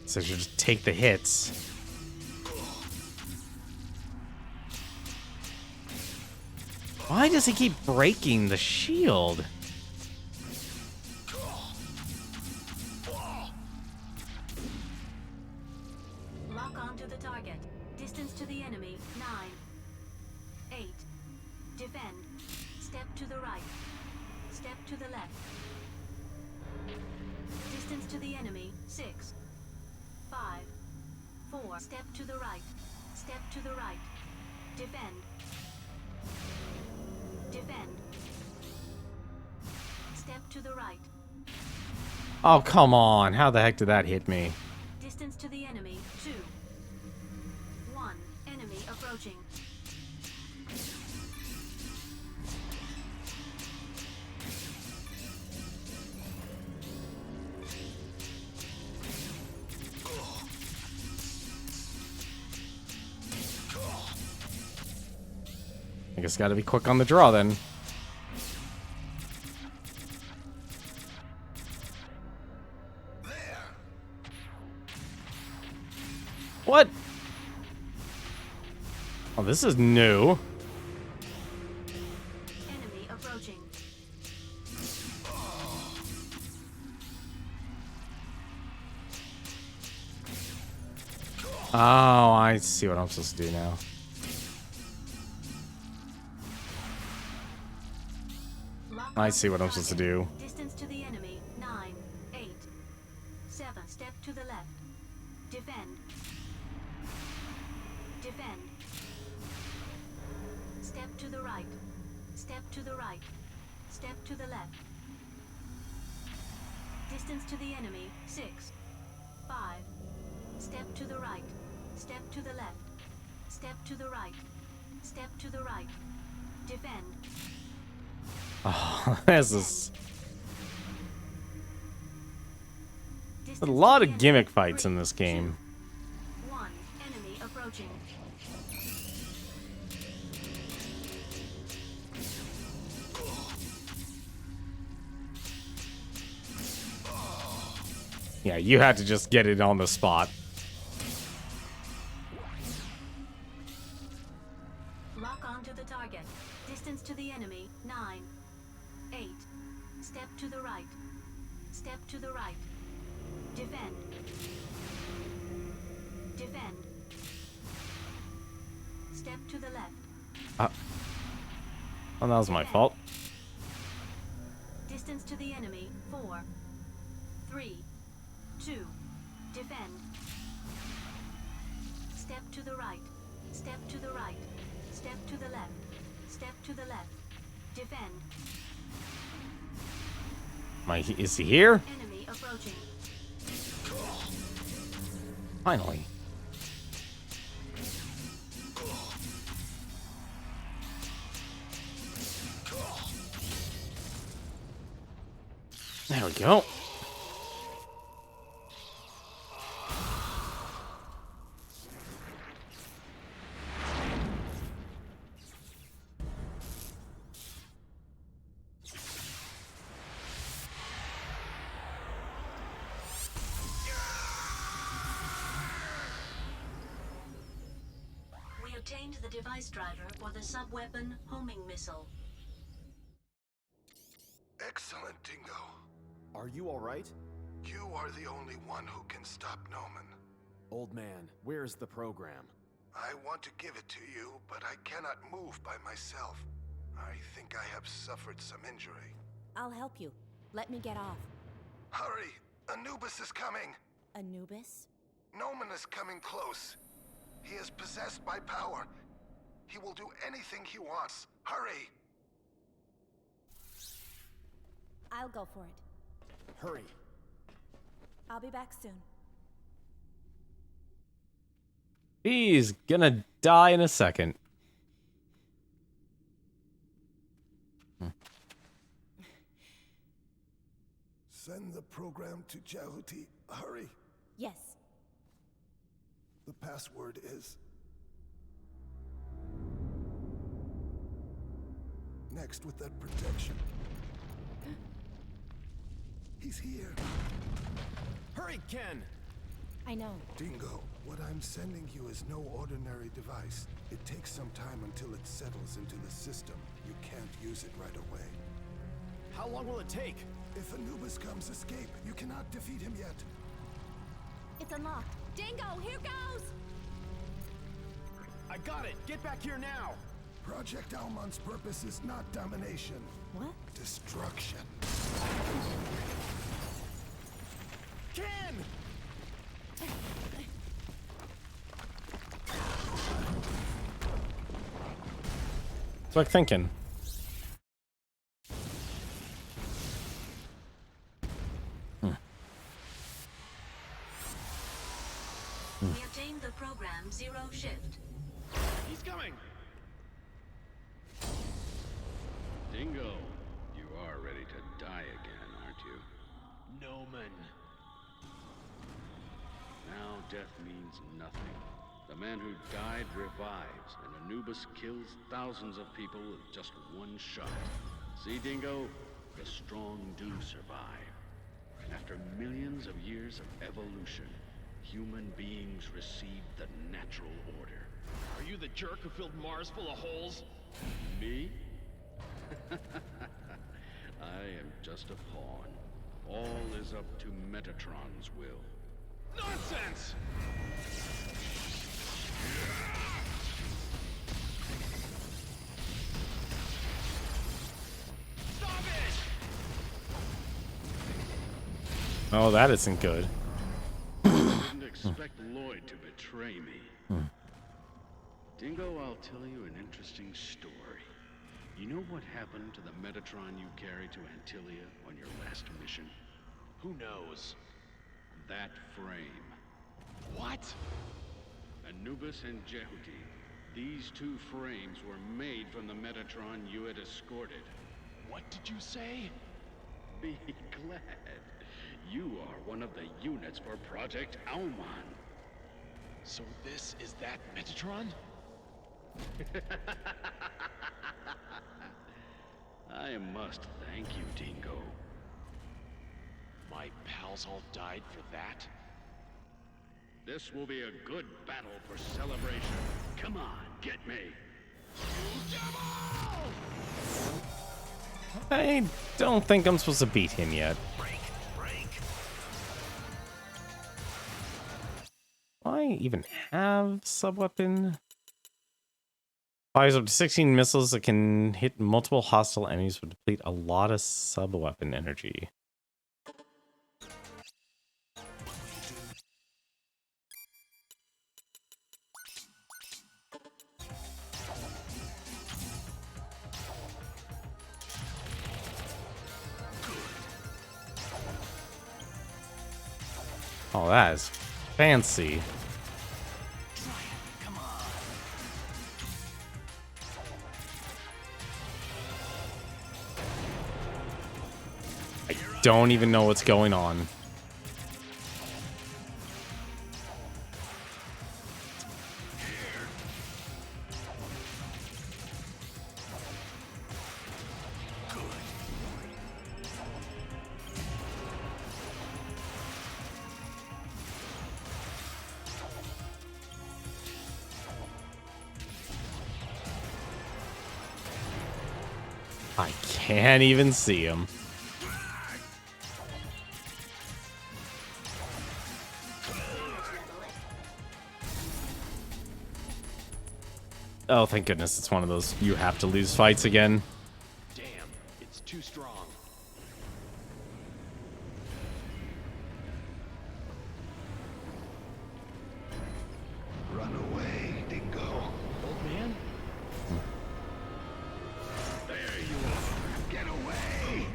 So you just take the hits. Why does he keep breaking the shield? onto the target. Distance to the enemy, 9. 8. Defend. Step to the right. Step to the left. Distance to the enemy, 6. 5. 4. Step to the right. Step to the right. Defend. Defend. Step to the right. Oh, come on. How the heck did that hit me? Distance to the enemy, 2. 1. Enemy approaching. I guess gotta be quick on the draw then. What? Oh, this is new. Enemy approaching. Oh, I see what I'm supposed to do now. I see what I'm supposed to do. Distance to the enemy, 9. 8. 7. Step to the left. Defend. Defend. Step to the right. Step to the right. Step to the left. Distance to the enemy, 6. 5. Step to the right. Step to the left. Step to the right. Step to the right. Defend. Oh, this is a lot of gimmick fights in this game. 1. Enemy approaching. Yeah, you had to just get it on the spot. Lock onto the target. Distance to the enemy, 9. 8. Step to the right. Step to the right. Defend. Defend. Step to the left. Well, that was my fault. Distance to the enemy, 4. 3. 2. Defend. Step to the right. Step to the right. Step to the left. Step to the left. Defend. Is he here? Enemy approaching. Finally. There we go. We obtained the device driver for the sub-weapon homing missile. Excellent, Dingo. Are you alright? You are the only one who can stop Noman. Old man, where's the program? I want to give it to you, but I cannot move by myself. I think I have suffered some injury. I'll help you. Let me get off. Hurry! Anubis is coming! Anubis? Noman is coming close. He is possessed by power. He will do anything he wants. Hurry! I'll go for it. Hurry. I'll be back soon. He's gonna die in a second. Send the program to Jehuty. Hurry! Yes. The password is... next with that protection. He's here. Hurry, Ken! I know. Dingo, what I'm sending you is no ordinary device. It takes some time until it settles into the system. You can't use it right away. How long will it take? If Anubis comes, escape. You cannot defeat him yet. It's unlocked. Dingo, here goes! I got it! Get back here now! Project Almon's purpose is not domination. What? Destruction. Ken! It's like thinking. We obtained the program Zero Shift. He's coming! Dingo, you are ready to die again, aren't you? Noman. Now death means nothing. The man who died revives, and Anubis kills thousands of people with just one shot. See, Dingo? The strong do survive. And after millions of years of evolution, human beings receive the natural order. Are you the jerk who filled Mars full of holes? Me? I am just a pawn. All is up to Metatron's will. Nonsense! Stop it! Oh, that isn't good. Didn't expect Lloyd to betray me. Dingo, I'll tell you an interesting story. You know what happened to the Metatron you carried to Antilia on your last mission? Who knows? That frame. What? Anubis and Jehuty. These two frames were made from the Metatron you had escorted. What did you say? Be glad. You are one of the units for Project Almon. So this is that Metatron? I must thank you, Dingo. My pals all died for that? This will be a good battle for celebration. Come on, get me. I don't think I'm supposed to beat him yet. Do I even have sub-weapon? Fires up to 16 missiles that can hit multiple hostile enemies but deplete a lot of sub-weapon energy. Oh, that is fancy. I don't even know what's going on. I can't even see him. Oh, thank goodness it's one of those you have to lose fights again. Damn, it's too strong. Run away, Dingo. Old man? There you are. Get away!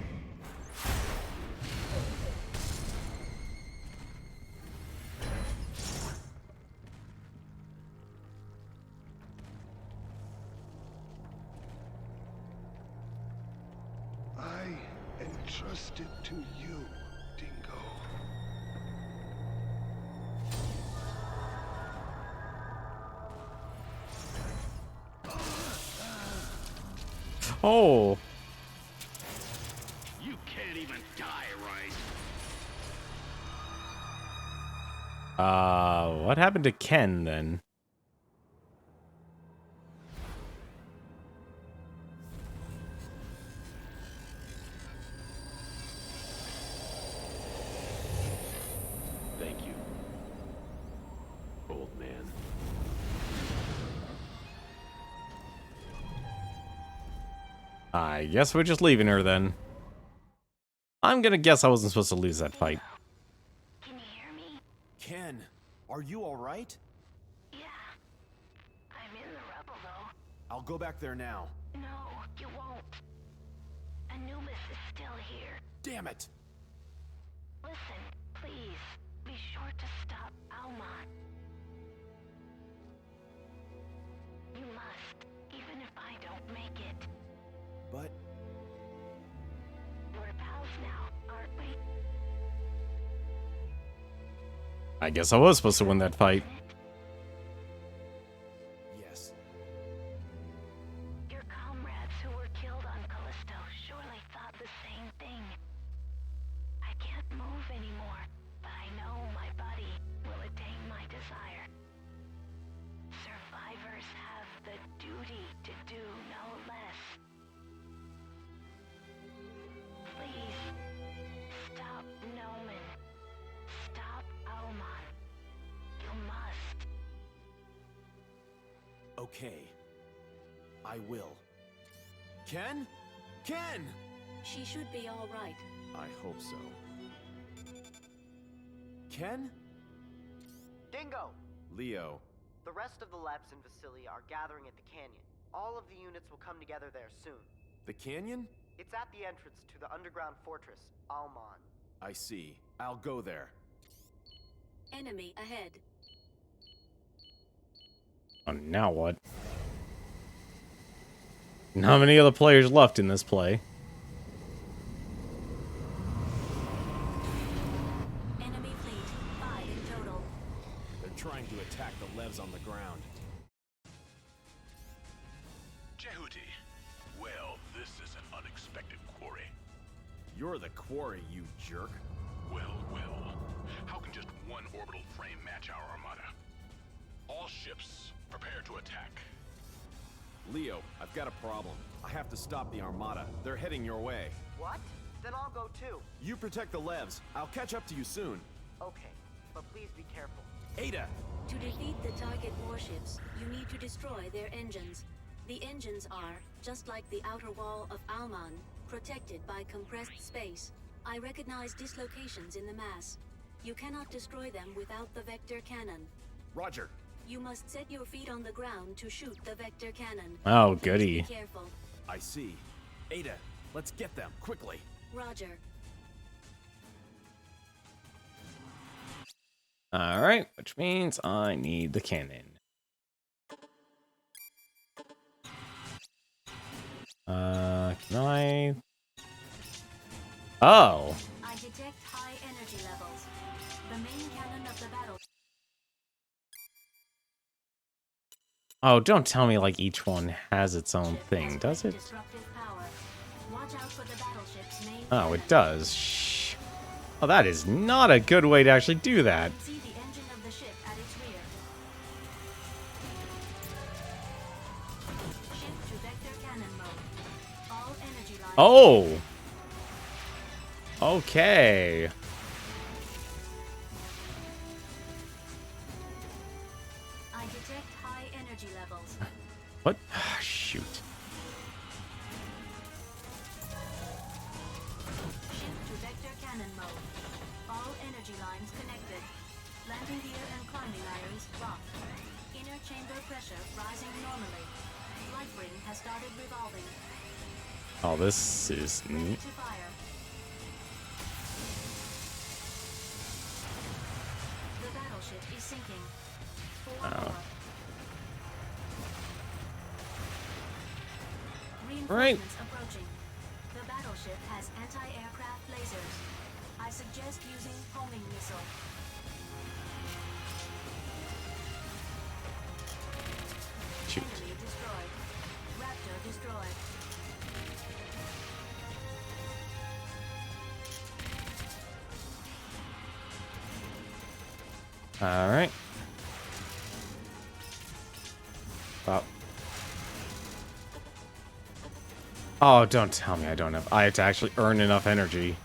I entrust it to you, Dingo. Oh, You can't even die right. what happened to Ken then? Thank you, old man. I guess we're just leaving her then. I'm gonna guess I wasn't supposed to lose that fight. Can you hear me? Ken, are you alright? Yeah. I'm in the rubble, though. I'll go back there now. No, you won't. Anubis is still here. Damn it! Listen, please. Be sure to stop Almon. You must, even if I don't make it. But... We're pals now, aren't we? I guess I was supposed to win that fight. Yes. Your comrades who were killed on Callisto surely thought the same thing. I can't move anymore, but I know my body will attain my desire. Survivors have the duty to do no less. Please, stop Noman. Stop Almon. You must. Okay. I will. Ken? Ken! She should be all right. I hope so. Ken? Dingo! Leo. The rest of the labs in Vasilia are gathering at the canyon. All of the units will come together there soon. The canyon? It's at the entrance to the underground fortress, Almon. I see. I'll go there. Enemy ahead. Oh, now what? Not many other players left in this play. Enemy fleet, 5 in total. They're trying to attack the Levs on the ground. Jehuty. Well, this is an unexpected quarry. You're the quarry, you jerk. Well. How can just one orbital frame match our armada? All ships, prepare to attack. Leo, I've got a problem. I have to stop the Armada. They're heading your way. What? Then I'll go too. You protect the Levs. I'll catch up to you soon. Okay, but please be careful. Ada! To defeat the target warships, you need to destroy their engines. The engines are, just like the outer wall of Alman, protected by compressed space. I recognize dislocations in the mass. You cannot destroy them without the vector cannon. Roger. You must set your feet on the ground to shoot the vector cannon. Oh, Please goody. be careful. I see. Ada, let's get them, quickly. Roger. Alright, which means I need the cannon. Can I... Oh! I detect high energy levels. The main cannon of the battle. Oh, don't tell me like each one has its own thing, does it? Disruptive power. Watch out for the battleship's main Oh, it does. Shh. Oh, that is not a good way to actually do that. See the engine of the ship at its rear. Shift to vector cannon mode. All energy lines. Oh! Okay. I detect high energy levels. What? Ah, shoot. Shift to vector cannon mode. All energy lines connected. Landing gear and climbing irons locked. Inner chamber pressure rising normally. Life ring has started revolving. Oh, this is Ready neat. to fire. The battleship is sinking. 4 Oh. more. Right. Reinforcements approaching. The battleship has anti-aircraft lasers. I suggest using homing missile. Shoot. Enemy destroyed. Raptor destroyed. Alright. Well. Oh, don't tell me I don't have... I have to actually earn enough energy.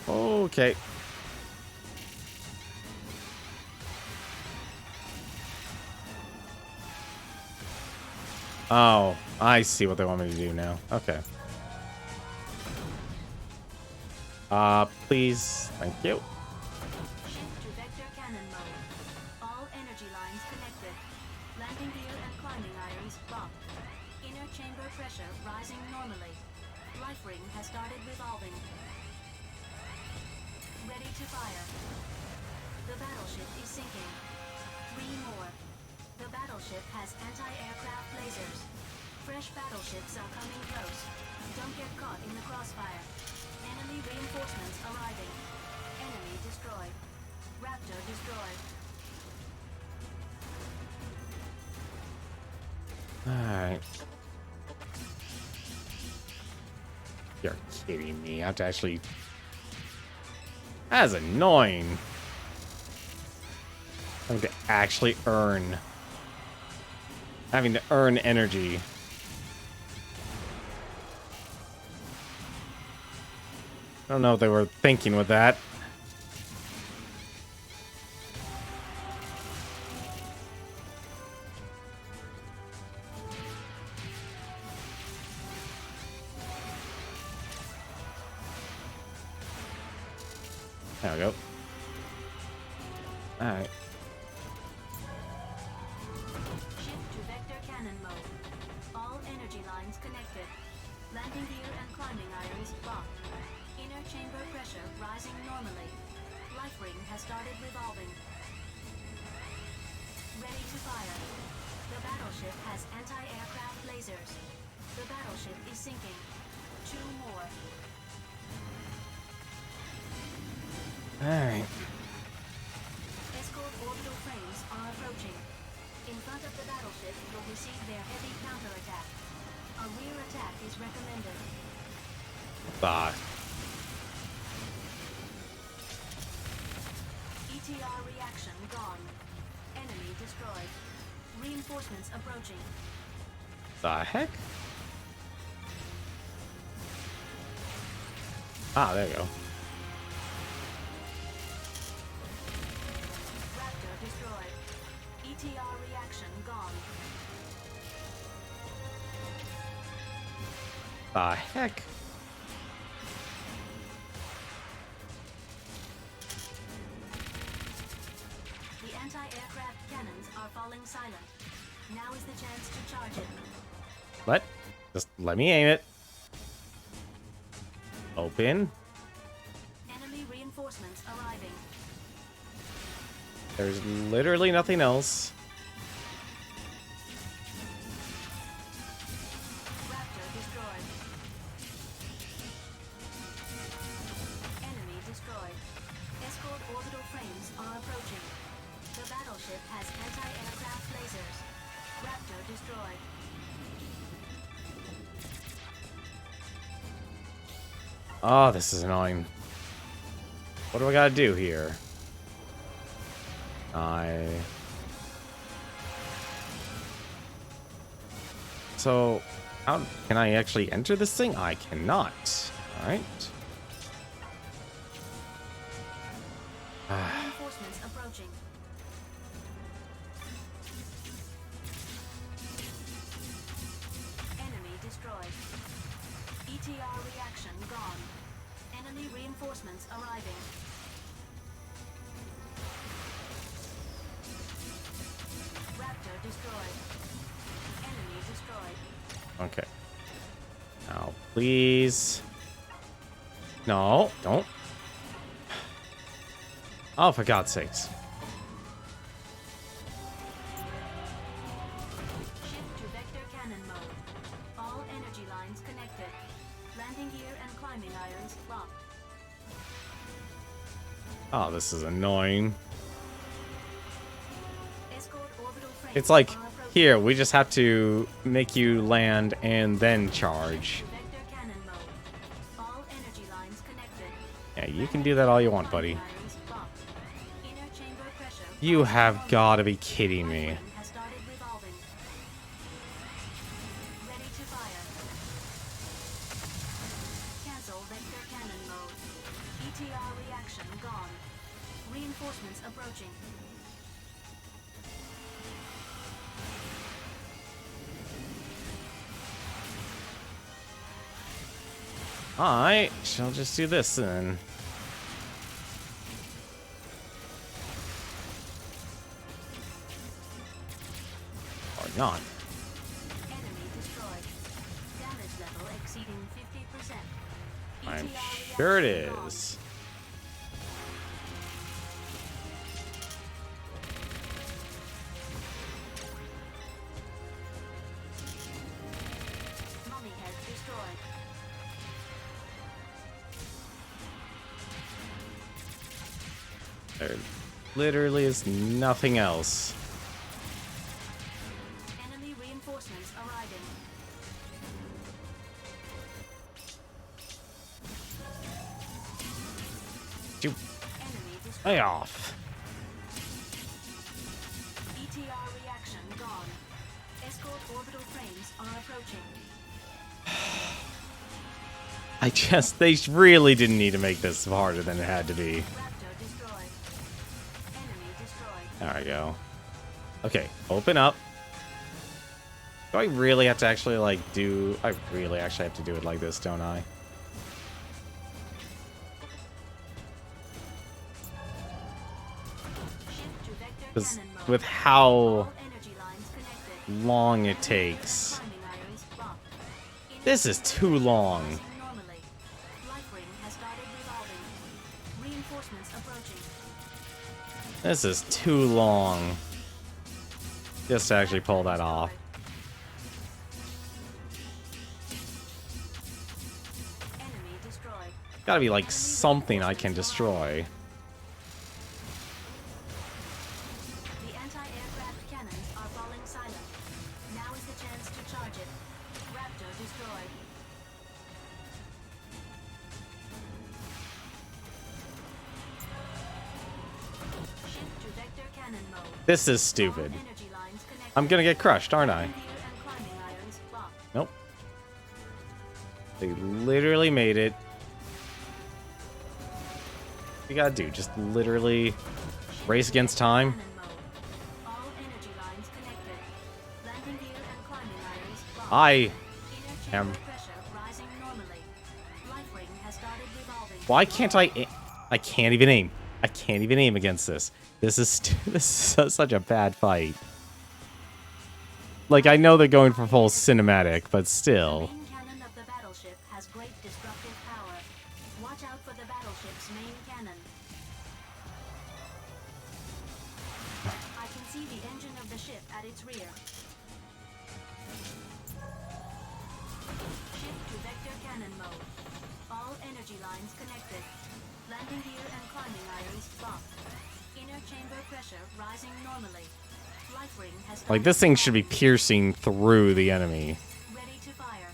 Okay. Oh, I see what they want me to do now. Okay. Please. Thank you. Shift to vector cannon mode. All energy lines connected. Landing gear and climbing irons locked. Inner chamber pressure rising normally. Life ring has started revolving. Ready to fire. The battleship is sinking. 3 more. The battleship has anti-aircraft lasers. Fresh battleships are coming close. Don't get caught in the crossfire. Enemy reinforcements arriving. Enemy destroyed. Raptor destroyed. Alright. You're kidding me. I have to actually... That's annoying. Having to actually earn... Having to earn energy. I don't know what they were thinking with that. There we go. Alright. Shift to vector cannon mode. All energy lines connected. Landing gear and climbing irons locked. Inner chamber pressure rising normally. Life ring has started revolving. Ready to fire. The battleship has anti-aircraft lasers. The battleship is sinking. 2 more. Alright. Escort orbital frames are approaching. In front of the battleship, you'll receive their heavy counterattack. A rear attack is recommended. Ah. ETR reaction gone. Enemy destroyed. Reinforcements approaching. The heck? Ah, there you go. Raptor destroyed. ETR reaction gone. The heck? The anti-aircraft cannons are falling silent. Now is the chance to charge it. Just let me aim it. Open. Enemy reinforcements arriving. There's literally nothing else. Raptor destroyed. Enemy destroyed. Escort orbital frames are approaching. The battleship has anti-aircraft lasers. Raptor destroyed. Oh, this is annoying. What do I gotta do here? So, how can I actually enter this thing? I cannot. Alright. Reinforcements approaching. Enemy destroyed. ETR reaction gone. Enemy reinforcements arriving. Raptor destroyed. Enemy destroyed. Okay. Now, please. No, don't. Oh, for God's sakes. Shift to vector cannon mode. All energy lines connected. Landing gear and climbing irons locked. Oh, this is annoying. Escort orbital frames It's like, are approaching. here, we just have to make you land and then charge. Vector cannon mode. All energy lines connected. Yeah, you can do that all you want, buddy. Irons locked. Inner chamber pressure. You have got to be kidding me. Has started revolving. Ready to fire. Cancel vector cannon mode. ETR reaction gone. Reinforcements approaching. I shall just do this then. Or not. Enemy destroyed. Damage level exceeding 50%. I'm ETR sure it reaction gone. is. Mummy head destroyed. There literally is nothing else. Enemy reinforcements arriving. You Enemy destroyed. lay off. ETR reaction gone. Escort orbital frames are approaching. They really didn't need to make this harder than it had to be. Raptor destroyed. Enemy destroyed. There we go. Okay, open up. Do I really have to actually, like, do... I really actually have to do it like this, don't I? Shift to vector Because cannon mode. with how All energy lines connected. long it takes... Climbing irons blocked. This is too long. Rising normally. Life ring has started revolving. Reinforcements approaching. This is too long. Just to actually pull that off. Enemy destroyed. Gotta be, like, something I can destroy. The anti-aircraft cannons are falling silent. Now is the chance to charge it. Raptor destroyed. Shift to vector cannon mode. This is stupid. Energy lines connected. I'm gonna get crushed, aren't I? Gear and climbing irons blocked. Nope. They literally made it. What you gotta do? Just literally race against time? Cannon mode. All energy lines connected. Landing gear and climbing irons blocked. I Inner am... chamber pressure rising normally. Life ring has started revolving. Why can't I can't even aim. I can't even aim against this. This is such a bad fight. Like, I know they're going for full cinematic, but still. The main cannon of the battleship has great destructive power. Watch out for the battleship's main cannon. I can see the engine of the ship at its rear. Shift to vector cannon mode. All energy lines connected. Landing gear and climbing irons blocked. Inner chamber pressure rising normally. Life ring has Like, this thing should be piercing through the enemy. ready to fire.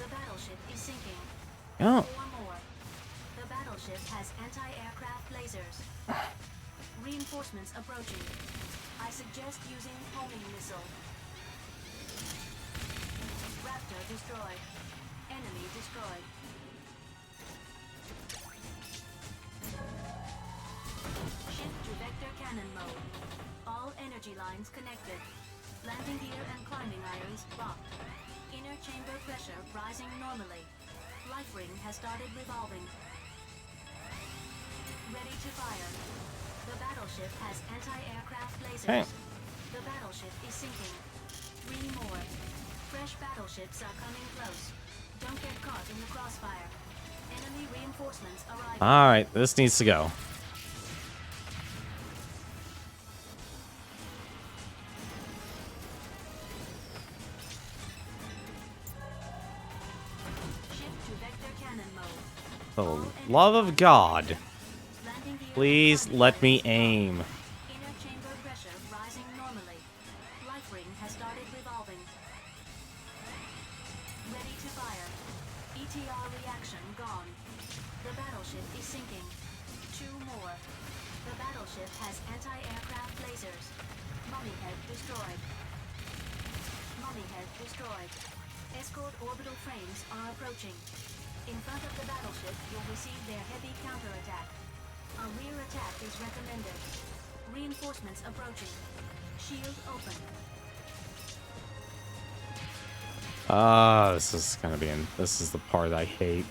The battleship is sinking. Oh. 4 more. The battleship has anti-aircraft lasers. Reinforcements approaching. I suggest using homing missile. Raptor destroyed. Enemy destroyed. Shift to vector cannon mode. All energy lines connected. Landing gear and climbing irons blocked. Inner chamber pressure rising normally. Life ring has started revolving. Ready to fire. The battleship has anti-aircraft lasers. Hey. The battleship is sinking. 3 more. Fresh battleships are coming close. Don't get caught in the crossfire. Enemy reinforcements arriving. Alright, this needs to go. Shift to vector cannon mode. For the love of God, Landing gear please let me aim. Inner chamber pressure rising normally. Life ring has started revolving. Ready to fire. ETR reaction gone. The battleship is sinking. 2 more. The battleship has anti-aircraft lasers. Mummy head destroyed. Mummy head destroyed. Escort orbital frames are approaching. In front of the battleship, you'll receive their heavy counterattack. A rear attack is recommended. Reinforcements approaching. Shield open. This is gonna be this is the part I hate.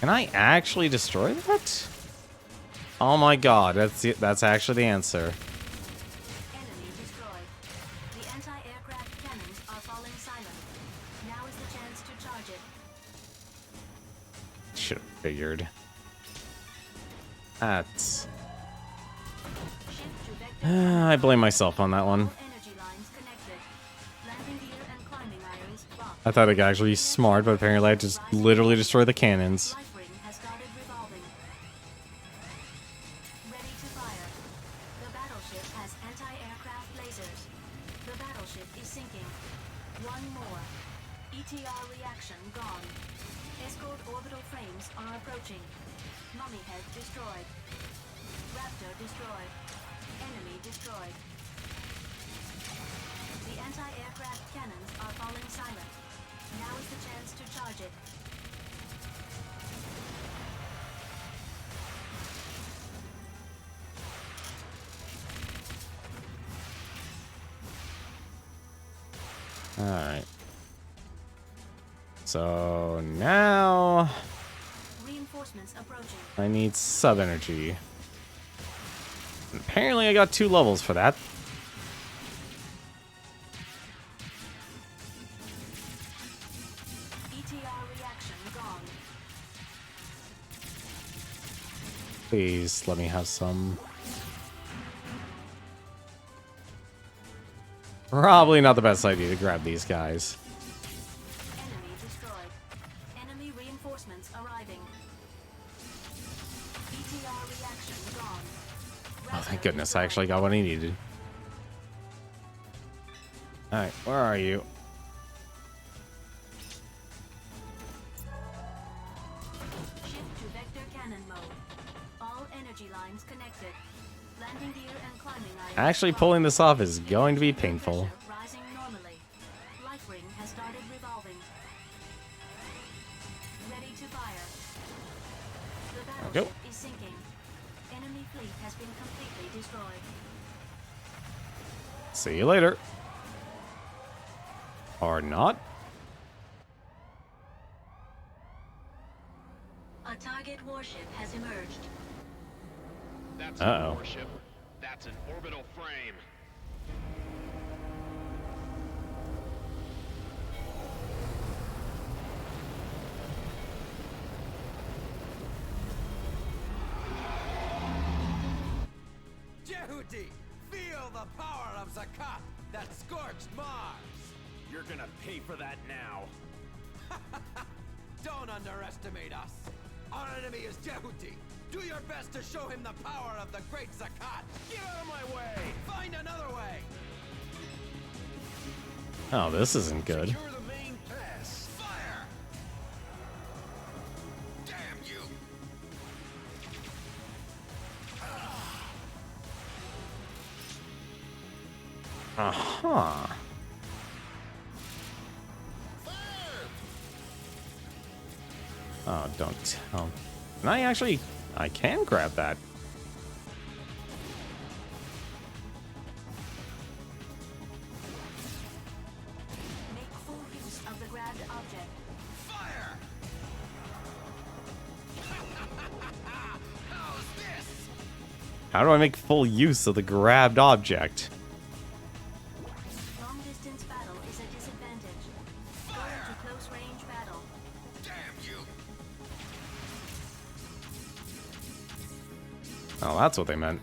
Can I actually destroy that? Oh my god, that's actually the answer. Enemy destroyed. The anti-aircraft cannons are falling silent. Now is the chance to charge it. Should have figured. That's... I blame myself on that one. I thought I could actually be smart, but apparently I just literally destroy the cannons. Alright. So now I need sub-energy. Apparently I got 2 levels for that. Please let me have some. Probably not the best idea to grab these guys. Enemy destroyed. Enemy reinforcements arriving. ETR reaction gone. Oh, thank goodness, I actually got what I needed. Alright, where are you? Shift to vector cannon mode. All energy lines connected. Landing gear and climbing irons. Actually, pulling this off is going to be painful. Rising normally. Life ring has started revolving. Ready to fire. The battleship is sinking. Enemy fleet has been completely destroyed. See you later. Or not. A target warship has emerged. That's Uh-oh. a warship. That's an orbital frame. Jehuty, feel the power of Zakat that scorched Mars. You're gonna pay for that now. Don't underestimate us. Our enemy is Jehuty. Do your best to show him the power of the great Zakat. Get out of my way! Find another way. Oh, this isn't good. Secure the main pass. Fire! Damn you! Uh-huh. Oh, don't tell. Can I actually... I can grab that. Make full use of the grabbed object. Fire! How's this? How do I make full use of the grabbed object? Long distance battle is a disadvantage. Go into close range battle. Damn you! Oh, that's what they meant.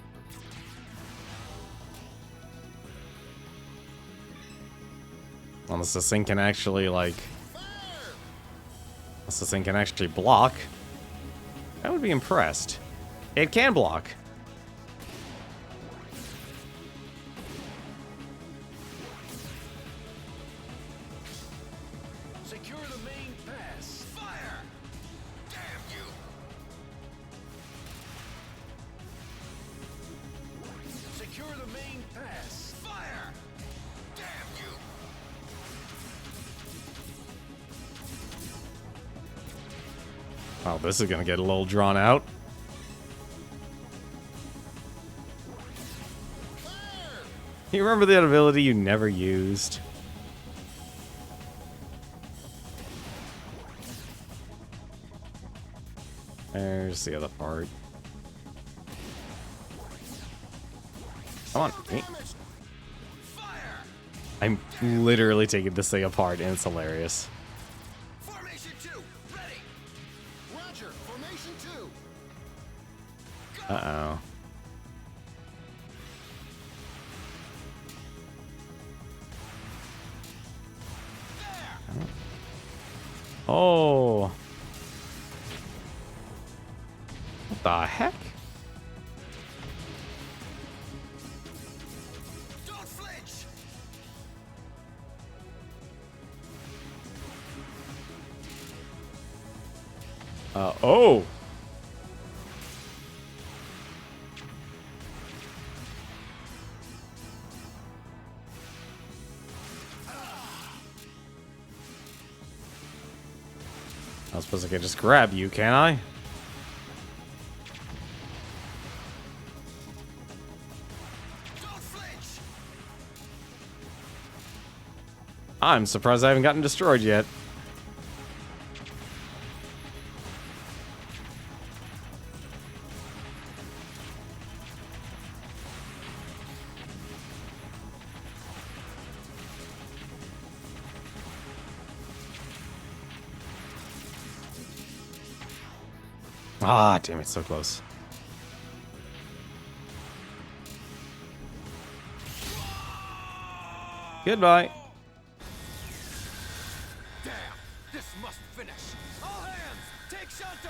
Unless this thing can actually, like... Unless this thing can actually block. I would be impressed. It can block. Secure the main pass. Fire! Damn you! Secure the main pass. Fire! Damn you! Oh, this is gonna get a little drawn out. You remember that ability you never used? There's the other part. Come on. Me. I'm literally taking this thing apart, and it's hilarious. Formation 2, ready. Roger, formation 2. Uh-oh. Oh. What the heck? Don't flinch. Oh. I suppose I can just grab you, can I? I'm surprised I haven't gotten destroyed yet. Ah, damn it, so close. Goodbye. Damn, this must finish. All hands, take shelter.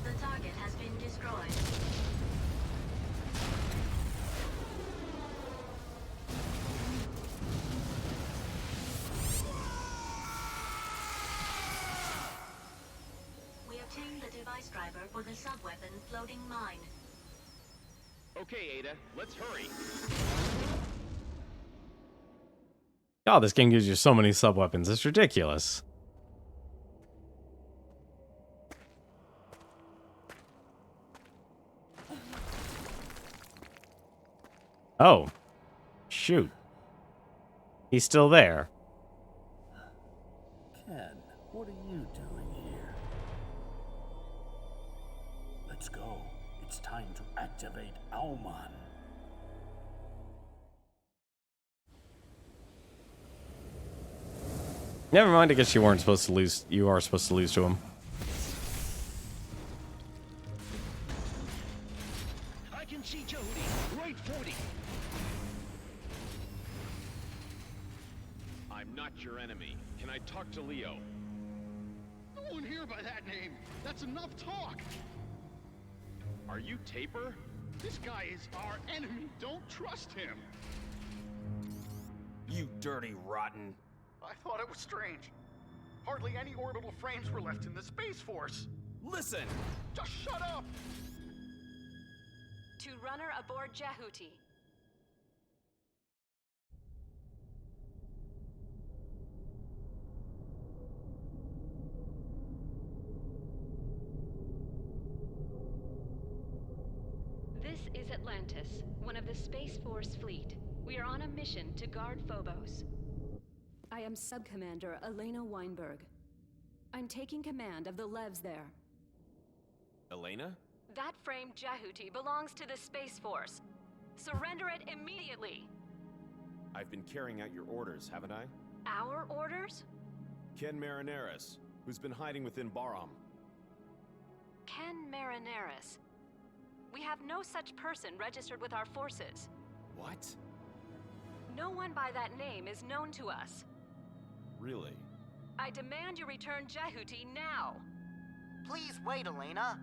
The target has been destroyed. We obtained the device driver for the sub-weapon floating mine. Okay, Ada, let's hurry. God, this game gives you so many sub-weapons. It's ridiculous. Oh. Shoot. He's still there. Ken, what are you doing here? Let's go. It's time to activate Auman. Never mind, I guess you weren't supposed to lose. You are supposed to lose to him. I can see Jehuty. Right 40. I'm not your enemy. Can I talk to Leo? No one here by that name. That's enough talk. Are you Taper? This guy is our enemy. Don't trust him. You dirty rotten. I thought it was strange. Hardly any orbital frames were left in the Space Force. Listen! Just shut up! To runner aboard Jehuty. This is Atlantis, one of the Space Force fleet. We are on a mission to guard Phobos. I am Sub-Commander Elena Weinberg. I'm taking command of the Levs there. Elena? That framed Jehuty belongs to the Space Force. Surrender it immediately! I've been carrying out your orders, haven't I? Our orders? Ken Marineris, who's been hiding within Baram. Ken Marineris. We have no such person registered with our forces. What? No one by that name is known to us. Really? I demand you return Jehuty now! Please wait, Elena.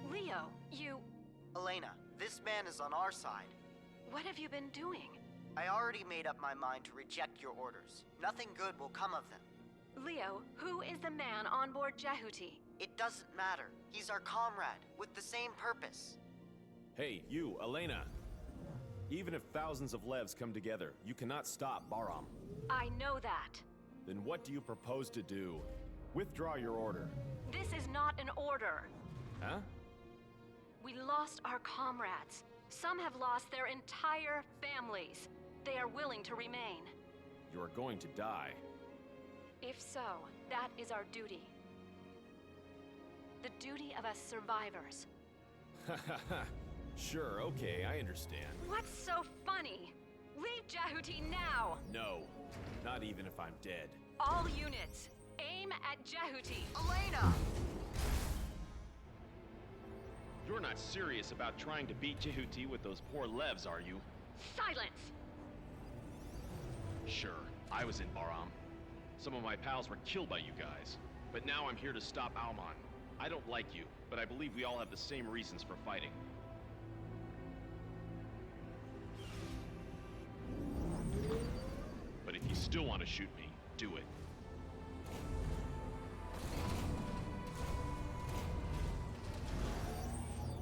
Leo, you... Elena, this man is on our side. What have you been doing? I already made up my mind to reject your orders. Nothing good will come of them. Leo, who is the man on board Jehuty? It doesn't matter. He's our comrade, with the same purpose. Hey, you, Elena. Even if thousands of Levs come together, you cannot stop Bahram. I know that. Then what do you propose to do? Withdraw your order. This is not an order. Huh? We lost our comrades. Some have lost their entire families. They are willing to remain. You are going to die. If so, that is our duty. The duty of us survivors. Sure, okay, I understand. What's so funny? Leave Jehuty now! No, not even if I'm dead. All units, aim at Jehuty. Elena! You're not serious about trying to beat Jehuty with those poor Levs, are you? Silence! Sure, I was in Bahram. Some of my pals were killed by you guys. But now I'm here to stop Alman. I don't like you, but I believe we all have the same reasons for fighting. But if you still want to shoot me, do it.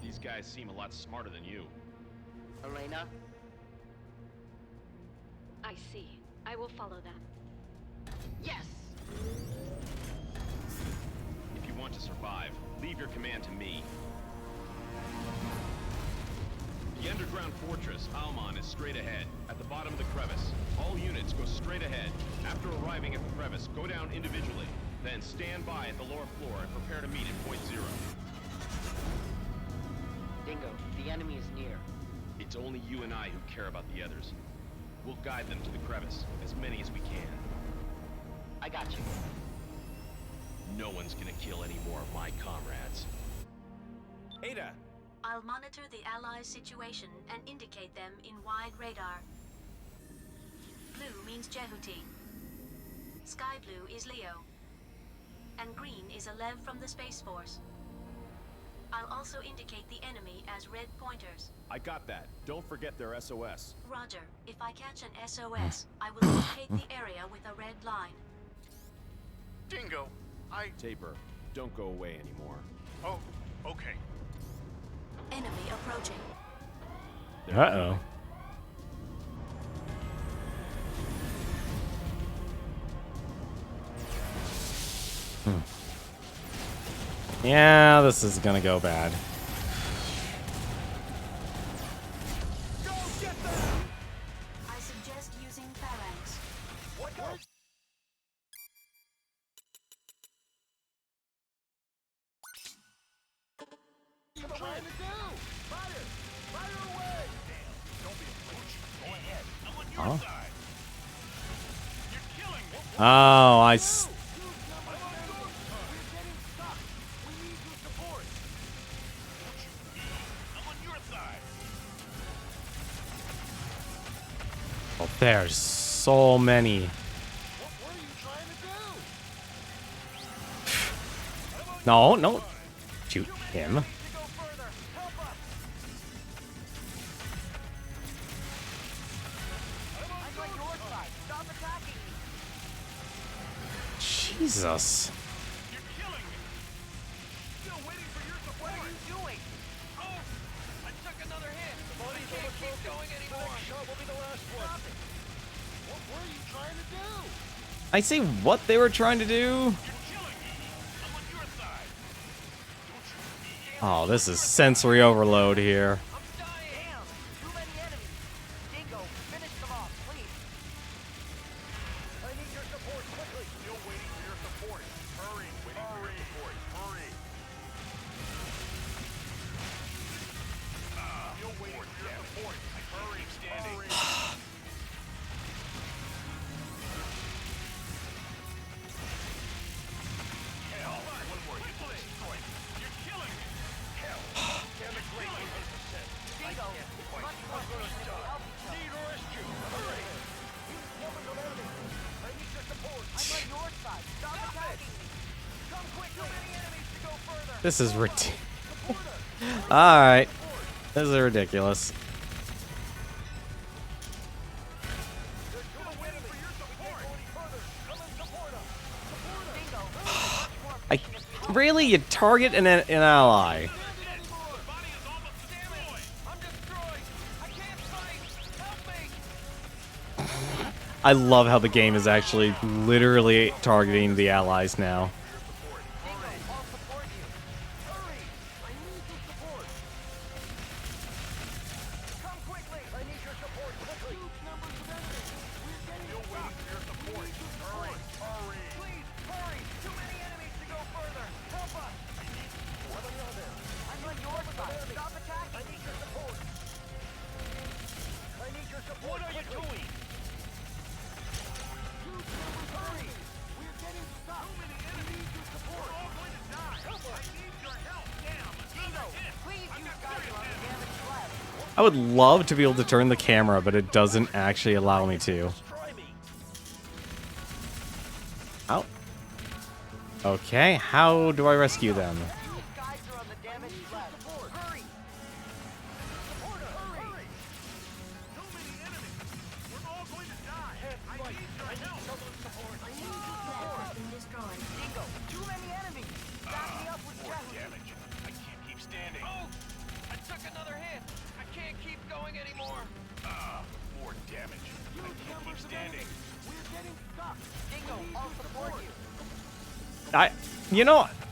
These guys seem a lot smarter than you. Elena? I see. I will follow them. Yes! If you want to survive, leave your command to me. The underground fortress, Alman, is straight ahead, at the bottom of the crevice. All units go straight ahead. After arriving at the crevice, go down individually. Then stand by at the lower floor and prepare to meet at point 0. Dingo, the enemy is near. It's only you and I who care about the others. We'll guide them to the crevice, as many as we can. I got you. No one's gonna kill any more of my comrades. Ada! I'll monitor the Allies' situation and indicate them in wide radar. Blue means Jehuty. Sky blue is Leo. And green is a Lev from the Space Force. I'll also indicate the enemy as red pointers. I got that. Don't forget their SOS. Roger. If I catch an SOS, I will locate the area with a red line. Dingo, Taper, don't go away anymore. Oh, okay. Enemy approaching. Uh-oh. Yeah, this is gonna go bad. Go get them! I suggest using phalanx. What? What are you trying to do? Fire! Fire away! Damn, don't be a fool. Go ahead. I'm on your Huh? side. You're killing me. Oh, Oh, there's so many. No, no. Shoot him. Jesus. You're killing me. Still waiting for your support. What are you doing? Oh, I took another hit. I can't keep going anymore. The next shot will be the last one. Stop it. What were you trying to do? I see what they were trying to do. You're killing me. I'm on your side. Oh, this is sensory overload here. I'm dying! Damn! Too many enemies! Dingo, finish them off, please! I need your support quickly. Still waiting for your support. Hurry. Waiting for your support. Hurry. Still waiting for your support. Hurry. Standing. Hell, one more. You're killing me. Hell. Damn it, great. Dingo, much more closely to help each other. Need rescue. Hurry. Numbers of enemies. I need your support. I'm on your side. Stop attacking me. Come quick. Too many enemies to go further. This is ridiculous. Alright. This is ridiculous. Really? You target an ally. I love how the game is actually literally targeting the allies now. What are you doing? I would love to be able to turn the camera, but it doesn't actually allow me to. Ow. Okay, how do I rescue them?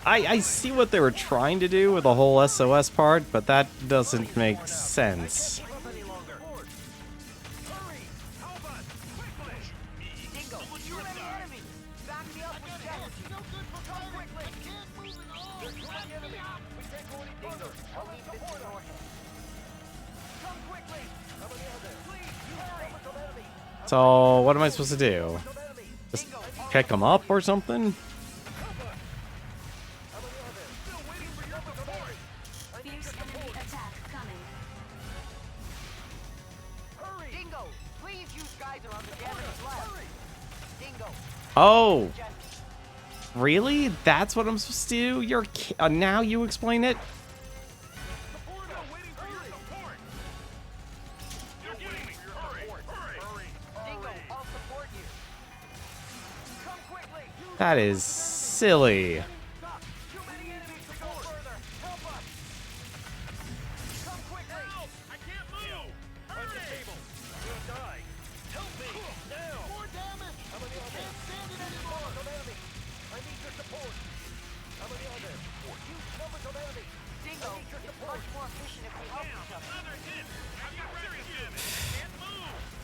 I see what they were trying to do with the whole SOS part, but that doesn't make sense. So, what am I supposed to do? Just pick them up or something? Oh, really? That's what I'm supposed to do? You're now you explain it? That is silly.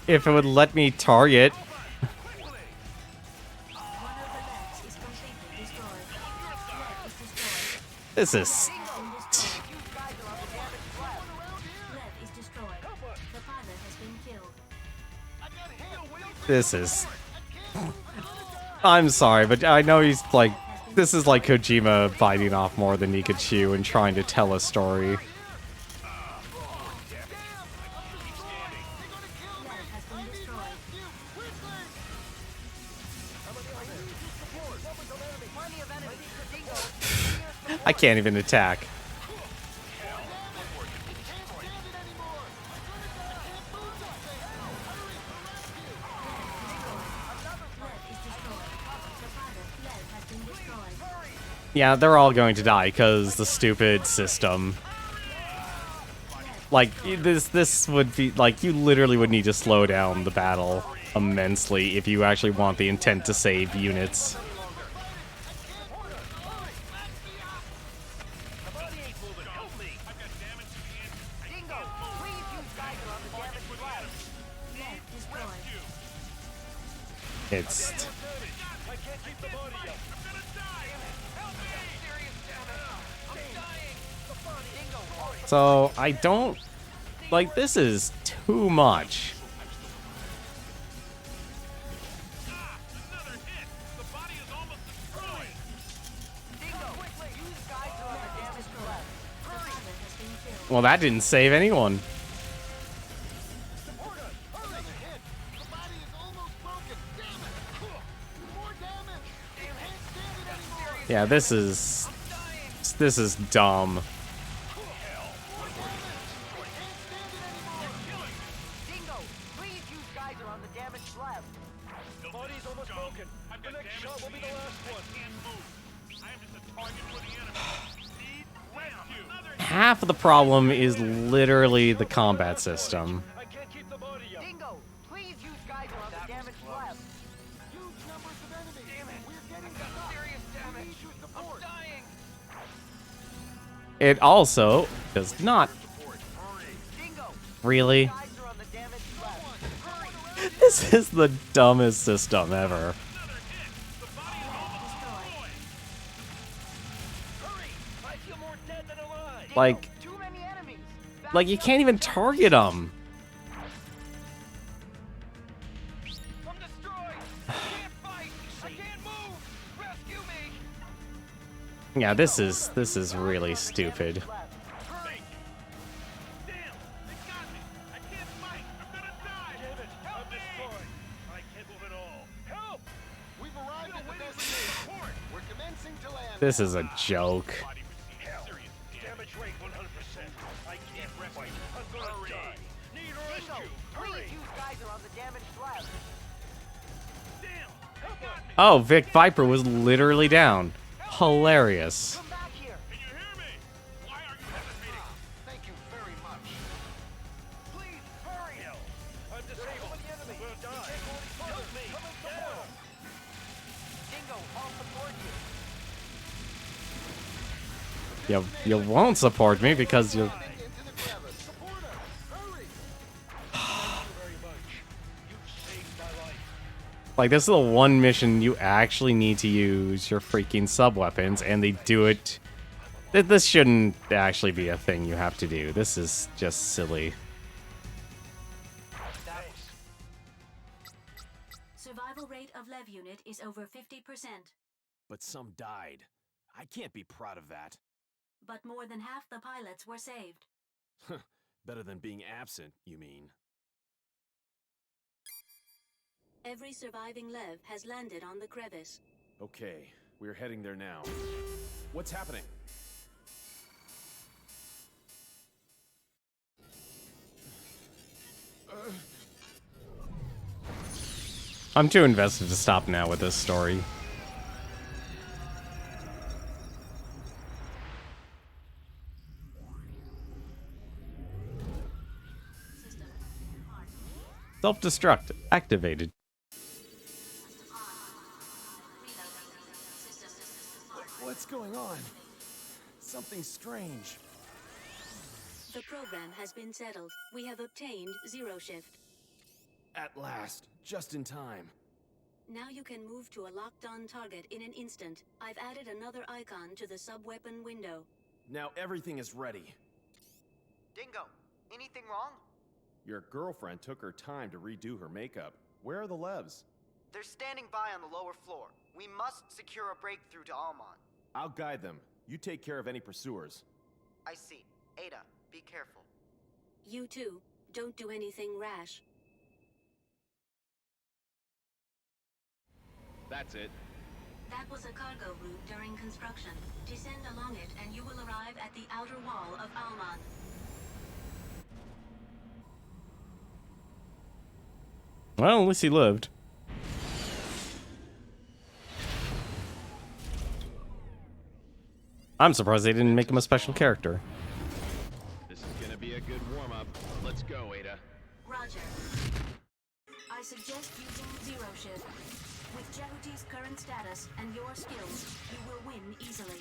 If it would let me target. This is... This is... I'm sorry, but I know he's like... This is like Kojima biting off more than he could chew and trying to tell a story. I can't even attack. Yeah, they're all going to die because the stupid system. Like, this would be, like, you literally would need to slow down the battle immensely if you actually want the intent to save units. It's... So, I don't... Like, this is too much. Well, that didn't save anyone. Yeah, this is dumb. Half of the problem is literally the combat system. Please use geyser on the damaged lab. Huge numbers of enemies. Damn it. We're getting got serious damage. I'm dying. It also does not. Really? This is the dumbest system ever. Like you can't even target them. Yeah, this is really stupid. This is a joke. Oh, Vic Viper was literally down. Hilarious. You won't support me because you're... Like, this is the one mission you actually need to use your freaking sub-weapons, and they do it... This shouldn't actually be a thing you have to do. This is just silly. Survival rate of Lev unit is over 50%. But some died. I can't be proud of that. But more than half the pilots were saved. Better than being absent, you mean? Every surviving Lev has landed on the crevice. Okay, we're heading there now. What's happening? I'm too invested to stop now with this story. Self-destruct activated. What's going on? Something strange. The program has been settled. We have obtained zero shift. At last, just in time. Now you can move to a locked-on target in an instant. I've added another icon to the sub-weapon window. Now everything is ready. Dingo, anything wrong? Your girlfriend took her time to redo her makeup. Where are the Levs? They're standing by on the lower floor. We must secure a breakthrough to Almon. I'll guide them. You take care of any pursuers. I see. Ada, be careful. You too. Don't do anything rash. That's it. That was a cargo route during construction. Descend along it and you will arrive at the outer wall of Almon. Well, at least he lived. I'm surprised they didn't make him a special character. This is gonna be a good warm-up. Let's go, Ada. Roger. I suggest using zero shift. With Jehuty's current status and your skills, you will win easily.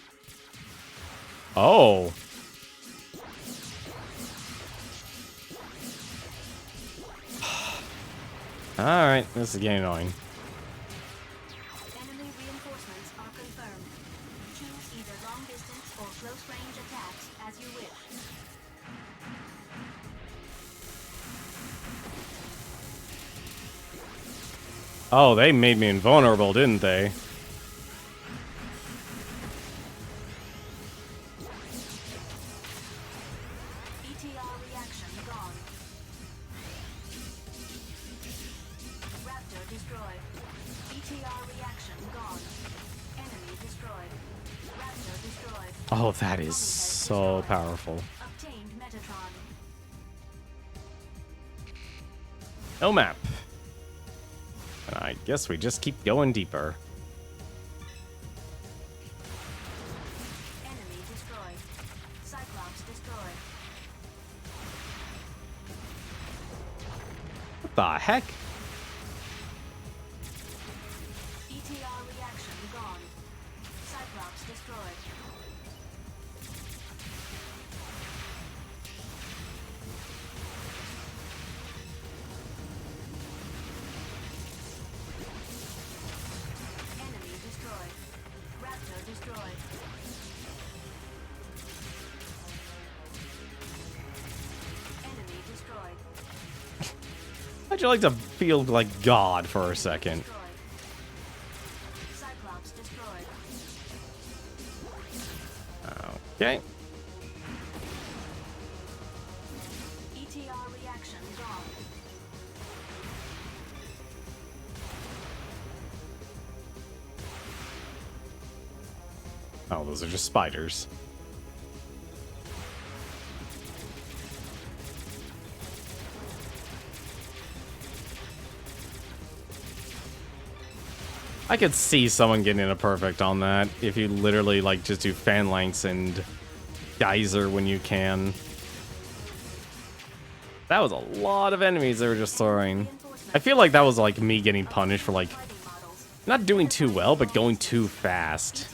Oh. Alright, this is getting annoying. Enemy reinforcements are confirmed. Choose either long distance or close range attacks as you wish. Oh, they made me invulnerable, didn't they? ETR reaction gone. Raptor destroyed. ETR reaction gone. Enemy destroyed. Raptor destroyed. Oh, that is so powerful. Obtained Metatron. No map. And I guess we just keep going deeper. Enemy destroyed. Cyclops destroyed. What the heck? you like to feel like God for a second? Cyclops destroyed. Okay. ETR reaction gone. Oh, those are just spiders. I could see someone getting a perfect on that if you literally like just do phalanx and geyser when you can. That was a lot of enemies they were just throwing. I feel like that was like me getting punished for like not doing too well, but going too fast.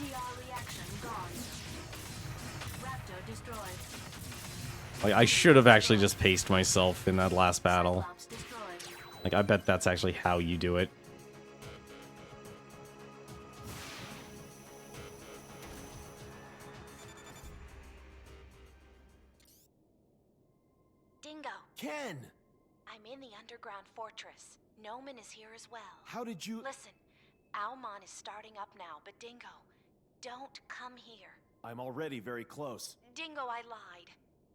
Like I should have actually just paced myself in that last battle. Like I bet that's actually how you do it. Dingo. Ken! I'm in the underground fortress. Noman is here as well. How did you... Listen, Almon is starting up now, but Dingo, don't come here. I'm already very close. Dingo, I lied.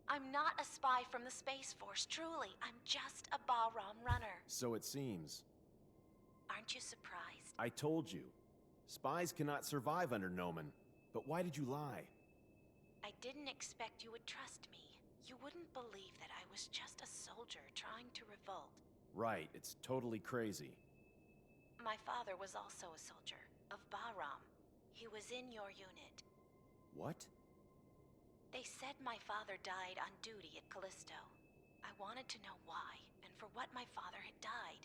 I'm not a spy from the Space Force, truly. I'm just a Balram runner. So it seems. Aren't you surprised? I told you. Spies cannot survive under Noman. But why did you lie? I didn't expect you would trust me. You wouldn't believe that I was just a soldier trying to revolt. Right, it's totally crazy. My father was also a soldier, of Bahram. He was in your unit. What? They said my father died on duty at Callisto. I wanted to know why, and for what my father had died.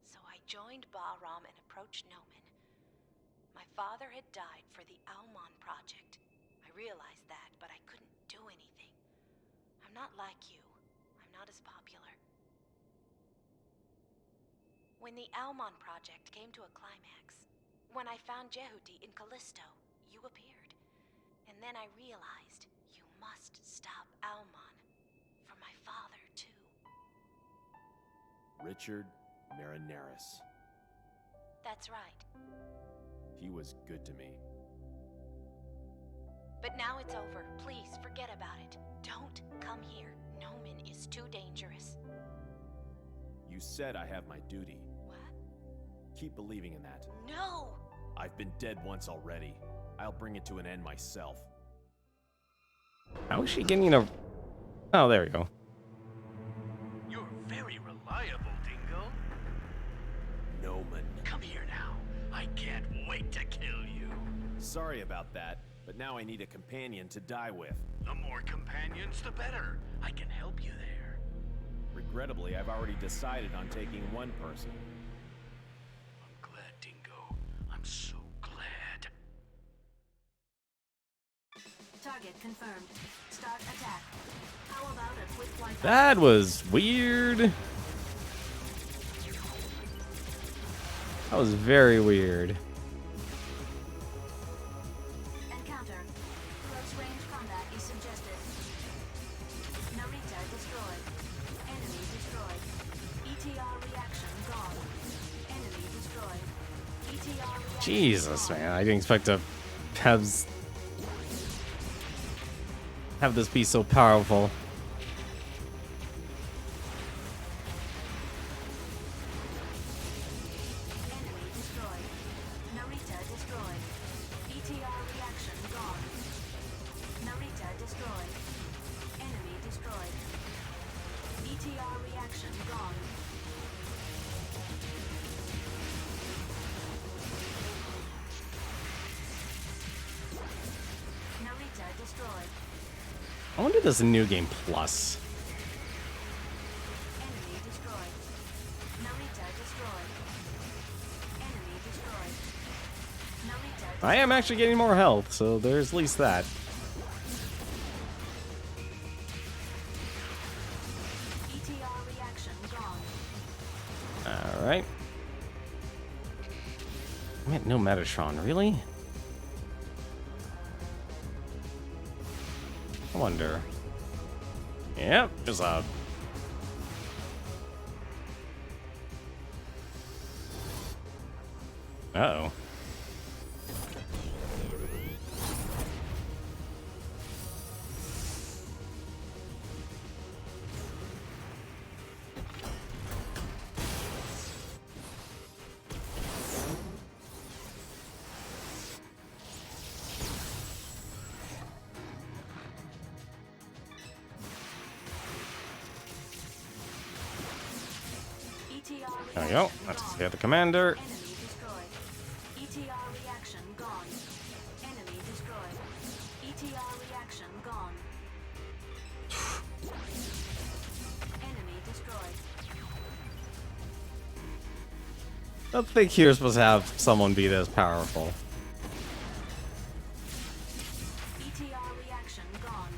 So I joined Bahram and approached Noman. My father had died for the Almon project. I realized that, but I couldn't do anything. I'm not like you. I'm not as popular. When the Almon project came to a climax, when I found Jehuty in Callisto, you appeared. And then I realized you must stop Almon. For my father, too. Richard Marinaris. That's right. He was good to me. But now it's over. Please, forget about it. Don't come here. Noman is too dangerous. You said I have my duty. What? Keep believing in that. No! I've been dead once already. I'll bring it to an end myself. How is she getting a... Oh, there we go. You're very reliable, Dingo. Noman. Come here now. I can't wait to kill you. Sorry about that, but now I need a companion to die with. The more companions, the better. I can help you there. Regrettably, I've already decided on taking one person. I'm glad, Dingo. I'm so glad. Target confirmed. Start attack. How about a quick wipe? That was weird. That was very weird. Encounter. Close range combat is suggested. Narita destroyed. Enemy destroyed. ETR reaction gone. Enemy destroyed. ETR reaction Jesus, man. I didn't expect to have this be so powerful. Enemy destroyed. Narita destroyed. ETR reaction gone. Narita destroyed. Enemy destroyed. ETR reaction gone. Narita destroyed. I wonder if there's a new game plus. Enemy destroyed. Narita destroyed. Enemy destroyed. Narita I am actually getting more health, so there's at least that. ETR reaction gone. Alright. Man, no Metatron, really? I wonder. Yep, just a... Uh-oh. There we go. Let's get the commander. Enemy destroyed. ETR reaction gone. Enemy destroyed. ETR reaction gone. Enemy destroyed. I don't think you're supposed to have someone be this powerful. ETR reaction gone.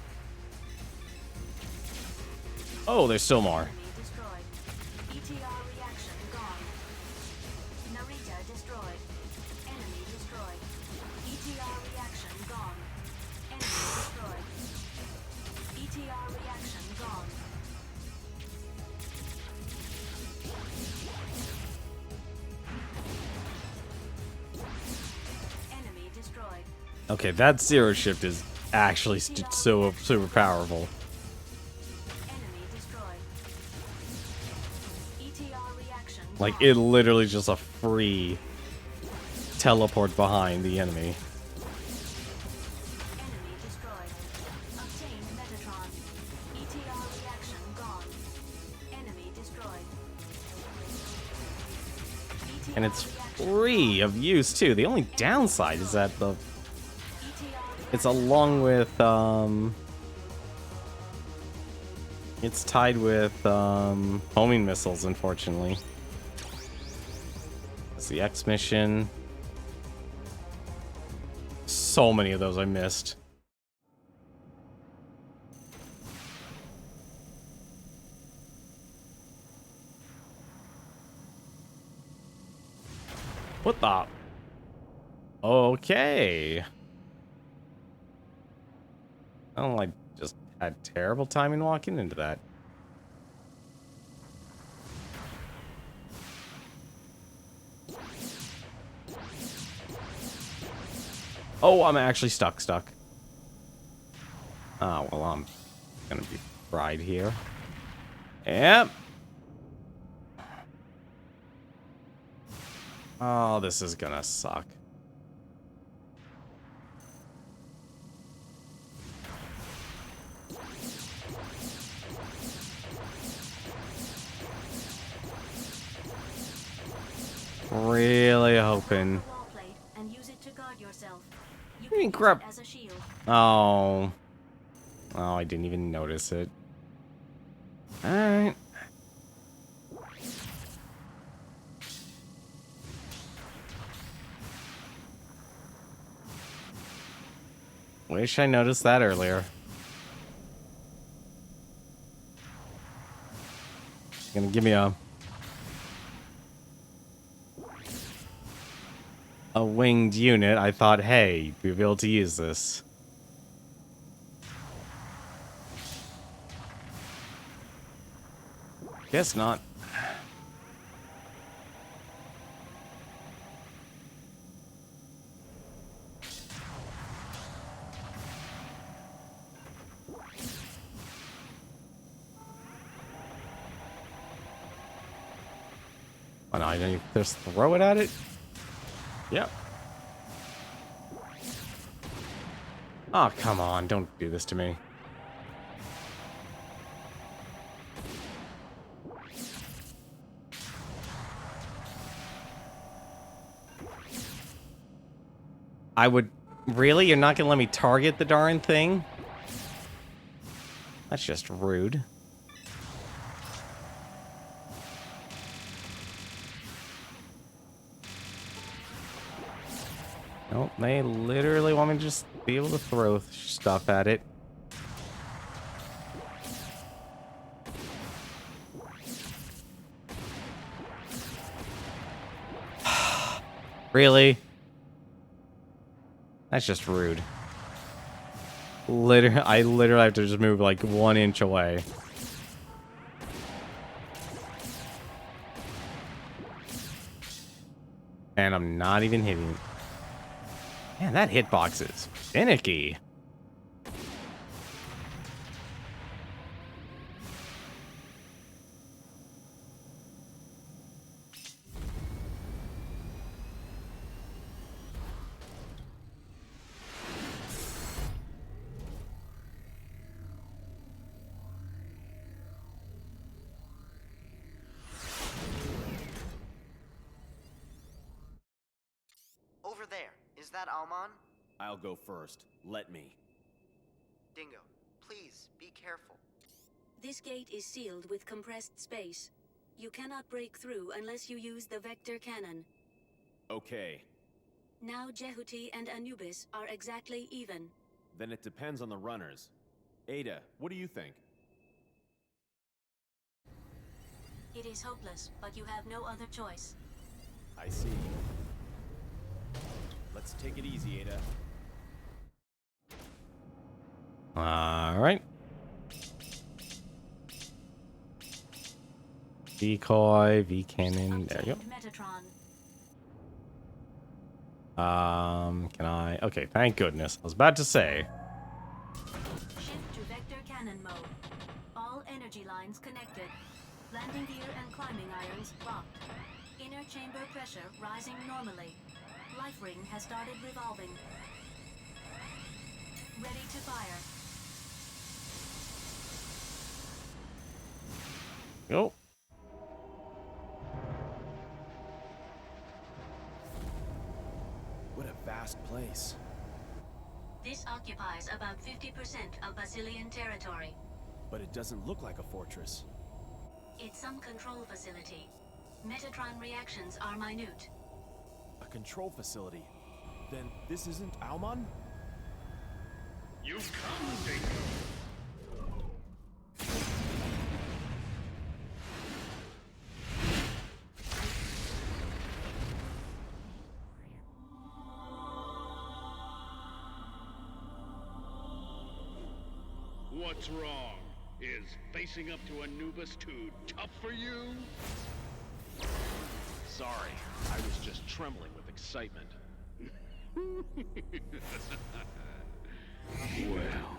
Oh, there's still more. Enemy destroyed. ETR reaction gone. Narita destroyed. Enemy destroyed. ETR reaction gone. Enemy destroyed. ETR reaction gone. Enemy destroyed. Okay, that zero shift is actually so super powerful. Enemy destroyed. ETR reaction Like, gone. it literally just a free teleport behind the enemy. Enemy destroyed. Obtained Metatron. ETR reaction gone. Enemy destroyed. ETR And it's reaction free of use, too. The only downside is that it's along with, it's tied with, homing missiles, unfortunately. It's the X mission. So many of those I missed. What the? Okay. Oh, I just had terrible timing walking into that. Oh, I'm actually stuck. Oh, well, I'm gonna be fried here. Yep. Oh, this is gonna suck. Really hoping. wall plate and use it to guard yourself. You I mean, can use crap. it as a shield. Oh. Oh, I didn't even notice it. Alright. Wish I noticed that earlier. Gonna give me a winged unit. I thought, hey, we'll be able to use this. Guess not. Oh, no, I didn't just throw it at it? Yep. Oh, come on. Don't do this to me. I would... Really? You're not gonna let me target the darn thing? That's just rude. Nope, they literally want me to just be able to throw stuff at it. Really? That's just rude. I literally have to just move like 1 inch away. And I'm not even hitting. Man, that hitbox is finicky. Over there. Is that Alman? I'll go first. Let me. Dingo, please be careful. This gate is sealed with compressed space. You cannot break through unless you use the vector cannon. Okay. Now Jehuty and Anubis are exactly even. Then it depends on the runners. Ada, what do you think? It is hopeless, but you have no other choice. I see. Let's take it easy, Ada. All right. Decoy, V cannon. There you Metatron. go. Can I? Okay, thank goodness. I was about to say. Shift to vector cannon mode. All energy lines connected. Landing gear and climbing irons locked. Inner chamber pressure rising normally. Life ring has started revolving. Ready to fire. Go. What a vast place. This occupies about 50% of Basilian territory. But it doesn't look like a fortress. It's some control facility. Metatron reactions are minute. A control facility. Then this isn't Alman? You come, Dingo! What's wrong? Is facing up to Anubis too tough for you? Sorry, I was just trembling with excitement. Well,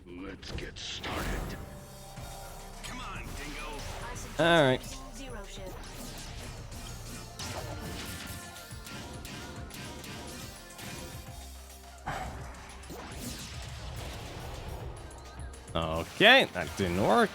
let's get started. Come on, Dingo. All right. Zero shift. Okay, that didn't work.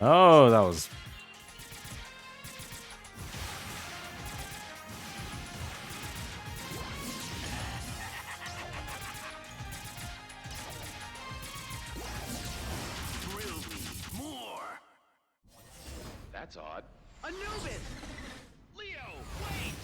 Oh, that was... That's odd. Anubis! Leo, wait!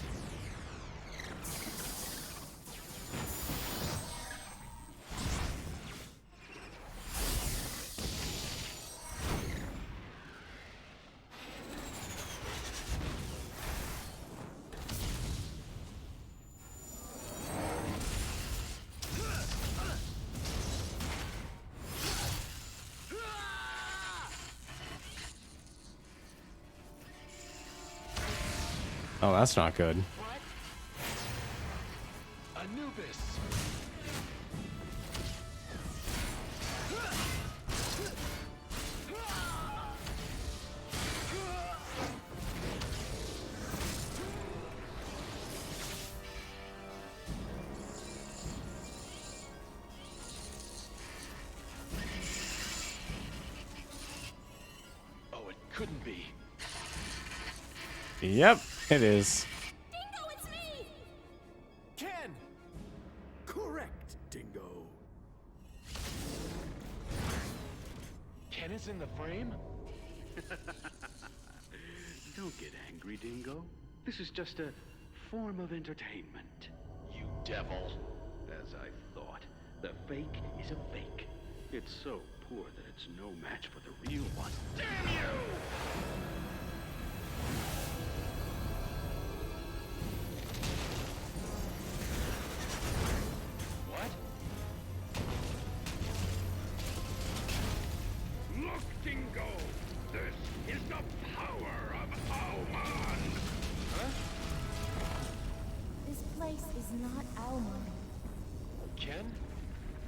Oh, that's not good. Anubis! Oh, it couldn't be. Yep, it is. Dingo, it's me! this in the frame? Don't get angry, Dingo. This is just a form of entertainment. You devil. As I thought, the fake is a fake. It's so poor that it's no match for the real one. Damn you! What? Look, Dingo! This is the power of Alman! Huh? This place is not Alman. Ken?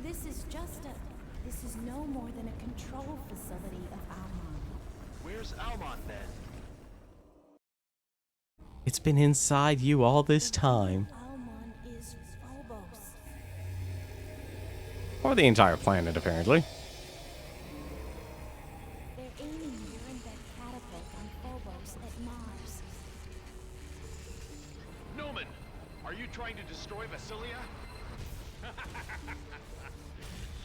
This is no more than a control facility of Alman. Where's Alman then? It's been inside you all this time. Alman is Phobos. Or the entire planet, apparently. They're aiming Urenbeck catapult on Phobos at Mars. Noman, are you trying to destroy Vasilia?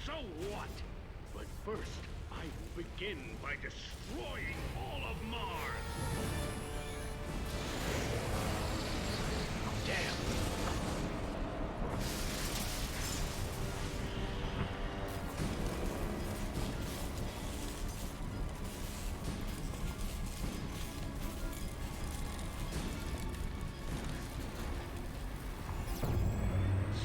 So what? But first, I will begin by destroying all of Mars! Damn.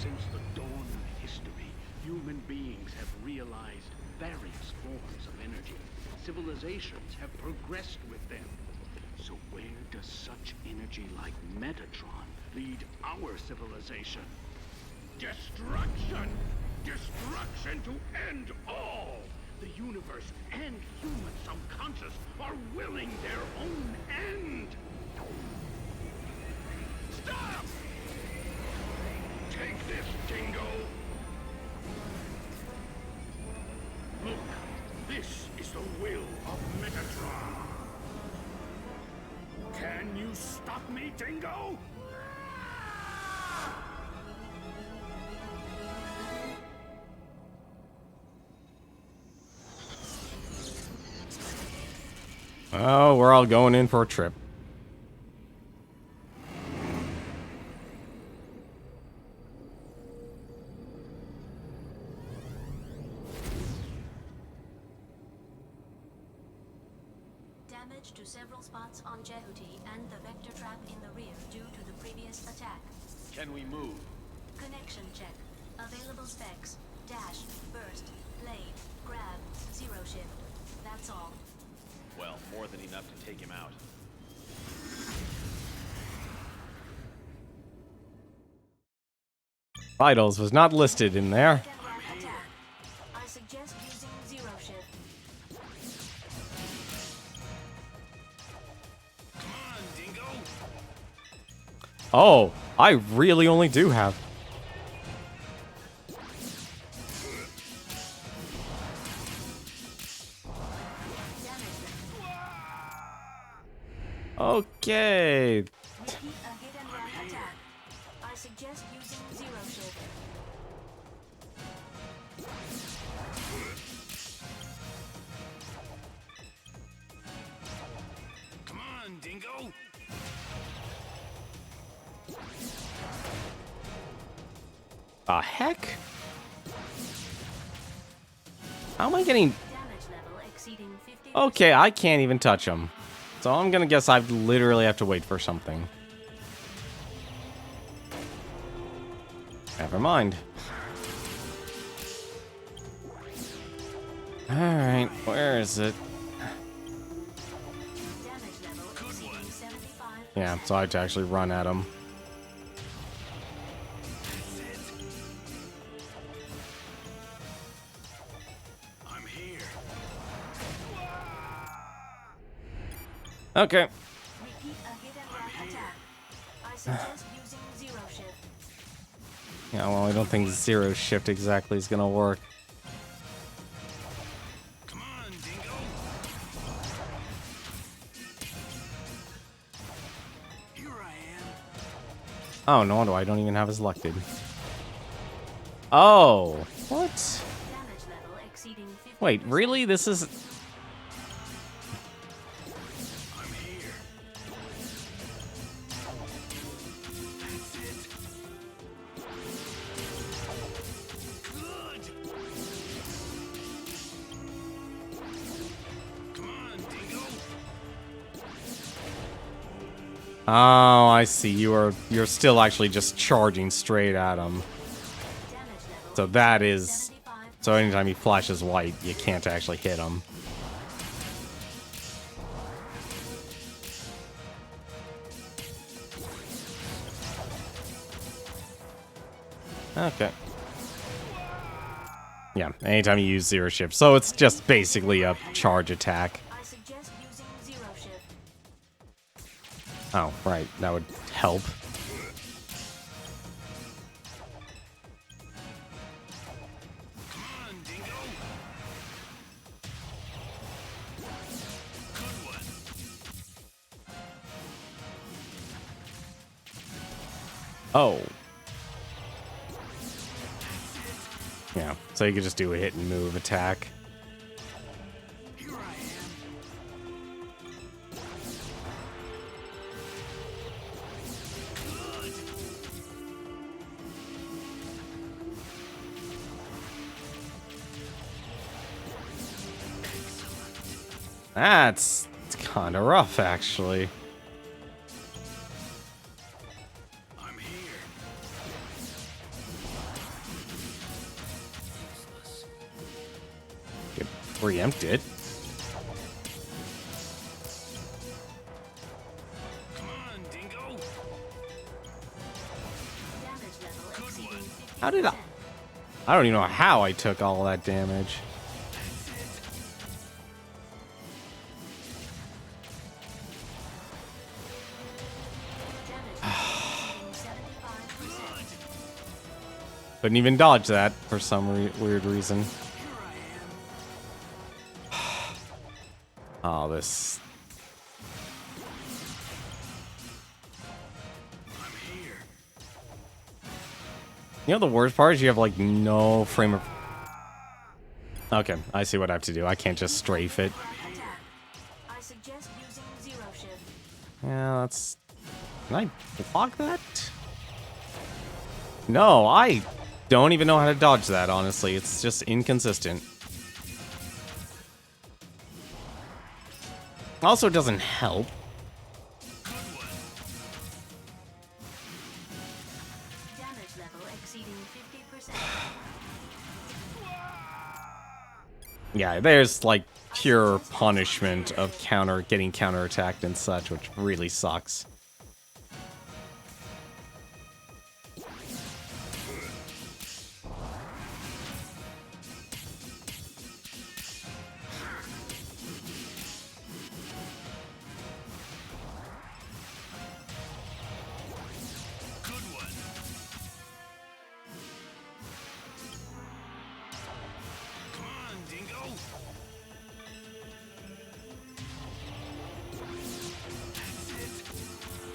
Since the dawn of history, human beings have realized various forms of energy. Civilizations have progressed with them. So where does such energy like Metatron lead our civilization? Destruction! Destruction to end all! The universe and human subconscious are willing their own end! Stop! Take this, Dingo! Look, this is the will of Metatron. Can you stop me, Dingo? Oh, we're all going in for a trip. Damage to several spots on Jehuty and the vector trap in the rear due to the previous attack. Can we move? Connection check. Available specs. Dash, burst, blade, grab, zero shift. That's all. Well, more than enough to take him out. Vitals was not listed in there. I suggest using zero shift. Come on, Dingo! Oh, I really only do have. Okay. Repeat a hit and run attack. I suggest using zero shift. Come on, Dingo! The heck? How am I getting... Damage level exceeding 50%. Okay, I can't even touch him. So I'm gonna guess I literally have to wait for something. Never mind. Alright, where is it? Damage level exceeding 75%. Yeah, so I have to actually run at him. I'm here. Okay. Repeat a hit and run attack. I suggest using zero shift. Yeah, well, I don't think zero shift exactly is gonna work. Come on, Dingo! Here I am. Oh, no wonder I don't even have his selected. Oh, what? Damage level exceeding 50%. Wait, really? This is... Oh, I see. You're still actually just charging straight at him. So that is... So anytime he flashes white, you can't actually hit him. Okay. Yeah, anytime you use zero shift. So it's just basically a charge attack. I suggest using zero shift. Oh, right. That would help. Oh. Yeah, so you could just do a hit and move attack. It's kind of rough, actually. Preempt it. How did I don't even know how I took all that damage. Couldn't even dodge that for some weird reason. Oh, this. You know the worst part is you have like no frame of. Okay, I see what I have to do. I can't just strafe it. I suggest using zero shift. Yeah, that's. Can I block that? No, I don't even know how to dodge that, honestly. It's just inconsistent. Also, it doesn't help. Damage level exceeding 50%. Yeah, there's like pure punishment of getting counterattacked and such, which really sucks.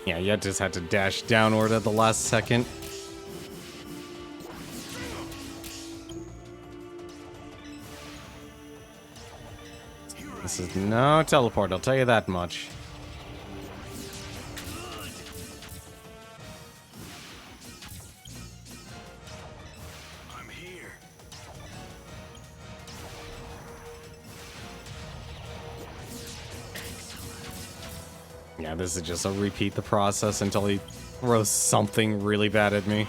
Yeah, you just had to dash downward at the last second. This is no teleport, I'll tell you that much. Yeah, this is just a repeat the process until he throws something really bad at me.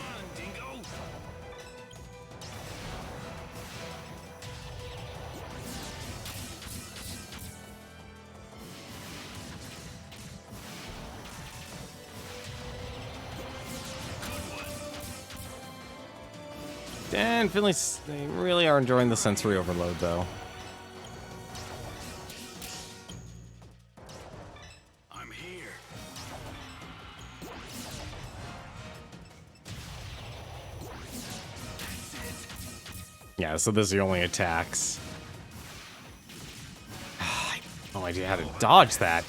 And Finley, they really are enjoying the sensory overload, though. Yeah, so this is the only attacks. I have no idea how to dodge that.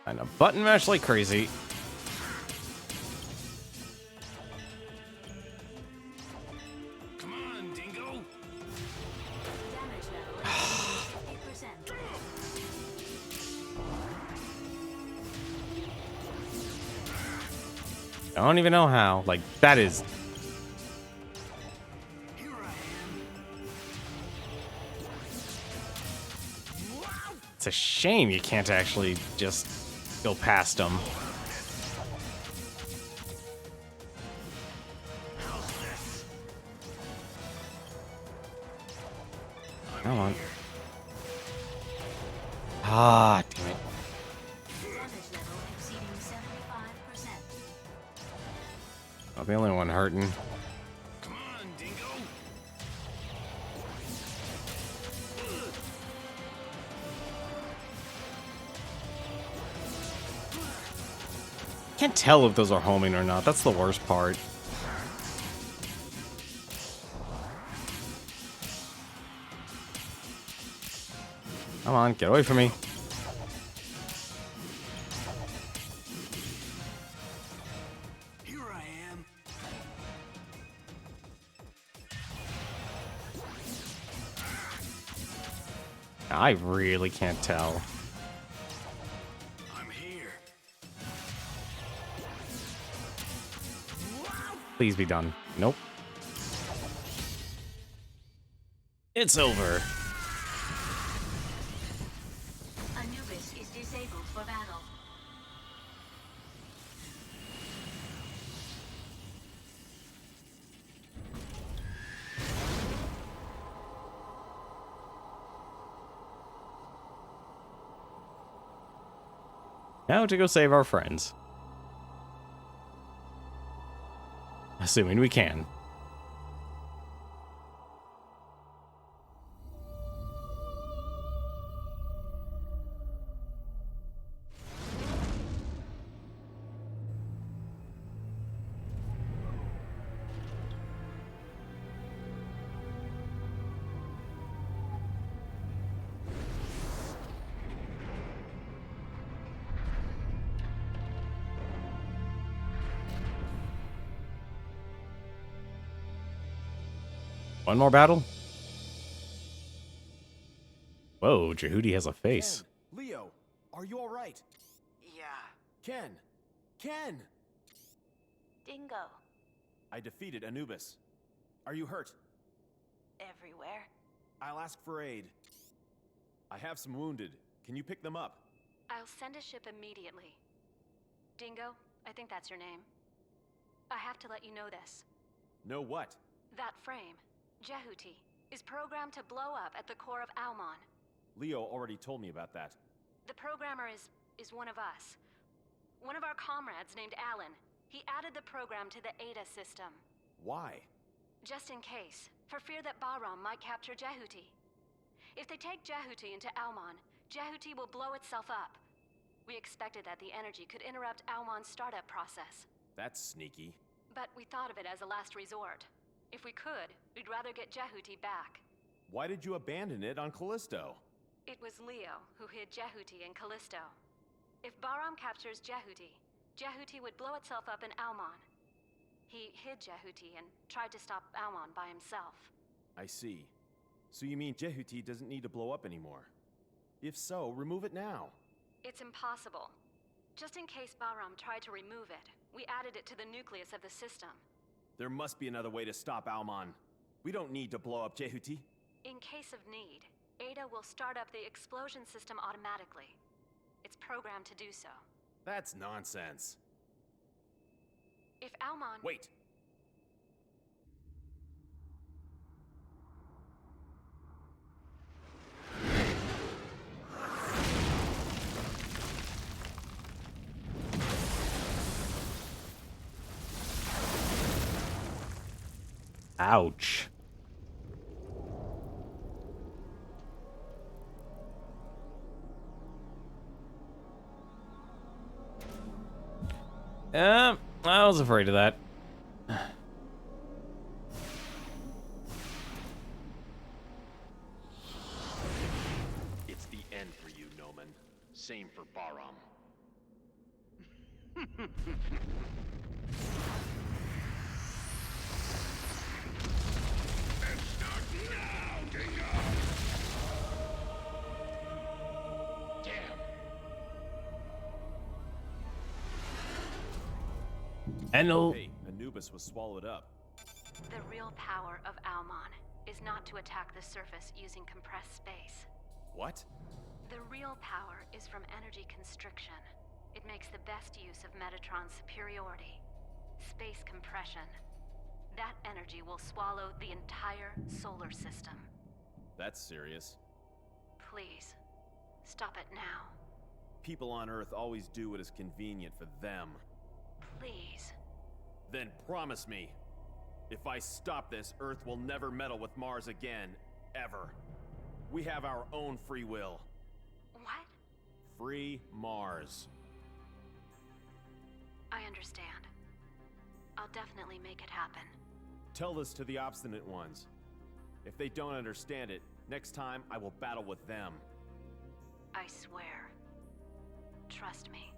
And a button mash like crazy. I don't even know how. Like, that is It's a shame you can't actually just go past them. Come on. Ah, damn it. I'm the only one hurting. Come on, Dingo. Can't tell if those are homing or not. That's the worst part. Come on, get away from me. Here I am. I really can't tell. I'm here. Please be done. Nope. It's over. Anubis is disabled for battle. Now to go save our friends. Assuming we can. One more battle? Whoa, Jehuty has a face. Ken, Leo, are you alright? Yeah. Ken! Ken! Dingo. I defeated Anubis. Are you hurt? Everywhere. I'll ask for aid. I have some wounded. Can you pick them up? I'll send a ship immediately. Dingo, I think that's your name. I have to let you know this. Know what? That frame, Jehuty, is programmed to blow up at the core of Almon. Leo already told me about that. The programmer is one of us. One of our comrades named Alan. He added the program to the Ada system. Why? Just in case, for fear that Bahram might capture Jehuty. If they take Jehuty into Almon, Jehuty will blow itself up. We expected that the energy could interrupt Almon's startup process. That's sneaky. But we thought of it as a last resort. If we could, we'd rather get Jehuty back. Why did you abandon it on Callisto? It was Leo who hid Jehuty in Callisto. If Bahram captures Jehuty, Jehuty would blow itself up in Almon. He hid Jehuty and tried to stop Almon by himself. I see. So you mean Jehuty doesn't need to blow up anymore? If so, remove it now. It's impossible. Just in case Bahram tried to remove it, we added it to the nucleus of the system. There must be another way to stop Almon. We don't need to blow up Jehuty. In case of need, Ada will start up the explosion system automatically. It's programmed to do so. That's nonsense. If Almon... Wait! Ouch. I was afraid of that. It's the end for you, Noman. Same for Bahram. Hey, Anubis was swallowed up. The real power of Almon is not to attack the surface using compressed space. What? The real power is from energy constriction. It makes the best use of Metatron's superiority. Space compression. That energy will swallow the entire solar system. That's serious. Please, stop it now. People on Earth always do what is convenient for them. Please. Then promise me, if I stop this, Earth will never meddle with Mars again, ever. We have our own free will. What? Free Mars. I understand. I'll definitely make it happen. Tell this to the obstinate ones. If they don't understand it, next time I will battle with them. I swear. Trust me.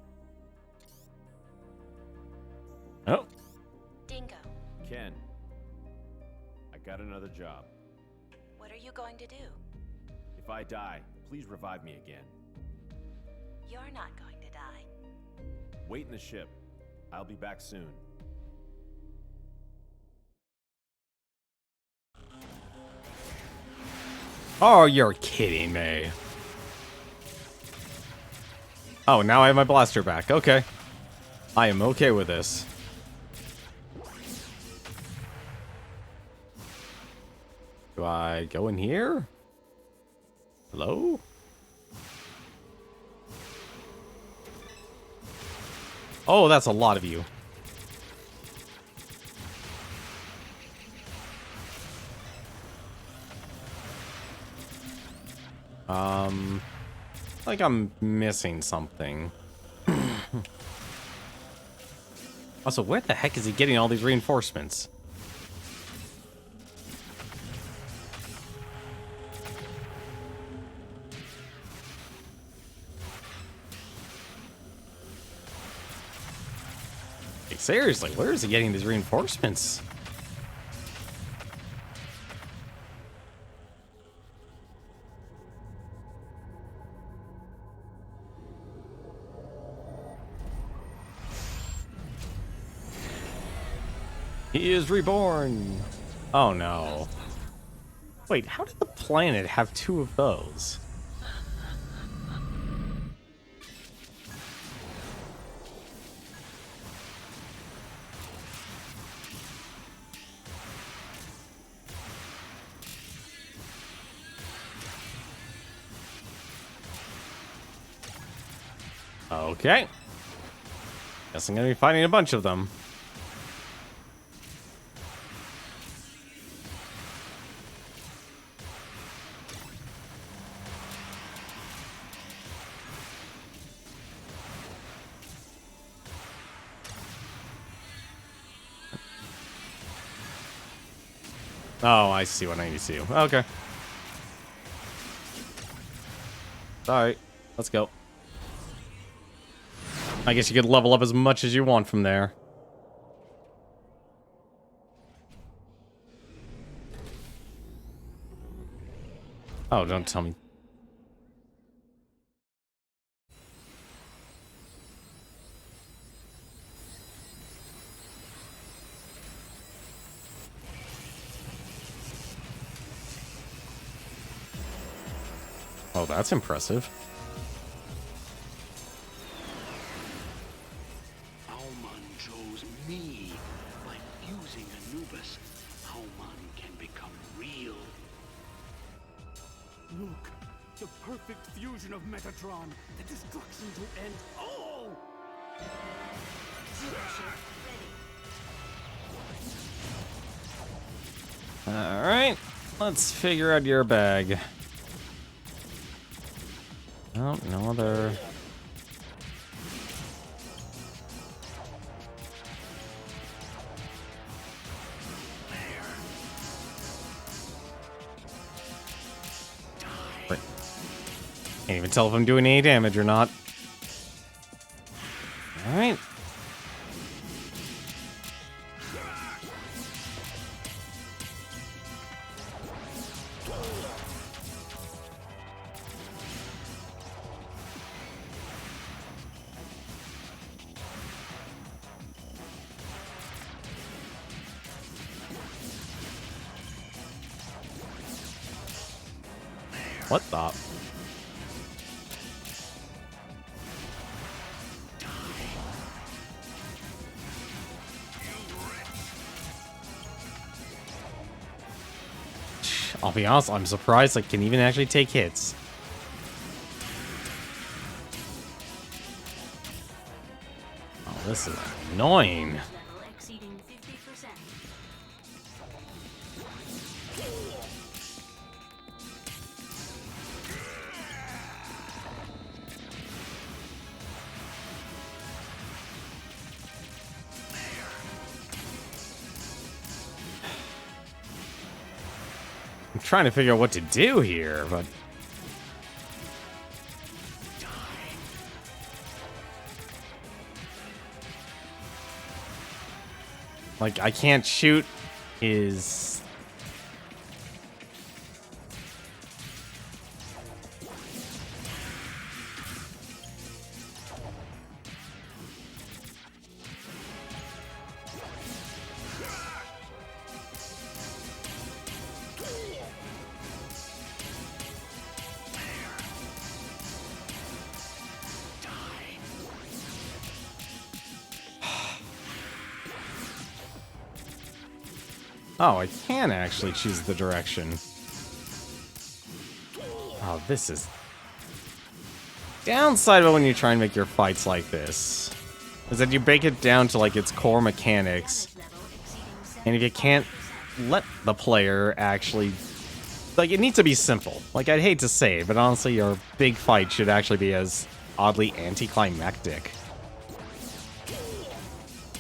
Oh. Dingo, Ken, I got another job. what are you going to do? If I die, please revive me again. You're not going to die. Wait in the ship. I'll be back soon. Oh, you're kidding me. Oh, now I have my blaster back. Okay. I am okay with this. Do I go in here? Hello? Oh, that's a lot of you. Like I'm missing something. Also, where the heck is he getting all these reinforcements? Like, seriously, where is he getting these reinforcements? He is reborn. Oh no. Wait, how did the planet have two of those? Okay. Guess I'm gonna be fighting a bunch of them. Oh, I see what I need to do. Okay. Alright, let's go. I guess you could level up as much as you want from there. Oh, don't tell me. Oh, that's impressive. Auman chose me. By fusing Anubis, Auman can become real. Look, the perfect fusion of Metatron, the destruction to end all! Alright, let's figure out your bag. Oh, no other... Wait. Can't even tell if I'm doing any damage or not. Alright. What the? I'll be honest, I'm surprised I can even actually take hits. Oh, this is annoying. I'm trying to figure out what to do here, but... like, I can't shoot his... Oh, I can actually choose the direction. Oh, this is... downside of when you try and make your fights like this is that you break it down to, like, its core mechanics. And if you can't let the player actually... like, it needs to be simple. Like, I'd hate to say it, but honestly, your big fight should actually be as oddly anticlimactic.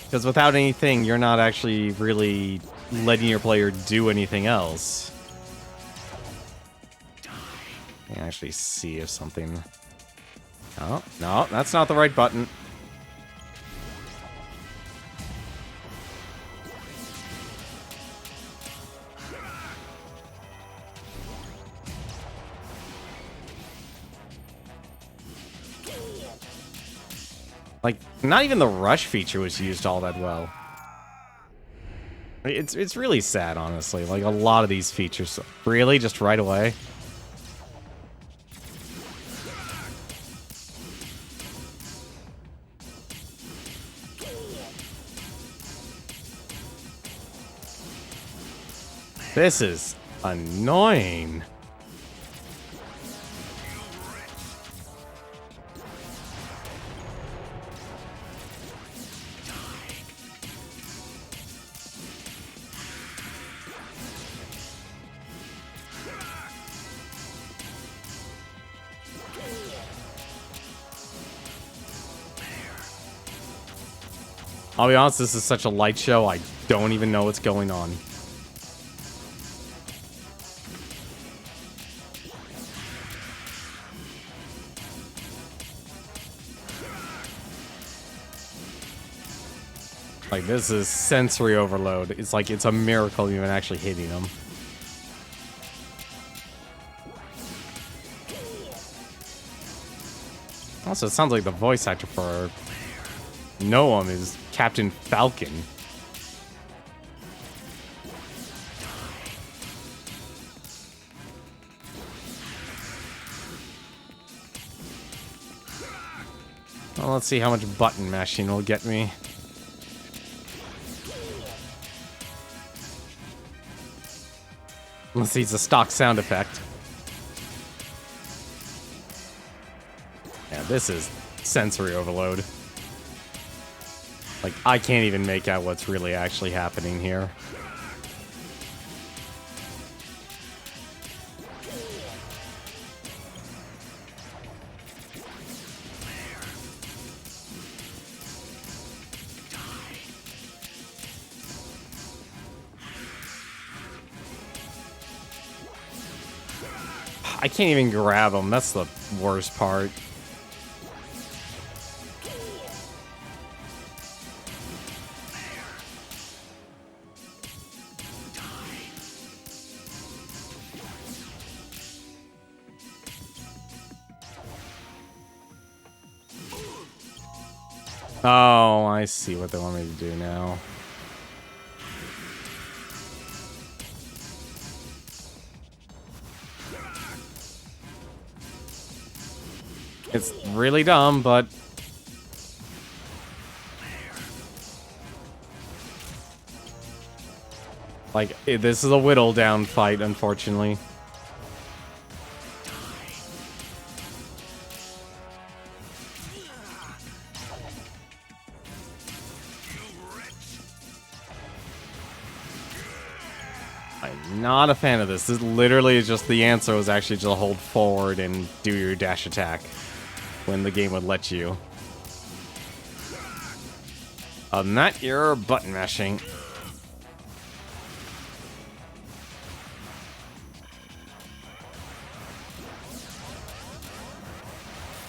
Because without anything, you're not actually really... letting your player do anything else. Can actually see if something... oh, no, that's not the right button. Like, not even the rush feature was used all that well. It's really sad, honestly. Like, a lot of these features... really? Just right away? This is annoying. I'll be honest, this is such a light show, I don't even know what's going on. Like, this is sensory overload. It's like, it's a miracle even actually hitting them. Also, it sounds like the voice actor for Noam is Captain Falcon. Well, let's see how much button mashing will get me. Unless he's a stock sound effect. Yeah, this is sensory overload. Like, I can't even make out what's really actually happening here. I can't even grab him. That's the worst part. Oh, I see what they want me to do now. It's really dumb, but... Like, this is a whittle down fight, unfortunately. I'm not a fan of this. This literally is just the answer was actually just hold forward and do your dash attack when the game would let you. Other than that, you're button mashing.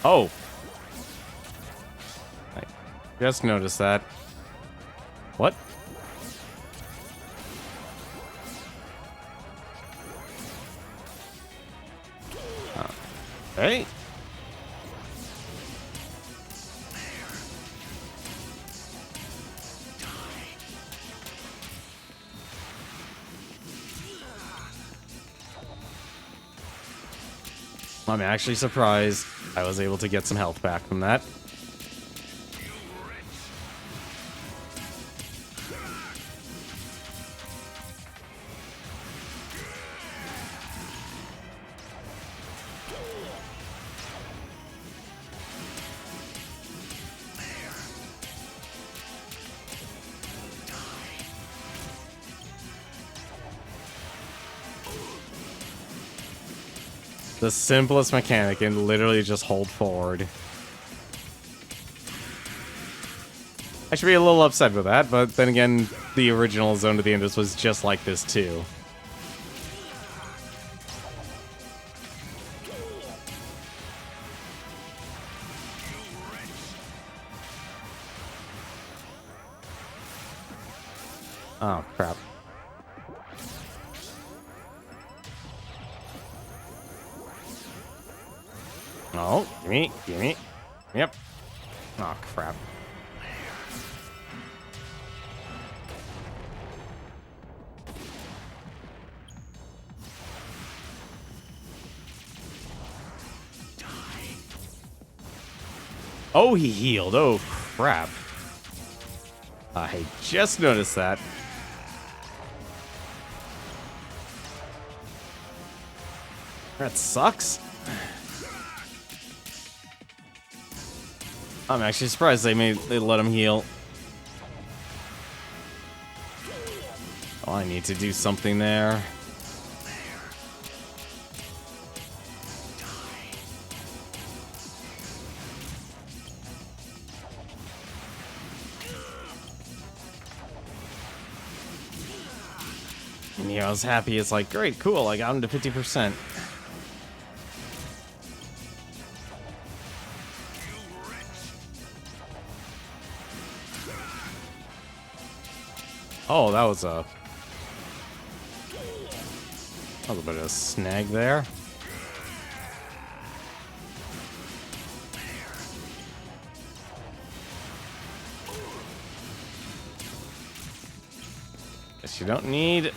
Oh. I just noticed that. What? Hey. I'm actually surprised I was able to get some health back from that. The simplest mechanic and literally just hold forward. I should be a little upset with that, but then again, the original Zone to the Enders was just like this too. Oh, crap. Oh, gimme, gimme. Yep. Oh, crap. Oh, he healed. Oh, crap. I just noticed that. That sucks. I'm actually surprised they let him heal. Oh, I need to do something there. And yeah, I was happy. It's like, great, cool. I got him to 50%. Oh, that was a bit of a snag there. Guess you don't need.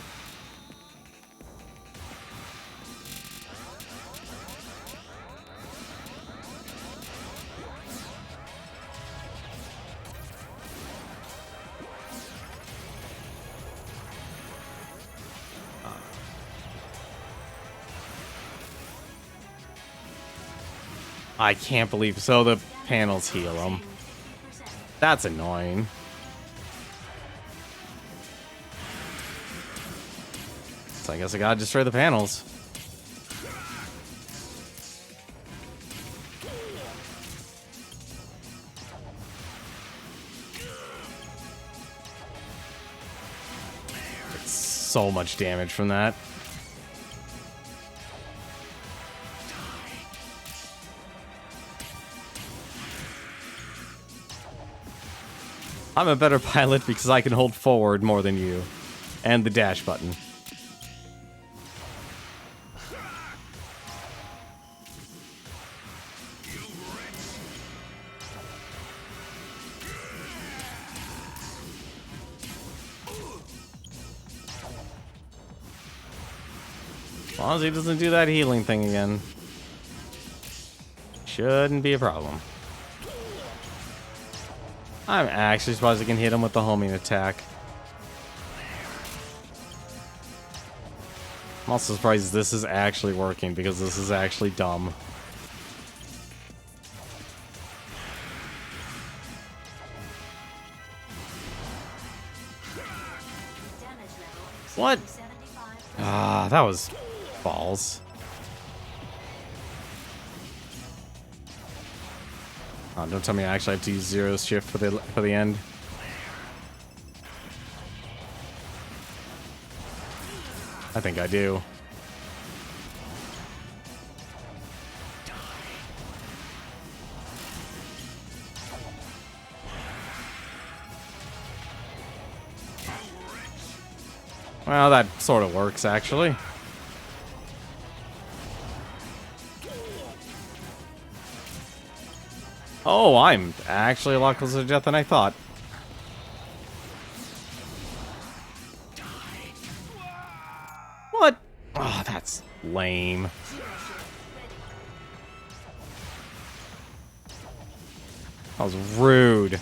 I can't believe so the panels heal them. That's annoying. So I guess I gotta destroy the panels. It's so much damage from that. I'm a better pilot because I can hold forward more than you. And the dash button. As long as he doesn't do that healing thing again. Shouldn't be a problem. I'm actually surprised I can hit him with the homing attack. I'm also surprised this is actually working, because this is actually dumb. What? Ah, that was balls. Oh, don't tell me I actually have to use zero shift for the end. I think I do. Well, that sort of works, actually. Oh, I'm actually a lot closer to death than I thought. What? Oh, that's lame. That was rude.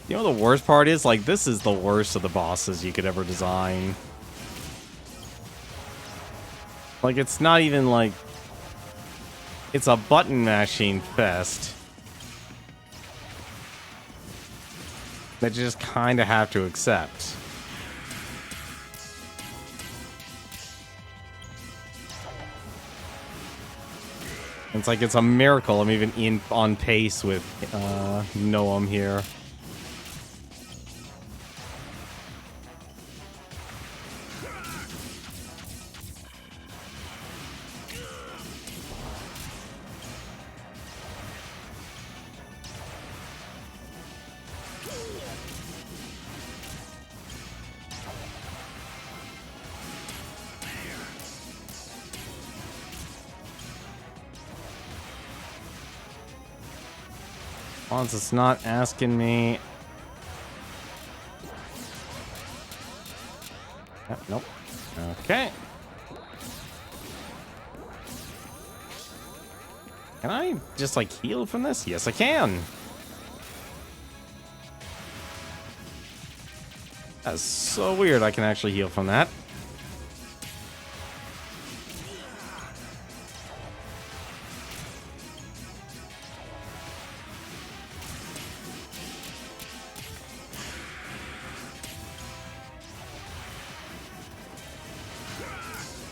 You know the worst part is, like, this is the worst of the bosses you could ever design. Like, it's not even like... It's a button mashing fest that you just kind of have to accept. It's like it's a miracle I'm even on pace with Noam here. Once it's not asking me. Nope. Okay. Can I just like heal from this? Yes, I can. That's so weird. I can actually heal from that.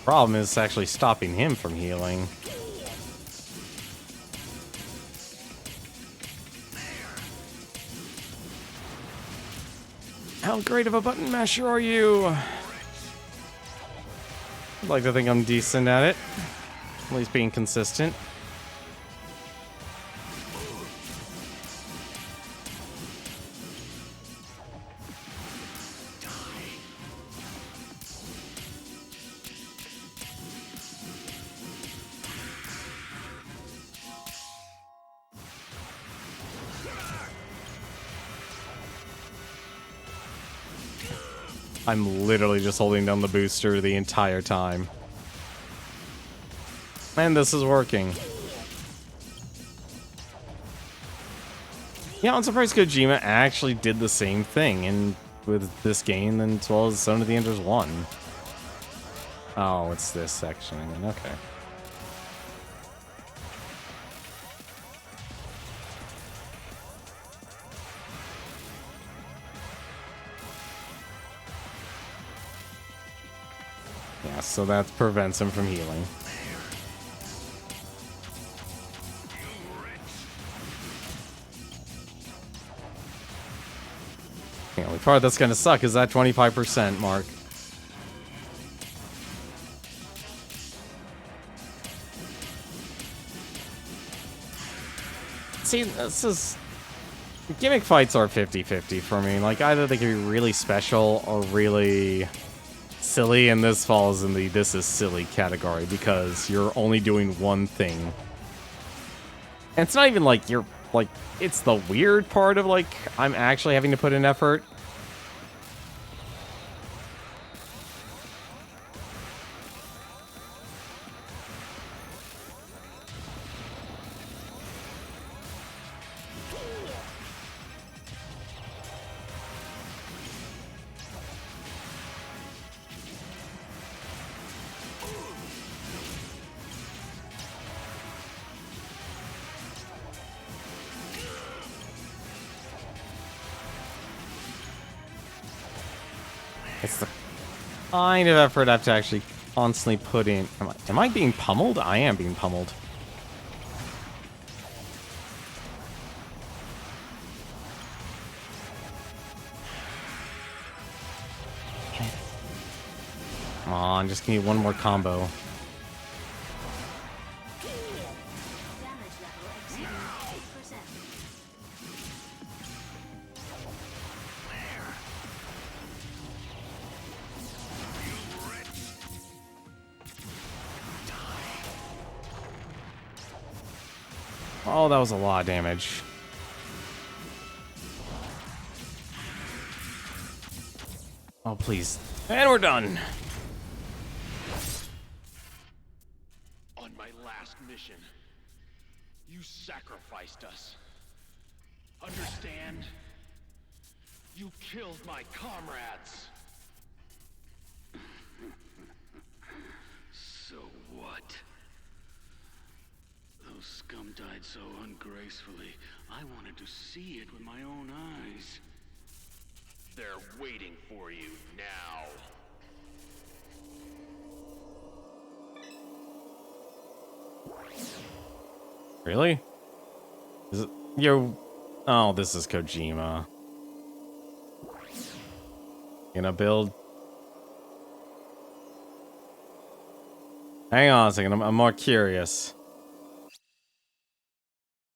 Problem is actually stopping him from healing. How great of a button masher are you? I'd like to think I'm decent at it. At least being consistent. I'm literally just holding down the booster the entire time. And this is working. Yeah, I'm surprised Kojima actually did the same thing with this game as well as Zone of the Enders 1. Oh, it's this section. Okay. Yeah, so that prevents him from healing. The only part that's gonna suck is that 25% mark. See, this is... Gimmick fights are 50-50 for me. Like, either they can be really special or really silly, and this falls in the this is silly category because you're only doing one thing. And it's not even like you're, like, it's the weird part of, like, I'm actually having to put in effort. It's the kind of effort I have to actually constantly put in. Am I being pummeled? I am being pummeled. Come on, just give me one more combo. Oh, that was a lot of damage. Oh, please. And we're done. On my last mission, you sacrificed us. Understand? You killed my comrades. So what? Those scum died so ungracefully. I wanted to see it with my own eyes. They're waiting for you now. Really? Is it yo? Oh, this is Kojima. Gonna build. Hang on a second. I'm more curious.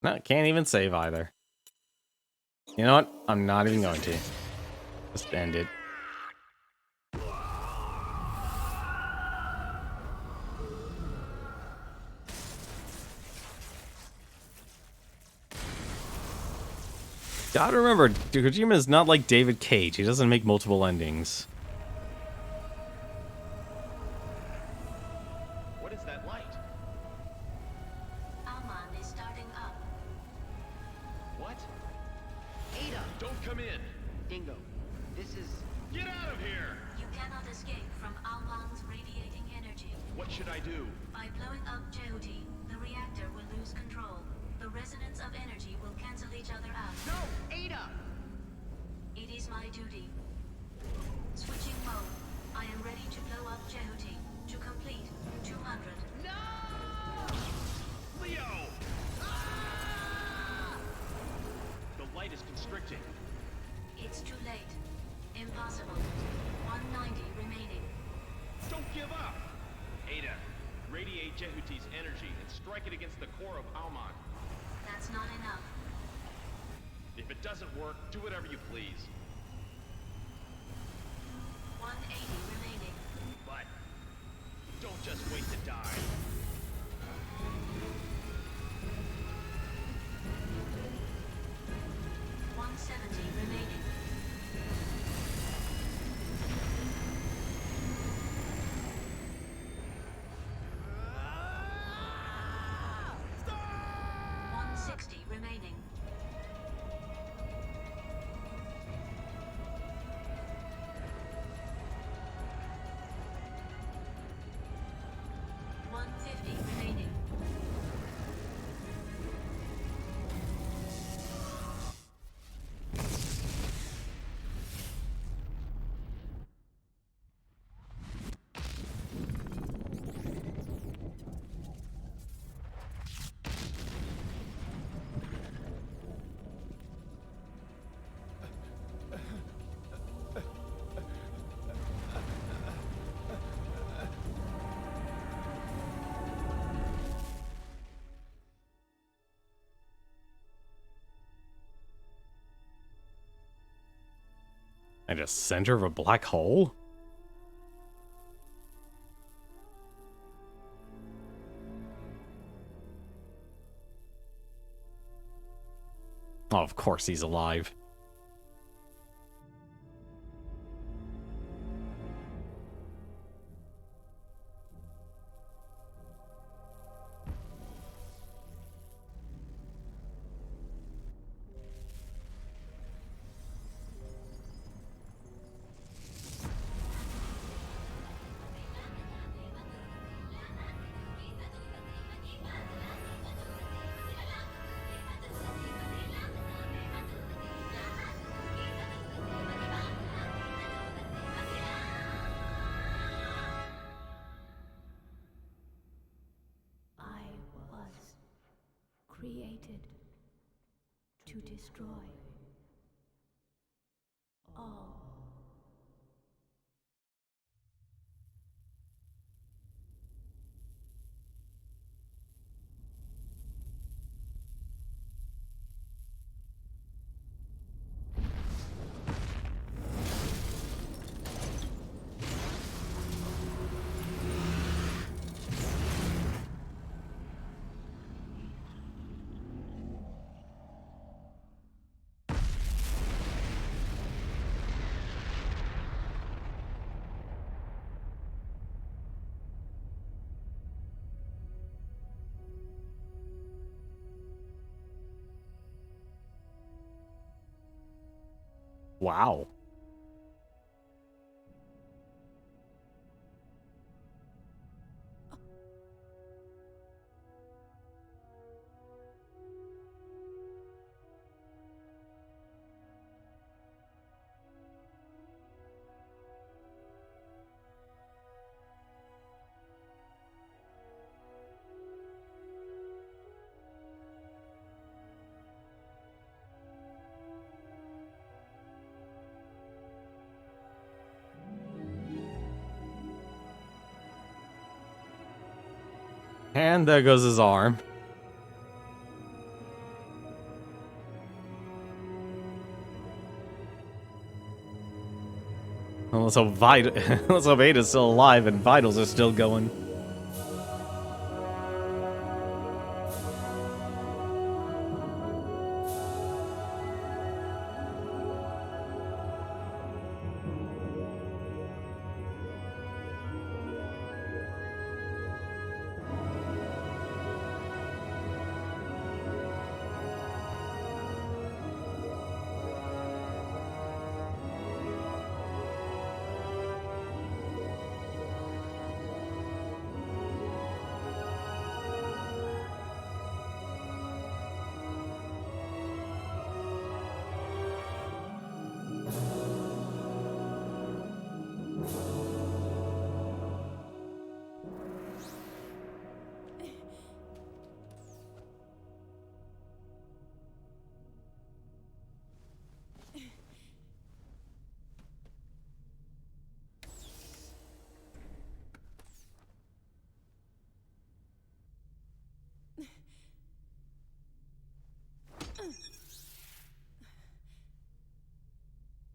No, can't even save either. You know what? I'm not even going to. Just end it. Gotta remember, Kojima is not like David Cage. He doesn't make multiple endings. What is that light? Alman is starting up. What? Ada! Don't come in! Dingo, this is... Get out of here! You cannot escape from Alman's radiating energy. What should I do? By blowing up Jehuty, the reactor will lose control. The resonance of energy will cancel each other out. No! Ada! It is my duty. Switching mode. I am ready to blow up Jehuty. To complete 200. No! Leo! Ah! The light is constricting. It's too late. Impossible. 190 remaining. Don't give up! Ada, radiate Jehuty's energy and strike it against the core of Alman. That's not enough. If it doesn't work, do whatever you please. 180 remaining. But don't just wait to die. Remaining. Stop! 160 remaining. Remaining. And a center of a black hole? Oh, of course he's alive. created to destroy all. Wow. And there goes his arm. Let's hope let's hope Ada's still alive and vitals are still going.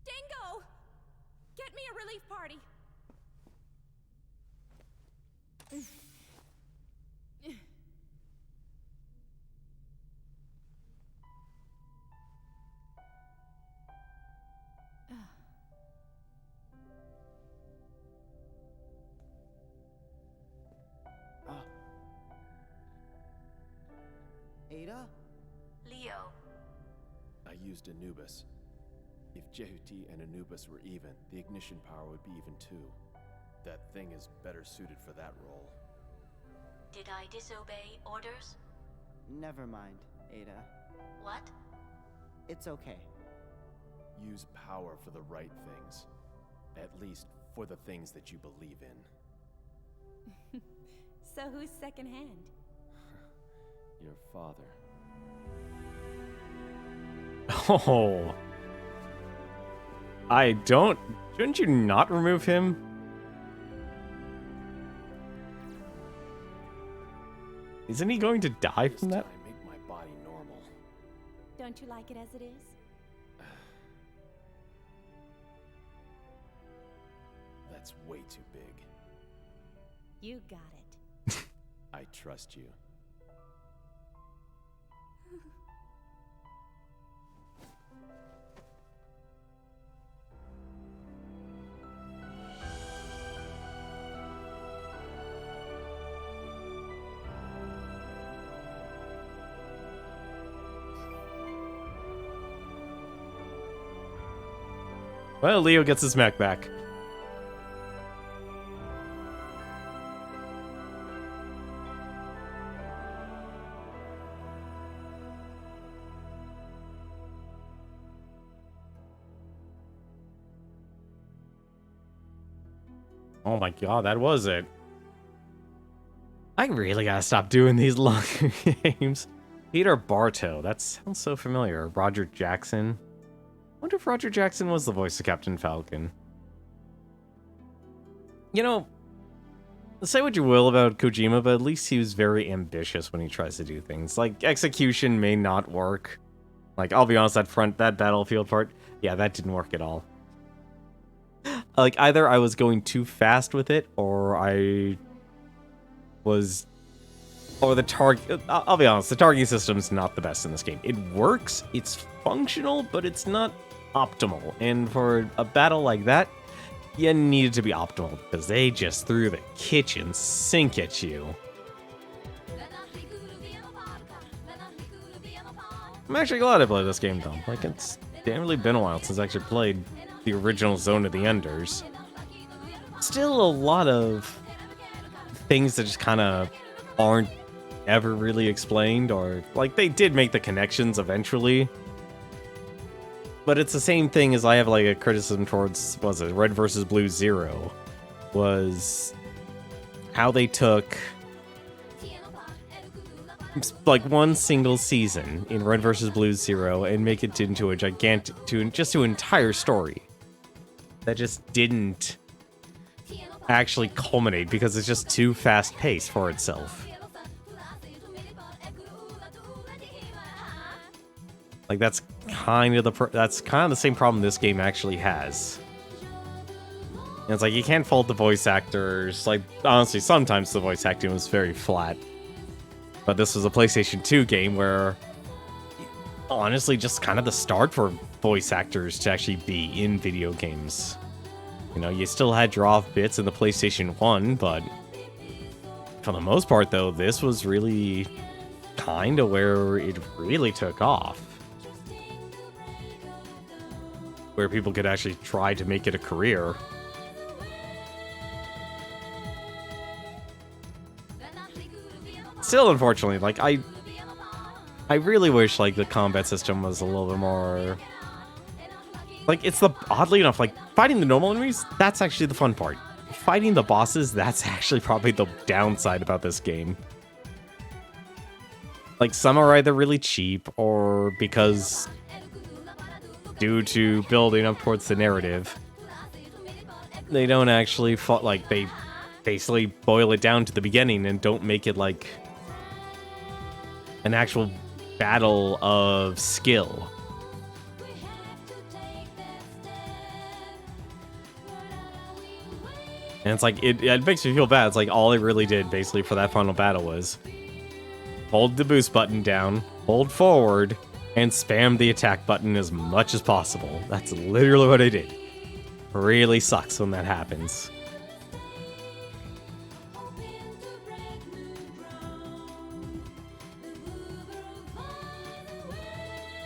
Dingo! Get me a relief party! Ada? Leo. I used Anubis. If Jehuty and Anubis were even, the ignition power would be even too. That thing is better suited for that role. Did I disobey orders? Never mind, Ada. What? It's okay. Use power for the right things. At least for the things that you believe in. So who's secondhand? Your father. Oh. Shouldn't you not remove him? Isn't he going to die from that? Make my body normal. Don't you like it as it is? That's way too big. You got it. I trust you. Well, Leo gets his mech back. Oh my god, that was it. I really gotta stop doing these long games. Peter Bartow. That sounds so familiar. Roger Jackson. Wonder if Roger Jackson was the voice of Captain Falcon. You know, say what you will about Kojima, but at least he was very ambitious when he tries to do things. Like, execution may not work. Like, I'll be honest, that battlefield part, yeah, that didn't work at all. Like, either I was going too fast with it, or I was... Or the target... I'll be honest, the targeting system's not the best in this game. It works, it's functional, but it's not optimal. And for a battle like that, you needed to be optimal, because they just threw the kitchen sink at you. I'm actually glad I played this game, though. Like, it's damn really been a while since I actually played the original Zone of the Enders. Still a lot of things that just kind of aren't ever really explained, or, like, they did make the connections eventually. But it's the same thing as I have, like, a criticism towards, what was it, Red vs. Blue Zero, was how they took, like, one single season in Red vs. Blue Zero and make it into a gigantic, just to an entire story that just didn't actually culminate because it's just too fast-paced for itself. Like, that's kind of the same problem this game actually has. And it's like, you can't fault the voice actors. Like, honestly, sometimes the voice acting was very flat. But this was a PlayStation 2 game where, honestly, just kind of the start for voice actors to actually be in video games. You know, you still had your off bits in the PlayStation 1, but for the most part, though, this was really kind of where it really took off. Where people could actually try to make it a career. Still, unfortunately, like, I really wish, like, the combat system was a little bit more... Like, it's oddly enough, like, fighting the normal enemies, that's actually the fun part. Fighting the bosses, that's actually probably the downside about this game. Like, some are either really cheap, or because... due to building up towards the narrative, they don't actually like, they basically boil it down to the beginning and don't make it like an actual battle of skill. And it's like, it makes me feel bad. It's like, all it really did basically for that final battle was hold the boost button down, hold forward, and spam the attack button as much as possible. That's literally what I did. Really sucks when that happens.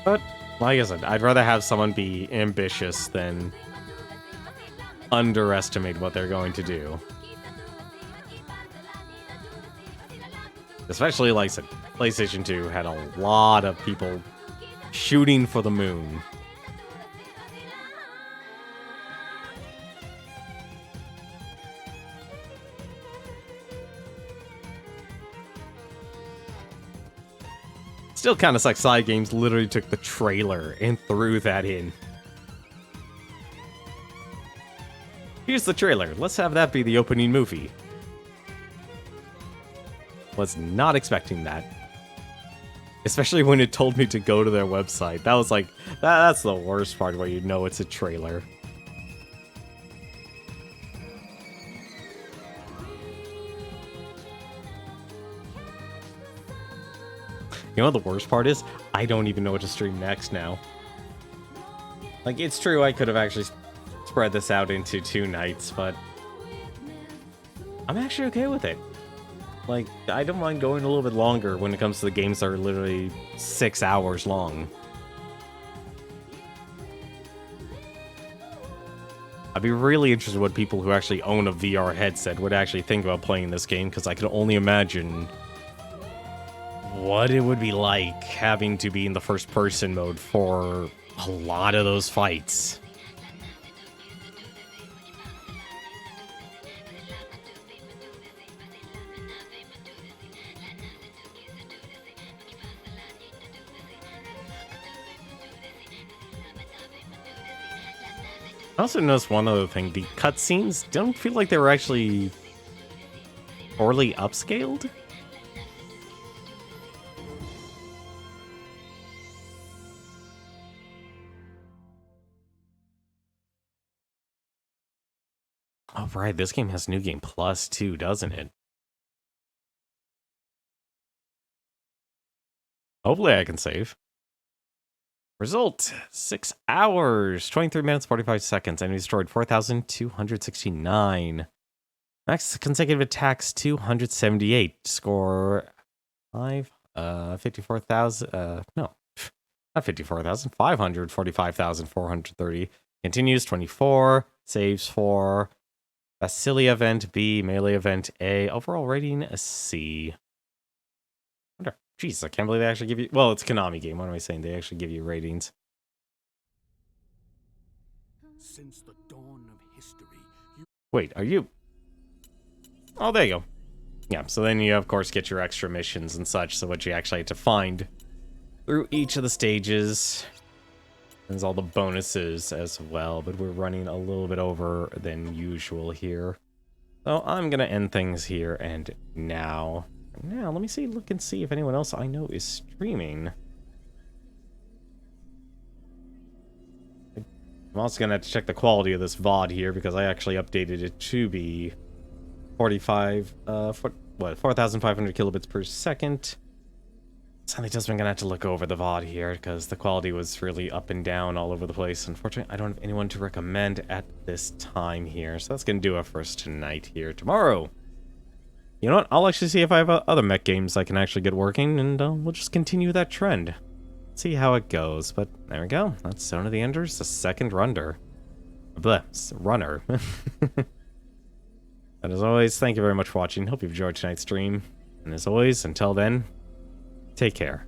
But, like I said, I'd rather have someone be ambitious than underestimate what they're going to do. Especially, like I said, PlayStation 2 had a lot of people shooting for the moon. Still kind of sucks Side Games literally took the trailer and threw that in. Here's the trailer. Let's have that be the opening movie. Was not expecting that. Especially when it told me to go to their website. That was like, that's the worst part where you know it's a trailer. You know what the worst part is? I don't even know what to stream next now. Like, it's true I could have actually spread this out into 2 nights, but I'm actually okay with it. Like, I don't mind going a little bit longer when it comes to the games that are literally 6 hours long. I'd be really interested in what people who actually own a VR headset would actually think about playing this game, because I can only imagine what it would be like having to be in the first-person mode for a lot of those fights. I also noticed one other thing. The cutscenes don't feel like they were actually poorly upscaled. Oh, right. This game has New Game Plus, too, doesn't it? Hopefully I can save. Result, 6 hours, 23 minutes, 45 seconds. Enemy destroyed 4,269. Max consecutive attacks, 278. Score 54,000, no, not 54,000, 545,430. Continues, 24. Saves 4. Basilia event, B. Melee event, A. Overall rating, a C. Jeez, I can't believe they actually give you... Well, it's a Konami game. What am I saying? They actually give you ratings. Since the dawn of history, Wait, are you... Oh, there you go. Yeah, so then you, of course, get your extra missions and such, so what you actually have to find through each of the stages. There's all the bonuses as well, but we're running a little bit over than usual here. So I'm going to end things here and now... Now, let me look and see if anyone else I know is streaming. I'm also going to have to check the quality of this VOD here because I actually updated it to be 4,500 kilobits per second. Sadly, does mean I'm going to have to look over the VOD here because the quality was really up and down all over the place. Unfortunately, I don't have anyone to recommend at this time here. So that's going to do it for us tonight here. Tomorrow, you know what? I'll actually see if I have other mech games I can actually get working, and we'll just continue that trend. See how it goes. But there we go. That's Zone of the Enders, the second runner. Runner. And as always, thank you very much for watching. Hope you've enjoyed tonight's stream. And as always, until then, take care.